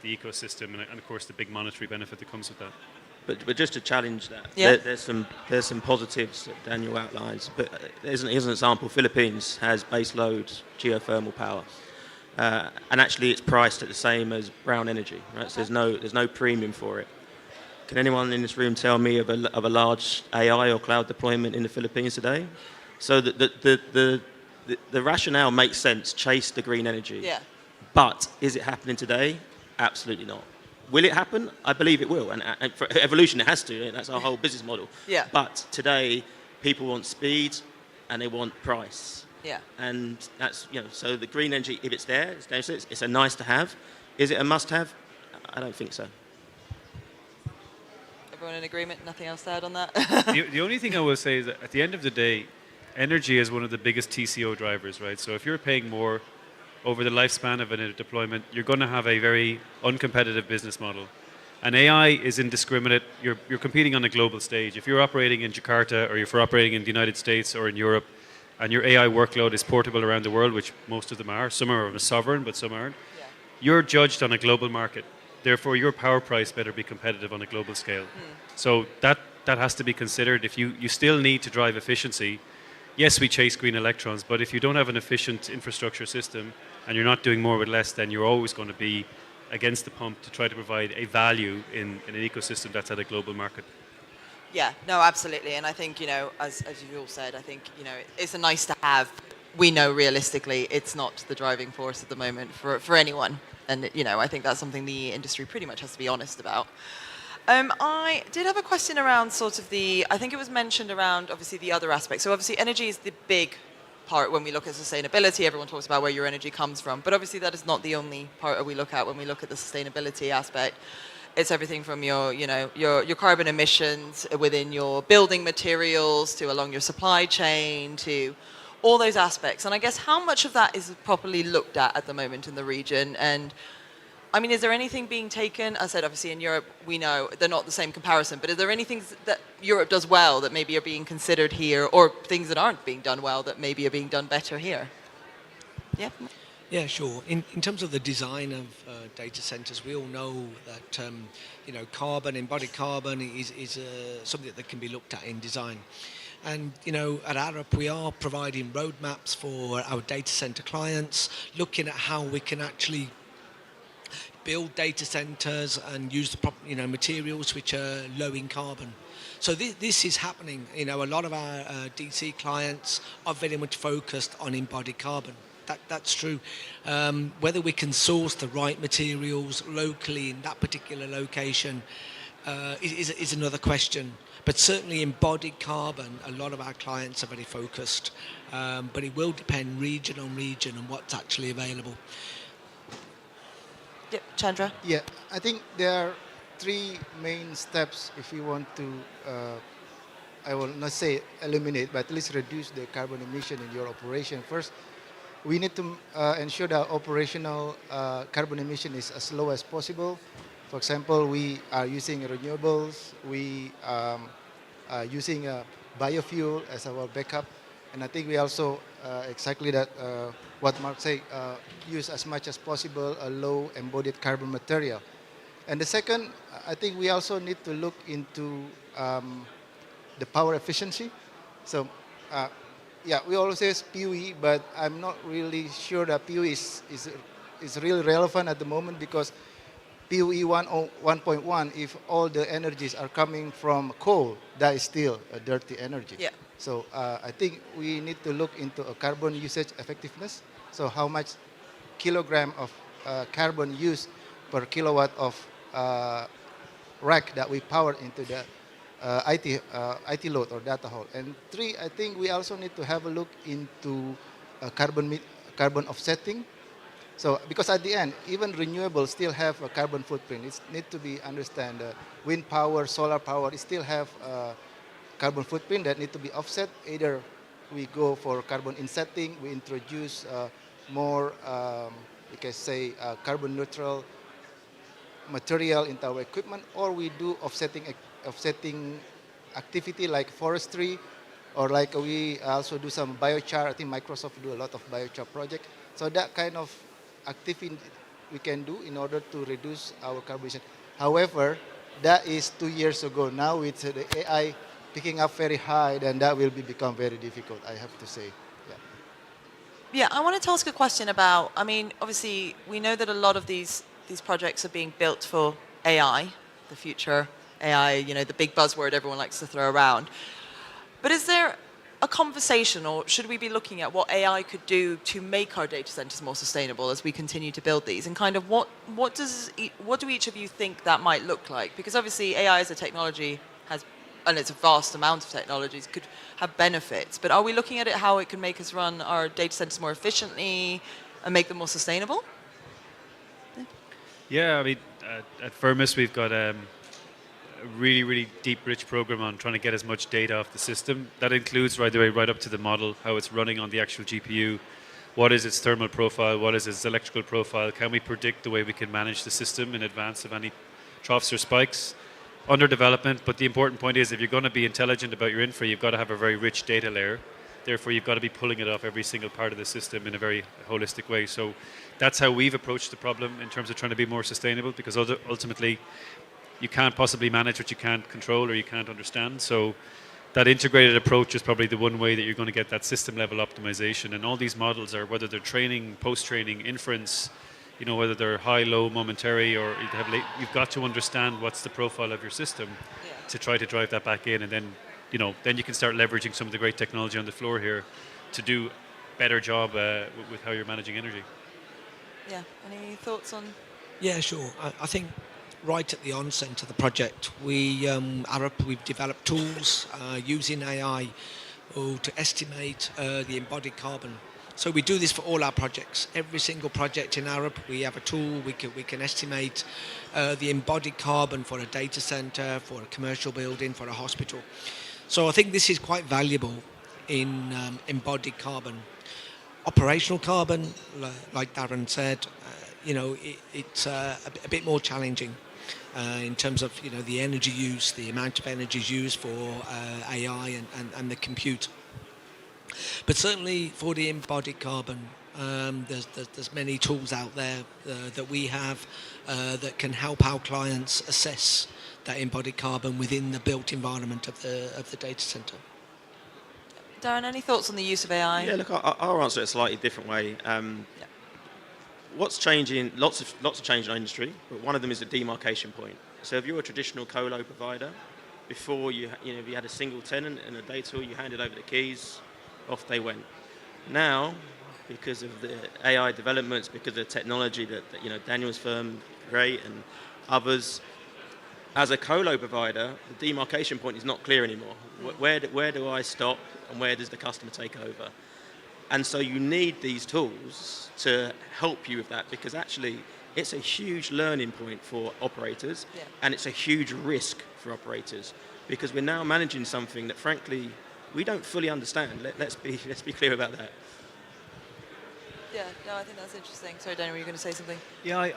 the ecosystem, and of course the big monetary benefit that comes with that. But just to challenge that, yeah. there's some positives that Daniel outlines. But here's an example: Philippines has baseload geothermal power, and actually it's priced at the same as brown energy, right? So there's no premium for it. Can anyone in this room tell me of a large AI or cloud deployment in the Philippines today? So the rationale makes sense. Chase the green energy. Yeah. But is it happening today? Absolutely not. Will it happen? I believe it will. And for evolution, it has to. That's our whole business model. Yeah. But today, people want speed and they want price. Yeah. And that's, so the green energy, if it's there, it's a nice to have. Is it a must have? I don't think so. Everyone in agreement? Nothing else to add on that? The only thing I will say is that at the end of the day, energy is one of the biggest TCO drivers, right? So if you're paying more over the lifespan of a deployment, you're going to have a very uncompetitive business model. And AI is indiscriminate. You're competing on a global stage. If you're operating in Jakarta, or if you're operating in the United States or in Europe, and your AI workload is portable around the world, which most of them are, some are sovereign, but some aren't, you're judged on a global market. Therefore, your power price better be competitive on a global scale. So that has to be considered. If you still need to drive efficiency, yes, we chase green electrons, but if you don't have an efficient infrastructure system and you're not doing more with less, then you're always going to be against the pump to try to provide a value in an ecosystem that's at a global market. Yeah, no, absolutely. And I think, as you all said, I think, it's a nice to have. We know realistically it's not the driving force at the moment for anyone. And, I think that's something the industry pretty much has to be honest about. I did have a question around sort of I think it was mentioned around obviously the other aspects. So obviously energy is the big part when we look at sustainability. Everyone talks about where your energy comes from, but obviously that is not the only part that we look at when we look at the sustainability aspect. It's everything from your carbon emissions within your building materials to along your supply chain to all those aspects. And I guess how much of that is properly looked at the moment in the region? And I mean, is there anything being taken? I said, obviously, in Europe, we know they're not the same comparison, but is there anything that Europe does well that maybe are being considered here, or things that aren't being done well that maybe are being done better here? Yeah. Yeah, sure. In terms of the design of data centers, we all know that carbon, embodied carbon, is something that can be looked at in design. And at Arup, we are providing roadmaps for our data center clients, looking at how we can actually build data centers and use the proper materials which are low in carbon. So this is happening. A lot of our DC clients are very much focused on embodied carbon. That's true. Whether we can source the right materials locally in that particular location is another question. But certainly embodied carbon, a lot of our clients are very focused. But it will depend region on region and what's actually available. Yep, Chandra? Yeah, I think there are three main steps if you want to, I will not say eliminate, but at least reduce the carbon emission in your operation. First, we need to ensure that operational carbon emission is as low as possible. For example, we are using renewables, we are using biofuel as our backup, and I think we also exactly that what Mark said, use as much as possible a low embodied carbon material. And the second, I think we also need to look into the power efficiency. So yeah, we always say PUE, but I'm not really sure that PUE is really relevant at the moment, because PUE 1.1, if all the energies are coming from coal, that is still a dirty energy. Yeah. So I think we need to look into a carbon usage effectiveness. So how much kilogram of carbon used per kilowatt of rack that we power into the IT load or data hall. And three, I think we also need to have a look into carbon offsetting. So, because at the end, even renewables still have a carbon footprint. It needs to be understand. Wind power, solar power, it still have a carbon footprint that need to be offset. Either we go for carbon insetting, we introduce more, we can say, carbon neutral material into our equipment, or we do offsetting activity like forestry, or like we also do some biochar. I think Microsoft do a lot of biochar project. So that kind of activity we can do in order to reduce our carbon emission. However, that is 2 years ago. Now with the AI picking up very high, then that will become very difficult, I have to say. Yeah, I wanted to ask a question about, I mean, obviously, we know that a lot of these projects are being built for AI, the future AI, you know, the big buzzword everyone likes to throw around. But is there a conversation, or should we be looking at what AI could do to make our data centers more sustainable as we continue to build these? And kind of what do each of you think that might look like? Because obviously AI as a technology has, and it's a vast amount of technologies, could have benefits. But are we looking at it how it can make us run our data centers more efficiently and make them more sustainable? Yeah, I mean, at Firmus, we've got a really, really deep, rich program on trying to get as much data off the system. That includes right away, right up to the model, how it's running on the actual GPU. What is its thermal profile? What is its electrical profile? Can we predict the way we can manage the system in advance of any troughs or spikes? Under development, but the important point is if you're going to be intelligent about your infra, you've got to have a very rich data layer. Therefore, you've got to be pulling it off every single part of the system in a very holistic way. So that's how we've approached the problem in terms of trying to be more sustainable, because ultimately you can't possibly manage what you can't control or you can't understand. So that integrated approach is probably the one way that you're going to get that system level optimization. And all these models are, whether they're training, post-training, inference, you know, whether they're high, low, momentary, or you've got to understand what's the profile of your system to try to drive that back in. And then, you know, then you can start leveraging some of the great technology on the floor here to do a better job with how you're managing energy. Yeah, any thoughts on? Yeah, sure. I think right at the onset of the project, we've developed tools using AI to estimate the embodied carbon. So we do this for all our projects. Every single project in Arab, we have a tool. We can estimate the embodied carbon for a data center, for a commercial building, for a hospital. So I think this is quite valuable in embodied carbon. Operational carbon, like Darren said, you know, it's a bit more challenging in terms of, you know, the energy use, the amount of energy used for AI and the compute. But certainly for the embodied carbon, there's many tools out there that we have that can help our clients assess that embodied carbon within the built environment of the data center. Darren, any thoughts on the use of AI? Yeah, look, I'll answer it a slightly different way. What's changing? Lots of change in our industry, but one of them is a demarcation point. So if you're a traditional colo provider, before you had a single tenant and a data hall, you handed over the keys, off they went. Now, because of the AI developments, because of the technology that Daniel's firm, great, and others, as a colo provider, the demarcation point is not clear anymore. Where do I stop and where does the customer take over? And so you need these tools to help you with that, because actually it's a huge learning point for operators, and it's a huge risk for operators, because we're now managing something that frankly we don't fully understand. Let's be clear about that. Yeah, no, I think that's interesting. Sorry, Daniel, were you going to say something? Yeah, I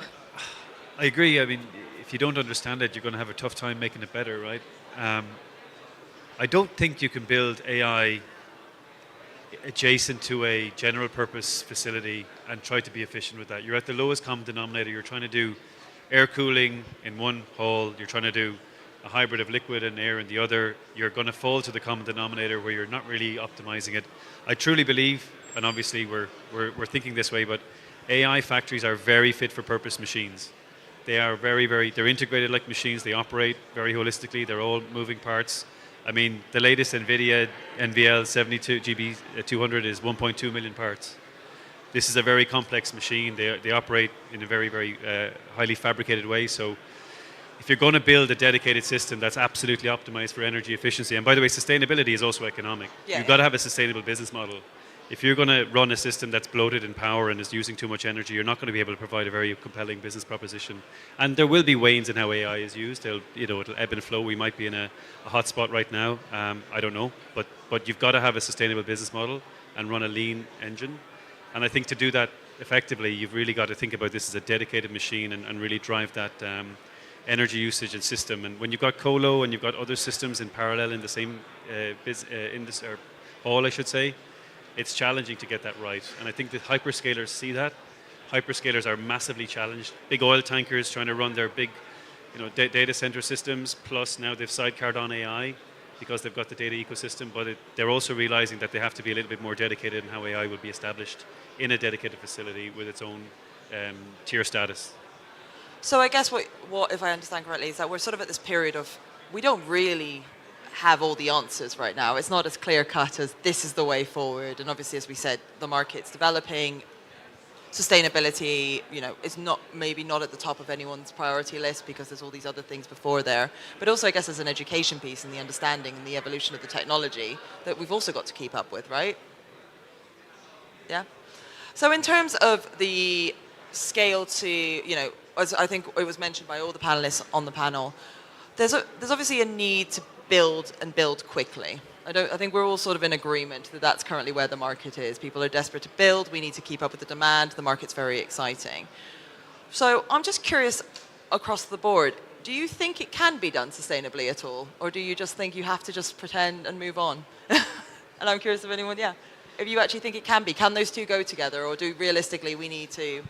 agree. I mean, if you don't understand it, you're going to have a tough time making it better, right? I don't think you can build AI adjacent to a general purpose facility and try to be efficient with that. You're at the lowest common denominator. You're trying to do air cooling in one hall. You're trying to do a hybrid of liquid and air in the other. You're going to fall to the common denominator where you're not really optimizing it. I truly believe, and obviously we're thinking this way, but AI factories are very fit for purpose machines. They are they're integrated like machines. They operate very holistically. They're all moving parts. I mean, the latest NVIDIA NVL 72GB200 is 1.2 million parts. This is a very complex machine. They operate in a very highly fabricated way. So if you're going to build a dedicated system that's absolutely optimized for energy efficiency, and by the way, sustainability is also economic. You've got to have a sustainable business model. If you're going to run a system that's bloated in power and is using too much energy, you're not going to be able to provide a very compelling business proposition. And there will be wanes in how AI is used. It'll ebb and flow. We might be in a hot spot right now. I don't know. But you've got to have a sustainable business model and run a lean engine. And I think to do that effectively, you've really got to think about this as a dedicated machine and really drive that energy usage and system. And when you've got colo and you've got other systems in parallel in the same hall, I should say, it's challenging to get that right. And I think the hyperscalers see that. Hyperscalers are massively challenged. Big oil tankers trying to run their big data center systems, plus now they've sidecarred on AI because they've got the data ecosystem, but they're also realizing that they have to be a little bit more dedicated in how AI will be established in a dedicated facility with its own tier status. So I guess what, if I understand correctly, is that we're sort of at this period of, we don't really have all the answers right now. It's not as clear cut as this is the way forward. And obviously, as we said, the market's developing. Sustainability, is maybe not at the top of anyone's priority list because there's all these other things before there. But also, I guess, as an education piece and the understanding and the evolution of the technology that we've also got to keep up with, right? Yeah. So in terms of the scale to, as I think it was mentioned by all the panelists on the panel, there's obviously a need to build quickly. I think we're all sort of in agreement that that's currently where the market is. People are desperate to build. We need to keep up with the demand. The market's very exciting. So I'm just curious across the board, do you think it can be done sustainably at all? Or do you just think you have to just pretend and move on? And I'm curious if anyone, if you actually think it can be. Can those two go together? Or do realistically we need to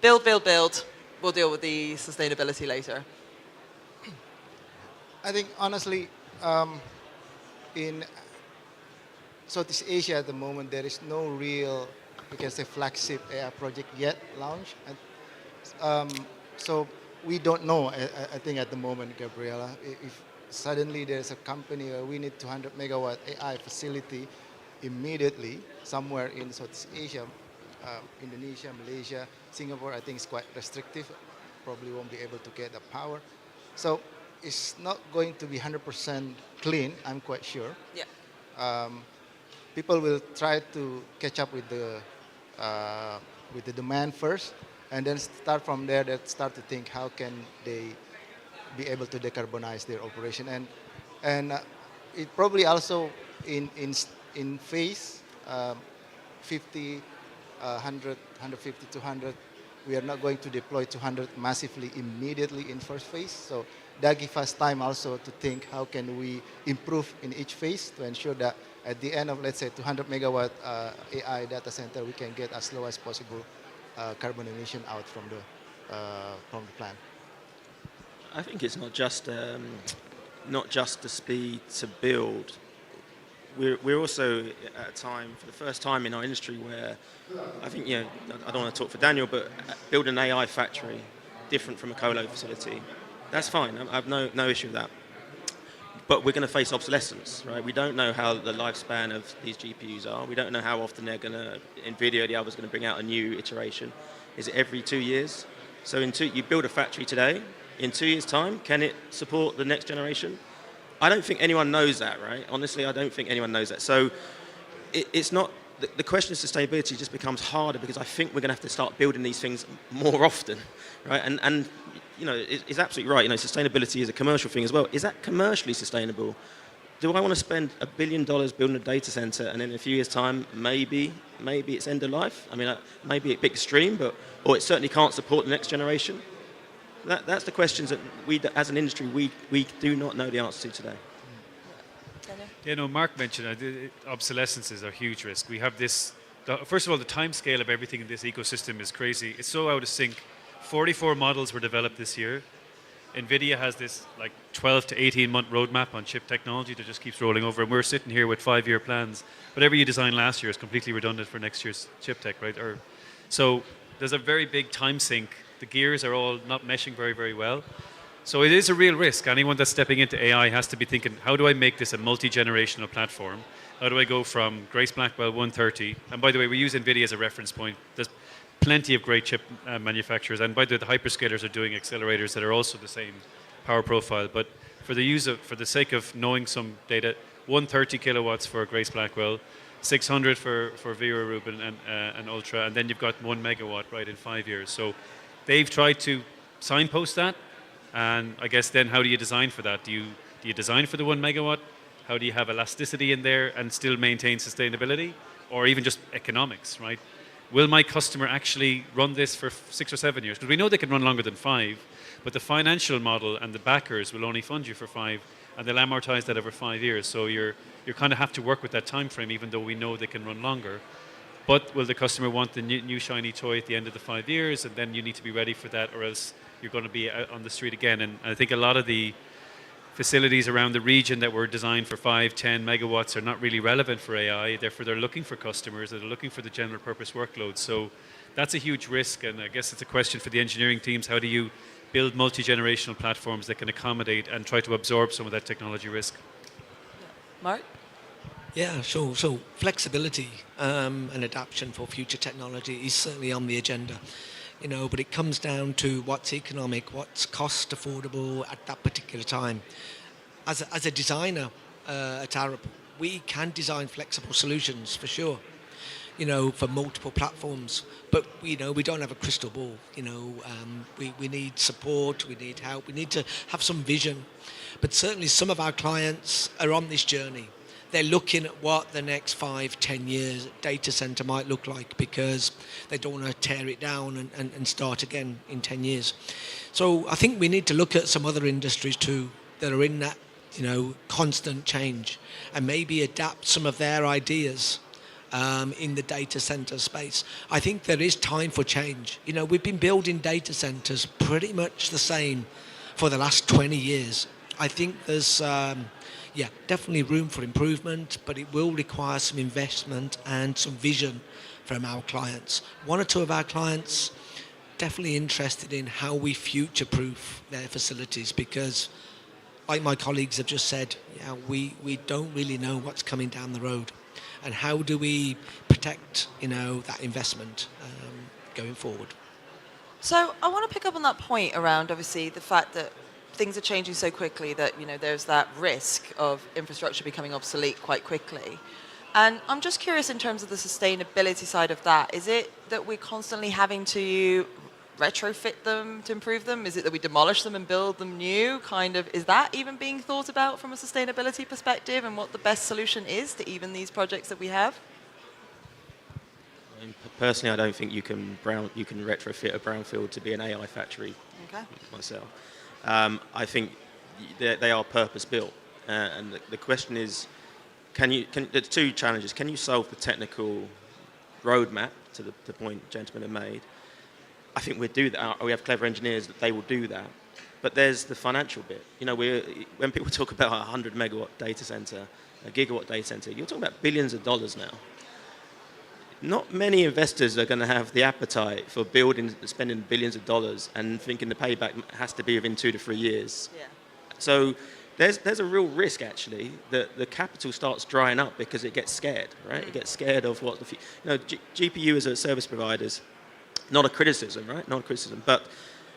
build, we'll deal with the sustainability later? I think honestly, in Southeast Asia at the moment, there is no real, we can say, flagship AI project yet launched. So we don't know, I think at the moment, Gabriela, if suddenly there's a company where we need 200 megawatt AI facility immediately somewhere in Southeast Asia, Indonesia, Malaysia, Singapore, I think it's quite restrictive. Probably won't be able to get the power. So it's not going to be 100% clean, I'm quite sure. Yeah. People will try to catch up with the demand first, and then start from there. They start to think how can they be able to decarbonize their operation, and it probably also in phase 50, 100, 150, 200. We are not going to deploy 200 massively immediately in first phase. So that gives us time also to think how can we improve in each phase to ensure that at the end of, let's say, 200 megawatt AI data center, we can get as low as possible carbon emission out from the plant. I think it's not just the speed to build. We're also at a time, for the first time in our industry, where I think, I don't want to talk for Daniel, but building an AI factory different from a colo facility, that's fine. I have no issue with that. But we're going to face obsolescence, right? We don't know how the lifespan of these GPUs are. We don't know how often they're going to, NVIDIA or the others, going to bring out a new iteration. Is it every 2 years? So you build a factory today, In 2 years' time, can it support the next generation? I don't think anyone knows that, right? Honestly, I don't think anyone knows that. So it's not, the question of sustainability just becomes harder because I think we're going to have to start building these things more often, right? And you know, it's absolutely right. You know, sustainability is a commercial thing as well. Is that commercially sustainable? Do I want to spend $1 billion building a data center and in a few years' time, maybe it's end of life? I mean, maybe a bit extreme, or it certainly can't support the next generation. That's the questions that we, as an industry, we do not know the answer to today. Yeah, no, Mark mentioned obsolescence is a huge risk. We have this, first of all, the time scale of everything in this ecosystem is crazy. It's so out of sync. 44 models were developed this year. NVIDIA has this like 12 to 18 month roadmap on chip technology that just keeps rolling over. And we're sitting here with 5-year plans. Whatever you designed last year is completely redundant for next year's chip tech, right? So there's a very big time sink. The gears are all not meshing very, very well. So it is a real risk. Anyone that's stepping into AI has to be thinking, how do I make this a multi-generational platform? How do I go from Grace Blackwell 130? And by the way, we use NVIDIA as a reference point. There's plenty of great chip manufacturers. And by the way, the hyperscalers are doing accelerators that are also the same power profile. But for the sake of knowing some data, 130 kilowatts for Grace Blackwell, 600 for Vera Rubin and Ultra, and then you've got 1 megawatt, right, in 5 years. So they've tried to signpost that. And I guess then how do you design for that? Do you design for the 1 megawatt? How do you have elasticity in there and still maintain sustainability? Or even just economics, right? Will my customer actually run this for 6 or 7 years? Because we know they can run longer than 5, but the financial model and the backers will only fund you for 5, and they'll amortize that over 5 years. So you kind of have to work with that time frame, even though we know they can run longer. But will the customer want the new shiny toy at the end of the 5 years? And then you need to be ready for that, or else you're going to be out on the street again. And I think a lot of the facilities around the region that were designed for 5, 10 megawatts are not really relevant for AI. Therefore, they're looking for customers, they're looking for the general purpose workloads. So that's a huge risk. And I guess it's a question for the engineering teams. How do you build multi-generational platforms that can accommodate and try to absorb some of that technology risk? Mark? Yeah, sure. So flexibility and adaptation for future technology is certainly on the agenda. You know, but it comes down to what's economic, what's cost affordable at that particular time. As a designer at Arab, we can design flexible solutions for sure, you know, for multiple platforms. But, you know, we don't have a crystal ball, you know. We need support, we need help, we need to have some vision. But certainly some of our clients are on this journey. They're looking at what the next 5, 10 years data center might look like because they don't want to tear it down and start again in 10 years. So I think we need to look at some other industries too that are in that, you know, constant change and maybe adapt some of their ideas in the data center space. I think there is time for change. You know, we've been building data centers pretty much the same for the last 20 years. I think there's definitely room for improvement, but it will require some investment and some vision from our clients. 1 or 2 of our clients definitely interested in how we future-proof their facilities because, like my colleagues have just said, we don't really know what's coming down the road. And how do we protect, you know, that investment going forward? So I want to pick up on that point around, obviously, the fact that things are changing so quickly that, you know, there's that risk of infrastructure becoming obsolete quite quickly. And I'm just curious in terms of the sustainability side of that. Is it that we're constantly having to retrofit them to improve them? Is it that we demolish them and build them new? Kind of, is that even being thought about from a sustainability perspective and what the best solution is to even these projects that we have? I mean, personally, I don't think you can retrofit a brownfield to be an AI factory. Okay. Myself. I think they are purpose-built. And the question is, there's 2 challenges. Can you solve the technical roadmap to the point gentlemen have made? I think we'd do that. We have clever engineers that they will do that. But there's the financial bit. You know, when people talk about a 100 megawatt data center, a gigawatt data center, you're talking about billions of dollars now. Not many investors are going to have the appetite for spending billions of dollars and thinking the payback has to be within 2 to 3 years. Yeah. So there's a real risk actually that the capital starts drying up because it gets scared, right? It gets scared of what GPU as a service providers, not a criticism, right? Not a criticism, but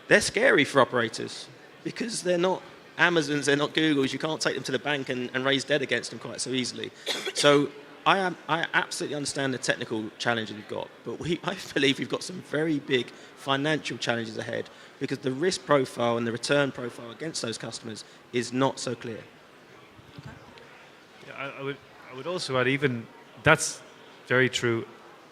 they're scary for operators. because they're not Amazons, they're not Googles. You can't take them to the bank and raise debt against them quite so easily. So I absolutely understand the technical challenges we've got, but I believe we've got some very big financial challenges ahead because the risk profile and the return profile against those customers is not so clear. Yeah, I would also add, even that's very true.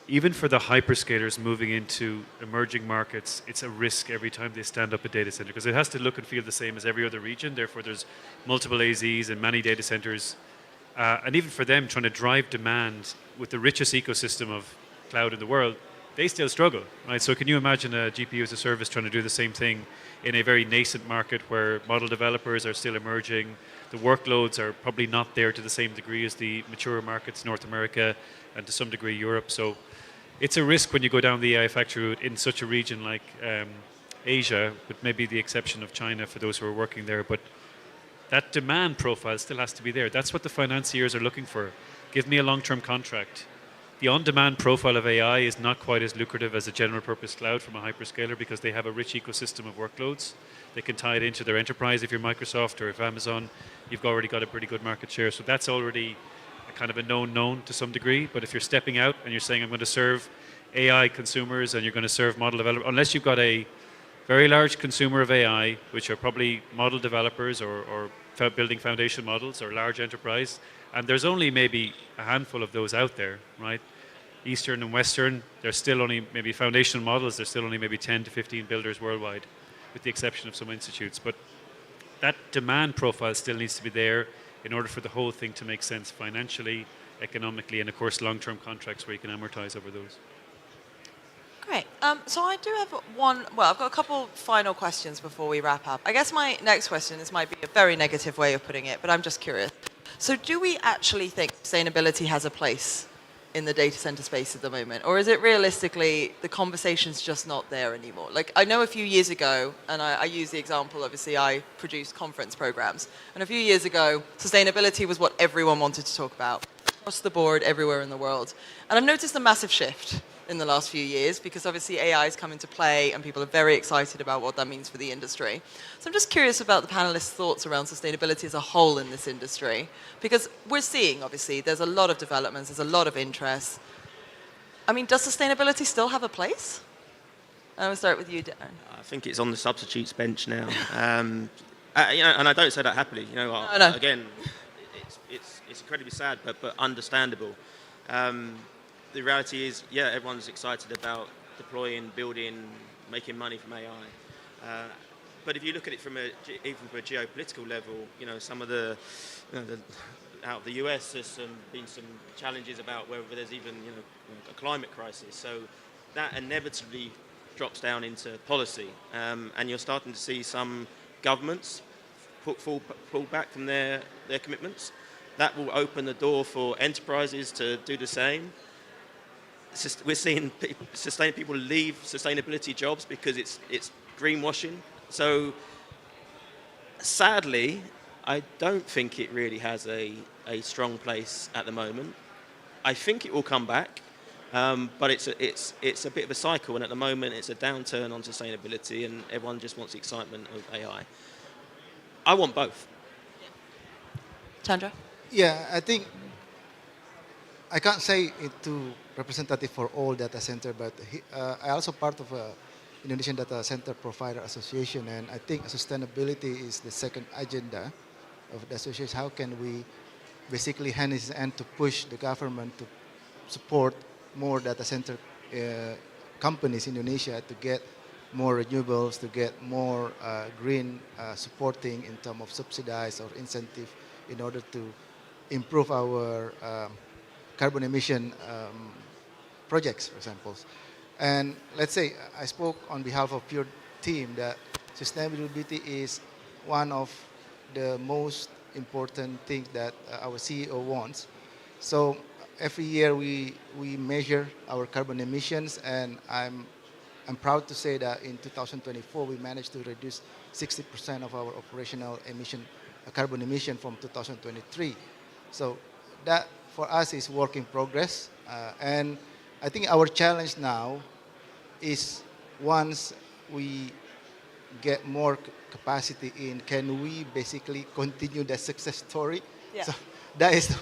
Even for the hyperscalers moving into emerging markets, it's a risk every time they stand up a data center because it has to look and feel the same as every other region. Therefore, there's multiple AZs and many data centers. And even for them, trying to drive demand with the richest ecosystem of cloud in the world, they still struggle, right? So can you imagine a GPU as a service trying to do the same thing in a very nascent market where model developers are still emerging? The workloads are probably not there to the same degree as the mature markets, North America, and to some degree Europe. So it's a risk when you go down the AI factory route in such a region like Asia, with maybe the exception of China for those who are working there. But that demand profile still has to be there. That's what the financiers are looking for. Give me a long-term contract. The on-demand profile of AI is not quite as lucrative as a general-purpose cloud from a hyperscaler because they have a rich ecosystem of workloads. They can tie it into their enterprise. If you're Microsoft or if Amazon, you've already got a pretty good market share. So that's already kind of a known to some degree. But if you're stepping out and you're saying, I'm going to serve AI consumers and you're going to serve model developers, unless you've got a very large consumer of AI, which are probably model developers or building foundation models or large enterprise, and there's only maybe a handful of those out there, right? Eastern and Western, there's still only maybe foundational models, there's still only maybe 10 to 15 builders worldwide, with the exception of some institutes. But that demand profile still needs to be there in order for the whole thing to make sense financially, economically, and of course long-term contracts where you can amortize over those. Great. So I do have I've got a couple final questions before we wrap up. I guess my next question, this might be a very negative way of putting it, but I'm just curious. So do we actually think sustainability has a place in the data center space at the moment? Or is it realistically the conversation's just not there anymore? Like, I know a few years ago, and I use the example, obviously I produce conference programs, and a few years ago, sustainability was what everyone wanted to talk about, across the board, everywhere in the world. And I've noticed a massive shift in the last few years because obviously AI has come into play and people are very excited about what that means for the industry. So I'm just curious about the panelists' thoughts around sustainability as a whole in this industry because we're seeing, obviously, there's a lot of developments, there's a lot of interest. I mean, does sustainability still have a place? I'll start with you, Darren. I think it's on the substitutes bench now. And I don't say that happily. No. Again, it's incredibly sad, but understandable. The reality is, everyone's excited about deploying, building, making money from AI. But if you look at it even from a geopolitical level, some of the out of the US, there's been some challenges about whether there's even a climate crisis. So that inevitably drops down into policy, and you're starting to see some governments pull back from their commitments. That will open the door for enterprises to do the same. We're seeing people leave sustainability jobs because it's greenwashing. So sadly, I don't think it really has a strong place at the moment. I think it will come back, but it's a bit of a cycle, and at the moment it's a downturn on sustainability, and everyone just wants the excitement of AI. I want both. Chandra? Yeah, I think I can't say it too representative for all data center, but I also part of a Indonesian Data Center Provider Association, and I think sustainability is the second agenda of the association. How can we basically hand in hand to push the government to support more data center companies in Indonesia to get more renewables, to get more green supporting in terms of subsidize or incentive in order to improve our carbon emission projects, for example. And let's say I spoke on behalf of Pure team that sustainability is one of the most important things that our CEO wants. So every year we measure our carbon emissions, and I'm proud to say that in 2024 we managed to reduce 60% of our operational carbon emission from 2023. So that for us is work in progress, and I think our challenge now is once we get more capacity in, can we basically continue the success story? Yeah. So that is,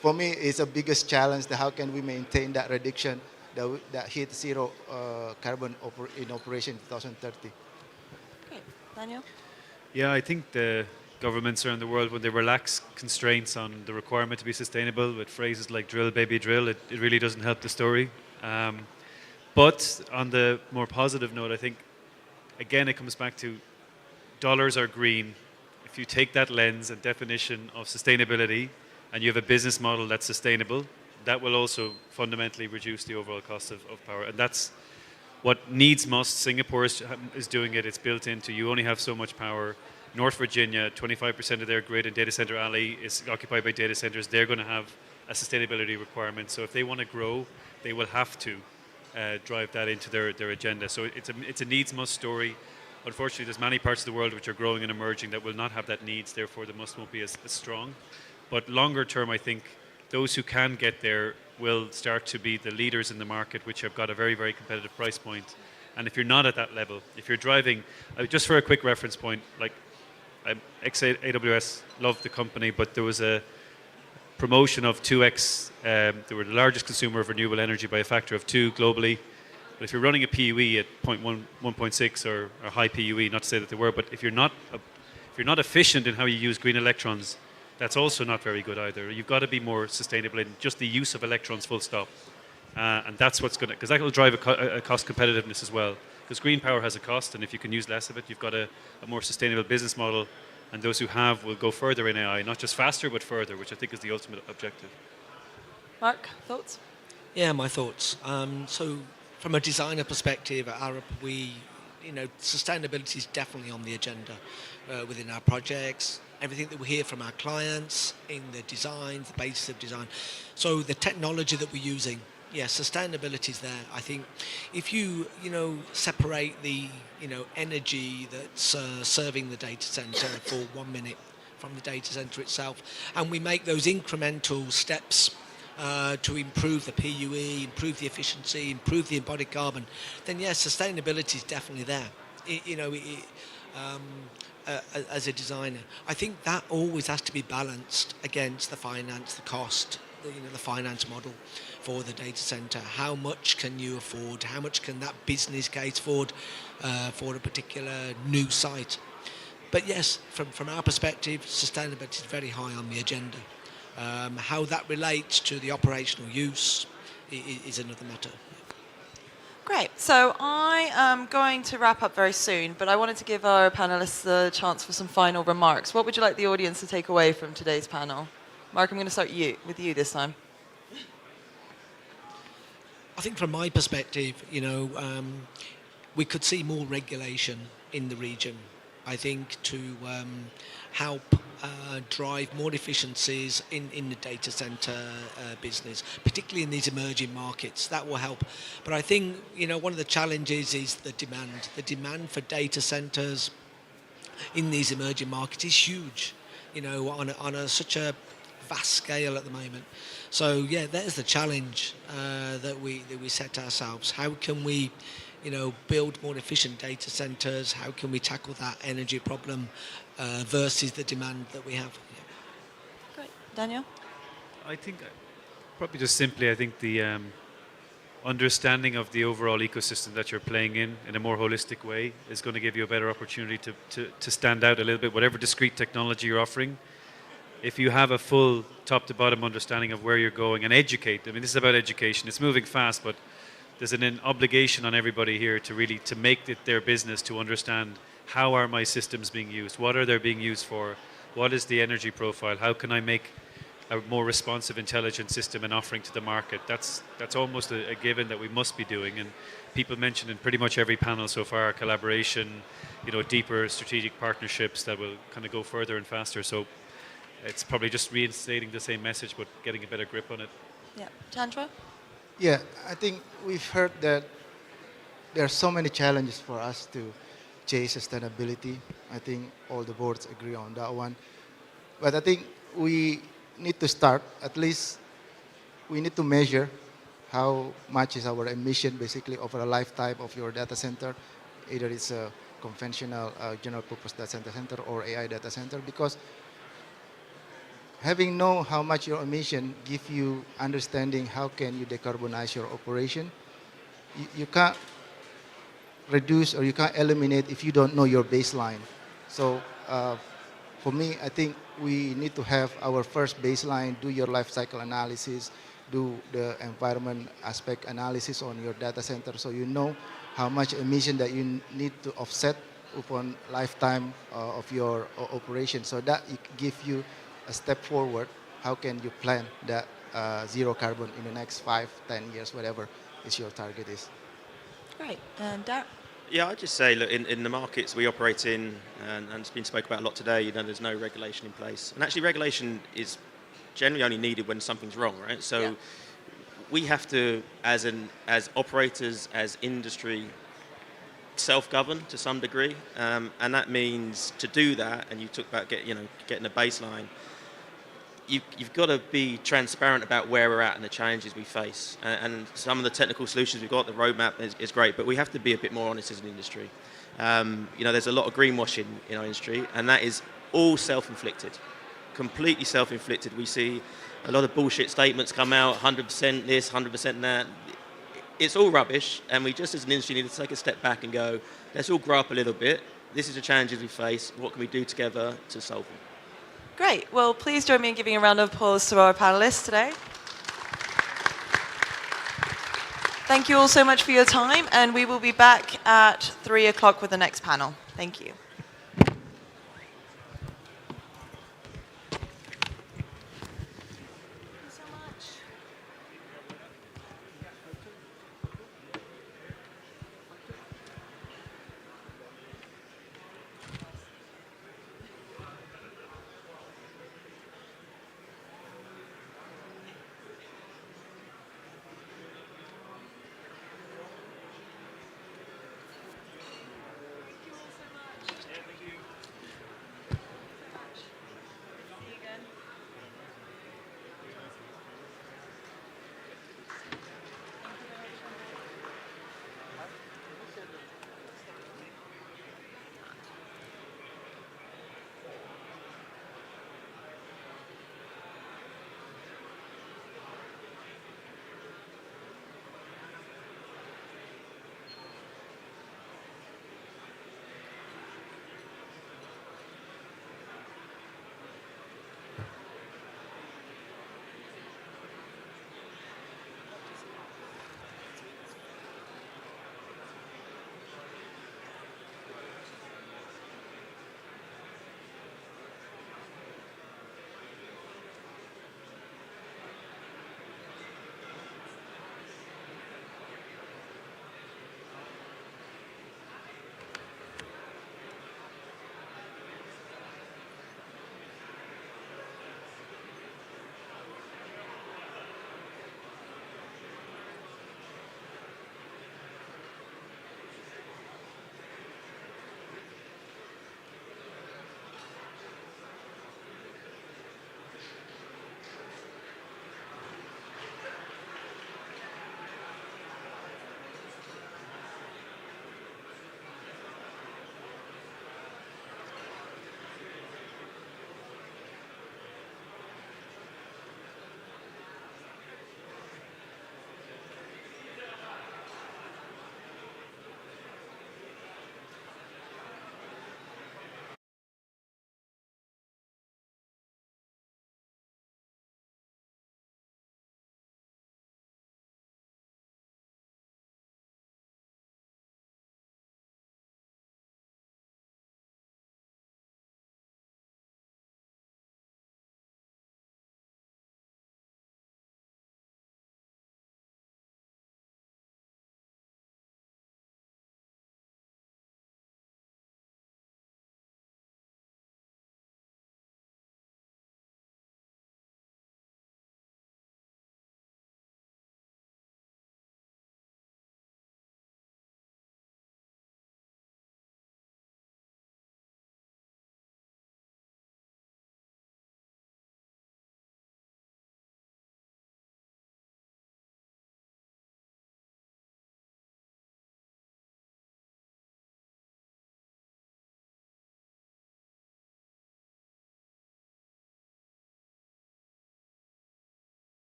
for me, is the biggest challenge. How can we maintain that reduction that hit zero carbon in operation in 2030? Great. Daniel? Yeah, I think the governments around the world, when they relax constraints on the requirement to be sustainable with phrases like drill, baby, drill, it really doesn't help the story. But on the more positive note, I think, again, it comes back to dollars are green. If you take that lens and definition of sustainability and you have a business model that's sustainable, that will also fundamentally reduce the overall cost of power. And that's what needs must. Singapore is doing it. It's built into, you only have so much power. North Virginia, 25% of their grid in Data Center Alley is occupied by data centers. They're going to have a sustainability requirement. So if they want to grow, they will have to drive that into their agenda. So it's a needs must story. Unfortunately, there's many parts of the world which are growing and emerging that will not have that needs, therefore the must won't be as strong. But longer term, I think those who can get there will start to be the leaders in the market, which have got a very, very competitive price point. And if you're not at that level, if you're driving, just for a quick reference point, like AWS loved the company, but there was a promotion of 2x. They were the largest consumer of renewable energy by a factor of 2 globally. But if you're running a PUE at 0.1, 1.6 or a high PUE, not to say that they were, but if you're not efficient in how you use green electrons, that's also not very good either. You've got to be more sustainable in just the use of electrons, full stop. And that's what's going to, because that will drive a cost competitiveness as well. Because green power has a cost, and if you can use less of it, you've got a more sustainable business model. And those who have will go further in AI, not just faster, but further, which I think is the ultimate objective. Mark, thoughts? Yeah, my thoughts. So from a designer perspective at Arup, sustainability is definitely on the agenda within our projects. Everything that we hear from our clients in the design, the basis of design. So the technology that we're using, sustainability is there. I think if you separate the energy that's serving the data center for 1 minute from the data center itself, and we make those incremental steps to improve the PUE, improve the efficiency, improve the embodied carbon, then sustainability is definitely there. As a designer, I think that always has to be balanced against the finance, the cost, the finance model for the data center. How much can you afford? How much can that business case afford for a particular new site? But yes, from our perspective, sustainability is very high on the agenda. How that relates to the operational use is another matter. Great. So I am going to wrap up very soon, but I wanted to give our panelists the chance for some final remarks. What would you like the audience to take away from today's panel? Mark, I'm going to start with you this time. I think from my perspective, we could see more regulation in the region. I think to help drive more efficiencies in the data center business, particularly in these emerging markets. That will help. But I think, one of the challenges is the demand. The demand for data centers in these emerging markets is huge, on such a vast scale at the moment. So, there's the challenge that we set ourselves. How can we build more efficient data centers? How can we tackle that energy problem versus the demand that we have? Great. Daniel? I think, probably just simply, I think the understanding of the overall ecosystem that you're playing in a more holistic way is going to give you a better opportunity to stand out a little bit, whatever discrete technology you're offering. If you have a full top to bottom understanding of where you're going and educate, this is about education. It's moving fast, but there's an obligation on everybody here to make it their business to understand how are my systems being used, what are they being used for, what is the energy profile, how can I make a more responsive, intelligent system and offering to the market. That's almost a given that we must be doing. And people mentioned in pretty much every panel so far, collaboration, deeper strategic partnerships that will kind of go further and faster. So it's probably just reinstating the same message, but getting a better grip on it. Yeah. Chandra? Yeah, I think we've heard that there are so many challenges for us to chase sustainability. I think all the boards agree on that one. But I think we need to start, at least we need to measure how much is our emission basically over a lifetime of your data center. Either it's conventional general purpose data center or AI data center, because having know how much your emission give you understanding how can you decarbonize your operation. You can't reduce or you can't eliminate if you don't know your baseline. So for me, I think we need to have our first baseline, do your life cycle analysis, do the environment aspect analysis on your data center so you know how much emission that you need to offset upon lifetime of your operation. So that give you a step forward. How can you plan that zero carbon in the next 5, 10 years, whatever is your target is. Great. And Darren? Yeah, I'd just say, look, in the markets we operate in, and it's been spoken about a lot today, there's no regulation in place. And actually regulation is generally only needed when something's wrong, right? So we have to, as operators, as industry, self-govern to some degree. And that means to do that, and you talk about getting a baseline, you've got to be transparent about where we're at and the challenges we face. And some of the technical solutions we've got, the roadmap is great, but we have to be a bit more honest as an industry. There's a lot of greenwashing in our industry, and that is all self-inflicted, completely self-inflicted. We see a lot of bullshit statements come out, 100% this, 100% that. It's all rubbish, and we just as an industry need to take a step back and go, let's all grow up a little bit. This is the challenges we face. What can we do together to solve them? Great. Well, please join me in giving a round of applause to our panelists today. Thank you all so much for your time, and we will be back at 3 o'clock with the next panel. Thank you.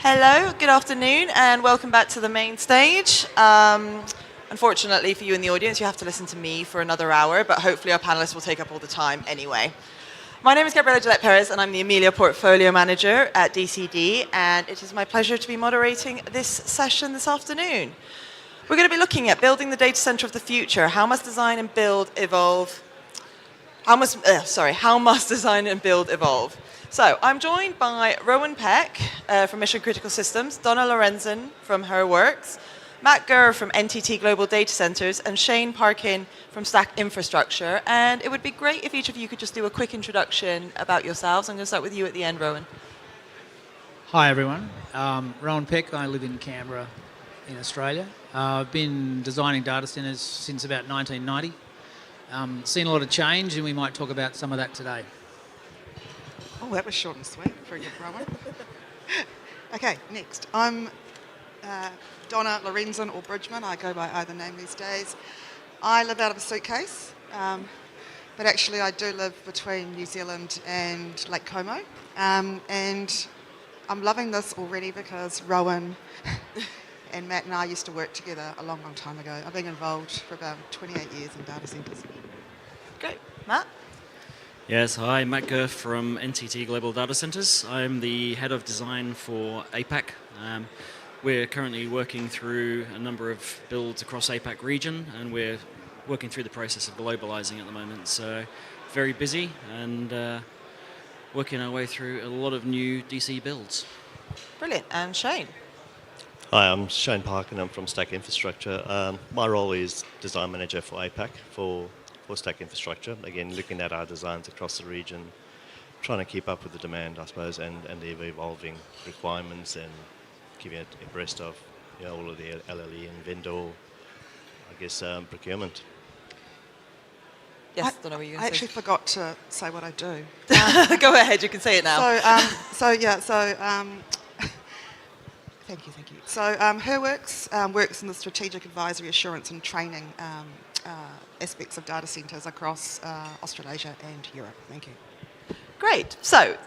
Hello, good afternoon, and welcome back to the main stage. Unfortunately for you in the audience, you have to listen to me for another hour, but hopefully our panelists will take up all the time anyway. My name is Gabriela Gillette-Perez, and I'm the Amelia Portfolio Manager at DCD, and it is my pleasure to be moderating this session this afternoon. We're going to be looking at building the data center of the future. How must design and build evolve? How must design and build evolve? So I'm joined by Rowan Peck from Mission Critical Systems, Donna Lorenzen from Her Works, Matt Gurr from NTT Global Data Centers, and Shane Parkin from Stack Infrastructure. And it would be great if each of you could just do a quick introduction about yourselves. I'm going to start with you at the end, Rowan. Hi, everyone. Rowan Peck. I live in Canberra in Australia. I've been designing data centers since about 1990. Seen a lot of change, and we might talk about some of that today. Oh, that was short and sweet. Very good, Rowan. Okay, next. I'm Donna Lorenzen or Bridgman. I go by either name these days. I live out of a suitcase, but actually I do live between New Zealand and Lake Como. And I'm loving this already because Rowan and Matt and I used to work together a long, long time ago. I've been involved for about 28 years in data centers. Great. Matt? Yes, hi, Matt Gurr from NTT Global Data Centers. I'm the head of design for APAC. We're currently working through a number of builds across APAC region, and we're working through the process of globalizing at the moment. So very busy and working our way through a lot of new DC builds. Brilliant. And Shane? Hi, I'm Shane Parkin. I'm from Stack Infrastructure. My role is design manager for APAC for Stack Infrastructure. Again, looking at our designs across the region, trying to keep up with the demand, I suppose, and the evolving requirements, and keeping it abreast of all of the LLE and vendor, I guess, procurement. Yes, don't know what you're going to say. I actually forgot to say what I do. Go ahead, you can say it now. Thank you. So Her Works works in the strategic advisory, assurance and training aspects of data centres across Australasia and Europe. Thank you. Great. So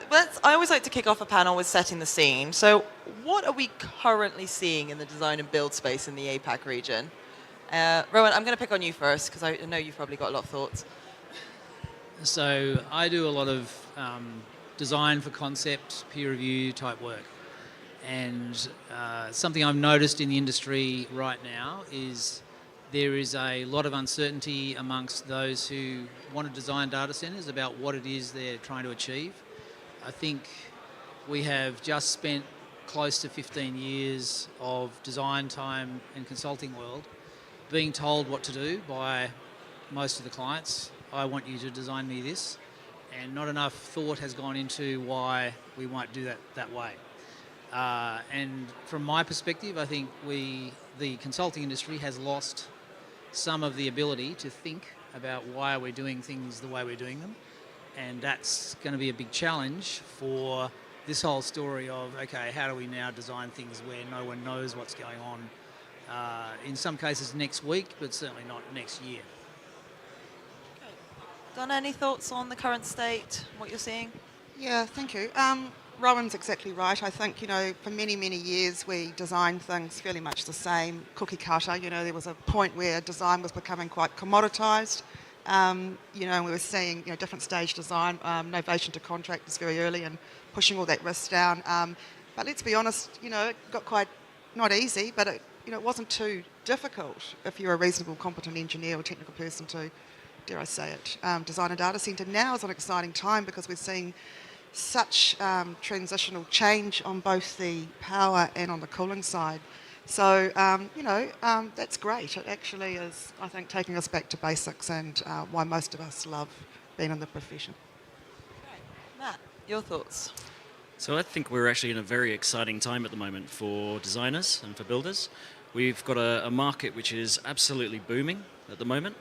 I always like to kick off a panel with setting the scene. So what are we currently seeing in the design and build space in the APAC region? Rowan, I'm going to pick on you first because I know you've probably got a lot of thoughts. So I do a lot of design for concept, peer review type work. And something I've noticed in the industry right now is there is a lot of uncertainty amongst those who want to design data centers about what it is they're trying to achieve. I think we have just spent close to 15 years of design time and consulting world being told what to do by most of the clients. I want you to design me this, and not enough thought has gone into why we might do that way. And from my perspective, I think the consulting industry has lost some of the ability to think about why we're doing things the way we're doing them. And that's going to be a big challenge for this whole story of, okay, how do we now design things where no one knows what's going on, in some cases next week, but certainly not next year. Donna, any thoughts on the current state, what you're seeing? Yeah, thank you. Rowan's exactly right. I think, for many, many years we designed things fairly much the same, cookie cutter. There was a point where design was becoming quite commoditised. And we were seeing, different stage design, novation to contract was very early and pushing all that risk down. But let's be honest, it got quite, not easy, but it wasn't too difficult if you're a reasonable, competent engineer or technical person to, dare I say it, design a data centre. Now is an exciting time because we're seeing such transitional change on both the power and on the cooling side. So, that's great. It actually is, I think, taking us back to basics and why most of us love being in the profession. Matt, your thoughts? So I think we're actually in a very exciting time at the moment for designers and for builders. We've got a market which is absolutely booming at the moment.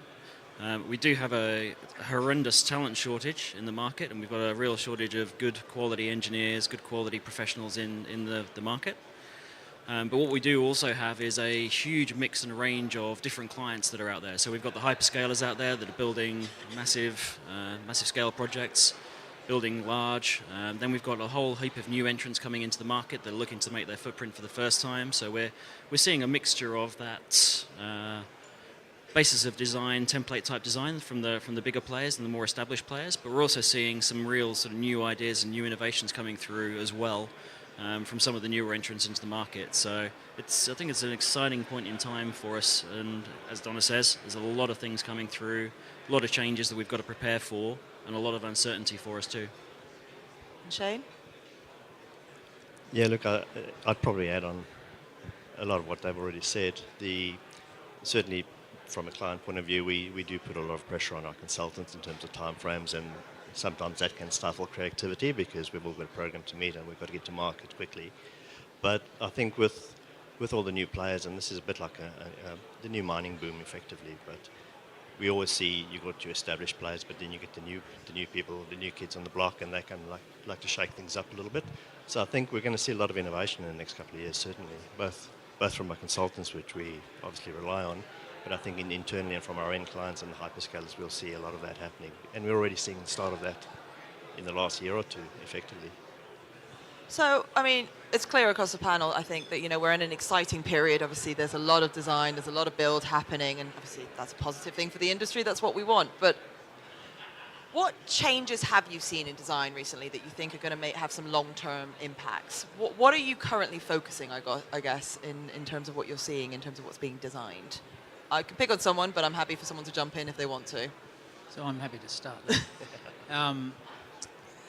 We do have a horrendous talent shortage in the market, and we've got a real shortage of good quality engineers, good quality professionals in the market. But what we do also have is a huge mix and range of different clients that are out there. So we've got the hyperscalers out there that are building massive scale projects. building large. Then we've got a whole heap of new entrants coming into the market that are looking to make their footprint for the first time. So we're seeing a mixture of that basis of design, template type design from the bigger players and the more established players, but we're also seeing some real sort of new ideas and new innovations coming through as well from some of the newer entrants into the market. So I think it's an exciting point in time for us, and as Donna says, there's a lot of things coming through, a lot of changes that we've got to prepare for, and a lot of uncertainty for us too. And Shane? Yeah, look, I'd probably add on a lot of what they've already said. Certainly from a client point of view, we do put a lot of pressure on our consultants in terms of timeframes, and sometimes that can stifle creativity because we've all got a program to meet and we've got to get to market quickly. But I think with all the new players, and this is a bit like the new mining boom effectively, but we always see you got your established players, but then you get the new people, the new kids on the block, and they can like to shake things up a little bit. So I think we're going to see a lot of innovation in the next couple of years, certainly, both from our consultants, which we obviously rely on, but I think internally and from our end clients and the hyperscalers, we'll see a lot of that happening. And we're already seeing the start of that in the last year or two, effectively. So, I mean, it's clear across the panel, I think, that, you know, we're in an exciting period. Obviously, there's a lot of design, there's a lot of build happening, and obviously that's a positive thing for the industry. That's what we want. But what changes have you seen in design recently that you think are going to have some long-term impacts? What are you currently focusing, I guess, in terms of what you're seeing, in terms of what's being designed? I can pick on someone, but I'm happy for someone to jump in if they want to. So I'm happy to start.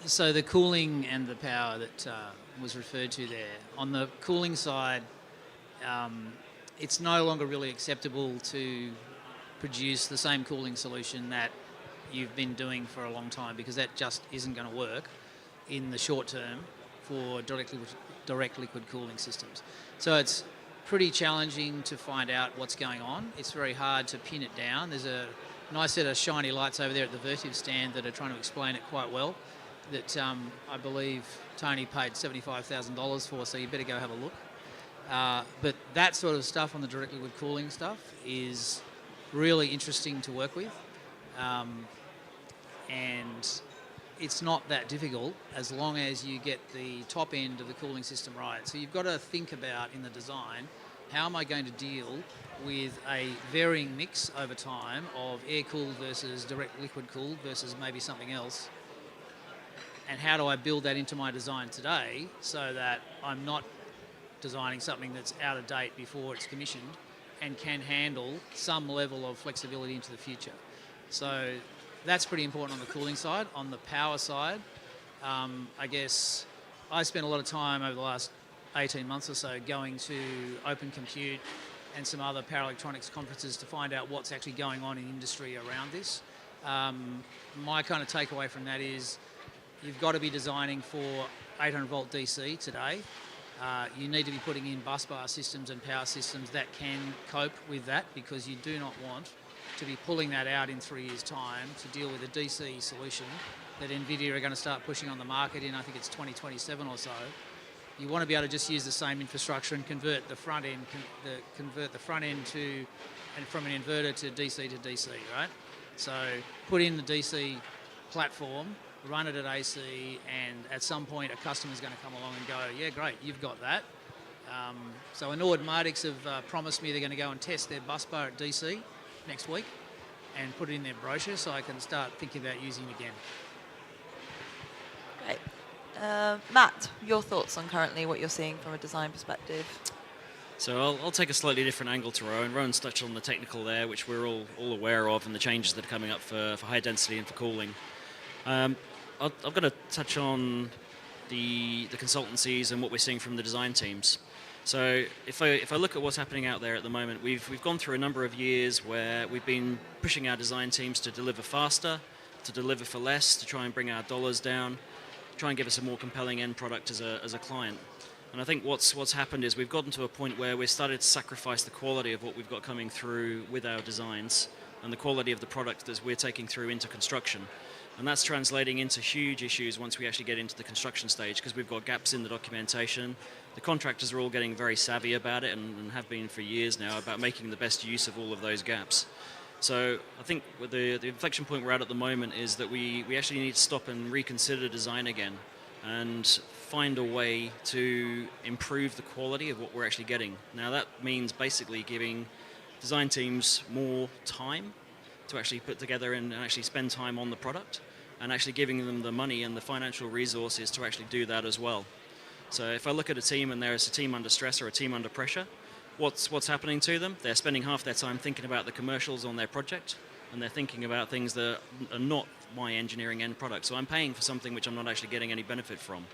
So the cooling and the power that was referred to there. On the cooling side, it's no longer really acceptable to produce the same cooling solution that you've been doing for a long time, because that just isn't going to work in the short term for direct liquid cooling systems. So it's pretty challenging to find out what's going on. It's very hard to pin it down. There's a nice set of shiny lights over there at the Vertiv stand that are trying to explain it quite well, that I believe Tony paid $75,000 for, so you better go have a look. But that sort of stuff on the direct liquid cooling stuff is really interesting to work with. And it's not that difficult as long as you get the top end of the cooling system right. So you've got to think about in the design, how am I going to deal with a varying mix over time of air-cooled versus direct liquid-cooled versus maybe something else, and how do I build that into my design today so that I'm not designing something that's out of date before it's commissioned and can handle some level of flexibility into the future. So that's pretty important on the cooling side. On the power side, I guess I spent a lot of time over the last 18 months or so going to Open Compute and some other power electronics conferences to find out what's actually going on in industry around this. My kind of takeaway from that is you've got to be designing for 800 volt DC today. You need to be putting in bus bar systems and power systems that can cope with that, because you do not want to be pulling that out in 3 years' time to deal with a DC solution that NVIDIA are going to start pushing on the market in, I think it's 2027 or so. You want to be able to just use the same infrastructure and convert the front end, to, and from an inverter to DC, right? So put in the DC platform, run it at AC, and at some point a customer's going to come along and go, yeah, great, you've got that. So Anord Mardix have promised me they're going to go and test their bus bar at DC next week and put it in their brochure so I can start thinking about using it again. Great. Matt, your thoughts on currently what you're seeing from a design perspective? So I'll take a slightly different angle to Rowan. Rowan's touched on the technical there, which we're all aware of, and the changes that are coming up for high density and for cooling. I'm going to touch on the consultancies and what we're seeing from the design teams. So if I look at what's happening out there at the moment, we've gone through a number of years where we've been pushing our design teams to deliver faster, to deliver for less, to try and bring our dollars down, try and give us a more compelling end product as a client. And I think what's happened is we've gotten to a point where we've started to sacrifice the quality of what we've got coming through with our designs and the quality of the product that we're taking through into construction. And that's translating into huge issues once we actually get into the construction stage, because we've got gaps in the documentation. The contractors are all getting very savvy about it and have been for years now about making the best use of all of those gaps. So I think with the inflection point we're at the moment is that we actually need to stop and reconsider design again and find a way to improve the quality of what we're actually getting. Now that means basically giving design teams more time to actually put together and actually spend time on the product, and actually giving them the money and the financial resources to actually do that as well. So if I look at a team and there's a team under stress or a team under pressure, what's happening to them? They're spending half their time thinking about the commercials on their project, and they're thinking about things that are not my engineering end product. So I'm paying for something which I'm not actually getting any benefit from.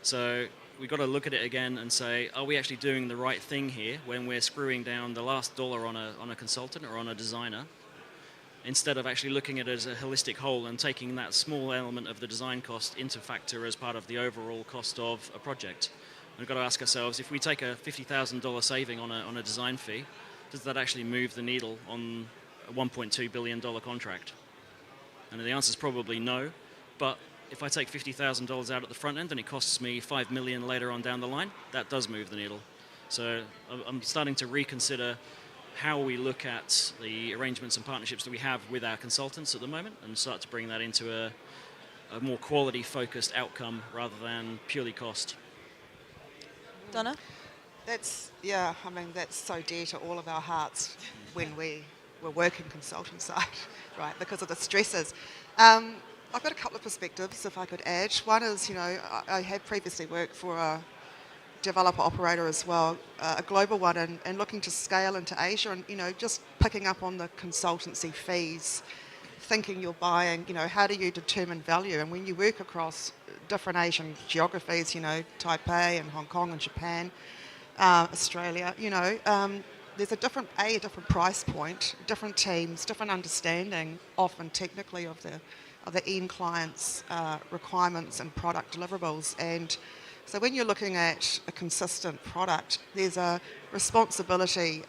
So we've got to look at it again and say, are we actually doing the right thing here when we're screwing down the last dollar on a consultant or on a designer, instead of actually looking at it as a holistic whole and taking that small element of the design cost into factor as part of the overall cost of a project. We've got to ask ourselves, if we take a $50,000 saving on a design fee, does that actually move the needle on a $1.2 billion contract? And the answer is probably no, but if I take $50,000 out at the front end and it costs me $5 million later on down the line, that does move the needle. So I'm starting to reconsider how we look at the arrangements and partnerships that we have with our consultants at the moment, and start to bring that into a more quality-focused outcome rather than purely cost. Donna? That's so dear to all of our hearts when we were working consultant side, right, because of the stresses. I've got a couple of perspectives, if I could add. One is, I have previously worked for a developer operator as well, a global one, and looking to scale into Asia, and just picking up on the consultancy fees, thinking you're buying, how do you determine value? And when you work across different Asian geographies, Taipei and Hong Kong and Japan, Australia, there's a different price point, different teams, different understanding, often technically of the end client's requirements and product deliverables. And so when you're looking at a consistent product, there's a responsibility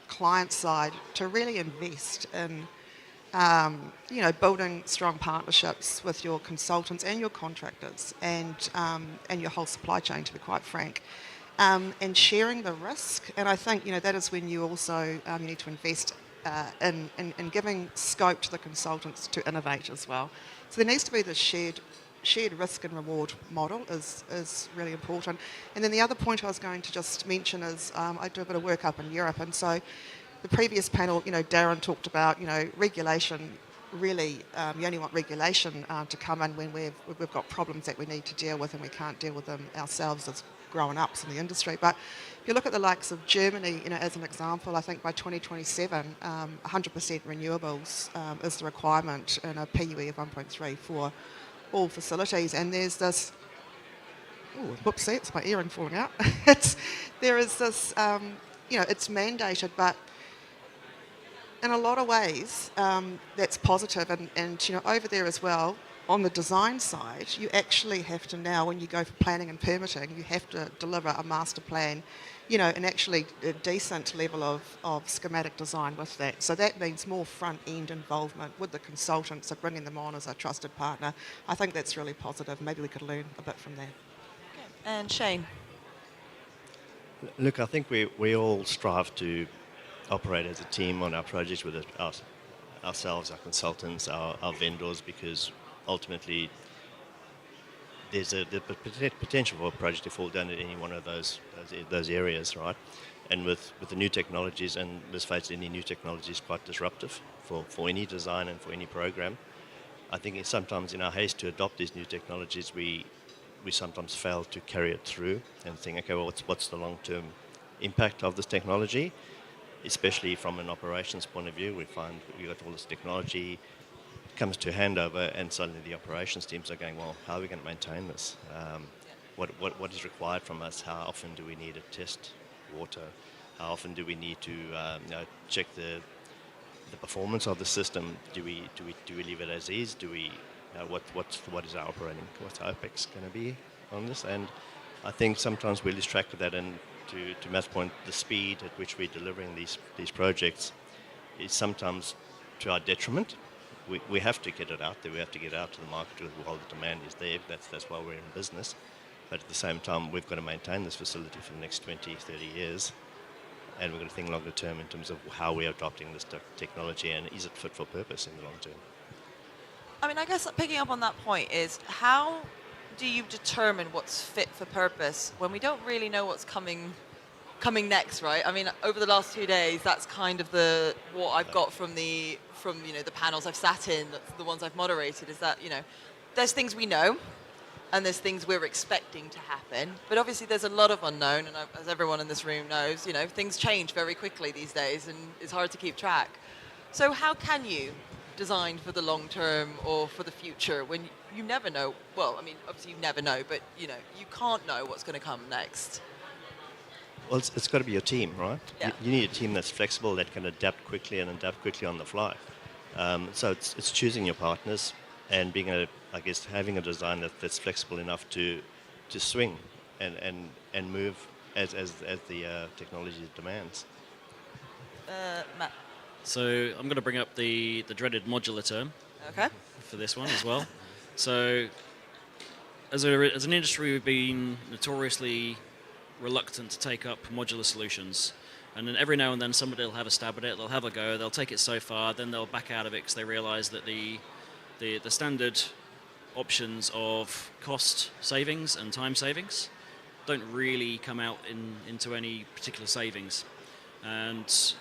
client side to really invest in building strong partnerships with your consultants and your contractors and your whole supply chain, to be quite frank, and sharing the risk. And I think that is when you also you need to invest in giving scope to the consultants to innovate as well. So there needs to be this shared risk and reward model is really important. And then the other point I was going to just mention is I do a bit of work up in Europe, and so the previous panel, Darren talked about, regulation. Really, you only want regulation to come in when we've got problems that we need to deal with, and we can't deal with them ourselves as grown-ups in the industry. But if you look at the likes of Germany, as an example, I think by 2027, 100% renewables is the requirement in a PUE of 1.3 for all facilities. And there's this, whoopsie, it's my earring falling out. There is this, it's mandated, but in a lot of ways, that's positive. And over there as well, on the design side, you actually have to now, when you go for planning and permitting, you have to deliver a master plan, and actually a decent level of schematic design with that. So that means more front-end involvement with the consultants, so bringing them on as a trusted partner. I think that's really positive. Maybe we could learn a bit from that. Okay. And Shane? Look, I think we all strive to operate as a team on our projects with ourselves, our consultants, our vendors, because ultimately there's the potential for a project to fall down at any one of those areas, right? And with the new technologies, and let's face it, any new technology is quite disruptive for any design and for any program. I think sometimes in our haste to adopt these new technologies, we sometimes fail to carry it through and think, okay, well, what's the long-term impact of this technology? Especially from an operations point of view, we find we got all this technology, comes to handover, and suddenly the operations teams are going, well, how are we going to maintain this? What is required from us? How often do we need to test water? How often do we need to check the performance of the system? Do we leave it as is? Do we what is our what's our OPEX going to be on this? And I think sometimes we lose track of that, and to Matt's point, the speed at which we're delivering these projects is sometimes to our detriment. We have to get it out there. We have to get out to the market while the demand is there. That's why we're in business. But at the same time, we've got to maintain this facility for the next 20, 30 years. and we're going to think longer term in terms of how we are adopting this technology and is it fit for purpose in the long term. I mean, I guess picking up on that point is how do you determine what's fit for purpose when we don't really know what's coming next, right? I mean, over the last 2 days, that's kind of what I've got from the panels I've sat in, the ones I've moderated, is that there's things we know, and there's things we're expecting to happen, but obviously there's a lot of unknown, and as everyone in this room knows, things change very quickly these days, and it's hard to keep track. So how can you design for the long term or for the future when you never know? Well, I mean, obviously you never know, but you can't know what's going to come next. Well, it's got to be your team, right? Yeah. You need a team that's flexible, that can adapt quickly and adapt quickly on the fly. So it's choosing your partners and having a design that's flexible enough to swing and move as the technology demands. Matt. So I'm going to bring up the dreaded modular term. Okay. For this one as well. So as an industry, we've been notoriously reluctant to take up modular solutions. And then every now and then somebody will have a stab at it, they'll have a go, they'll take it so far, then they'll back out of it because they realize that the standard options of cost savings and time savings don't really come out into any particular savings. And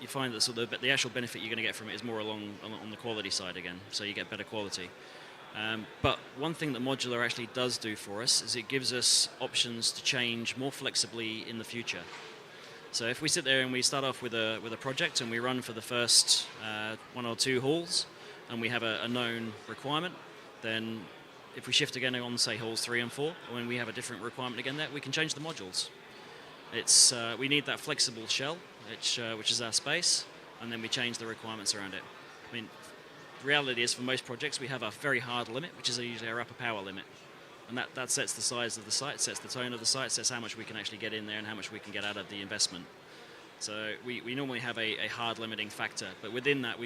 you find that sort of the actual benefit you're going to get from it is more on the quality side again, so you get better quality. But one thing that modular actually does do for us is it gives us options to change more flexibly in the future. So if we sit there and we start off with a project and we run for the first 1 or 2 halls and we have a known requirement, then if we shift again on, say, halls 3 and 4, when we have a different requirement again there, we can change the modules. We need that flexible shell, which is our space, and then we change the requirements around it. I mean, the reality is for most projects we have a very hard limit, which is usually our upper power limit. And that sets the size of the site, sets the tone of the site, sets how much we can actually get in there and how much we can get out of the investment. So we normally have a hard limiting factor, but within that,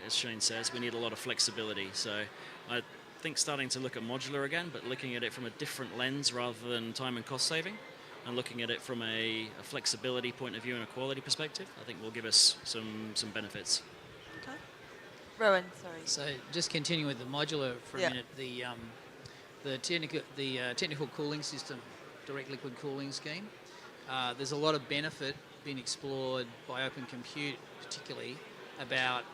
as Shane says, we need a lot of flexibility. So I think starting to look at modular again, but looking at it from a different lens rather than time and cost saving, and looking at it from a flexibility point of view and a quality perspective, I think will give us some benefits. Okay. Rowan, sorry. So just continuing with the modular for a minute, the technical cooling system, direct liquid cooling scheme, there's a lot of benefit being explored by Open Compute particularly about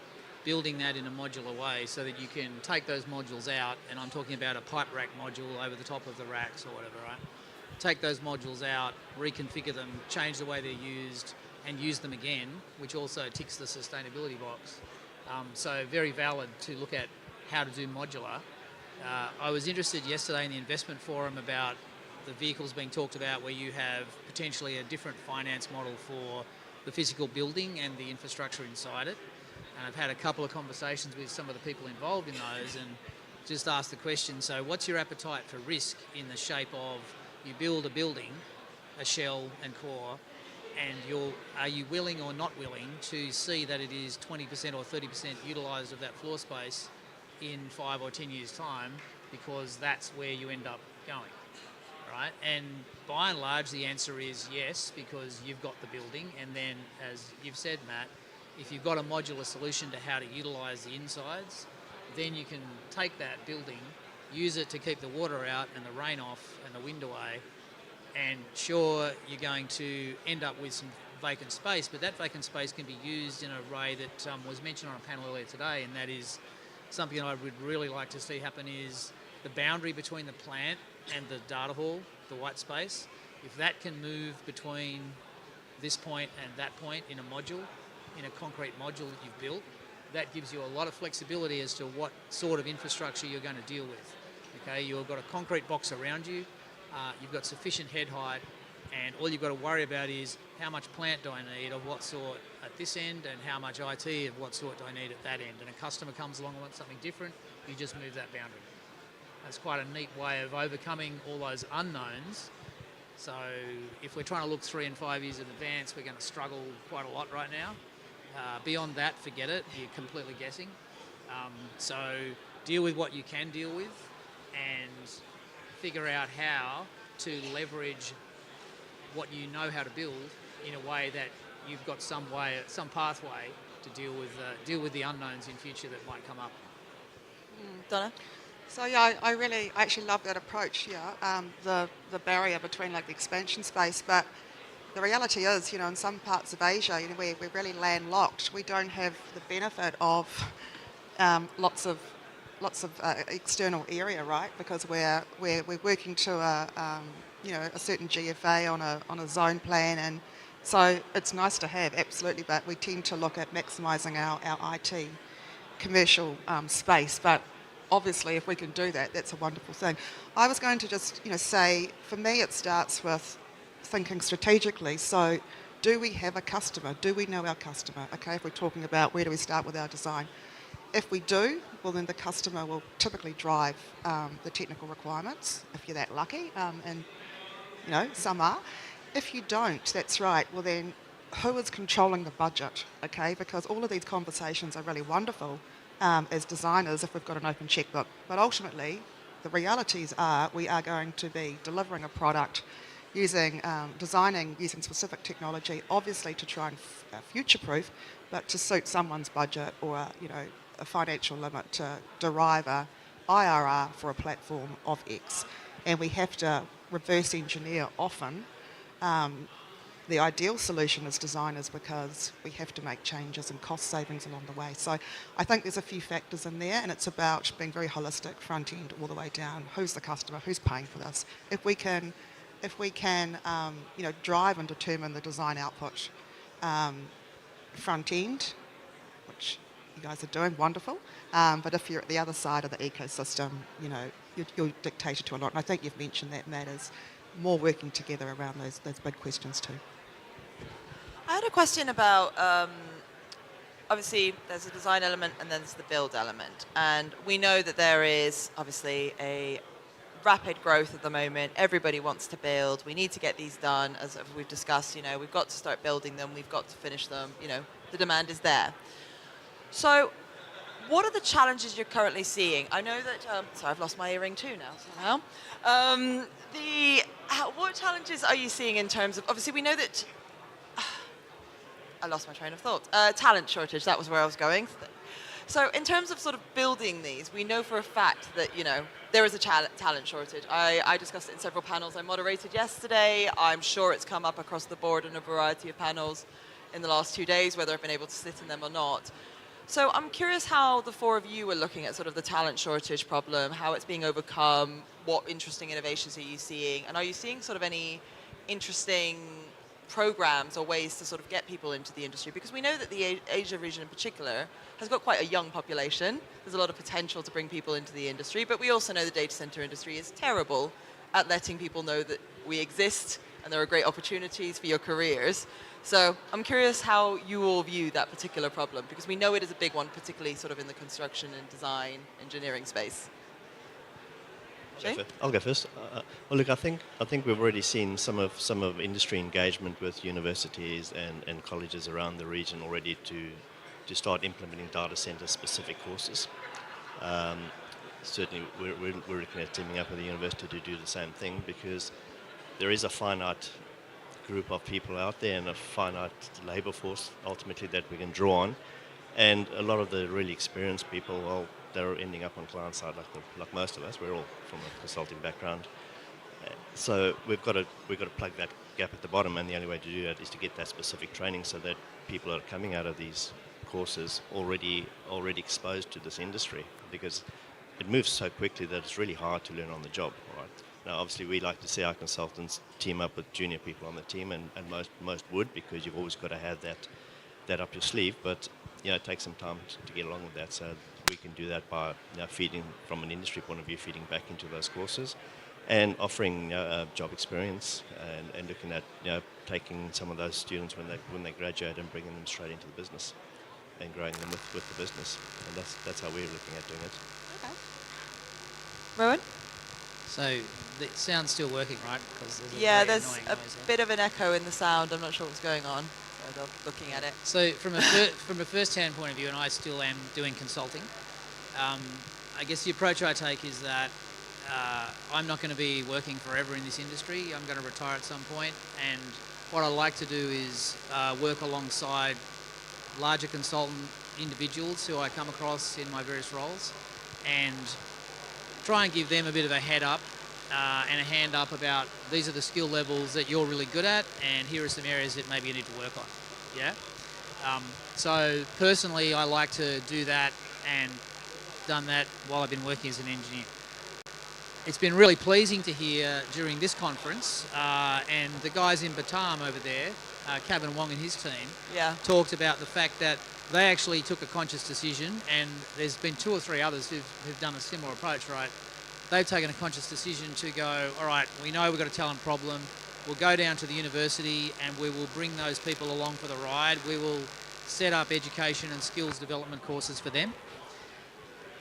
building that in a modular way so that you can take those modules out, and I'm talking about a pipe rack module over the top of the racks or whatever, right? Take those modules out, reconfigure them, change the way they're used, and use them again, which also ticks the sustainability box. So very valid to look at how to do modular. I was interested yesterday in the investment forum about the vehicles being talked about where you have potentially a different finance model for the physical building and the infrastructure inside it. And I've had a couple of conversations with some of the people involved in those and just asked the question, so what's your appetite for risk in the shape of you build a building, a shell and core, and are you willing or not willing to see that it is 20% or 30% utilised of that floor space in 5 or 10 years' time, because that's where you end up going, right? And by and large, the answer is yes, because you've got the building, and then, as you've said, Matt, if you've got a modular solution to how to utilise the insides, then you can take that building, use it to keep the water out and the rain off and the wind away, and sure, you're going to end up with some vacant space, but that vacant space can be used in a way that was mentioned on a panel earlier today, and that is something I would really like to see happen is the boundary between the plant and the data hall, the white space. If that can move between this point and that point in a module, in a concrete module that you've built, that gives you a lot of flexibility as to what sort of infrastructure you're going to deal with. Okay, you've got a concrete box around you, you've got sufficient head height, and all you've got to worry about is how much plant do I need of what sort at this end and how much IT of what sort do I need at that end. And a customer comes along and wants something different, you just move that boundary. That's quite a neat way of overcoming all those unknowns. So if we're trying to look 3 and 5 years in advance, we're going to struggle quite a lot right now. Beyond that, forget it, you're completely guessing. So deal with what you can deal with and figure out how to leverage what you know how to build in a way that you've got some pathway to deal with the unknowns in future that might come up. Donna? So yeah, I actually love that approach. Yeah, the barrier between like the expansion space, but the reality is, in some parts of Asia, we're really landlocked. We don't have the benefit of lots of external area, right? Because we're working to a certain GFA on a zone plan, and so it's nice to have, absolutely. But we tend to look at maximising our IT commercial space. But obviously, if we can do that, that's a wonderful thing. I was going to just say, for me, it starts with thinking strategically. So, do we have a customer? Do we know our customer? Okay, if we're talking about where do we start with our design. If we do, well then the customer will typically drive the technical requirements, if you're that lucky, and some are. If you don't, that's right, well then who is controlling the budget, okay? Because all of these conversations are really wonderful as designers if we've got an open checkbook. But ultimately, the realities are we are going to be delivering a product designing using specific technology, obviously to try and future-proof, but to suit someone's budget or a financial limit to derive a IRR for a platform of X. And we have to reverse engineer often the ideal solution as designers because we have to make changes and cost savings along the way. So I think there's a few factors in there, and it's about being very holistic, front end all the way down. Who's the customer? Who's paying for this? If we can drive and determine the design output front end, which you guys are doing wonderful. But if you're at the other side of the ecosystem, you're dictated to a lot. And I think you've mentioned that matters. More working together around those big questions too. I had a question about, obviously there's a design element and then there's the build element. And we know that there is obviously a rapid growth at the moment. Everybody wants to build. We need to get these done, as we've discussed. We've got to start building them. We've got to finish them. The demand is there. So what are the challenges you're currently seeing? I know that, sorry, I've lost my earring too now somehow. What challenges are you seeing in terms of, obviously we know that, I lost my train of thought. Talent shortage, that was where I was going. So in terms of sort of building these, we know for a fact that, there is a talent shortage. I discussed it in several panels I moderated yesterday. I'm sure it's come up across the board in a variety of panels in the last 2 days, whether I've been able to sit in them or not. So I'm curious how the four of you are looking at sort of the talent shortage problem, how it's being overcome, what interesting innovations are you seeing, and are you seeing sort of any interesting programs or ways to sort of get people into the industry? Because we know that the Asia region in particular has got quite a young population. There's a lot of potential to bring people into the industry, but we also know the data center industry is terrible at letting people know that we exist and there are great opportunities for your careers. So I'm curious how you all view that particular problem, because we know it is a big one, particularly sort of in the construction and design engineering space. I'll go first. Well, look, I think we've already seen some of industry engagement with universities and colleges around the region already to start implementing data center specific courses. Certainly, we're looking at teaming up with the university to do the same thing, because there is a finite group of people out there and a finite labor force ultimately that we can draw on, and a lot of the really experienced people, well, they're ending up on client side like most of us. We're all from a consulting background, so we've got to plug that gap at the bottom, and the only way to do that is to get that specific training so that people are coming out of these courses already exposed to this industry, because it moves so quickly that it's really hard to learn on the job, right? Now, obviously, we like to see our consultants team up with junior people on the team, and most would, because you've always got to have that up your sleeve. But it takes some time to get along with that. So we can do that by feeding, from an industry point of view, feeding back into those courses, and offering job experience, and looking at taking some of those students when they graduate and bringing them straight into the business, and growing them with the business. And that's how we're looking at doing it. Okay. Rowan? So it sound's still working, right? There's a bit of an echo in the sound. I'm not sure what's going on. So looking at it. So from a first-hand point of view, and I still am doing consulting, I guess the approach I take is that I'm not going to be working forever in this industry. I'm going to retire at some point, and what I like to do is work alongside larger consultant individuals who I come across in my various roles and try and give them a bit of a head up and a hand up about these are the skill levels that you're really good at and here are some areas that maybe you need to work on. Yeah. So personally, I like to do that and done that while I've been working as an engineer. It's been really pleasing to hear during this conference, and the guys in Batam over there, Kevin Wong and his team, talked about the fact that they actually took a conscious decision, and there's been 2 or 3 others who've done a similar approach, right? They've taken a conscious decision to go, all right, we know we've got a talent problem, we'll go down to the university and we will bring those people along for the ride. We will set up education and skills development courses for them.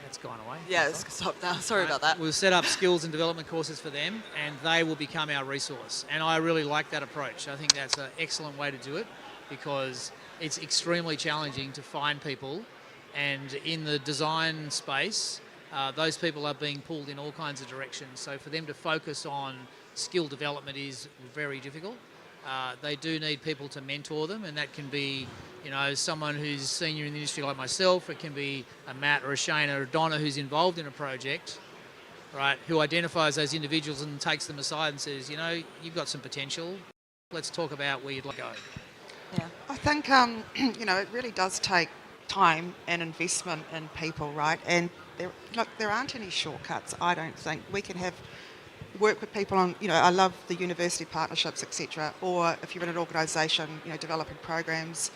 That's gone away. Yeah, it's stopped now. Sorry about that. We'll set up skills and development courses for them and they will become our resource. And I really like that approach. I think that's an excellent way to do it because it's extremely challenging to find people, and in the design space, those people are being pulled in all kinds of directions. So for them to focus on skill development is very difficult. They do need people to mentor them, and that can be, you know, someone who's senior in the industry like myself. It can be a Matt or a Shane or a Donna who's involved in a project, right, who identifies those individuals and takes them aside and says, you know, you've got some potential. Let's talk about where you'd like to go. Yeah, I think, you know, it really does take time and investment in people, right? And there aren't any shortcuts, I don't think. We can work with people on, you know, I love the university partnerships, etc. Or if you're in an organisation, you know, developing programs.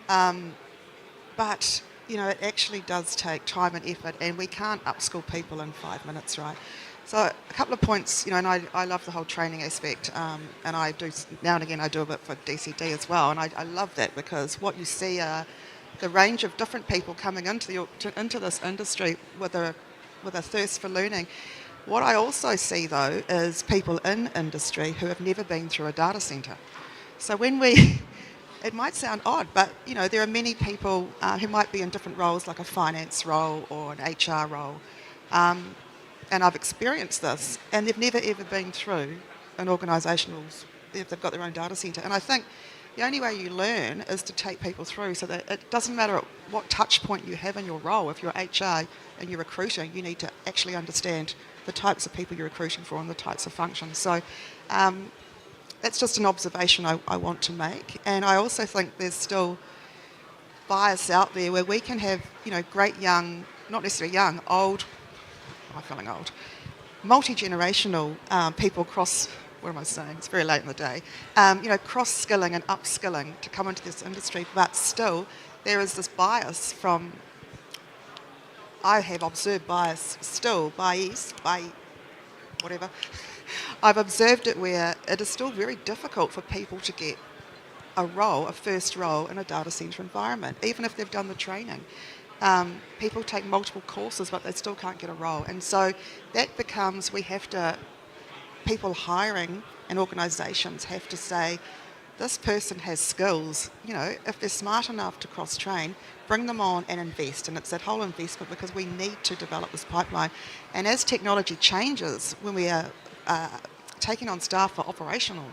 But, you know, it actually does take time and effort, and we can't upskill people in 5 minutes, right? So a couple of points, you know, and I love the whole training aspect, and I do, now and again, I do a bit for DCD as well, and I love that because what you see are the range of different people coming into this industry with a thirst for learning. What I also see, though, is people in industry who have never been through a data centre. So when it might sound odd, but, you know, there are many people who might be in different roles, like a finance role or an HR role, and I've experienced this, and they've never ever been through an organisation if they've got their own data centre. And I think the only way you learn is to take people through, so that it doesn't matter what touch point you have in your role. If you're HR and you're recruiting, you need to actually understand the types of people you're recruiting for and the types of functions. So that's just an observation I want to make. And I also think there's still bias out there where we can have, you know, great young, not necessarily young, old, I'm feeling old, multi-generational people cross, what am I saying? It's very late in the day. You know, cross-skilling and upskilling to come into this industry, but still there is this bias from, I have observed bias still, bias, whatever. I've observed it where it is still very difficult for people to get a first role in a data centre environment, even if they've done the training. People take multiple courses, but they still can't get a role. And so that becomes, people hiring and organisations have to say, this person has skills, you know, if they're smart enough to cross-train, bring them on and invest. And it's that whole investment because we need to develop this pipeline. And as technology changes, when we are taking on staff for operational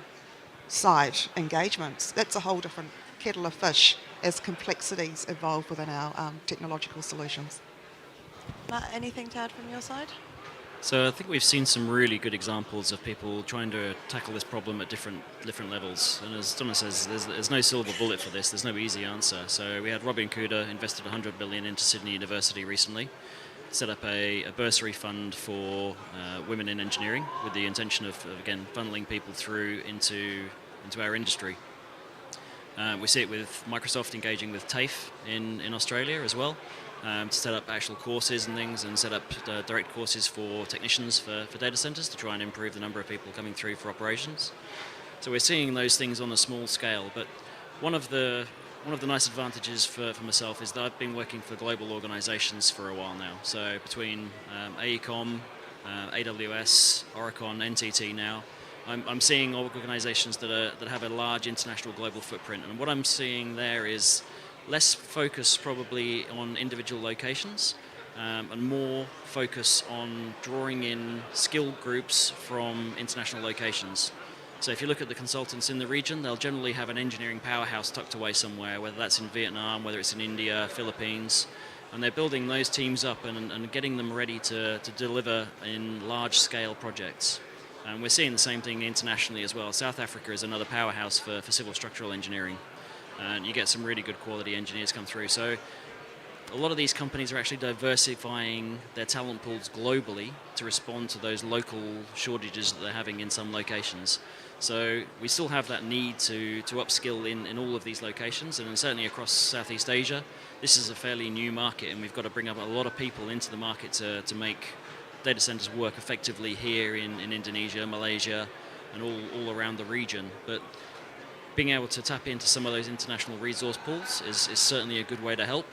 side engagements, that's a whole different kettle of fish as complexities evolve within our technological solutions. Matt, anything to add from your side? So I think we've seen some really good examples of people trying to tackle this problem at different levels. And as Donna says, there's no silver bullet for this. There's no easy answer. So we had Robin Kuda invested 100 million into Sydney University recently, set up a bursary fund for women in engineering with the intention of again funneling people through into our industry. We see it with Microsoft engaging with TAFE in Australia as well, to set up actual courses and things, and set up direct courses for technicians for data centers to try and improve the number of people coming through for operations. So we're seeing those things on a small scale, but one of the nice advantages for myself is that I've been working for global organizations for a while now. So between AECOM, AWS, Oracle, NTT now, I'm seeing organizations that have a large international global footprint, and what I'm seeing there is less focus probably on individual locations and more focus on drawing in skill groups from international locations. So if you look at the consultants in the region, they'll generally have an engineering powerhouse tucked away somewhere, whether that's in Vietnam, whether it's in India, Philippines, and they're building those teams up and getting them ready to deliver in large-scale projects. And we're seeing the same thing internationally as well. South Africa is another powerhouse for civil structural engineering, and you get some really good quality engineers come through. So a lot of these companies are actually diversifying their talent pools globally to respond to those local shortages that they're having in some locations. So we still have that need to upskill in all of these locations, and certainly across Southeast Asia. This is a fairly new market, and we've got to bring up a lot of people into the market to make data centers work effectively here in Indonesia, Malaysia, and all around the region. But being able to tap into some of those international resource pools is certainly a good way to help.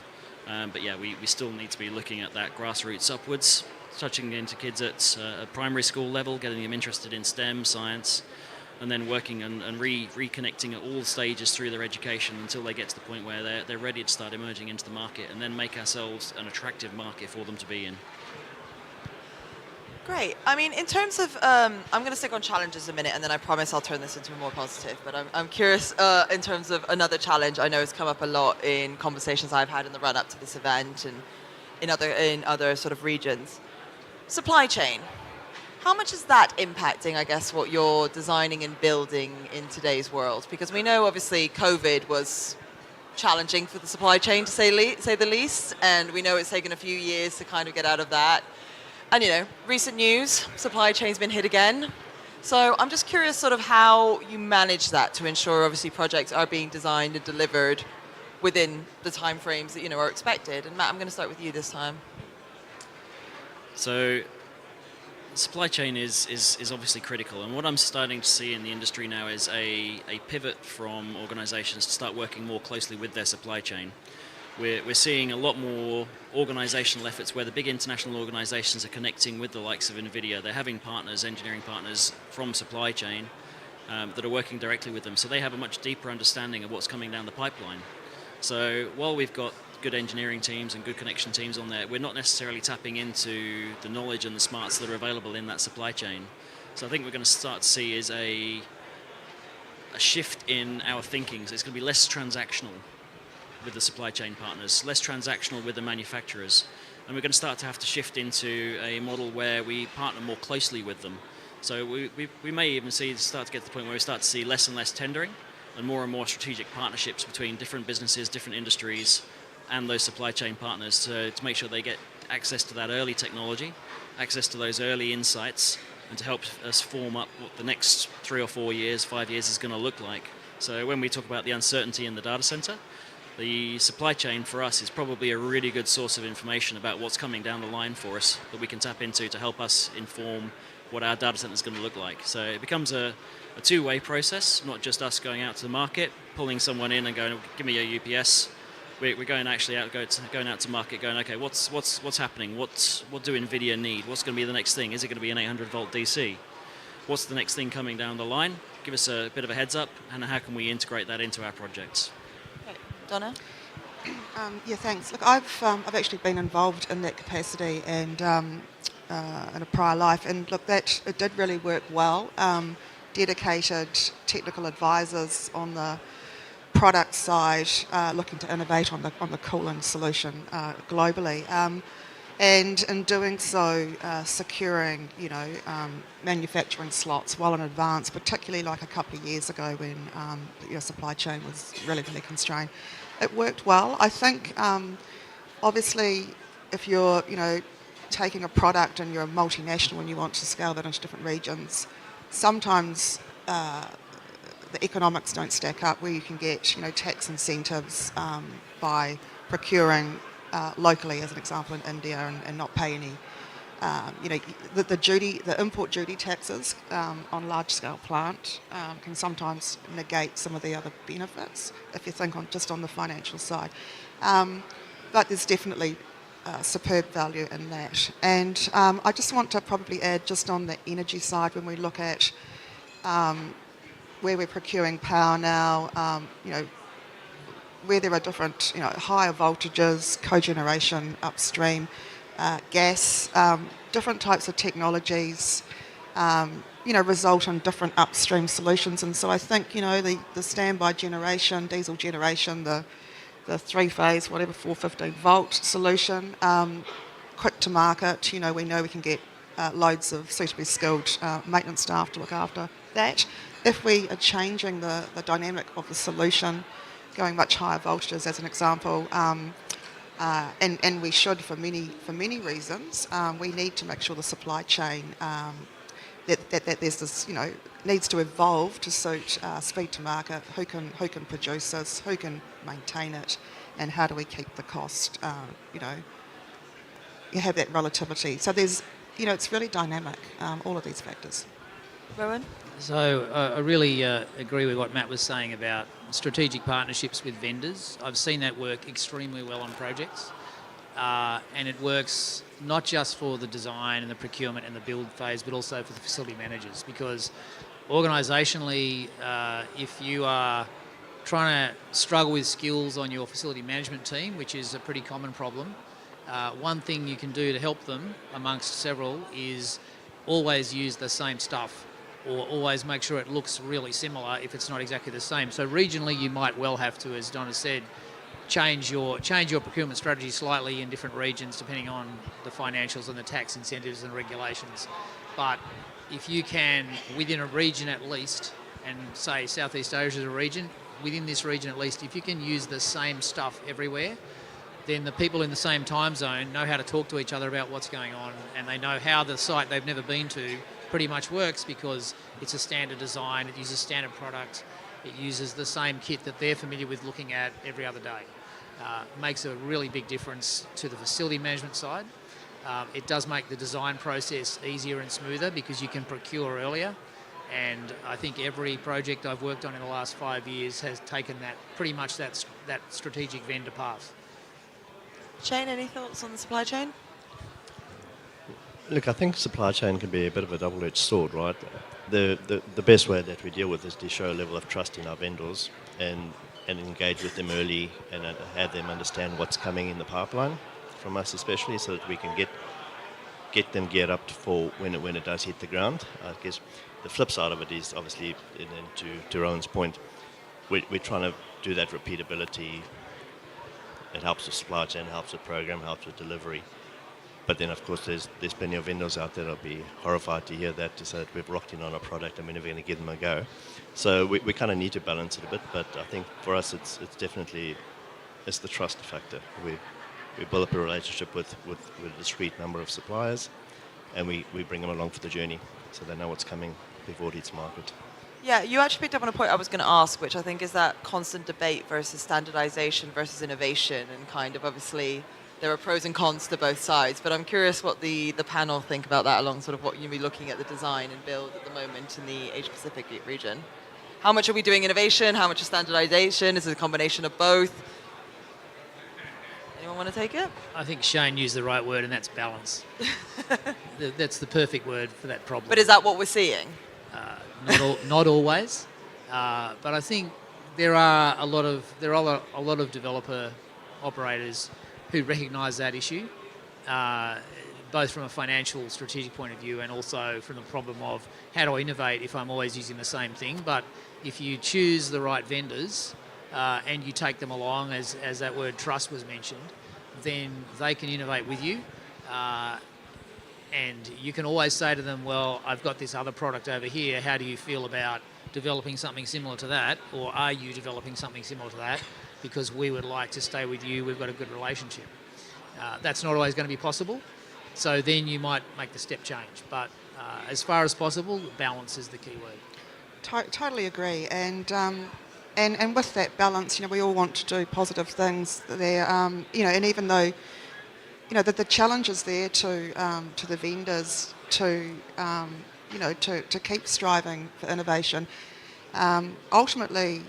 But yeah, we still need to be looking at that grassroots upwards, touching into kids at a primary school level, getting them interested in STEM, science, and then working and reconnecting at all stages through their education until they get to the point where they're ready to start emerging into the market, and then make ourselves an attractive market for them to be in. Great. I mean, in terms of, I'm going to stick on challenges a minute, and then I promise I'll turn this into a more positive. But I'm curious in terms of another challenge I know has come up a lot in conversations I've had in the run-up to this event and in other sort of regions. Supply chain. How much is that impacting, I guess, what you're designing and building in today's world? Because we know, obviously, COVID was challenging for the supply chain, to say the least, and we know it's taken a few years to kind of get out of that. And, you know, recent news, supply chain's been hit again. So I'm just curious sort of how you manage that to ensure, obviously, projects are being designed and delivered within the timeframes that, you know, are expected. And Matt, I'm going to start with you this time. So supply chain is obviously critical, and what I'm starting to see in the industry now is a pivot from organizations to start working more closely with their supply chain. We're seeing a lot more organizational efforts where the big international organizations are connecting with the likes of NVIDIA. They're having partners, engineering partners from supply chain that are working directly with them, so they have a much deeper understanding of what's coming down the pipeline. So while we've got good engineering teams and good connection teams on there, we're not necessarily tapping into the knowledge and the smarts that are available in that supply chain. So I think we're going to start to see is a shift in our thinking. So it's going to be less transactional with the supply chain partners, less transactional with the manufacturers. And we're going to start to have to shift into a model where we partner more closely with them. So we may even start to get to the point where we start to see less and less tendering and more strategic partnerships between different businesses, different industries, and those supply chain partners to make sure they get access to that early technology, access to those early insights, and to help us form up what the next 3 or 4 years, 5 years is going to look like. So when we talk about the uncertainty in the data center, the supply chain for us is probably a really good source of information about what's coming down the line for us that we can tap into to help us inform what our data center is going to look like. So it becomes a two-way process, not just us going out to the market, pulling someone in and going, give me your UPS. We're going actually going out to market, going, okay, what's happening? What do NVIDIA need? What's going to be the next thing? Is it going to be an 800-volt DC? What's the next thing coming down the line? Give us a bit of a heads up, and how can we integrate that into our projects? Donna? Yeah, thanks. Look, I've actually been involved in that capacity and in a prior life, and look, it did really work well. Dedicated technical advisors on the product side, looking to innovate on the cooling solution globally, and in doing so, securing manufacturing slots well in advance, particularly like a couple of years ago when your supply chain was really constrained. It worked well. I think obviously if you're taking a product and you're a multinational and you want to scale that into different regions, sometimes the economics don't stack up where you can get tax incentives by procuring locally, as an example, in India and not pay any the import duty taxes on large scale plant can sometimes negate some of the other benefits if you think just on the financial side, but there's definitely superb value in that. And I just want to probably add, just on the energy side, when we look at where we're procuring power now, where there are different, higher voltages, cogeneration upstream, gas, different types of technologies, result in different upstream solutions. And so I think, the standby generation, diesel generation, the three-phase, whatever, 415-volt solution, quick to market, we know we can get loads of suitably skilled maintenance staff to look after that. If we are changing the dynamic of the solution, going much higher voltages as an example, and we should for many reasons, we need to make sure the supply chain that there's this, needs to evolve to suit speed to market. Who can produce this? Who can maintain it? And how do we keep the cost? You have that relativity. So there's, it's really dynamic. All of these factors. Rowan? So I really agree with what Matt was saying about strategic partnerships with vendors. I've seen that work extremely well on projects. And it works not just for the design and the procurement and the build phase, but also for the facility managers. Because organisationally, if you are trying to struggle with skills on your facility management team, which is a pretty common problem, one thing you can do to help them, amongst several, is always use the same stuff, or always make sure it looks really similar if it's not exactly the same. So regionally, you might well have to, as Donna said, change your procurement strategy slightly in different regions depending on the financials and the tax incentives and regulations. But if you can, within a region at least, and say Southeast Asia is a region, within this region at least, if you can use the same stuff everywhere, then the people in the same time zone know how to talk to each other about what's going on, and they know how the site they've never been to pretty much works because it's a standard design, it uses standard product, it uses the same kit that they're familiar with looking at every other day. Makes a really big difference to the facility management side. It does make the design process easier and smoother because you can procure earlier. And I think every project I've worked on in the last 5 years has taken that pretty much that strategic vendor path. Shane, any thoughts on the supply chain? Look, I think supply chain can be a bit of a double-edged sword, right? The best way that we deal with is to show a level of trust in our vendors and engage with them early and have them understand what's coming in the pipeline from us especially, so that we can get them geared up for when it does hit the ground. I guess the flip side of it is obviously, and then to Rowan's point, we're trying to do that repeatability. It helps with supply chain, helps with program, helps with delivery. But then, of course, there's plenty of vendors out there that'll be horrified to hear that, to say that we've rocked in on a product and we're never going to give them a go. So we kind of need to balance it a bit. But I think for us, it's definitely the trust factor. We build up a relationship with a discrete number of suppliers, and we bring them along for the journey, so they know what's coming before it hits market. Yeah, you actually picked up on a point I was going to ask, which I think is that constant debate versus standardization versus innovation, and kind of obviously there are pros and cons to both sides, but I'm curious what the panel think about that along sort of what you'll be looking at the design and build at the moment in the Asia Pacific region. How much are we doing innovation? How much is standardization? Is it a combination of both? Anyone want to take it? I think Shane used the right word, and that's balance. That's the perfect word for that problem. But is that what we're seeing? Not always, but I think there are a lot of developer operators who recognise that issue, both from a financial strategic point of view and also from the problem of how do I innovate if I'm always using the same thing. But if you choose the right vendors and you take them along, as that word trust was mentioned, then they can innovate with you. And you can always say to them, well, I've got this other product over here. How do you feel about developing something similar to that? Or are you developing something similar to that? Because we would like to stay with you. We've got a good relationship. That's not always going to be possible. So then you might make the step change. But as far as possible, balance is the key word. Totally agree. And with that balance, we all want to do positive things there. And even though, the challenge is there to the vendors to keep striving for innovation. Ultimately,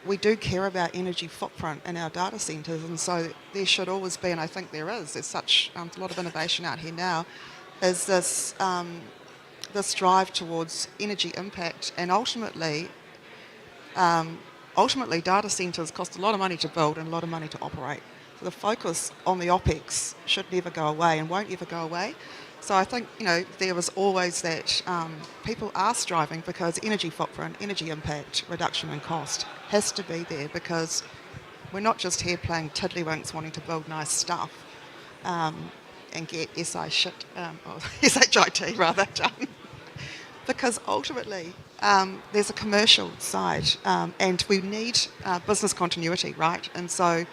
we do care about energy footprint in our data centres, and so there should always be, and I think there's such a lot of innovation out here now, is this drive towards energy impact, and ultimately ultimately data centres cost a lot of money to build and a lot of money to operate. So the focus on the OPEX should never go away and won't ever go away. So I think, there was always that people are striving because energy footprint, energy impact, reduction in cost has to be there, because we're not just here playing tiddlywinks wanting to build nice stuff and get shit, or SHIT rather, done. Because ultimately there's a commercial side and we need business continuity, right? And so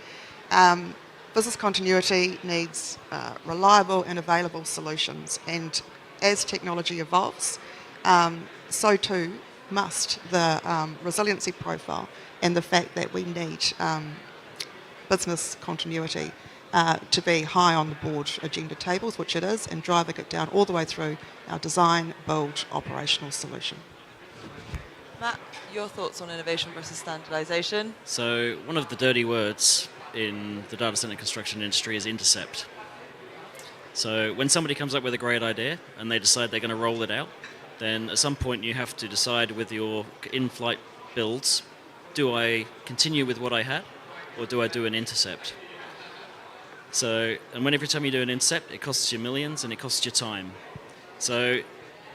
business continuity needs reliable and available solutions, and as technology evolves, so too must the resiliency profile and the fact that we need business continuity to be high on the board agenda tables, which it is, and driving it down all the way through our design, build, operational solution. Matt, your thoughts on innovation versus standardization? So one of the dirty words in the data center construction industry is intercept. So when somebody comes up with a great idea and they decide they're going to roll it out, then at some point you have to decide with your in-flight builds, do I continue with what I had, or do I do an intercept? So, and when every time you do an intercept, it costs you millions and it costs you time. So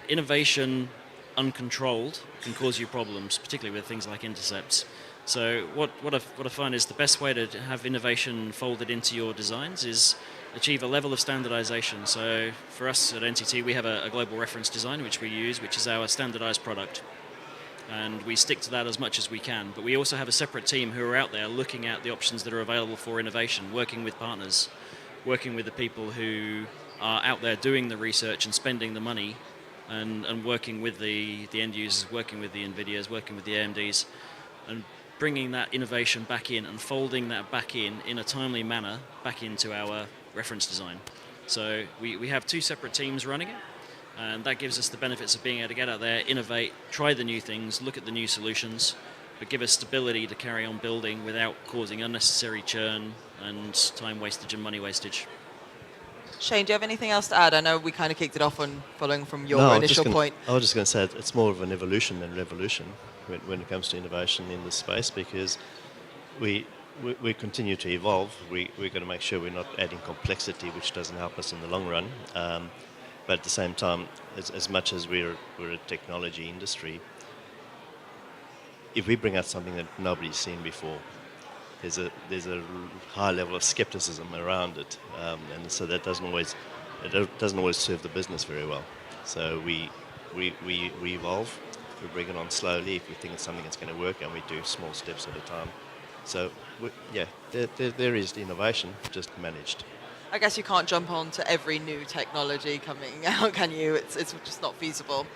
innovation uncontrolled can cause you problems, particularly with things like intercepts. So what I find is the best way to have innovation folded into your designs is achieve a level of standardization. So for us at NTT, we have a global reference design which we use, which is our standardized product. And we stick to that as much as we can. But we also have a separate team who are out there looking at the options that are available for innovation, working with partners, working with the people who are out there doing the research and spending the money, and working with the end users, working with the NVIDIAs, working with the AMDs, and bringing that innovation back in and folding that back in a timely manner back into our reference design. So we have two separate teams running it, and that gives us the benefits of being able to get out there, innovate, try the new things, look at the new solutions, but give us stability to carry on building without causing unnecessary churn and time wastage and money wastage. Shane, do you have anything else to add? I know we kind of kicked it off on following from your initial point. I was just going to say it's more of an evolution than revolution when it comes to innovation in this space, because we continue to evolve. We're going to make sure we're not adding complexity, which doesn't help us in the long run. But at the same time, as much as we're a technology industry, if we bring out something that nobody's seen before, there's a high level of skepticism around it, and so that doesn't always serve the business very well. So we evolve. We bring it on slowly if we think it's something that's going to work, and we do small steps at a time. So there is innovation, just managed. I guess you can't jump on to every new technology coming out, can you? It's just not feasible.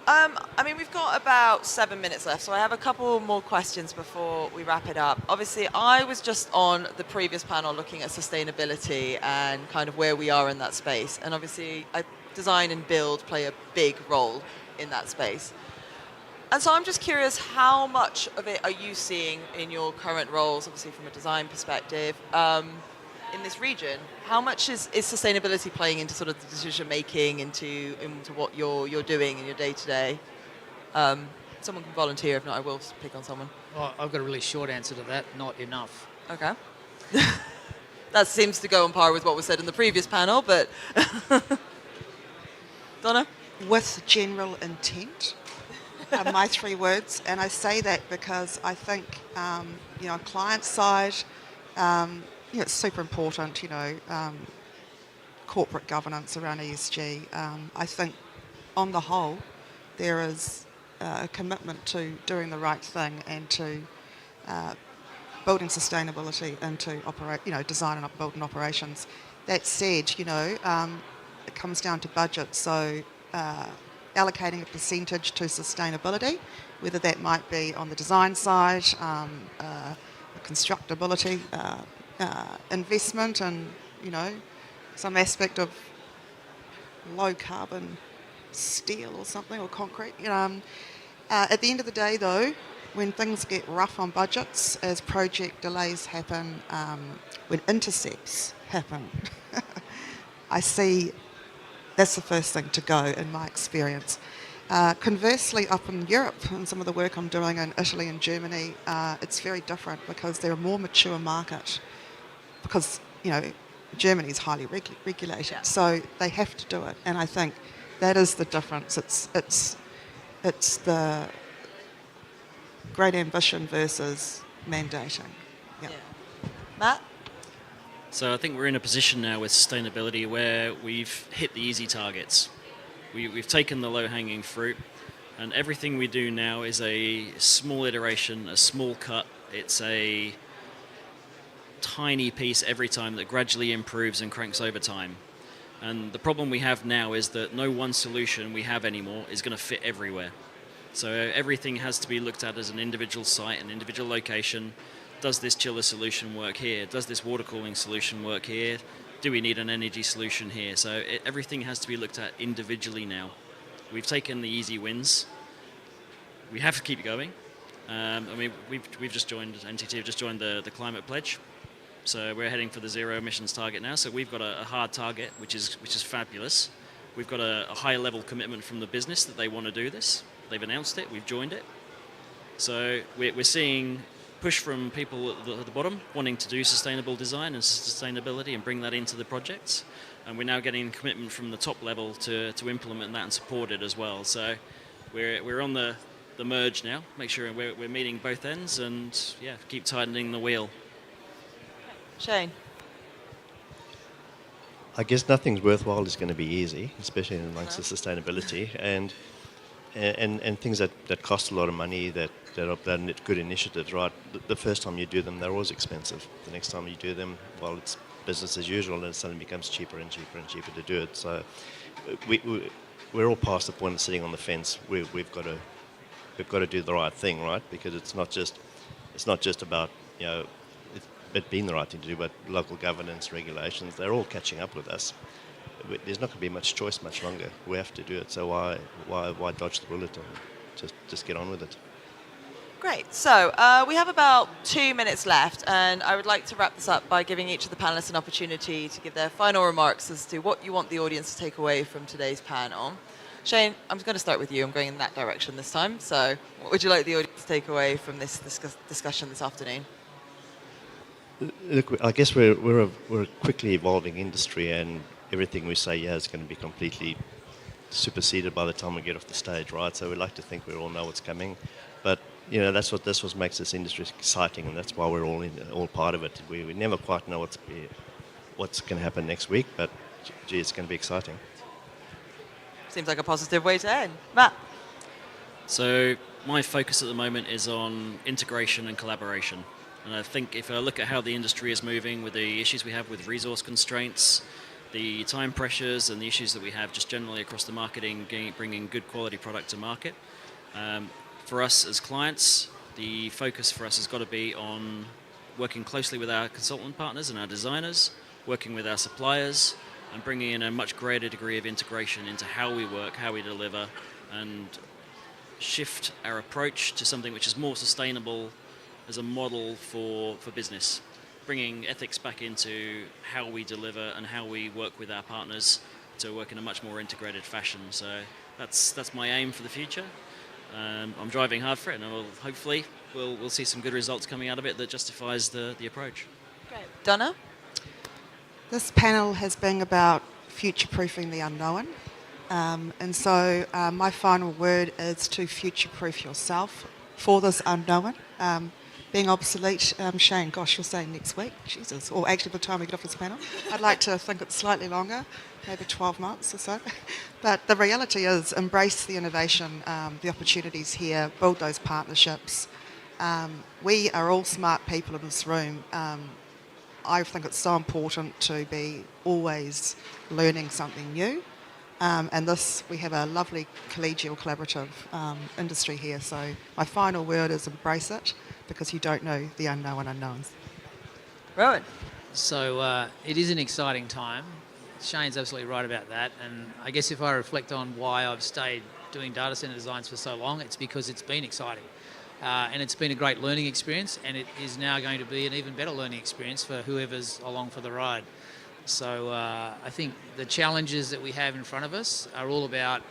I mean, we've got about 7 minutes left, so I have a couple more questions before we wrap it up. Obviously, I was just on the previous panel looking at sustainability and kind of where we are in that space. And obviously, design and build play a big role in that space. And so I'm just curious, how much of it are you seeing in your current roles, obviously from a design perspective, in this region? How much is sustainability playing into sort of the decision making, into what you're doing in your day to day? Someone can volunteer. If not, I will pick on someone. Well, I've got a really short answer to that. Not enough. Okay. That seems to go on par with what was said in the previous panel, but Donna? With general intent are my 3 words, and I say that because I think, client side, it's super important, corporate governance around ESG. I think on the whole, there is a commitment to doing the right thing and to building sustainability into design and building operations. That said, it comes down to budget. So allocating a percentage to sustainability, whether that might be on the design side, constructability, investment, and some aspect of low carbon steel or something, or concrete. At the end of the day, though, when things get rough on budgets, as project delays happen, when intercepts happen, I see that's the first thing to go in my experience. Conversely, up in Europe, and some of the work I'm doing in Italy and Germany, it's very different because they're a more mature market. Because, Germany is highly regulated, so they have to do it. And I think that is the difference. It's the great ambition versus mandating. Yeah. Matt? So I think we're in a position now with sustainability where we've hit the easy targets. We've taken the low-hanging fruit, and everything we do now is a small iteration, a small cut. It's a tiny piece every time that gradually improves and cranks over time. And the problem we have now is that no one solution we have anymore is going to fit everywhere. So everything has to be looked at as an individual site, an individual location. Does this chiller solution work here? Does this water cooling solution work here? Do we need an energy solution here? So everything has to be looked at individually now. We've taken the easy wins. We have to keep going. We've just joined, NTT have just joined the climate pledge. So we're heading for the zero emissions target now. So we've got a hard target, which is fabulous. We've got a high level commitment from the business that they want to do this. They've announced it, we've joined it. So we're seeing push from people at the bottom wanting to do sustainable design and sustainability and bring that into the projects. And we're now getting commitment from the top level to implement that and support it as well. So we're on the merge now, make sure we're meeting both ends and keep tightening the wheel. Shane? I guess nothing's worthwhile is going to be easy, especially amongst the sustainability and things that cost a lot of money that are good initiatives, right? The first time you do them, they're always expensive. The next time you do them, well, it's business as usual, and it suddenly becomes cheaper and cheaper and cheaper to do it. So we're all past the point of sitting on the fence. We've got to do the right thing, right? Because it's not just about it being the right thing to do, but local governance, regulations, they're all catching up with us. There's not going to be much choice much longer. We have to do it. So why dodge the bullet and just get on with it? Great. So we have about 2 minutes left, and I would like to wrap this up by giving each of the panelists an opportunity to give their final remarks as to what you want the audience to take away from today's panel. Shane, I'm going to start with you. I'm going in that direction this time. So what would you like the audience to take away from this discussion this afternoon? Look, I guess we're a quickly evolving industry, and everything we say is going to be completely superseded by the time we get off the stage, right? So we like to think we all know what's coming, but that's what makes this industry exciting, and that's why we're all part of it. We never quite know what's going to happen next week, but gee, it's going to be exciting. Seems like a positive way to end. Matt? So my focus at the moment is on integration and collaboration. And I think if I look at how the industry is moving with the issues we have with resource constraints, the time pressures and the issues that we have just generally across the marketing, bringing good quality product to market, for us as clients, the focus for us has got to be on working closely with our consultant partners and our designers, working with our suppliers, and bringing in a much greater degree of integration into how we work, how we deliver, and shift our approach to something which is more sustainable as a model for business, bringing ethics back into how we deliver and how we work with our partners to work in a much more integrated fashion. So that's my aim for the future. I'm driving hard for it, and hopefully we'll see some good results coming out of it that justifies the approach. Great. Donna? This panel has been about future-proofing the unknown. And so my final word is to future-proof yourself for this unknown. Being obsolete, Shane, gosh, you're saying next week, Jesus, or actually by the time we get off this panel. I'd like to think it's slightly longer, maybe 12 months or so. But the reality is embrace the innovation, the opportunities here, build those partnerships. We are all smart people in this room. I think it's so important to be always learning something new. And we have a lovely collegial collaborative industry here. So my final word is embrace it, because you don't know the unknown unknowns. Rowan? So it is an exciting time. Shane's absolutely right about that. And I guess if I reflect on why I've stayed doing data center designs for so long, it's because it's been exciting. And it's been a great learning experience, and it is now going to be an even better learning experience for whoever's along for the ride. So I think the challenges that we have in front of us are all about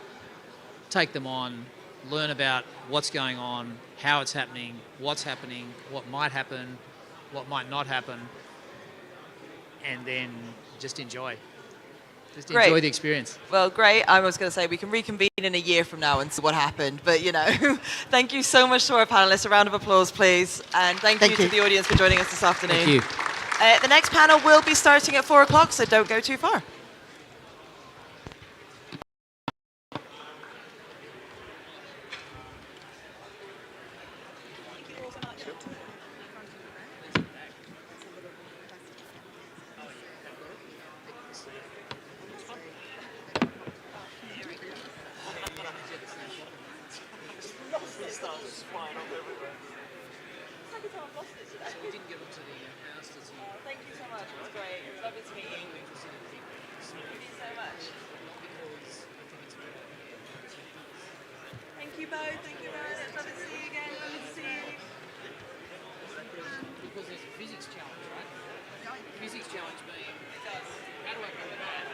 take them on, learn about what's going on, how it's happening, what might happen, what might not happen, and then just enjoy. Just Great. enjoy the experience. Well, great. I was going to say we can reconvene in a year from now and see what happened. But, thank you so much to our panelists. A round of applause, please. And thank you to the audience for joining us this afternoon. Thank you. The next panel will be starting at 4 o'clock, so don't go too far. Thank you so much. It was great. It was lovely to meet you. Thank you so much. Thank you both. Thank you both. It's lovely to see you again. Lovely to see you. Because there's a physics challenge, right? Physics challenge being, how do I go that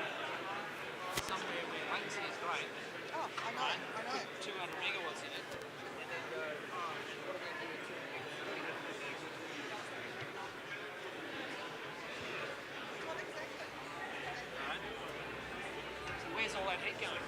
somewhere where latency is great? Oh, I know, I know. Put 200 megawatts in it, and then go, what am I going to do with 200 megawatts? Right? So where's all that heat going?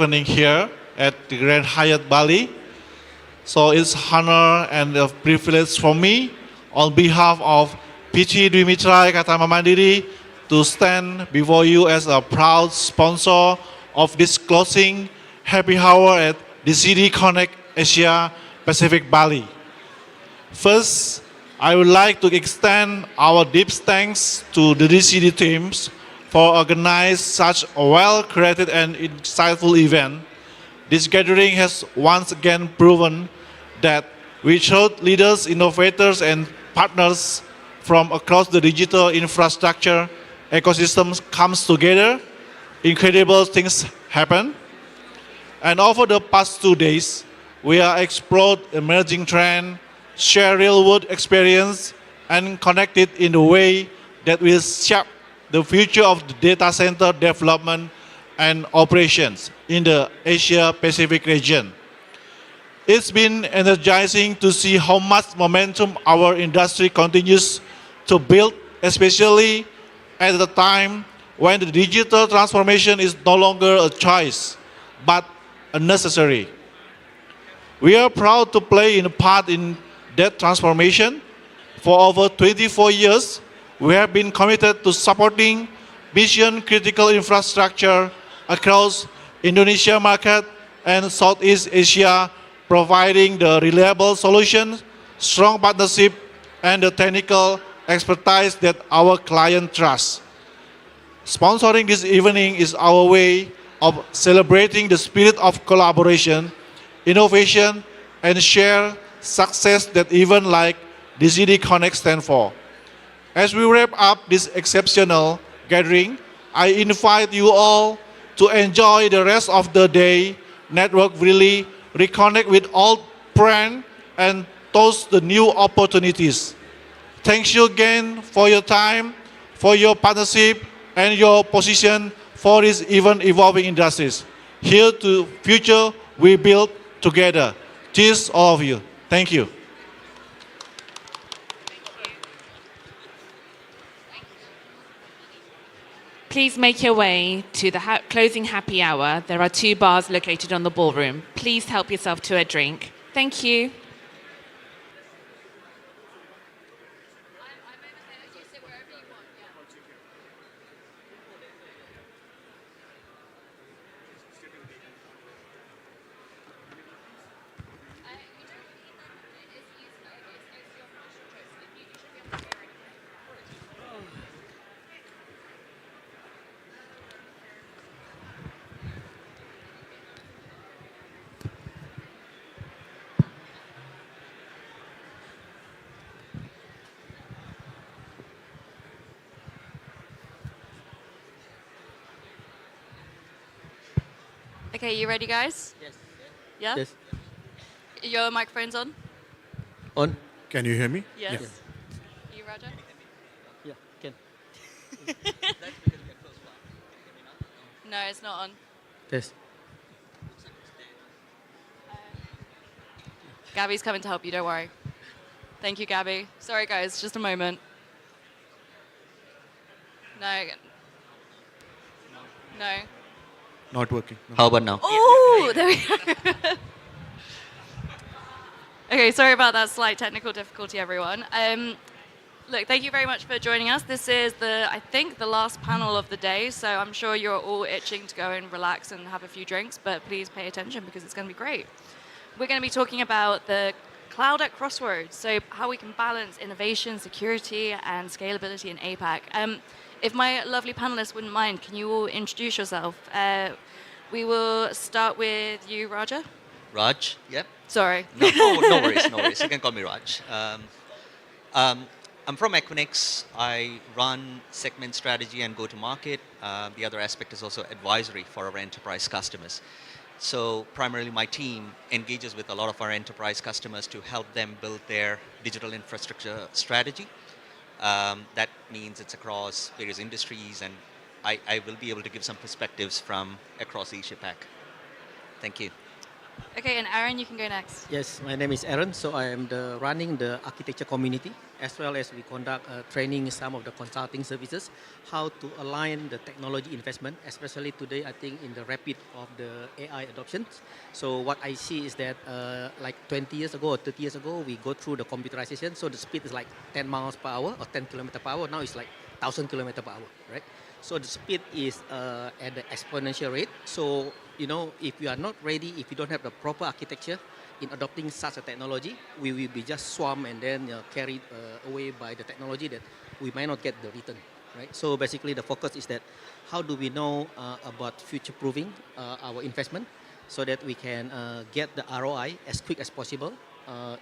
evening here at the Grand Hyatt Bali. So it's honor and a privilege for me on behalf of PT Dwi Mitra Kata Mandiri to stand before you as a proud sponsor of this closing happy hour at DCD Connect Asia Pacific Bali. First, I would like to extend our deep thanks to the DCD teams for organizing such a well-created and insightful event. This gathering has once again proven that we showed leaders, innovators, and partners from across the digital infrastructure ecosystems comes together. Incredible things happen. And over the past 2 days, we have explored emerging trends, share real-world experience, and connected in a way that will shape the future of the data center development and operations in the Asia-Pacific region. It's been energizing to see how much momentum our industry continues to build, especially at the time when the digital transformation is no longer a choice, but a necessary. We are proud to play a part in that transformation. For over 24 years, we have been committed to supporting mission-critical infrastructure across Indonesia market and Southeast Asia, providing the reliable solutions, strong partnership, and the technical expertise that our client trusts. Sponsoring this evening is our way of celebrating the spirit of collaboration, innovation, and shared success that even like DCD Connect stand for. As we wrap up this exceptional gathering, I invite you all to enjoy the rest of the day, network really, reconnect with old friends, and toast the new opportunities. Thank you again for your time, for your partnership, and your position for these even evolving industries. Here to future we build together. Cheers, all of you. Thank you. Please make your way to the closing happy hour. There are 2 bars located on the ballroom. Please help yourself to a drink. Thank you. Okay, you ready, guys? Yes. Yeah? Yes. Your microphone's on? On. Can you hear me? Yes. Yeah. You, Roger? Yeah, can. No, it's not on. Yes. Gabby's coming to help you, don't worry. Thank you, Gabby. Sorry, guys, just a moment. No. No. Not working. No. How about now? Oh, there we go. Okay, sorry about that slight technical difficulty, everyone. Look, thank you very much for joining us. This is I think, the last panel of the day, so I'm sure you're all itching to go and relax and have a few drinks, but please pay attention because it's going to be great. We're going to be talking about the cloud at crossroads, so how we can balance innovation, security, and scalability in APAC. If my lovely panelists wouldn't mind, can you all introduce yourself? We will start with you, Raja. Raj, yep. Sorry. No worries, no worries. You can call me Raj. I'm from Equinix. I run segment strategy and go-to-market. The other aspect is also advisory for our enterprise customers. So primarily my team engages with a lot of our enterprise customers to help them build their digital infrastructure strategy. That means it's across various industries, and I will be able to give some perspectives from across Asia-Pac. Thank you. Okay, and Aaron, you can go next. Yes, my name is Aaron. So I am running the architecture community, as well as we conduct training in some of the consulting services, how to align the technology investment, especially today, I think, in the rapid of the AI adoption. So what I see is that like 20 years ago or 30 years ago, we go through the computerization. So the speed is like 10 miles per hour or 10 kilometers per hour. Now it's like 1,000 kilometers per hour, right? So the speed is at the exponential rate. So, you know, if you are not ready, if you don't have the proper architecture in adopting such a technology, we will be just swamped and then carried away by the technology that we might not get the return, right? So basically the focus is that how do we know about future-proofing our investment so that we can get the ROI as quick as possible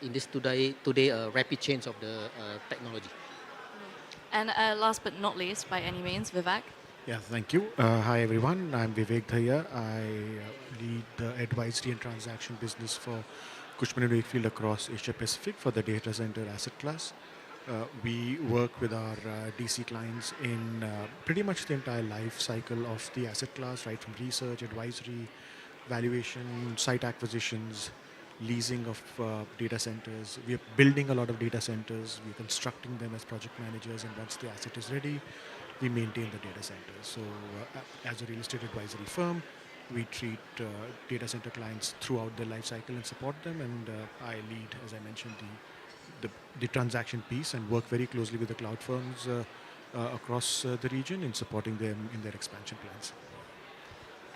in this today rapid change of the technology. And last but not least, by any means, Vivek. Yeah, thank you. Hi, everyone. I'm Vivek Dhaya. I lead the advisory and transaction business for Cushman & Wakefield across Asia Pacific for the data center asset class. We work with our DC clients in pretty much the entire life cycle of the asset class, right from research, advisory, valuation, site acquisitions, leasing of data centers. We are building a lot of data centers. We're constructing them as project managers, and once the asset is ready, we maintain the data centers. So as a real estate advisory firm, we treat data center clients throughout their life cycle and support them. And I lead, as I mentioned, the transaction piece and work very closely with the cloud firms across the region in supporting them in their expansion plans.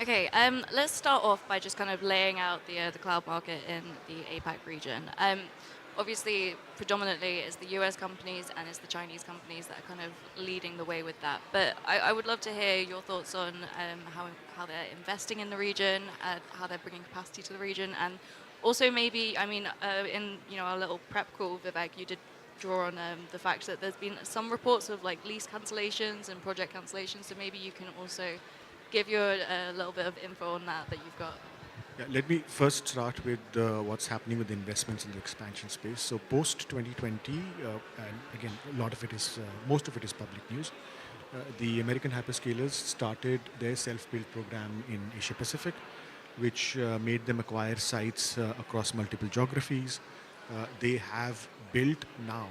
Okay, let's start off by just kind of laying out the cloud market in the APAC region. Obviously, predominantly it's the US companies and it's the Chinese companies that are kind of leading the way with that. But I would love to hear your thoughts on how they're investing in the region, how they're bringing capacity to the region, and also maybe, I mean, in our little prep call, Vivek, you did draw on the fact that there's been some reports of like lease cancellations and project cancellations. So maybe you can also give you a little bit of info on that you've got. Yeah, let me first start with what's happening with the investments in the expansion space. So post 2020, and again, most of it is public news. The American hyperscalers started their self-build program in Asia Pacific, which made them acquire sites across multiple geographies. They have built now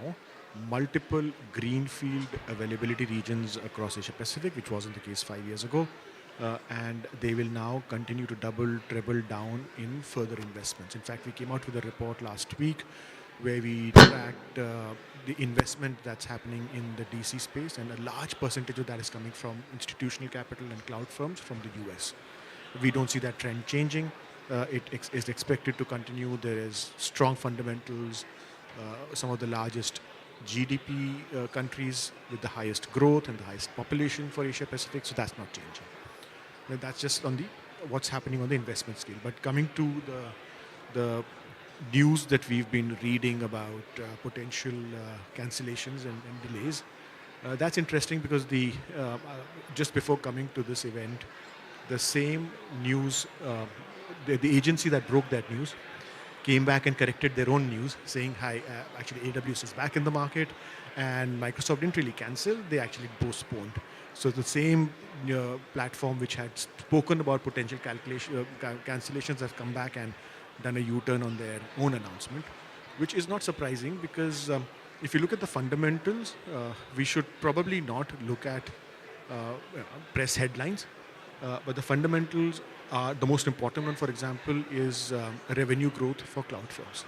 multiple greenfield availability regions across Asia Pacific, which wasn't the case 5 years ago. And they will now continue to treble down in further investments. In fact, we came out with a report last week where we tracked the investment that's happening in the DC space, and a large percentage of that is coming from institutional capital and cloud firms from the US. We don't see that trend changing. It is expected to continue. There is strong fundamentals. Some of the largest GDP countries with the highest growth and the highest population for Asia Pacific, so that's not changing. That's just on what's happening on the investment scale. But coming to the news that we've been reading about potential cancellations and delays, that's interesting because just before coming to this event, the same news, the agency that broke that news came back and corrected their own news, saying, hi, actually AWS is back in the market, and Microsoft didn't really cancel, they actually postponed. So the same platform which had spoken about potential cancellations have come back and done a U-turn on their own announcement, which is not surprising because if you look at the fundamentals, we should probably not look at press headlines, but the fundamentals are the most important one, for example, is revenue growth for cloud firms.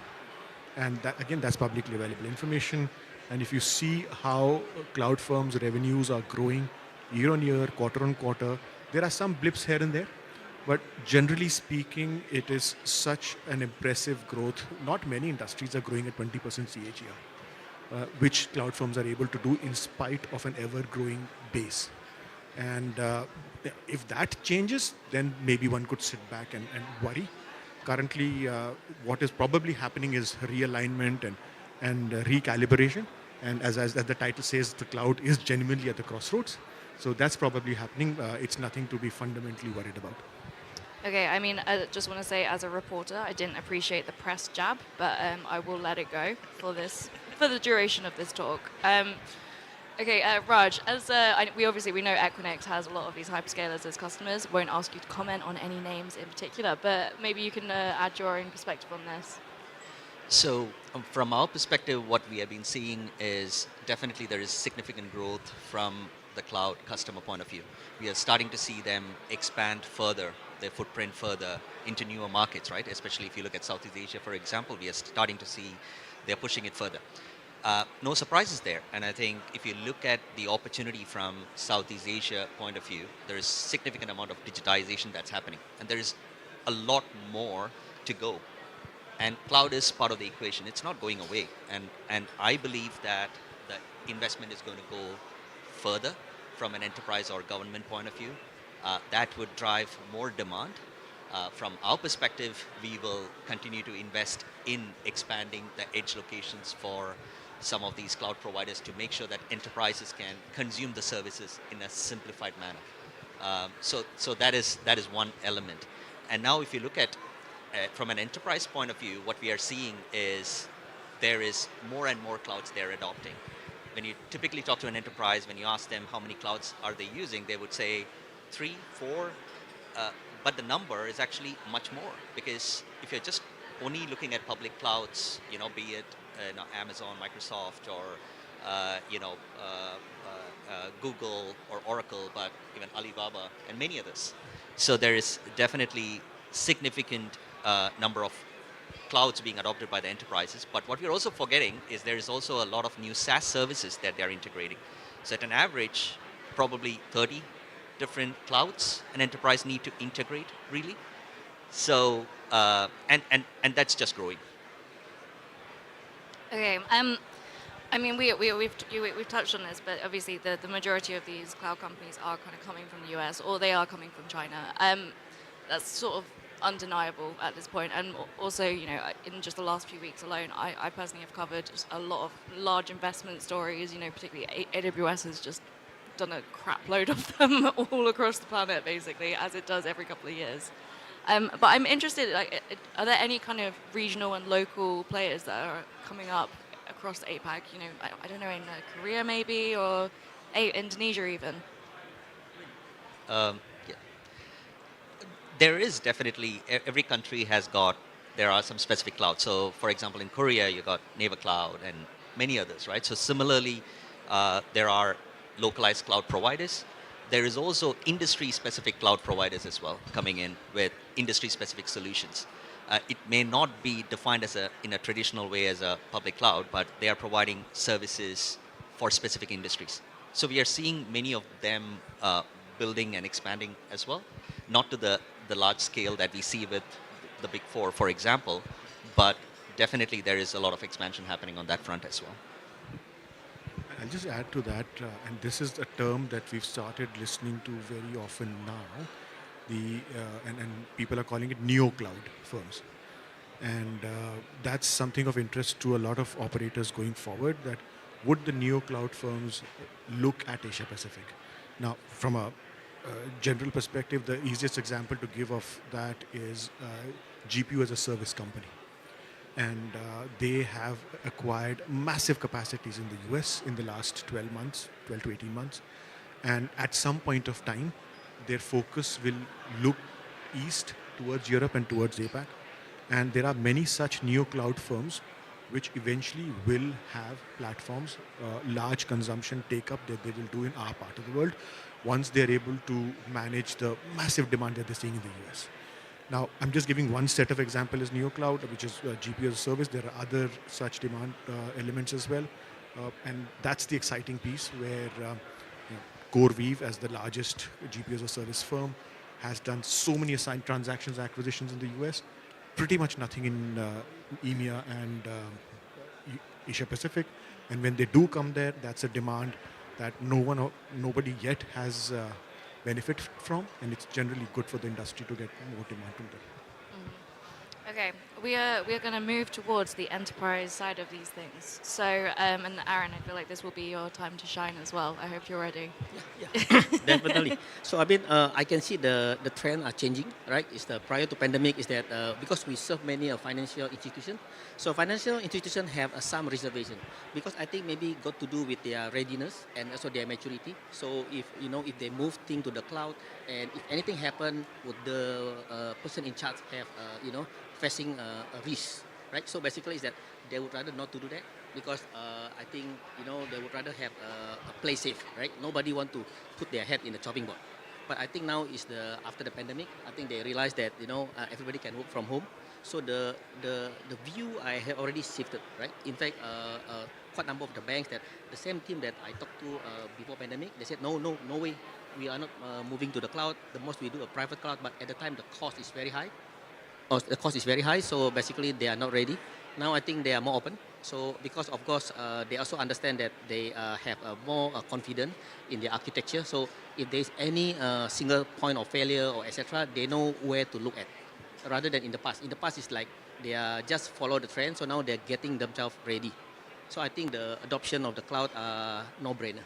And that, again, that's publicly available information. And if you see how cloud firms' revenues are growing year on year, quarter on quarter, there are some blips here and there, but generally speaking, it is such an impressive growth. Not many industries are growing at 20% CAGR, which cloud firms are able to do in spite of an ever-growing base. And if that changes, then maybe one could sit back and worry. Currently, what is probably happening is realignment and recalibration. And as the title says, the cloud is genuinely at the crossroads. So that's probably happening. It's nothing to be fundamentally worried about. Okay, I mean, I just want to say as a reporter, I didn't appreciate the press jab, but I will let it go for the duration of this talk. Okay, Raj, as we know Equinix has a lot of these hyperscalers as customers. Won't ask you to comment on any names in particular, but maybe you can add your own perspective on this. So from our perspective, what we have been seeing is definitely there is significant growth from the cloud customer point of view. We are starting to see them expand further, their footprint further into newer markets, right? Especially if you look at Southeast Asia, for example, we are starting to see they're pushing it further. No surprises there. And I think if you look at the opportunity from Southeast Asia point of view, there is significant amount of digitization that's happening. And there is a lot more to go. And cloud is part of the equation. It's not going away. And I believe that the investment is going to go further from an enterprise or government point of view. That would drive more demand. From our perspective, we will continue to invest in expanding the edge locations for some of these cloud providers to make sure that enterprises can consume the services in a simplified manner. So that is one element. And now if you look at from an enterprise point of view, what we are seeing is there is more and more clouds they're adopting. When you typically talk to an enterprise, when you ask them how many clouds are they using, they would say 3, 4, but the number is actually much more, because if you're just only looking at public clouds, be it Amazon, Microsoft, or Google or Oracle, but even Alibaba and many others. So there is definitely significant number of clouds being adopted by the enterprises. But what we're also forgetting is there is also a lot of new SaaS services that they're integrating. So at an average, probably 30 different clouds an enterprise need to integrate, really. So, and that's just growing. Okay. I mean, we've touched on this, but obviously the majority of these cloud companies are kind of coming from the US, or they are coming from China. That's sort of undeniable at this point. And also, in just the last few weeks alone, I personally have covered a lot of large investment stories. Particularly AWS has just done a crap load of them all across the planet, basically, as it does every couple of years. But I'm interested, are there any kind of regional and local players that are coming up across the APAC? I don't know, in Korea maybe, or Indonesia even? Yeah. There is definitely, every country there are some specific clouds. So for example, in Korea, you got Naver Cloud and many others, right? So similarly, there are localized cloud providers. There is also industry-specific cloud providers as well coming in with industry-specific solutions. It may not be defined in a traditional way as a public cloud, but they are providing services for specific industries. So we are seeing many of them building and expanding as well, not to the large scale that we see with the Big Four, for example, but definitely there is a lot of expansion happening on that front as well. I'll just add to that, and this is a term that we've started listening to very often now. And people are calling it neo-cloud firms, and that's something of interest to a lot of operators going forward. That would the neo-cloud firms look at Asia Pacific? Now, from a general perspective, the easiest example to give of that is GPU as a service company. And they have acquired massive capacities in the US in the last 12 to 18 months. And at some point of time, their focus will look east towards Europe and towards APAC. And there are many such neo-cloud firms which eventually will have platforms, large consumption take-up that they will do in our part of the world once they're able to manage the massive demand that they're seeing in the US. Now, I'm just giving one set of example as neo-cloud, which is GPU as a service. There are other such demand elements as well. And that's the exciting piece where CoreWeave, as the largest GPU as a service firm, has done so many assigned transactions, acquisitions in the US, pretty much nothing in EMEA and Asia Pacific. And when they do come there, that's a demand that nobody yet has benefit from, and it's generally good for the industry to get more demand from them. Okay, we are going to move towards the enterprise side of these things. So, and Aaron, I feel like this will be your time to shine as well. I hope you're ready. Definitely. So I can see the trend are changing, right? Is the prior to pandemic is that because we serve many financial institutions, so financial institutions have some reservation because I think maybe got to do with their readiness and also their maturity. So if if they move things to the cloud and if anything happen, would the person in charge have facing a risk, right? So basically is that they would rather not to do that because I think they would rather have a play safe, right? Nobody want to put their head in the chopping board. But I think now is after the pandemic, I think they realize that everybody can work from home. So the view I have already shifted, right? In fact, quite a number of the banks that the same team that I talked to before pandemic, they said no way, we are not moving to the cloud. The most we do a private cloud, but at the time the cost is very high. The cost is very high, so basically they are not ready. Now I think they are more open. So because of course they also understand that they have more confidence in their architecture. So if there is any single point of failure or etc., they know where to look at, rather than in the past. In the past, it's like they are just follow the trend. So now they're getting themselves ready. So I think the adoption of the cloud are no-brainer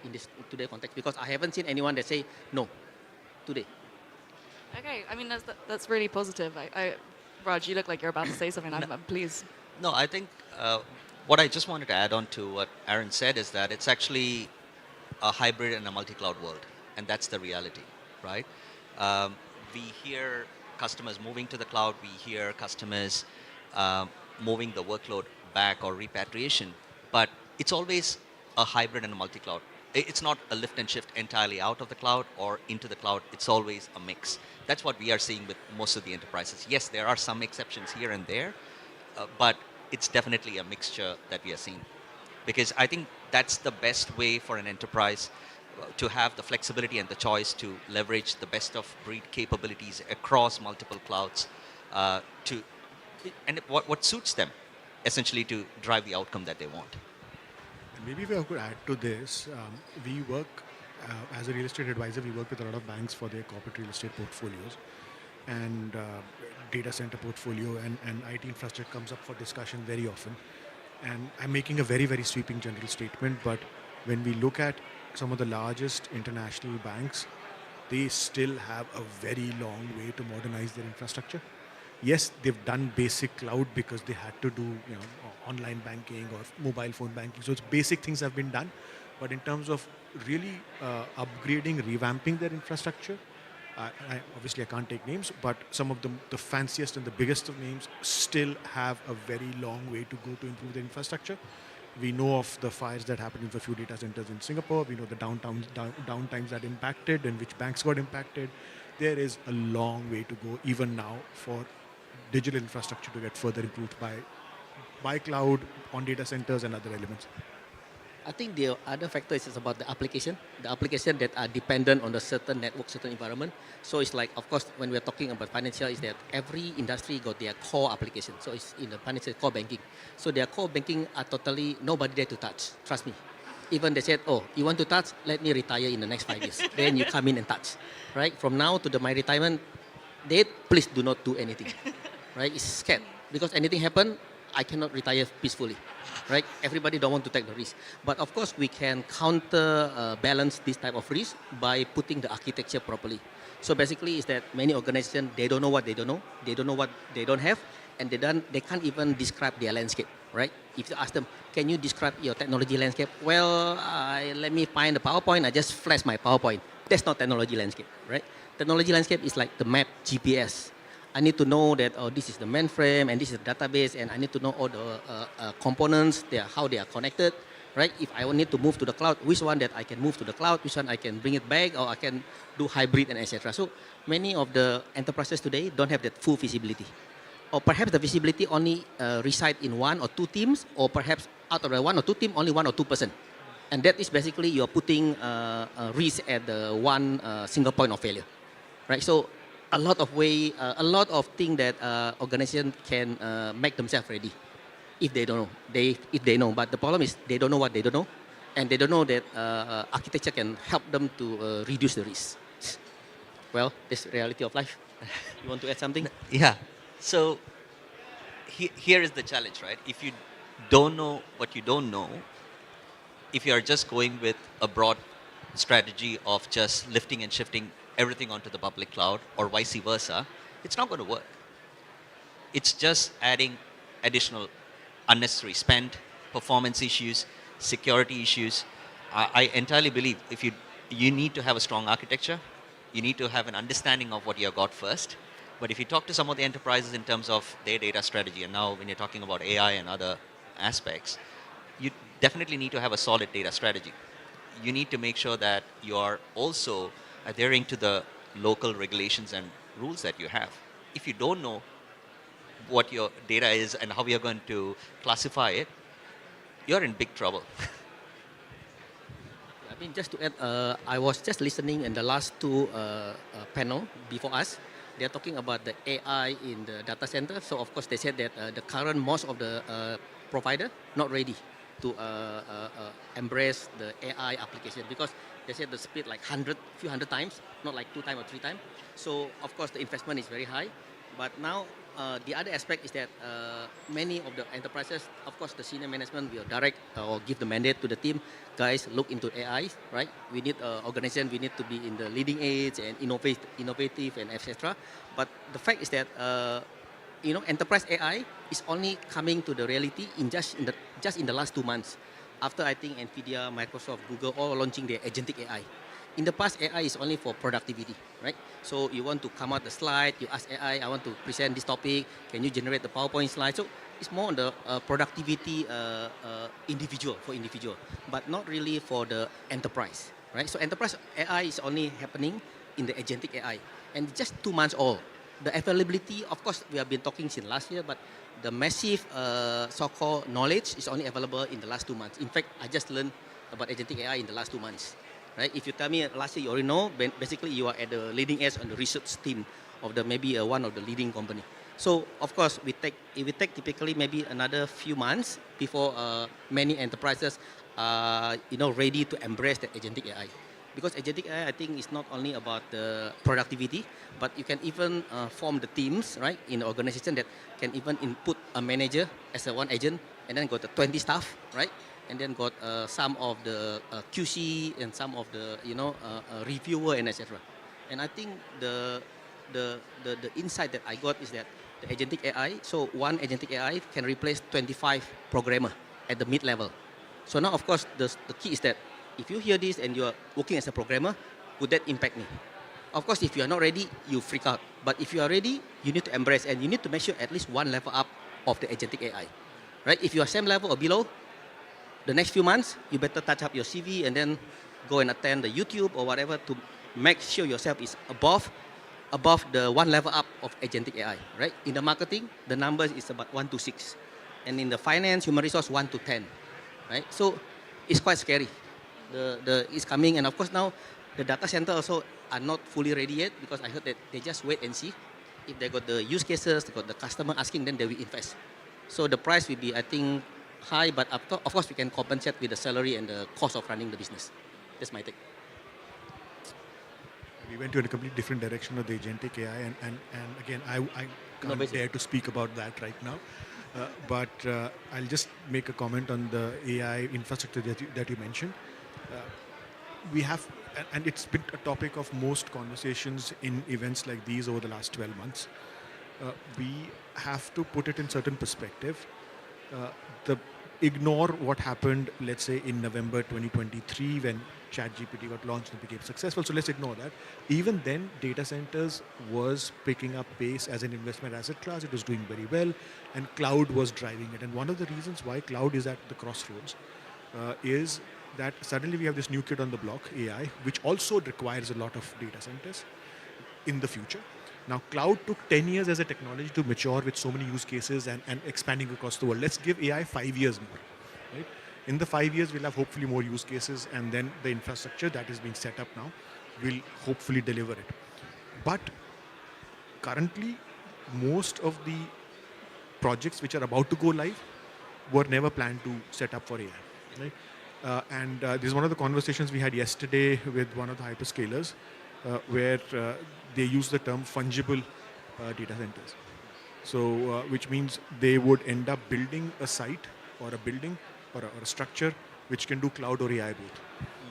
in this today context because I haven't seen anyone that say no today. Okay, I mean that's really positive. Raj, you look like you're about to say something. I'm pleased. No, I think what I just wanted to add on to what Aaron said is that it's actually a hybrid and a multi-cloud world, and that's the reality, right? We hear customers moving to the cloud. We hear customers moving the workload back or repatriation, but it's always a hybrid and a multi-cloud. It's not a lift and shift entirely out of the cloud or into the cloud. It's always a mix. That's what we are seeing with most of the enterprises. Yes, there are some exceptions here and there, but it's definitely a mixture that we are seeing. Because I think that's the best way for an enterprise to have the flexibility and the choice to leverage the best of breed capabilities across multiple clouds and what suits them, essentially to drive the outcome that they want. Maybe if I could add to this, we work as a real estate advisor, we work with a lot of banks for their corporate real estate portfolios and data center portfolio and IT infrastructure comes up for discussion very often. And I'm making a very, very sweeping general statement, but when we look at some of the largest international banks, they still have a very long way to modernize their infrastructure. Yes, they've done basic cloud because they had to do online banking or mobile phone banking. So it's basic things have been done. But in terms of really upgrading, revamping their infrastructure, obviously I can't take names, but some of the fanciest and the biggest of names still have a very long way to go to improve their infrastructure. We know of the fires that happened with a few data centers in Singapore. We know the downtimes that impacted and which banks got impacted. There is a long way to go even now for digital infrastructure to get further improved by cloud, on data centers and other elements. I think the other factor is about the application that are dependent on a certain network, certain environment. So it's like, of course, when we're talking about financial, is that every industry got their core application. So it's in the financial core banking. So their core banking are totally nobody there to touch. Trust me. Even they said, oh, you want to touch? Let me retire in the next 5 years. Then you come in and touch, right? From now to my retirement date, please do not do anything, right? It's scared because anything happen, I cannot retire peacefully, right? Everybody don't want to take the risk. But of course, we can balance this type of risk by putting the architecture properly. So basically, is that many organizations, they don't know what they don't know. They don't know what they don't have. And they can't even describe their landscape, right? If you ask them, can you describe your technology landscape? Well, let me find the PowerPoint. I just flash my PowerPoint. That's not technology landscape, right? Technology landscape is like the map, GPS. I need to know that this is the mainframe and this is the database, and I need to know all the components, how they are connected, right? If I need to move to the cloud, which one that I can move to the cloud, which one I can bring it back, or I can do hybrid and etc. So many of the enterprises today don't have that full visibility. Or perhaps the visibility only reside in 1 or 2 teams, or perhaps out of the 1 or 2 teams, only 1 or 2%. And that is basically you're putting risk at the one single point of failure, right? So a lot of things that organization can make themselves ready if they don't know. If they know, but the problem is they don't know what they don't know, and they don't know that architecture can help them to reduce the risk. Well, that's the reality of life. You want to add something? Yeah. So here is the challenge, right? If you don't know what you don't know, if you are just going with a broad strategy of just lifting and shifting everything onto the public cloud or vice versa, it's not going to work. It's just adding additional unnecessary spend, performance issues, security issues. I entirely believe if you need to have a strong architecture, you need to have an understanding of what you have got first. But if you talk to some of the enterprises in terms of their data strategy, and now when you're talking about AI and other aspects, you definitely need to have a solid data strategy. You need to make sure that you are also adhering to the local regulations and rules that you have. If you don't know what your data is and how you're going to classify it, you're in big trouble. I mean, just to add, I was just listening in the last two panel before us. They're talking about the AI in the data center. So of course they said that the current most of the provider not ready to embrace the AI application because they said the speed like few hundred times, not like 2 times or 3 times. So of course the investment is very high. But now the other aspect is that many of the enterprises, of course the senior management will direct or give the mandate to the team, guys look into AI, right? We need organization, we need to be in the leading edge and innovative and etc. But the fact is that enterprise AI is only coming to the reality in just in the last 2 months. After I think Nvidia, Microsoft, Google all launching their agentic AI. In the past, AI is only for productivity, right? So you want to come out the slide, you ask AI, I want to present this topic, can you generate the PowerPoint slide? So it's more on the productivity for individual, but not really for the enterprise, right? So enterprise AI is only happening in the agentic AI, and just 2 months old. The availability, of course, we have been talking since last year, but the massive so-called knowledge is only available in the last 2 months. In fact, I just learned about agentic AI in the last 2 months. Right? If you tell me last year you already know, basically you are at the leading edge on the research team of the maybe one of the leading company. So of course it will take typically maybe another few months before many enterprises are ready to embrace the agentic AI. Because agentic AI I think is not only about the productivity, but you can even form the teams right in the organization that can even input a manager as a one agent and then got the 20 staff, right? And then got some of the QC and some of the reviewer and etc. And I think the insight that I got is that the agentic AI. So one agentic AI can replace 25 programmer at the mid level. So now of course the key is that if you hear this and you are working as a programmer, would that impact me? Of course, if you are not ready, you freak out. But if you are ready, you need to embrace and you need to make sure at least one level up of the agentic AI, right? If you are same level or below, the next few months, you better touch up your CV and then go and attend the YouTube or whatever to make sure yourself is above the one level up of agentic AI, right? In the marketing, the numbers is about 1 to 6. And in the finance, human resource, 1 to 10, right? So it's quite scary. It's coming, and of course now, the data center also are not fully ready yet because I heard that they just wait and see. If they got the use cases, they got the customer asking, then they will invest. So the price will be, I think, high, but of course we can compensate with the salary and the cost of running the business. That's my take. We went to a completely different direction of the agentic AI, and again, I can't dare to speak about that right now. But I'll just make a comment on the AI infrastructure that you mentioned. We have, and it's been a topic of most conversations in events like these over the last 12 months. We have to put it in certain perspective. Ignore what happened, let's say, in November 2023 when ChatGPT got launched and became successful. So let's ignore that. Even then, data centers was picking up pace as an investment asset class. It was doing very well, and cloud was driving it. And one of the reasons why cloud is at the crossroads is that suddenly we have this new kid on the block, AI, which also requires a lot of data centers in the future. Now, cloud took 10 years as a technology to mature with so many use cases and expanding across the world. Let's give AI 5 years more. Right? In the 5 years, we'll have hopefully more use cases, and then the infrastructure that is being set up now will hopefully deliver it. But currently, most of the projects which are about to go live were never planned to set up for AI. Right? This is one of the conversations we had yesterday with one of the hyperscalers, where they use the term fungible data centers. So, which means they would end up building a site or a building or a structure which can do cloud or AI both.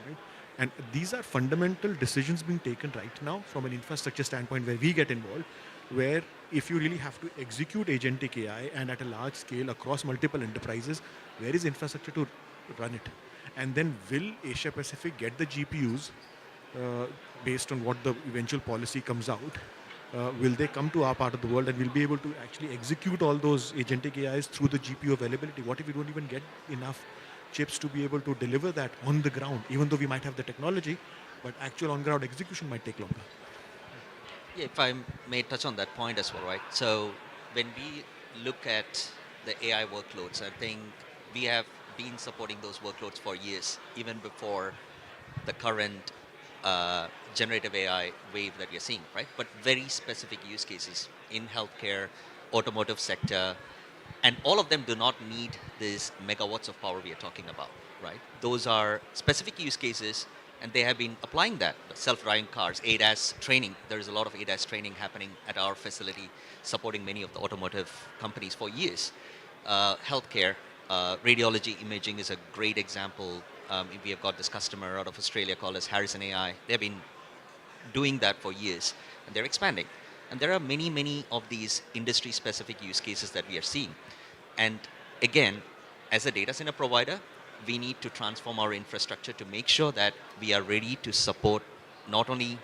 Right? And these are fundamental decisions being taken right now from an infrastructure standpoint where we get involved, where if you really have to execute agentic AI and at a large scale across multiple enterprises, where is infrastructure to run it? And then will Asia Pacific get the GPUs based on what the eventual policy comes out? Will they come to our part of the world and we'll be able to actually execute all those agentic AIs through the GPU availability? What if we don't even get enough chips to be able to deliver that on the ground, even though we might have the technology, but actual on-ground execution might take longer? Yeah, if I may touch on that point as well, right? So when we look at the AI workloads, I think we have been supporting those workloads for years, even before the current generative AI wave that we're seeing, right? But very specific use cases in healthcare, automotive sector, and all of them do not need these megawatts of power we are talking about, right? Those are specific use cases, and they have been applying that. Self-driving cars, ADAS training. There is a lot of ADAS training happening at our facility, supporting many of the automotive companies for years. Healthcare, radiology imaging is a great example. We have got this customer out of Australia called as Harrison AI. They've been doing that for years, and they're expanding. And there are many, many of these industry-specific use cases that we are seeing. And again, as a data center provider, we need to transform our infrastructure to make sure that we are ready to support not only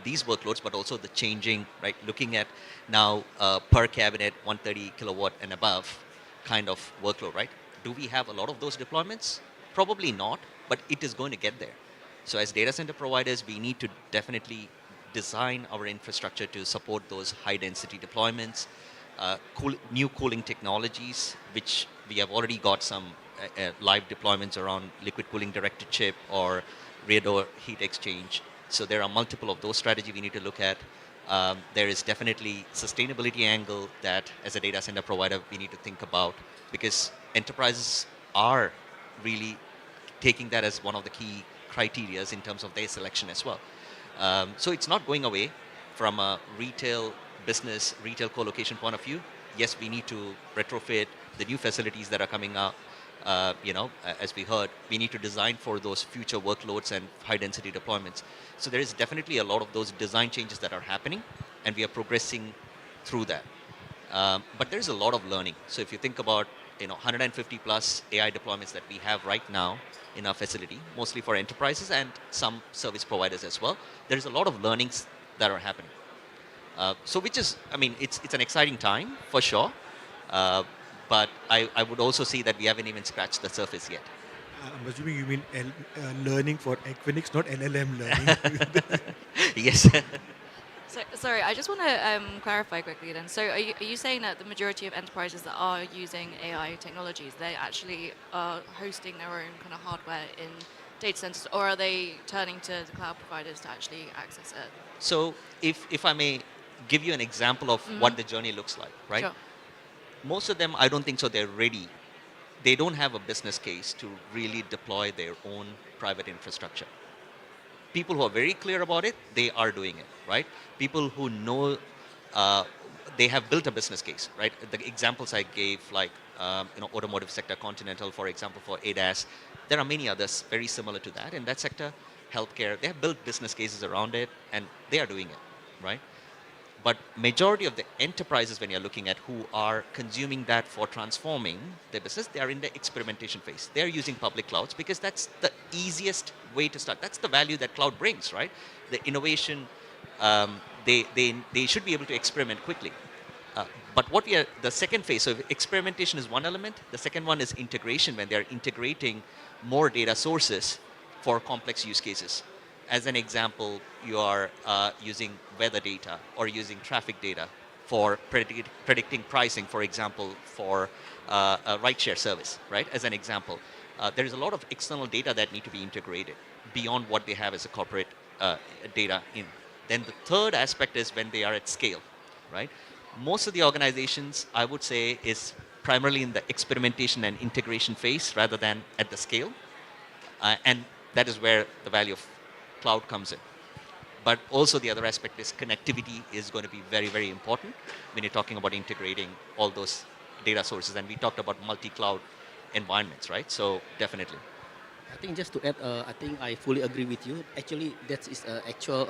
these workloads, but also the changing, right? Looking at now per cabinet, 130 kilowatt and above kind of workload, right? Do we have a lot of those deployments? Probably not, but it is going to get there. So as data center providers, we need to definitely design our infrastructure to support those high density deployments, new cooling technologies, which we have already got some live deployments around liquid cooling directed chip or rear door heat exchange. So there are multiple of those strategies we need to look at. There is definitely sustainability angle that as a data center provider we need to think about, because enterprises are really taking that as one of the key criterias in terms of their selection as well. So it's not going away from a retail business, retail co-location point of view. Yes, we need to retrofit the new facilities that are coming up. As we heard, we need to design for those future workloads and high density deployments. So there is definitely a lot of those design changes that are happening, and we are progressing through that. But there's a lot of learning. So if you think about 150 plus AI deployments that we have right now in our facility, mostly for enterprises and some service providers as well, there's a lot of learnings that are happening. So which is, it's an exciting time for sure. But I would also see that we haven't even scratched the surface yet. I'm assuming you mean learning for Equinix, not LLM learning. Yes. So, sorry, I just want to clarify quickly then. So are you saying that the majority of enterprises that are using AI technologies, they actually are hosting their own kind of hardware in data centers, or are they turning to the cloud providers to actually access it? So if I may give you an example of what the journey looks like, right? Sure. Most of them, I don't think so they're ready. They don't have a business case to really deploy their own private infrastructure. People who are very clear about it, they are doing it, right? People who know they have built a business case, right? The examples I gave, like automotive sector, Continental, for example, for ADAS. There are many others very similar to that in that sector. Healthcare, they have built business cases around it, and they are doing it, right? But majority of the enterprises, when you're looking at who are consuming that for transforming their business, they are in the experimentation phase. They're using public clouds because that's the easiest way to start. That's the value that cloud brings, right? The innovation, they should be able to experiment quickly. But the second phase, so experimentation is one element. The second one is integration, when they're integrating more data sources for complex use cases. As an example, you are using weather data or using traffic data for predicting pricing, for example, for a rideshare service, right? As an example. There is a lot of external data that need to be integrated beyond what they have as a corporate data in. Then the third aspect is when they are at scale, right? Most of the organizations, I would say, is primarily in the experimentation and integration phase rather than at the scale. And that is where the value of cloud comes in. But also the other aspect is connectivity is going to be very, very important when you're talking about integrating all those data sources. And we talked about multi-cloud environments, right? So definitely. I think just to add, I think I fully agree with you. Actually, that is actual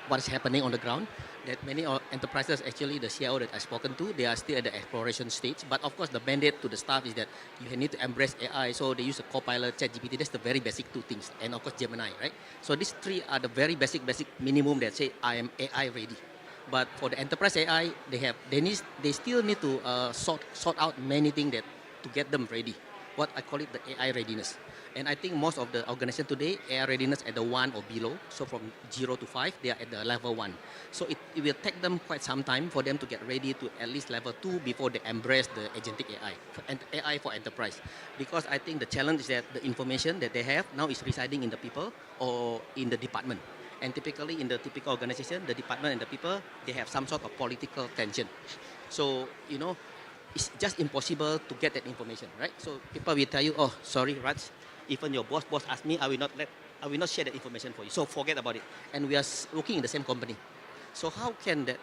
what is happening on the ground. That many enterprises, actually the CIO that I've spoken to, they are still at the exploration stage. But of course, the mandate to the staff is that you need to embrace AI. So they use a Copilot, ChatGPT. That's the very basic two things, and of course Gemini, right? So these three are the very basic minimum that say I am AI ready. But for the enterprise AI, they still need to sort out many things that to get them ready. What I call it the AI readiness. And I think most of the organization today, AI readiness at the 1 or below. So from 0 to 5, they are at the level 1. So it will take them quite some time for them to get ready to at least level 2 before they embrace the agentic AI, AI for enterprise. Because I think the challenge is that the information that they have now is residing in the people or in the department. And typically in the typical organization, the department and the people, they have some sort of political tension. So, it's just impossible to get that information, right? So people will tell you, oh, sorry, Raj, even your boss asked me, I will not share that information for you. So forget about it. And we are working in the same company. So how can that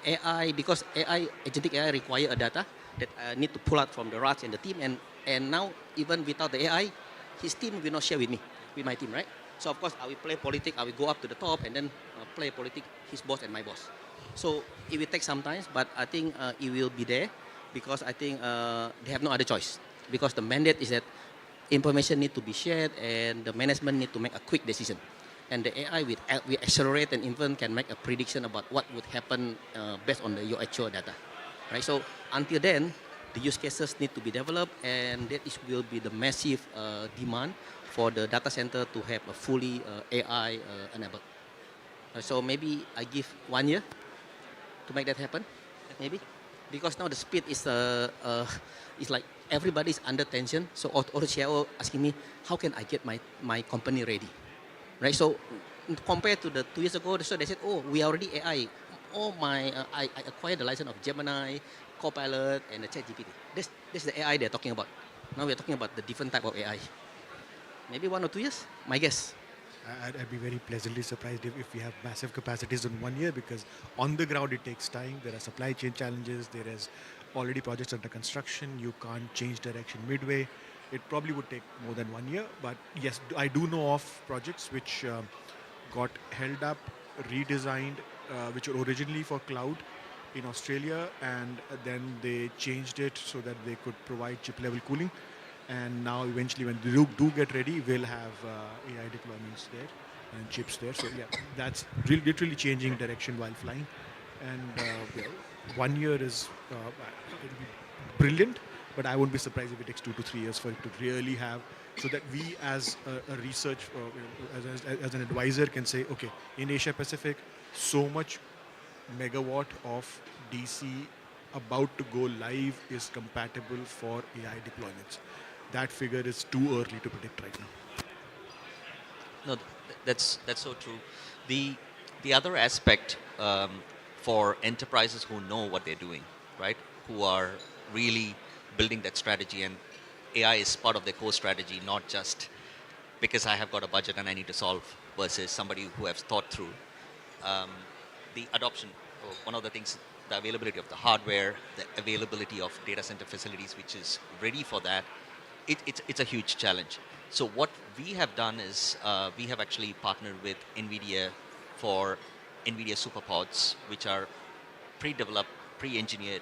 AI, because agentic AI require a data that I need to pull out from the Raj and the team, and now even without the AI, his team will not share with me, with my team, right? So of course I will play politics, I will go up to the top and then play politics, his boss and my boss. So it will take some time, but I think it will be there because I think they have no other choice. Because the mandate is that information need to be shared and the management need to make a quick decision. And the AI will accelerate and even can make a prediction about what would happen based on your actual data. Right? So until then, the use cases need to be developed and that will be the massive demand for the data center to have a fully AI enabled. So maybe I give 1 year to make that happen, maybe. Because now the speed is like everybody's under tension. So all the CIO asking me, how can I get my company ready? Right? So compared to the 2 years ago, so they said, oh, we are already AI. I acquired the license of Gemini, Copilot, and the ChatGPT. This is the AI they're talking about. Now we're talking about the different type of AI. Maybe 1 or 2 years, my guess. I'd be very pleasantly surprised if we have massive capacities in 1 year, because on the ground it takes time. There are supply chain challenges. There is already projects under construction. You can't change direction midway. It probably would take more than 1 year. But yes, I do know of projects which got held up, redesigned, which were originally for cloud in Australia, and then they changed it so that they could provide chip level cooling. And now eventually when they do get ready, we'll have AI deployments there and chips there. So yeah, that's literally changing direction while flying. And 1 year is it'll be brilliant, but I won't be surprised if it takes 2 to 3 years for it to really have, so that we as a research, as an advisor can say, okay, in Asia Pacific, so much megawatt of DC about to go live is compatible for AI deployments. That figure is too early to predict right now. No, that's so true. The other aspect for enterprises who know what they're doing, right? Who are really building that strategy, and AI is part of their core strategy, not just because I have got a budget and I need to solve, versus somebody who has thought through the adoption. One of the things, the availability of the hardware, the availability of data center facilities which is ready for that. It's a huge challenge. So what we have done is we have actually partnered with NVIDIA for NVIDIA SuperPods, which are pre-developed, pre-engineered,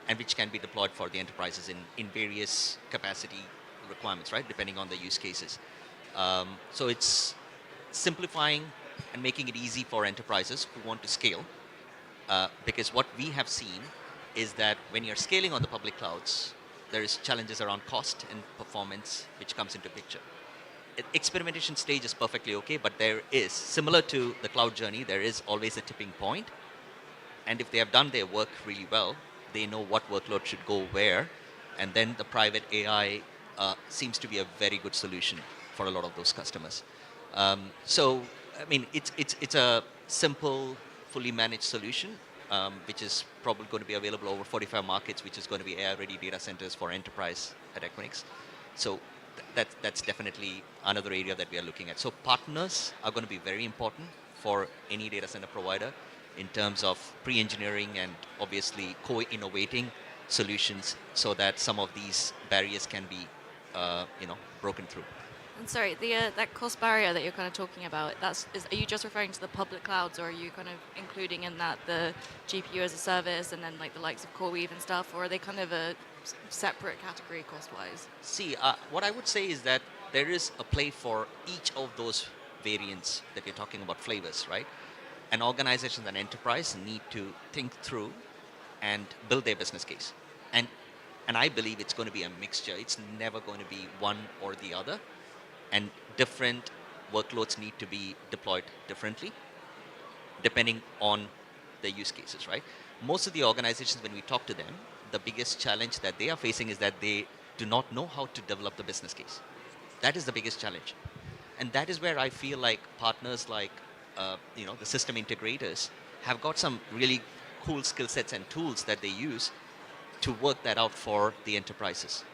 and which can be deployed for the enterprises in various capacity requirements, right, depending on the use cases. So it's simplifying and making it easy for enterprises who want to scale, because what we have seen is that when you're scaling on the public clouds, there is challenges around cost and performance which comes into picture. Experimentation stage is perfectly okay, but there is, similar to the cloud journey, there is always a tipping point. And if they have done their work really well, they know what workload should go where, and then the private AI seems to be a very good solution for a lot of those customers. So, I mean, it's a simple, fully managed solution, which is probably going to be available over 45 markets, which is going to be AI-ready data centers for enterprise at Equinix. So that's definitely another area that we are looking at. So partners are going to be very important for any data center provider in terms of pre-engineering and obviously co-innovating solutions so that some of these barriers can be, broken through. And sorry, that cost barrier that you're kind of talking about, are you just referring to the public clouds, or are you kind of including in that the GPU as a service and then like the likes of CoreWeave and stuff, or are they kind of a separate category cost-wise? See, what I would say is that there is a play for each of those variants that you're talking about, flavors, right? And organizations and enterprise need to think through and build their business case. And I believe it's going to be a mixture. It's never going to be one or the other. And different workloads need to be deployed differently depending on the use cases, right? Most of the organizations, when we talk to them, the biggest challenge that they are facing is that they do not know how to develop the business case. That is the biggest challenge. And that is where I feel like partners like, the system integrators have got some really cool skill sets and tools that they use to work that out for the enterprises.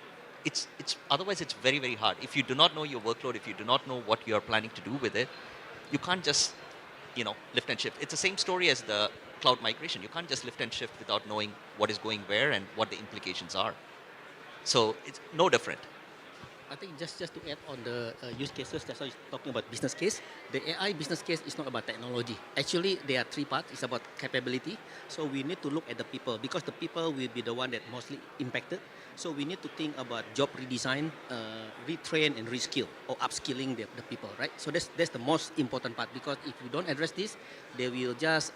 Otherwise it's very, very hard. If you do not know your workload, if you do not know what you are planning to do with it, you can't just, lift and shift. It's the same story as the cloud migration. You can't just lift and shift without knowing what is going where and what the implications are. So it's no different. I think just to add on the use cases, that's why you're talking about business case. The AI business case is not about technology. Actually, there are three parts. It's about capability. So we need to look at the people because the people will be the one that mostly impacted. So we need to think about job redesign, retrain and reskill or upskilling the people, right? So that's the most important part because if you don't address this, they will just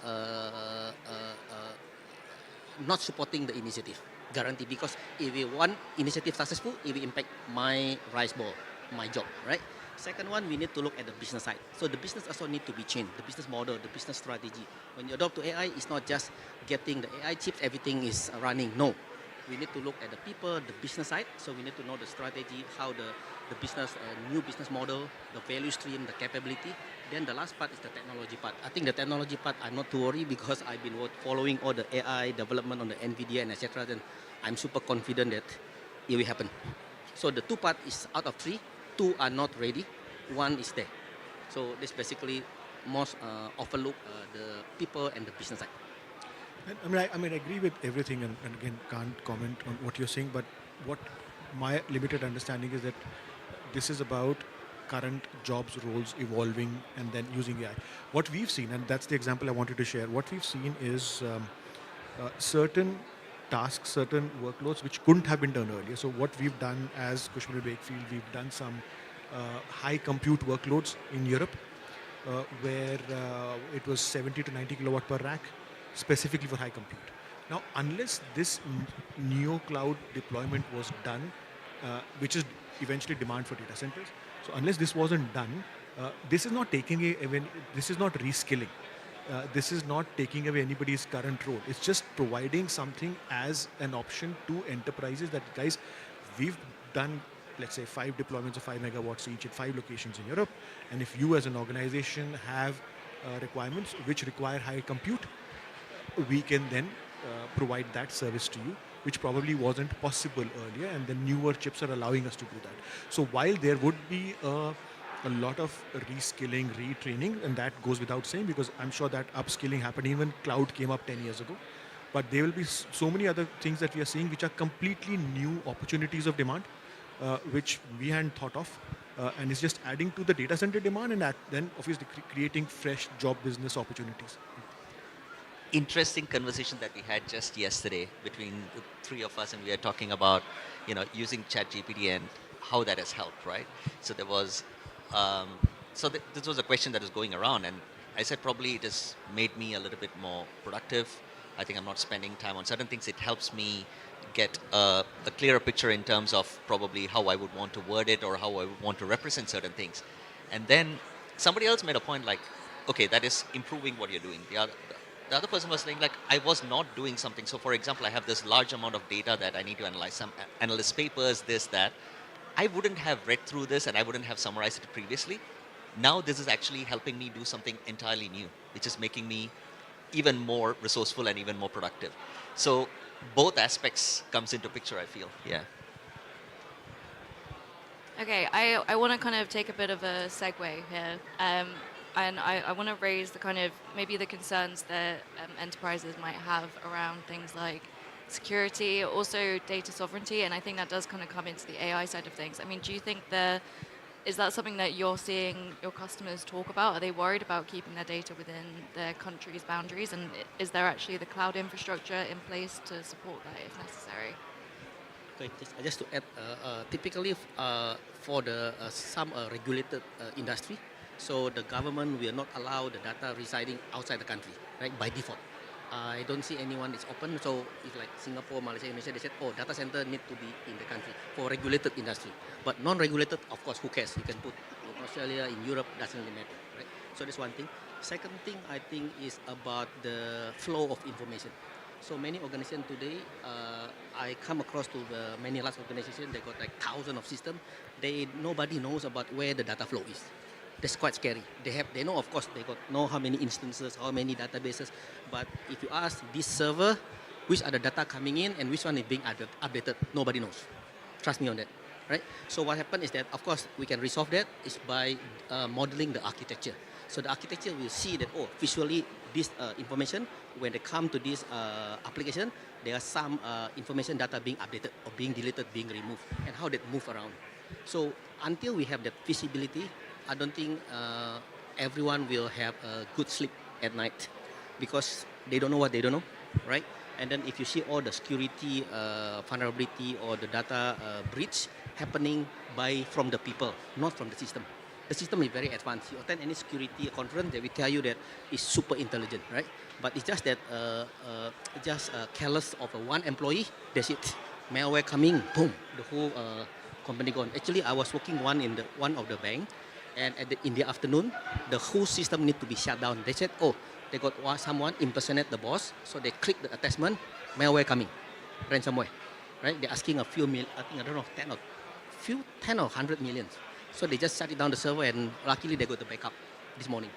not supporting the initiative. Guarantee, because if we want initiative successful, it will impact my rice bowl, my job, right? Second one, we need to look at the business side. So the business also need to be changed, the business model, the business strategy. When you adopt to AI, it's not just getting the AI chips, everything is running. No, we need to look at the people, the business side. So we need to know the strategy, how the business, new business model, the value stream, the capability. Then the last part is the technology part. I think the technology part, I'm not too worried because I've been following all the AI development on the NVIDIA and etc. Then I'm super confident that it will happen. So the two part is out of three, two are not ready, one is there. So this basically most overlook the people and the business side. I agree with everything, and again, can't comment on what you're saying, but what my limited understanding is that this is about current jobs, roles evolving and then using AI. What we've seen, and that's the example I wanted to share, what we've seen is certain tasks, certain workloads which couldn't have been done earlier. So what we've done as Cushman & Wakefield, we've done some high compute workloads in Europe where it was 70 to 90 kilowatt per rack, specifically for high compute. Now, unless this neo cloud deployment was done, which is eventually demand for data centers, so unless this wasn't done, this is not taking this is not reskilling. This is not taking away anybody's current role. It's just providing something as an option to enterprises that, guys, we've done, let's say, 5 deployments of 5 megawatts each at 5 locations in Europe. And if you as an organization have requirements which require high compute, we can then provide that service to you, which probably wasn't possible earlier. And the newer chips are allowing us to do that. So while there would be a lot of reskilling, retraining, and that goes without saying because I'm sure that upskilling happened even cloud came up 10 years ago. But there will be so many other things that we are seeing which are completely new opportunities of demand, which we hadn't thought of. And it's just adding to the data center demand and then obviously creating fresh job business opportunities. Interesting conversation that we had just yesterday between the three of us, and we are talking about, using ChatGPT and how that has helped, right? So there was, this was a question that was going around, and I said probably it has made me a little bit more productive. I think I'm not spending time on certain things. It helps me get a clearer picture in terms of probably how I would want to word it or how I would want to represent certain things. And then somebody else made a point like, okay, that is improving what you're doing. The other person was saying, like, I was not doing something. So, for example, I have this large amount of data that I need to analyze, some analyst papers, this, that. I wouldn't have read through this and I wouldn't have summarized it previously. Now this is actually helping me do something entirely new, which is making me even more resourceful and even more productive. So both aspects comes into picture, I feel. Yeah. Okay, I want to kind of take a bit of a segue here. and I want to raise the kind of maybe the concerns that enterprises might have around things like security, also data sovereignty, and I think that does kind of come into the AI side of things. I mean, do you think is that something that you're seeing your customers talk about? Are they worried about keeping their data within their country's boundaries? And is there actually the cloud infrastructure in place to support that if necessary? Okay, just to add, typically for the some regulated industry, so the government will not allow the data residing outside the country, right, by default. I don't see anyone is open. So if like Singapore, Malaysia, Indonesia, they said, oh, data center need to be in the country for regulated industry. But non-regulated, of course, who cares? You can put in Australia, in Europe, doesn't really matter, right? So that's one thing. Second thing I think is about the flow of information. So many organizations today, I come across to the many large organizations, they got like thousands of systems. Nobody knows about where the data flow is. That's quite scary. They know, of course, know how many instances, how many databases. But if you ask this server, which are the data coming in and which one is being updated, nobody knows. Trust me on that, right? So what happened is that, of course, we can resolve that is by modeling the architecture. So the architecture will see that, oh, visually this information, when they come to this application, there are some information data being updated or being deleted, being removed, and how that move around. So until we have that visibility, I don't think everyone will have a good sleep at night because they don't know what they don't know, right? And then if you see all the security vulnerability or the data breach happening from the people, not from the system. The system is very advanced. You attend any security conference, they will tell you that it's super intelligent, right? But it's just that careless of one employee, that's it. Malware coming, boom, the whole company gone. Actually, I was working in one of the bank, and in the afternoon, the whole system need to be shut down. They said, oh, they got someone impersonate the boss, so they click the attachment, malware coming, ransomware, right? They're asking a few million, I think, I don't know, 10 or 100 millions. So they just shut it down the server, and luckily they got the backup this morning.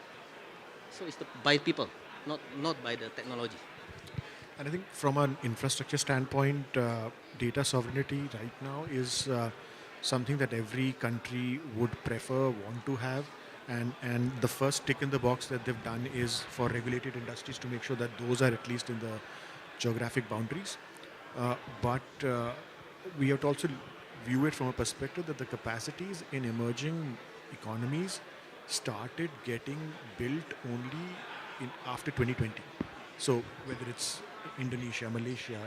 So it's by people, not by the technology. And I think from an infrastructure standpoint, data sovereignty right now is something that every country would prefer, want to have. And the first tick in the box that they've done is for regulated industries to make sure that those are at least in the geographic boundaries. But we have to also view it from a perspective that the capacities in emerging economies started getting built only after 2020. So whether it's Indonesia, Malaysia,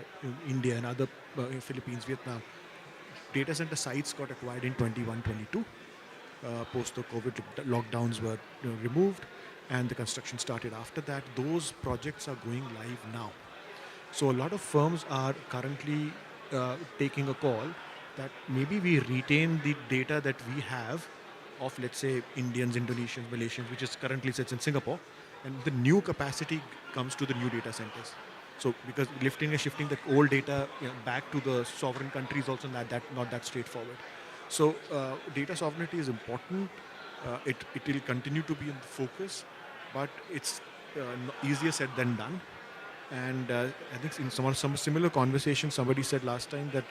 India, and other Philippines, Vietnam, data center sites got acquired in 21-22. Post the COVID lockdowns were removed, and the construction started after that. Those projects are going live now. So a lot of firms are currently taking a call that maybe we retain the data that we have of, let's say, Indians, Indonesians, Malaysians, which is currently sits in Singapore, and the new capacity comes to the new data centers. So because lifting and shifting the old data back to the sovereign countries also not that straightforward. So data sovereignty is important. It will continue to be in the focus, but it's easier said than done. And I think in some similar conversation, somebody said last time that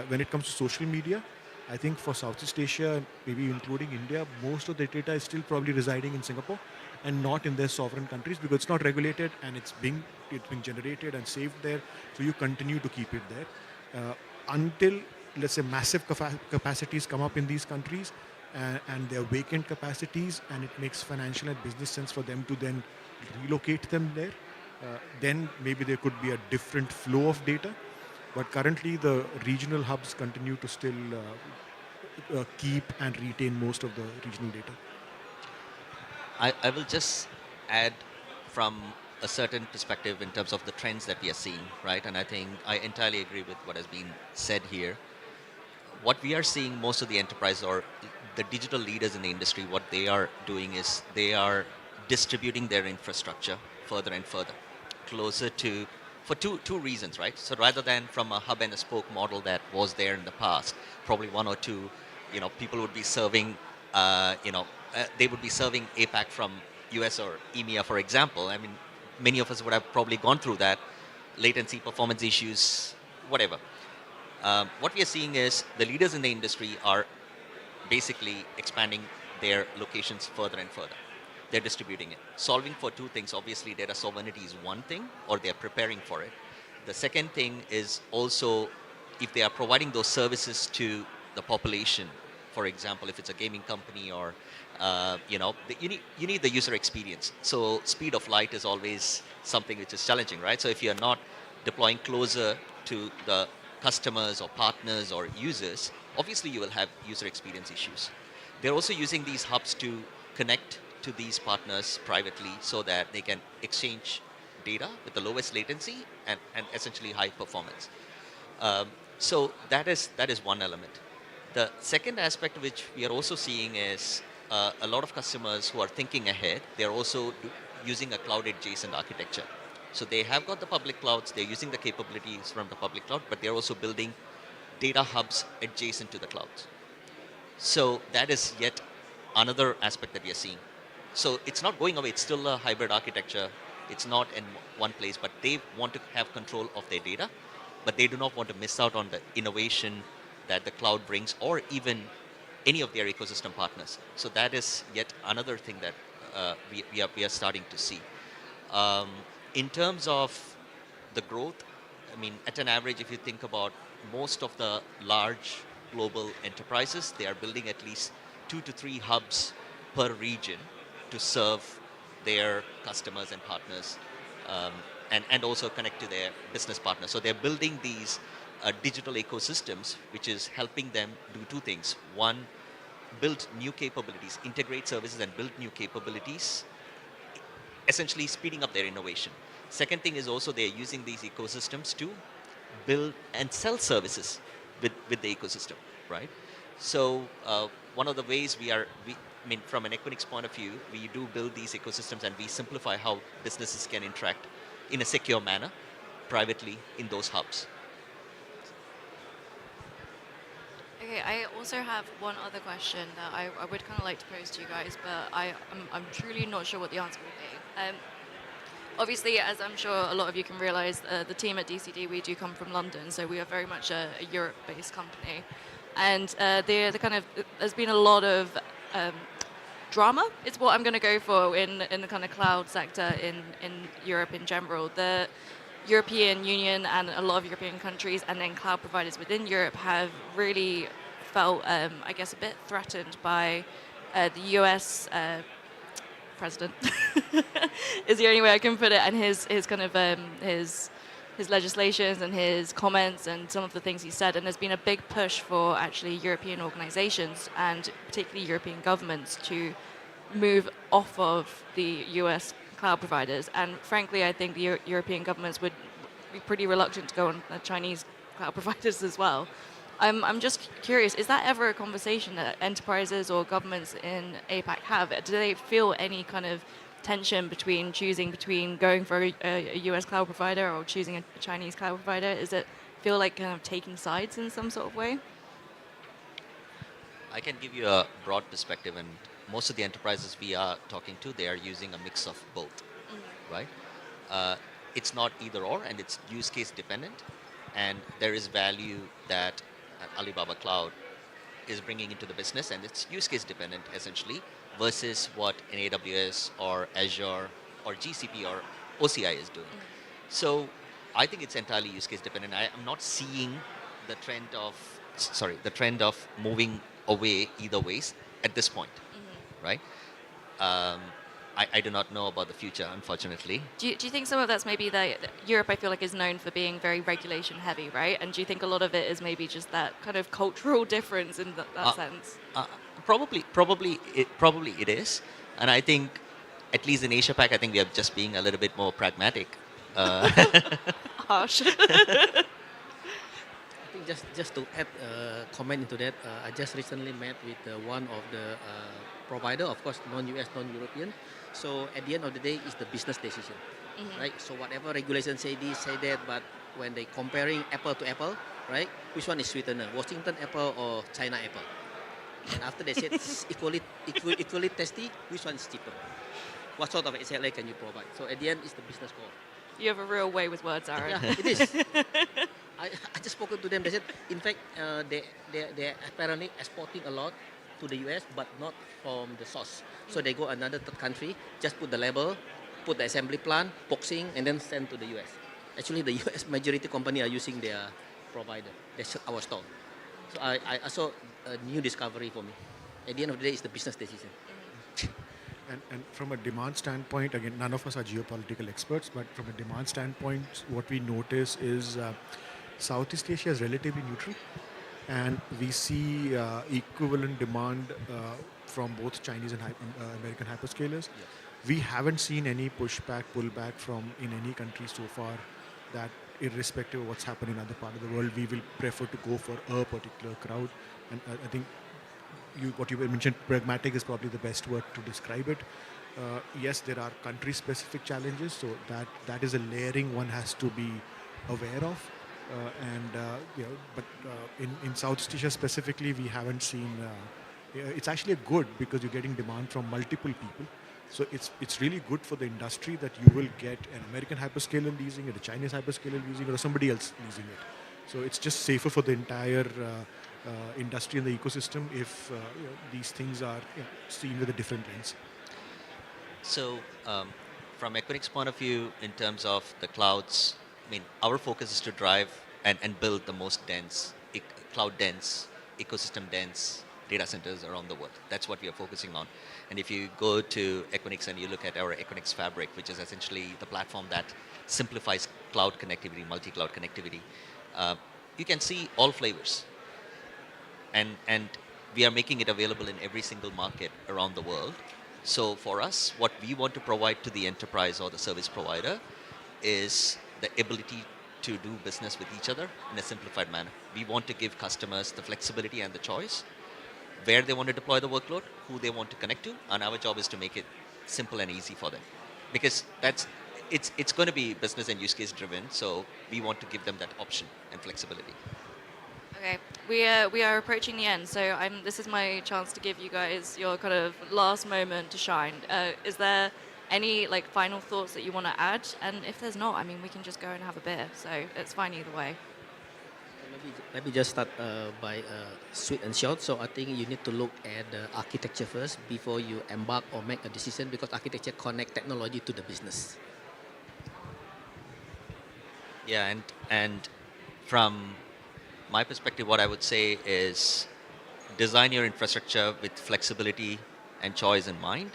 when it comes to social media, I think for Southeast Asia, maybe including India, most of the data is still probably residing in Singapore and not in their sovereign countries because it's not regulated and it's being generated and saved there. So you continue to keep it there until, let's say, massive capacities come up in these countries and they're vacant capacities, and it makes financial and business sense for them to then relocate them there. Then maybe there could be a different flow of data. But currently, the regional hubs continue to still keep and retain most of the regional data. I will just add from a certain perspective in terms of the trends that we are seeing, right? And I think I entirely agree with what has been said here. What we are seeing, most of the enterprise or the digital leaders in the industry, what they are doing is they are distributing their infrastructure further and further, closer to, for two reasons, right? So rather than from a hub and a spoke model that was there in the past, probably one or two, people would be serving, they would be serving APAC from US or EMEA, for example. I mean, many of us would have probably gone through that, latency, performance issues, whatever. What we are seeing is the leaders in the industry are basically expanding their locations further and further. they're distributing it. Solving for two things, obviously data sovereignty is one thing, or they're preparing for it. The second thing is also if they are providing those services to the population, for example, if it's a gaming company or, you need the user experience. So speed of light is always something which is challenging, right? So if you're not deploying closer to the customers or partners or users, obviously you will have user experience issues. They're also using these hubs to connect to these partners privately so that they can exchange data with the lowest latency and essentially high performance. So that is one element. The second aspect which we are also seeing is a lot of customers who are thinking ahead, they're also using a cloud adjacent architecture. So they have got the public clouds, they're using the capabilities from the public cloud, but they're also building data hubs adjacent to the clouds. So that is yet another aspect that we are seeing. So it's not going away, it's still a hybrid architecture. It's not in one place, but they want to have control of their data, but they do not want to miss out on the innovation that the cloud brings or even any of their ecosystem partners. So that is yet another thing that we are starting to see. In terms of the growth, I mean, at an average, if you think about most of the large global enterprises, they are building at least 2 to 3 hubs per region to serve their customers and partners and also connect to their business partners. So they're building these digital ecosystems, which is helping them do 2 things. One, build new capabilities, integrate services and build new capabilities, essentially speeding up their innovation. Second thing is also they're using these ecosystems to build and sell services with the ecosystem, right? So one of the ways from an Equinix point of view, we do build these ecosystems and we simplify how businesses can interact in a secure manner, privately in those hubs. Okay, I also have one other question that I would kind of like to pose to you guys, but I'm truly not sure what the answer will be. Obviously, as I'm sure a lot of you can realize, the team at DCD, we do come from London, so we are very much a Europe-based company. And there's been a lot of drama, is what I'm going to go for in the kind of cloud sector in Europe in general. The European Union and a lot of European countries and then cloud providers within Europe have really felt, I guess, a bit threatened by the US president is the only way I can put it, and his kind of his legislations and his comments and some of the things he said. And there's been a big push for actually European organizations and particularly European governments to move off of the US cloud providers. And frankly, I think the European governments would be pretty reluctant to go on Chinese cloud providers as well. I'm just curious, is that ever a conversation that enterprises or governments in APAC have? Do they feel any kind of tension between going for a US cloud provider or choosing a Chinese cloud provider? Does it feel like kind of taking sides in some sort of way? I can give you a broad perspective, and most of the enterprises we are talking to, they are using a mix of both, right? It's not either or, and it's use case dependent, and there is value that Alibaba Cloud is bringing into the business, and it's use case dependent essentially, versus what an AWS or Azure or GCP or OCI is doing. So I think it's entirely use case dependent. I am not seeing the trend of moving away either ways at this point, right? I do not know about the future, unfortunately. Do you think some of that's maybe that Europe, I feel like, is known for being very regulation heavy, right? And do you think a lot of it is maybe just that kind of cultural difference in that sense? Probably it is. And I think, at least in Asia Pac, I think we are just being a little bit more pragmatic. Harsh. I think just to add a comment into that, I just recently met with one of the provider, of course, non-US, non-European. So at the end of the day, it's the business decision, right? So whatever regulation say this, say that, but when they comparing apple to apple, right? Which one is sweetener, Washington apple or China apple? And after they said equally tasty, which one is cheaper? What sort of SLA can you provide? So at the end, it's the business call. You have a real way with words, Aaron. Yeah, it is. I just spoken to them. They said, in fact, they're apparently exporting a lot to the US, but not from the source. So they go another country, just put the label, put the assembly plant, boxing, and then send to the US. Actually, the US majority company are using their provider. That's our store. So I saw a new discovery for me. At the end of the day, it's the business decision. And from a demand standpoint, again, none of us are geopolitical experts, but from a demand standpoint, what we notice is Southeast Asia is relatively neutral, and we see equivalent demand from both Chinese and American hyperscalers. We haven't seen any pushback, pullback from in any country so far that irrespective of what's happening in other part of the world, we will prefer to go for a particular crowd. And I think what you mentioned, pragmatic is probably the best word to describe it. Yes, there are country-specific challenges, so that is a layering one has to be aware of. But in Southeast Asia specifically, we haven't seen. It's actually good because you're getting demand from multiple people. So it's really good for the industry that you will get an American hyperscaler leasing it, a Chinese hyperscaler leasing it, or somebody else leasing it. So it's just safer for the entire industry and the ecosystem if these things are seen with a different lens. So from Equinix point of view, in terms of the clouds, I mean, our focus is to drive and build the most dense, cloud-dense, ecosystem-dense data centers around the world. That's what we are focusing on. And if you go to Equinix and you look at our Equinix Fabric, which is essentially the platform that simplifies cloud connectivity, multi-cloud connectivity, you can see all flavors. And we are making it available in every single market around the world. So for us, what we want to provide to the enterprise or the service provider is the ability to do business with each other in a simplified manner. We want to give customers the flexibility and the choice where they want to deploy the workload, who they want to connect to, and our job is to make it simple and easy for them. Because it's going to be business and use case driven, so we want to give them that option and flexibility. Okay, we are approaching the end, so this is my chance to give you guys your kind of last moment to shine. Is there any final thoughts that you want to add? And if there's not, I mean, we can just go and have a beer, so it's fine either way. Let me just start by sweet and short. So I think you need to look at the architecture first before you embark or make a decision, because architecture connect technology to the business. Yeah, and from my perspective, what I would say is design your infrastructure with flexibility and choice in mind,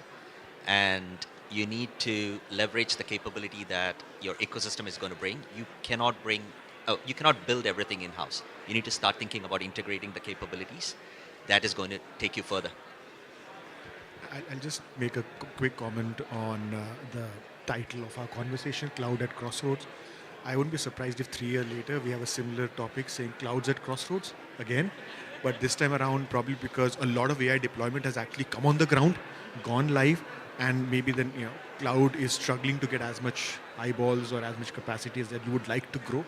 and you need to leverage the capability that your ecosystem is going to bring. You cannot build everything in-house. You need to start thinking about integrating the capabilities. That is going to take you further. I'll just make a quick comment on the title of our conversation, Cloud at Crossroads. I wouldn't be surprised if 3 years later we have a similar topic saying Clouds at Crossroads again. But this time around, probably because a lot of AI deployment has actually come on the ground, gone live, and maybe then cloud is struggling to get as much eyeballs or as much capacity as that you would like to grow.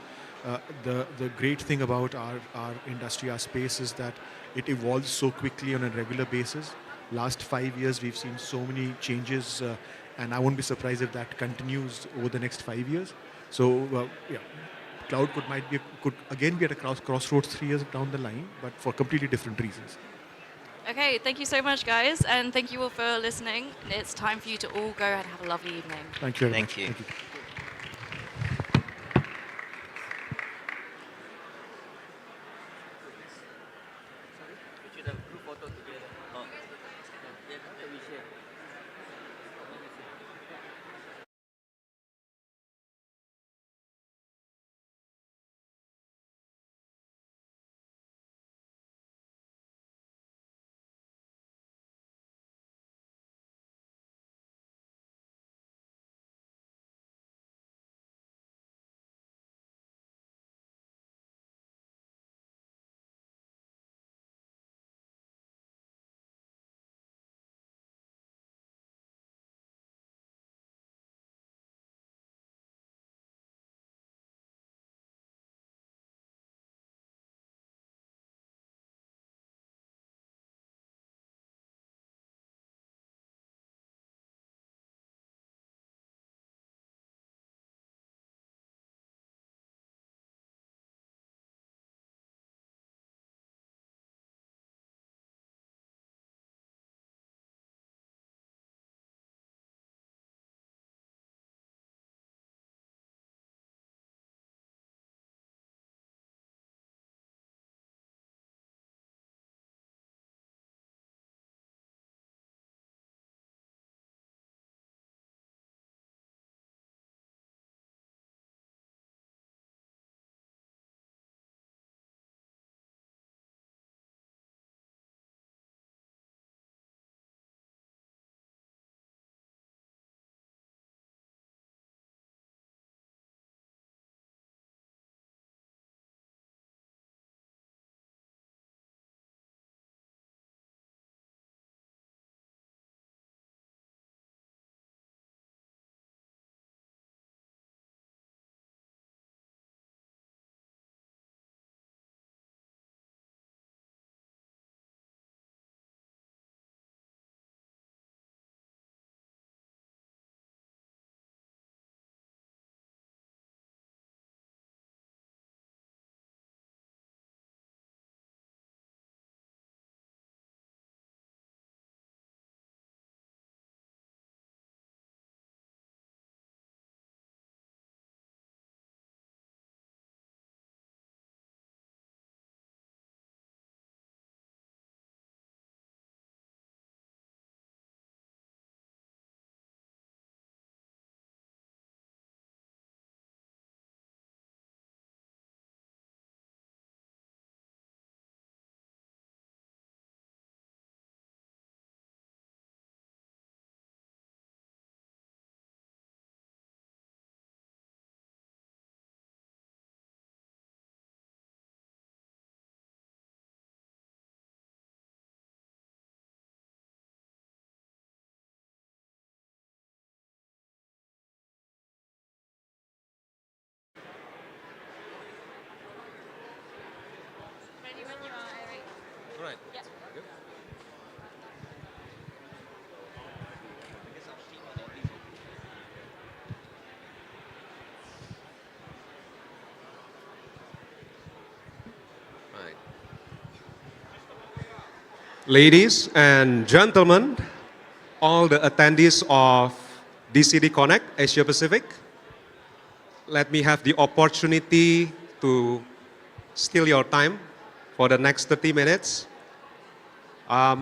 The great thing about our industry, our space, is that it evolves so quickly on a regular basis. Last 5 years, we've seen so many changes, and I won't be surprised if that continues over the next 5 years. So, cloud could again be at a crossroads 3 years down the line, but for completely different reasons. Okay, thank you so much, guys, and thank you all for listening. It's time for you to all go and have a lovely evening. Thank you. Thank you. Thank you. All right. Right. Ladies and gentlemen, all the attendees of DCD Connect Asia Pacific, let me have the opportunity to steal your time for the next 30 minutes.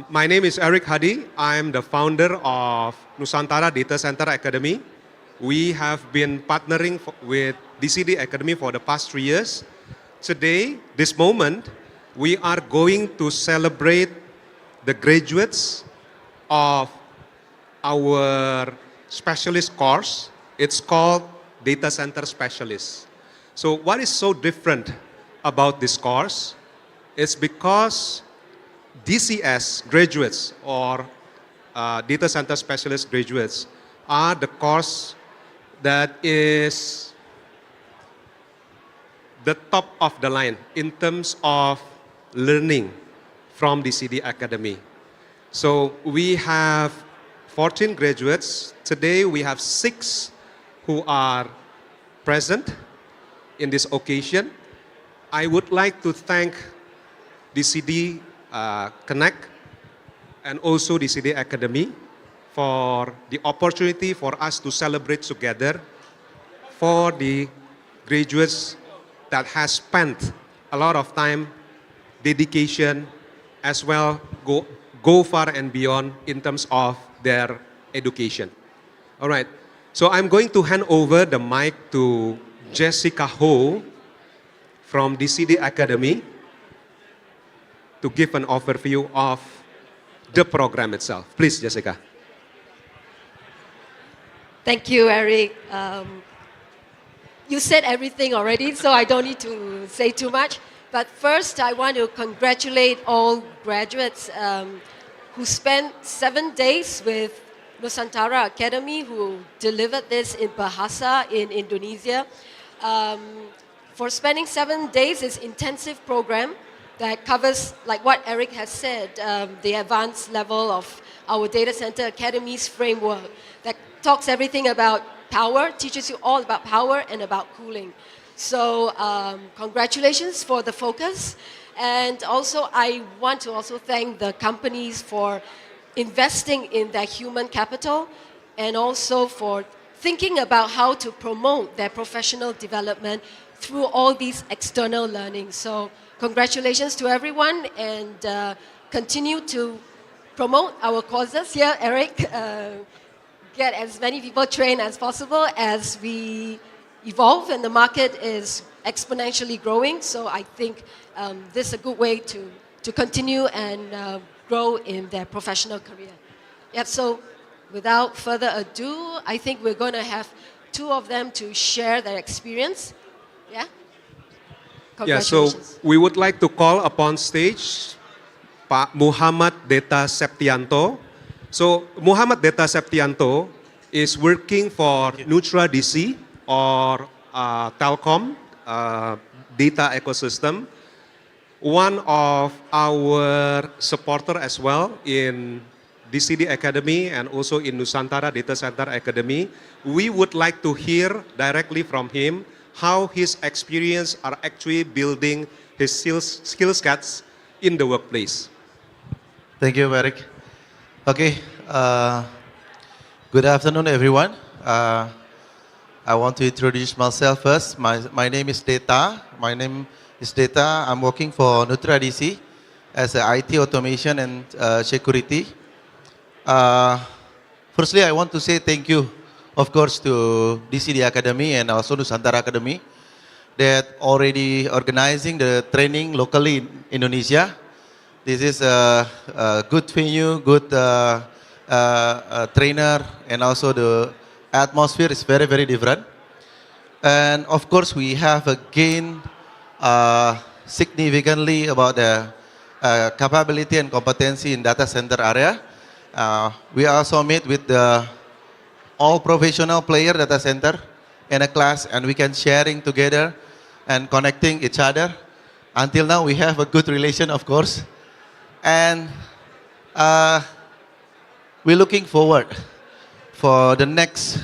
My name is Eric Hadi. I'm the founder of Nusantara Data Center Academy. We have been partnering with DCD Academy for the past 3 years. Today, this moment, we are going to celebrate the graduates of our specialist course. It's called Data Center Specialist. So what is so different about this course? It's because DCS graduates or Data Center Specialist graduates are the course that is the top of the line in terms of learning from DCD Academy. So we have 14 graduates. Today we have 6 who are present in this occasion. I would like to thank DCD Connect and also DCD Academy for the opportunity for us to celebrate together for the graduates that has spent a lot of time, dedication, as well go far and beyond in terms of their education. All right, so I'm going to hand over the mic to Jessica Ho from DCD Academy to give an overview of the program itself. Please, Jessica. Thank you, Eric. You said everything already, so I don't need to say too much. But first, I want to congratulate all graduates who spent 7 days with Nusantara Academy, who delivered this in Bahasa in Indonesia. For spending 7 days, it's intensive program that covers, like what Eric has said, the advanced level of our Data Center Academy's framework that talks everything about power, teaches you all about power and about cooling. So congratulations for the focus. And also, I want to also thank the companies for investing in their human capital and also for thinking about how to promote their professional development through all these external learning. So congratulations to everyone and continue to promote our courses here, Eric. Get as many people trained as possible as we evolve and the market is exponentially growing. So I think this is a good way to continue and grow in their professional career. Yep, so without further ado, I think we're going to have 2 of them to share their experience. Yeah? Yeah, so we would like to call upon stage Pak Muhammad Deta Septianto. So Muhammad Deta Septianto is working for Nutra DC or Telkom data ecosystem. One of our supporter as well in DCD Academy and also in Nusantara Data Center Academy. We would like to hear directly from him how his experience are actually building his skill sets in the workplace. Thank you, Eric. Okay, good afternoon, everyone. I want to introduce myself first. My name is Deta. I'm working for Nutra DC as a IT automation and security. Firstly, I want to say thank you, of course, to DCD Academy and also Nusantara Academy that already organizing the training locally in Indonesia. This is a good venue, good trainer, and also the atmosphere is very, very different. And of course, we have gained significantly about the capability and competency in data center area. We also meet with the all professional player data center in a class, and we can sharing together and connecting each other. Until now, we have a good relation, of course. And we're looking forward for the next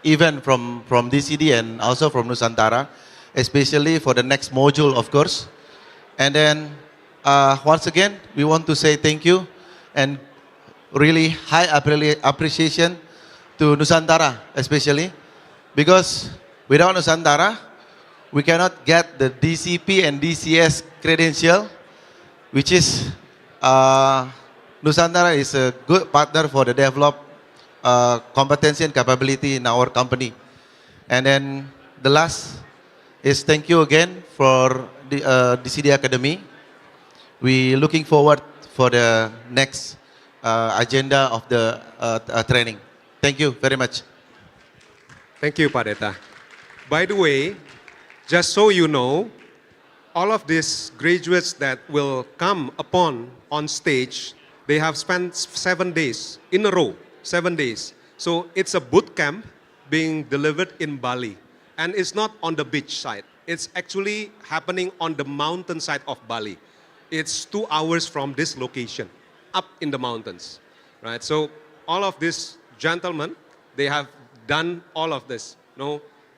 event from DCD and also from Nusantara, especially for the next module, of course. And then once again, we want to say thank you and really high appreciation to Nusantara, especially because without Nusantara, we cannot get the DCP and DCS credential, which is Nusantara is a good partner for the develop competency and capability in our company. And then the last is thank you again for the DCD Academy. We looking forward for the next agenda of the training. Thank you very much. Thank you, Pak Deta. By the way, just so you know, all of these graduates that will come upon on stage, they have spent 7 days in a row, 7 days. So it's a boot camp being delivered in Bali. And it's not on the beach side. It's actually happening on the mountain side of Bali. It's 2 hours from this location, up in the mountains, right? So all of these gentlemen, they have done all of this,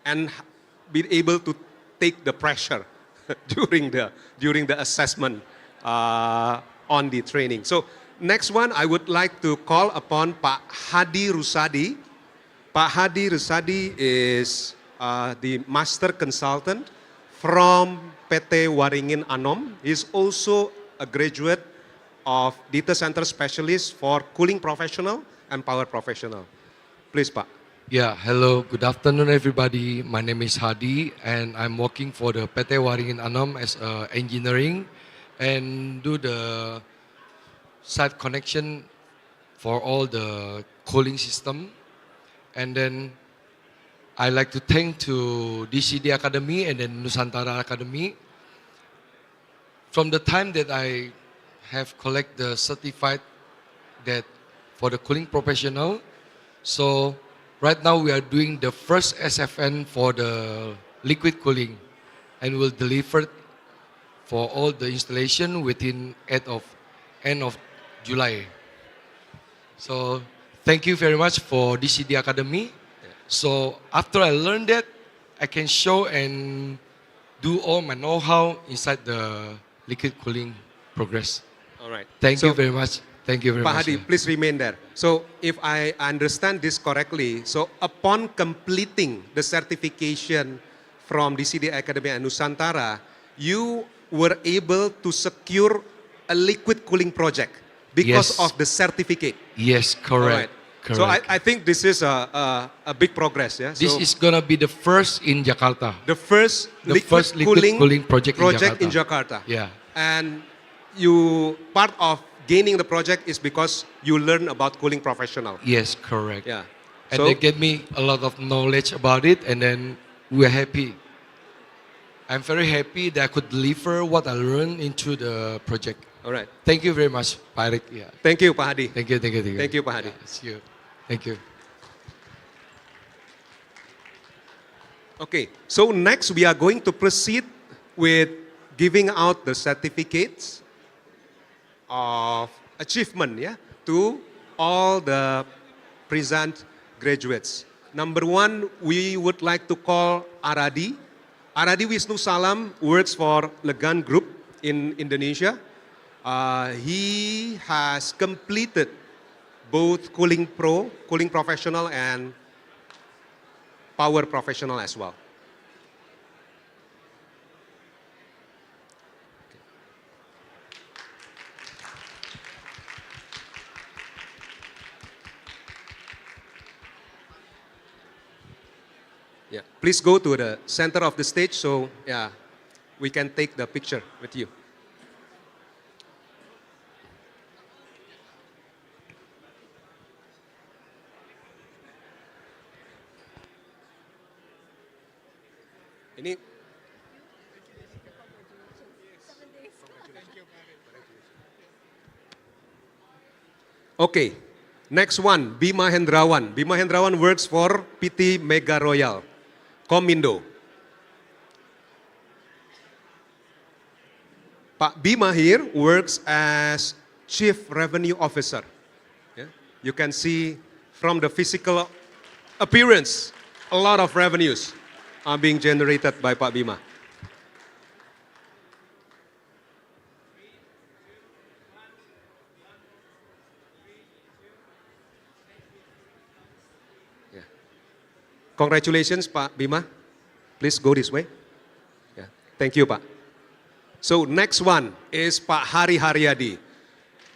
and been able to take the pressure during the assessment on the training. So next one, I would like to call upon Pak Hadi Rusadi. Pak Hadi Rusadi is the master consultant from PT Waringin Anom. He's also a graduate of data center specialist for cooling professional and power professional. Please, Pak. Yeah, hello, good afternoon everybody. My name is Hadi and I'm working for the PT Waringin Anom as engineering and do the site connection for all the cooling system. And then I like to thank to DCD Academy and then Nusantara Academy. From the time that I have collect the certified that for the cooling professional, so right now we are doing the first SFN for the liquid cooling and will deliver for all the installation within end of July. So thank you very much for DCD Academy. So after I learned that, I can show and do all my know-how inside the liquid cooling progress. All right. Thank you very much. Thank you very Pak much. Hadi, please remain there. So if I understand this correctly, so upon completing the certification from DCD Academy and Nusantara, you were able to secure a liquid cooling project because Yes. of the certificate. Yes, correct. All right. Correct. So I think this is a big progress. Yeah. This So is gonna be the first in Jakarta. the first liquid cooling project in Jakarta. Yeah. And you part of gaining the project is because you learn about cooling professional. Yes, correct. Yeah. And So- they gave me a lot of knowledge about it, and then we're happy. I'm very happy that I could deliver what I learned into the project. All right. Thank you very much, Pak Erick. Yeah. Thank you, Pak Hadi. Thank you, thank you, thank you. Thank you, Pak Hadi. Yeah, see you. Thank you. Okay, so next we are going to proceed with giving out the certificates of achievement, to all the present graduates. Number one, we would like to call Aradi. Aradi Wisnu Salam works for Legan Group in Indonesia. He has completed both cooling professional and power professional as well. Yeah, please go to the center of the stage so we can take the picture with you. Ini Okay, next one, Bima Hendrawan. Bima Hendrawan works for PT Mega Royal, Komindo. Pak Bima here works as Chief Revenue Officer. Yeah? You can see from the physical appearance, a lot of revenues are being generated by Pak Bima. Yeah. Congratulations, Pak Bima. Please go this way. Yeah. Thank you, Pak. So next one is Pak Hari Haryadi.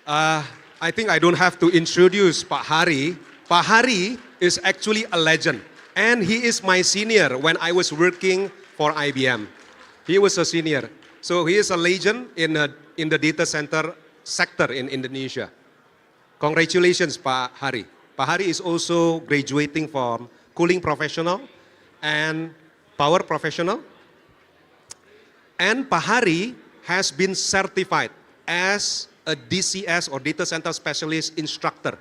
I think I don't have to introduce Pak Hari. Pak Hari is actually a legend. And he is my senior when I was working for IBM. He was a senior. So he is a legend in the data center sector in Indonesia. Congratulations, Pak Hari. Pak Hari is also graduating from cooling professional and power professional. And Pak Hari has been certified as a DCS or data center specialist instructor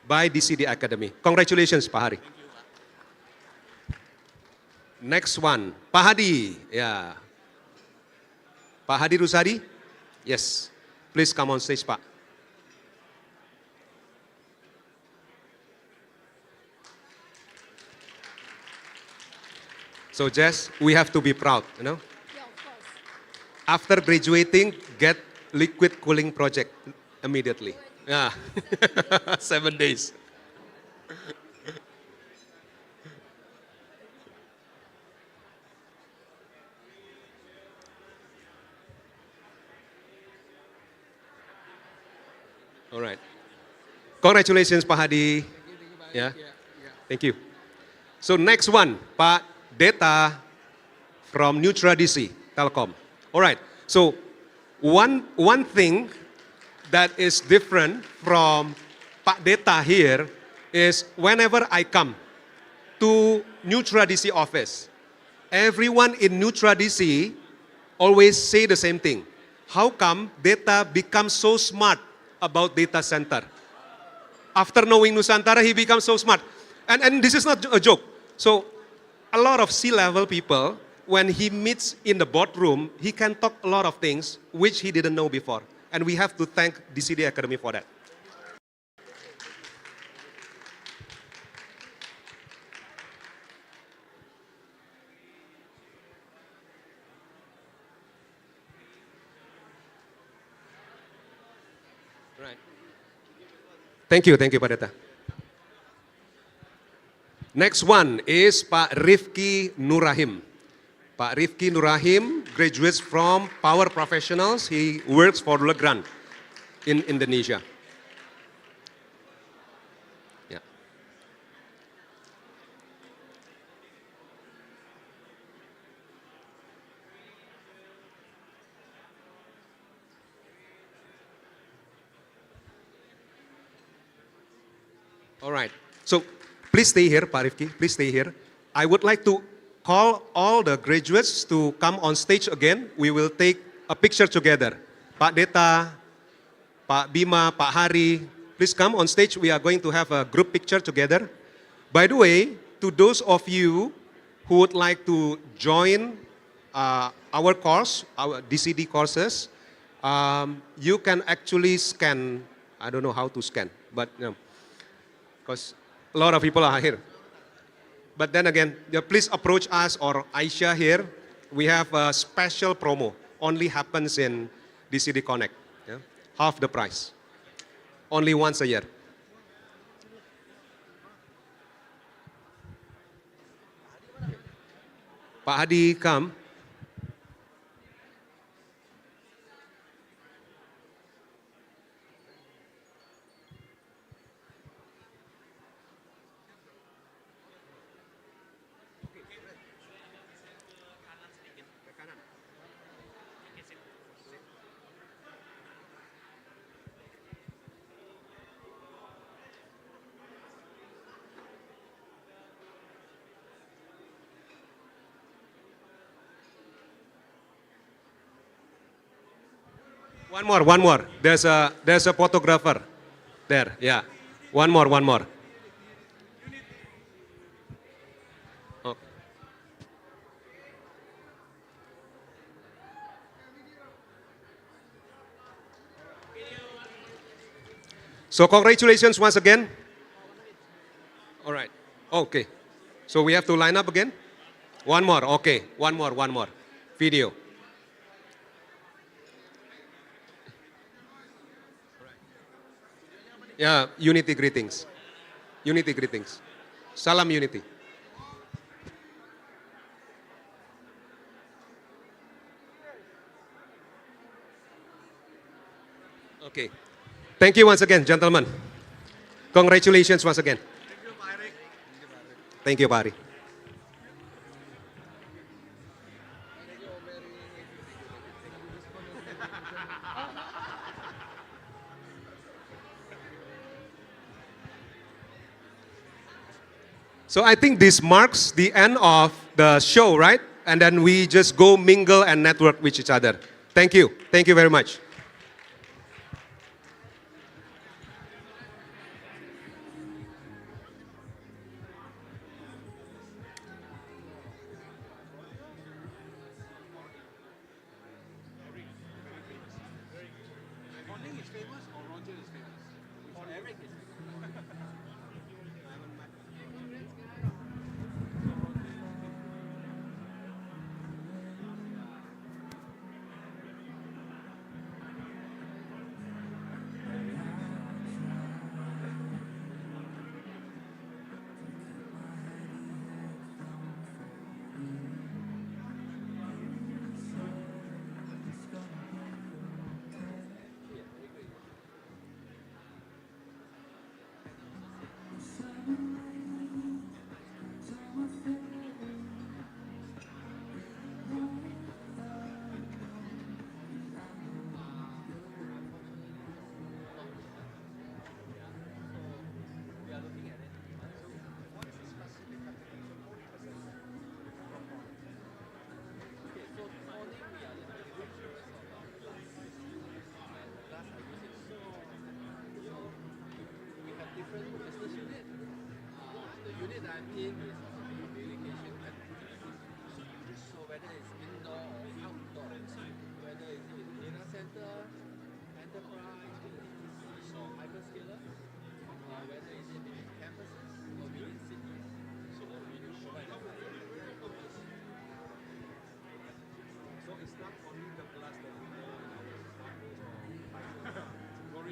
by DCD Academy. Congratulations, Pak Hari. Next one, Pak Hadi. Yeah. Pak Hadi Rusadi? Yes. Please come on stage, Pak. So Jess, we have to be proud, you know? After graduating, get liquid cooling project immediately. Yeah, 7 days. All right. Congratulations, Pak Hadi. Yeah. Thank you. So next one, Pak Deta from Nutra DC Telkom. All right. So one thing that is different from Pak Deta here is whenever I come to Nutra DC office, everyone in Nutra DC always say the same thing. How come Deta becomes so smart about data center? After knowing Nusantara, he becomes so smart. And this is not a joke. So a lot of C-level people, when he meets in the boardroom, he can talk a lot of things which he didn't know before. And we have to thank DCD Academy for that. Right. Thank you, Pak Deta. Next one is Pak Rifki Nurahim. Pak Rifki Nurahim graduates from Power Professionals. He works for Legrand in Indonesia. Yeah. All right. So please stay here, Pak Rifki. Please stay here. I would like to call all the graduates to come on stage again. We will take a picture together. Pak Deta, Pak Bima, Pak Hari, please come on stage. We are going to have a group picture together. By the way, to those of you who would like to join our course, our DCD courses, you can actually scan. I don't know how to scan, but because a lot of people are here. But then again, please approach us or Aisha here. We have a special promo. Only happens in DCD Connect. Yeah? Half the price. Only once a year. Pak Hadi, come. One more. There's a photographer there. Yeah. One more. Okay. So congratulations once again. All right. Okay. So we have to line up again. One more. Okay. One more. Video. Yeah, unity greetings. Unity greetings. Salam unity. Okay. Thank you once again, gentlemen. Congratulations once again. Thank you, Pak Ari. So I think this marks the end of the show, right? And then we just go mingle and network with each other. Thank you. Thank you very much.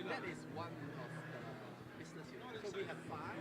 That is one of the business units. So we have 5.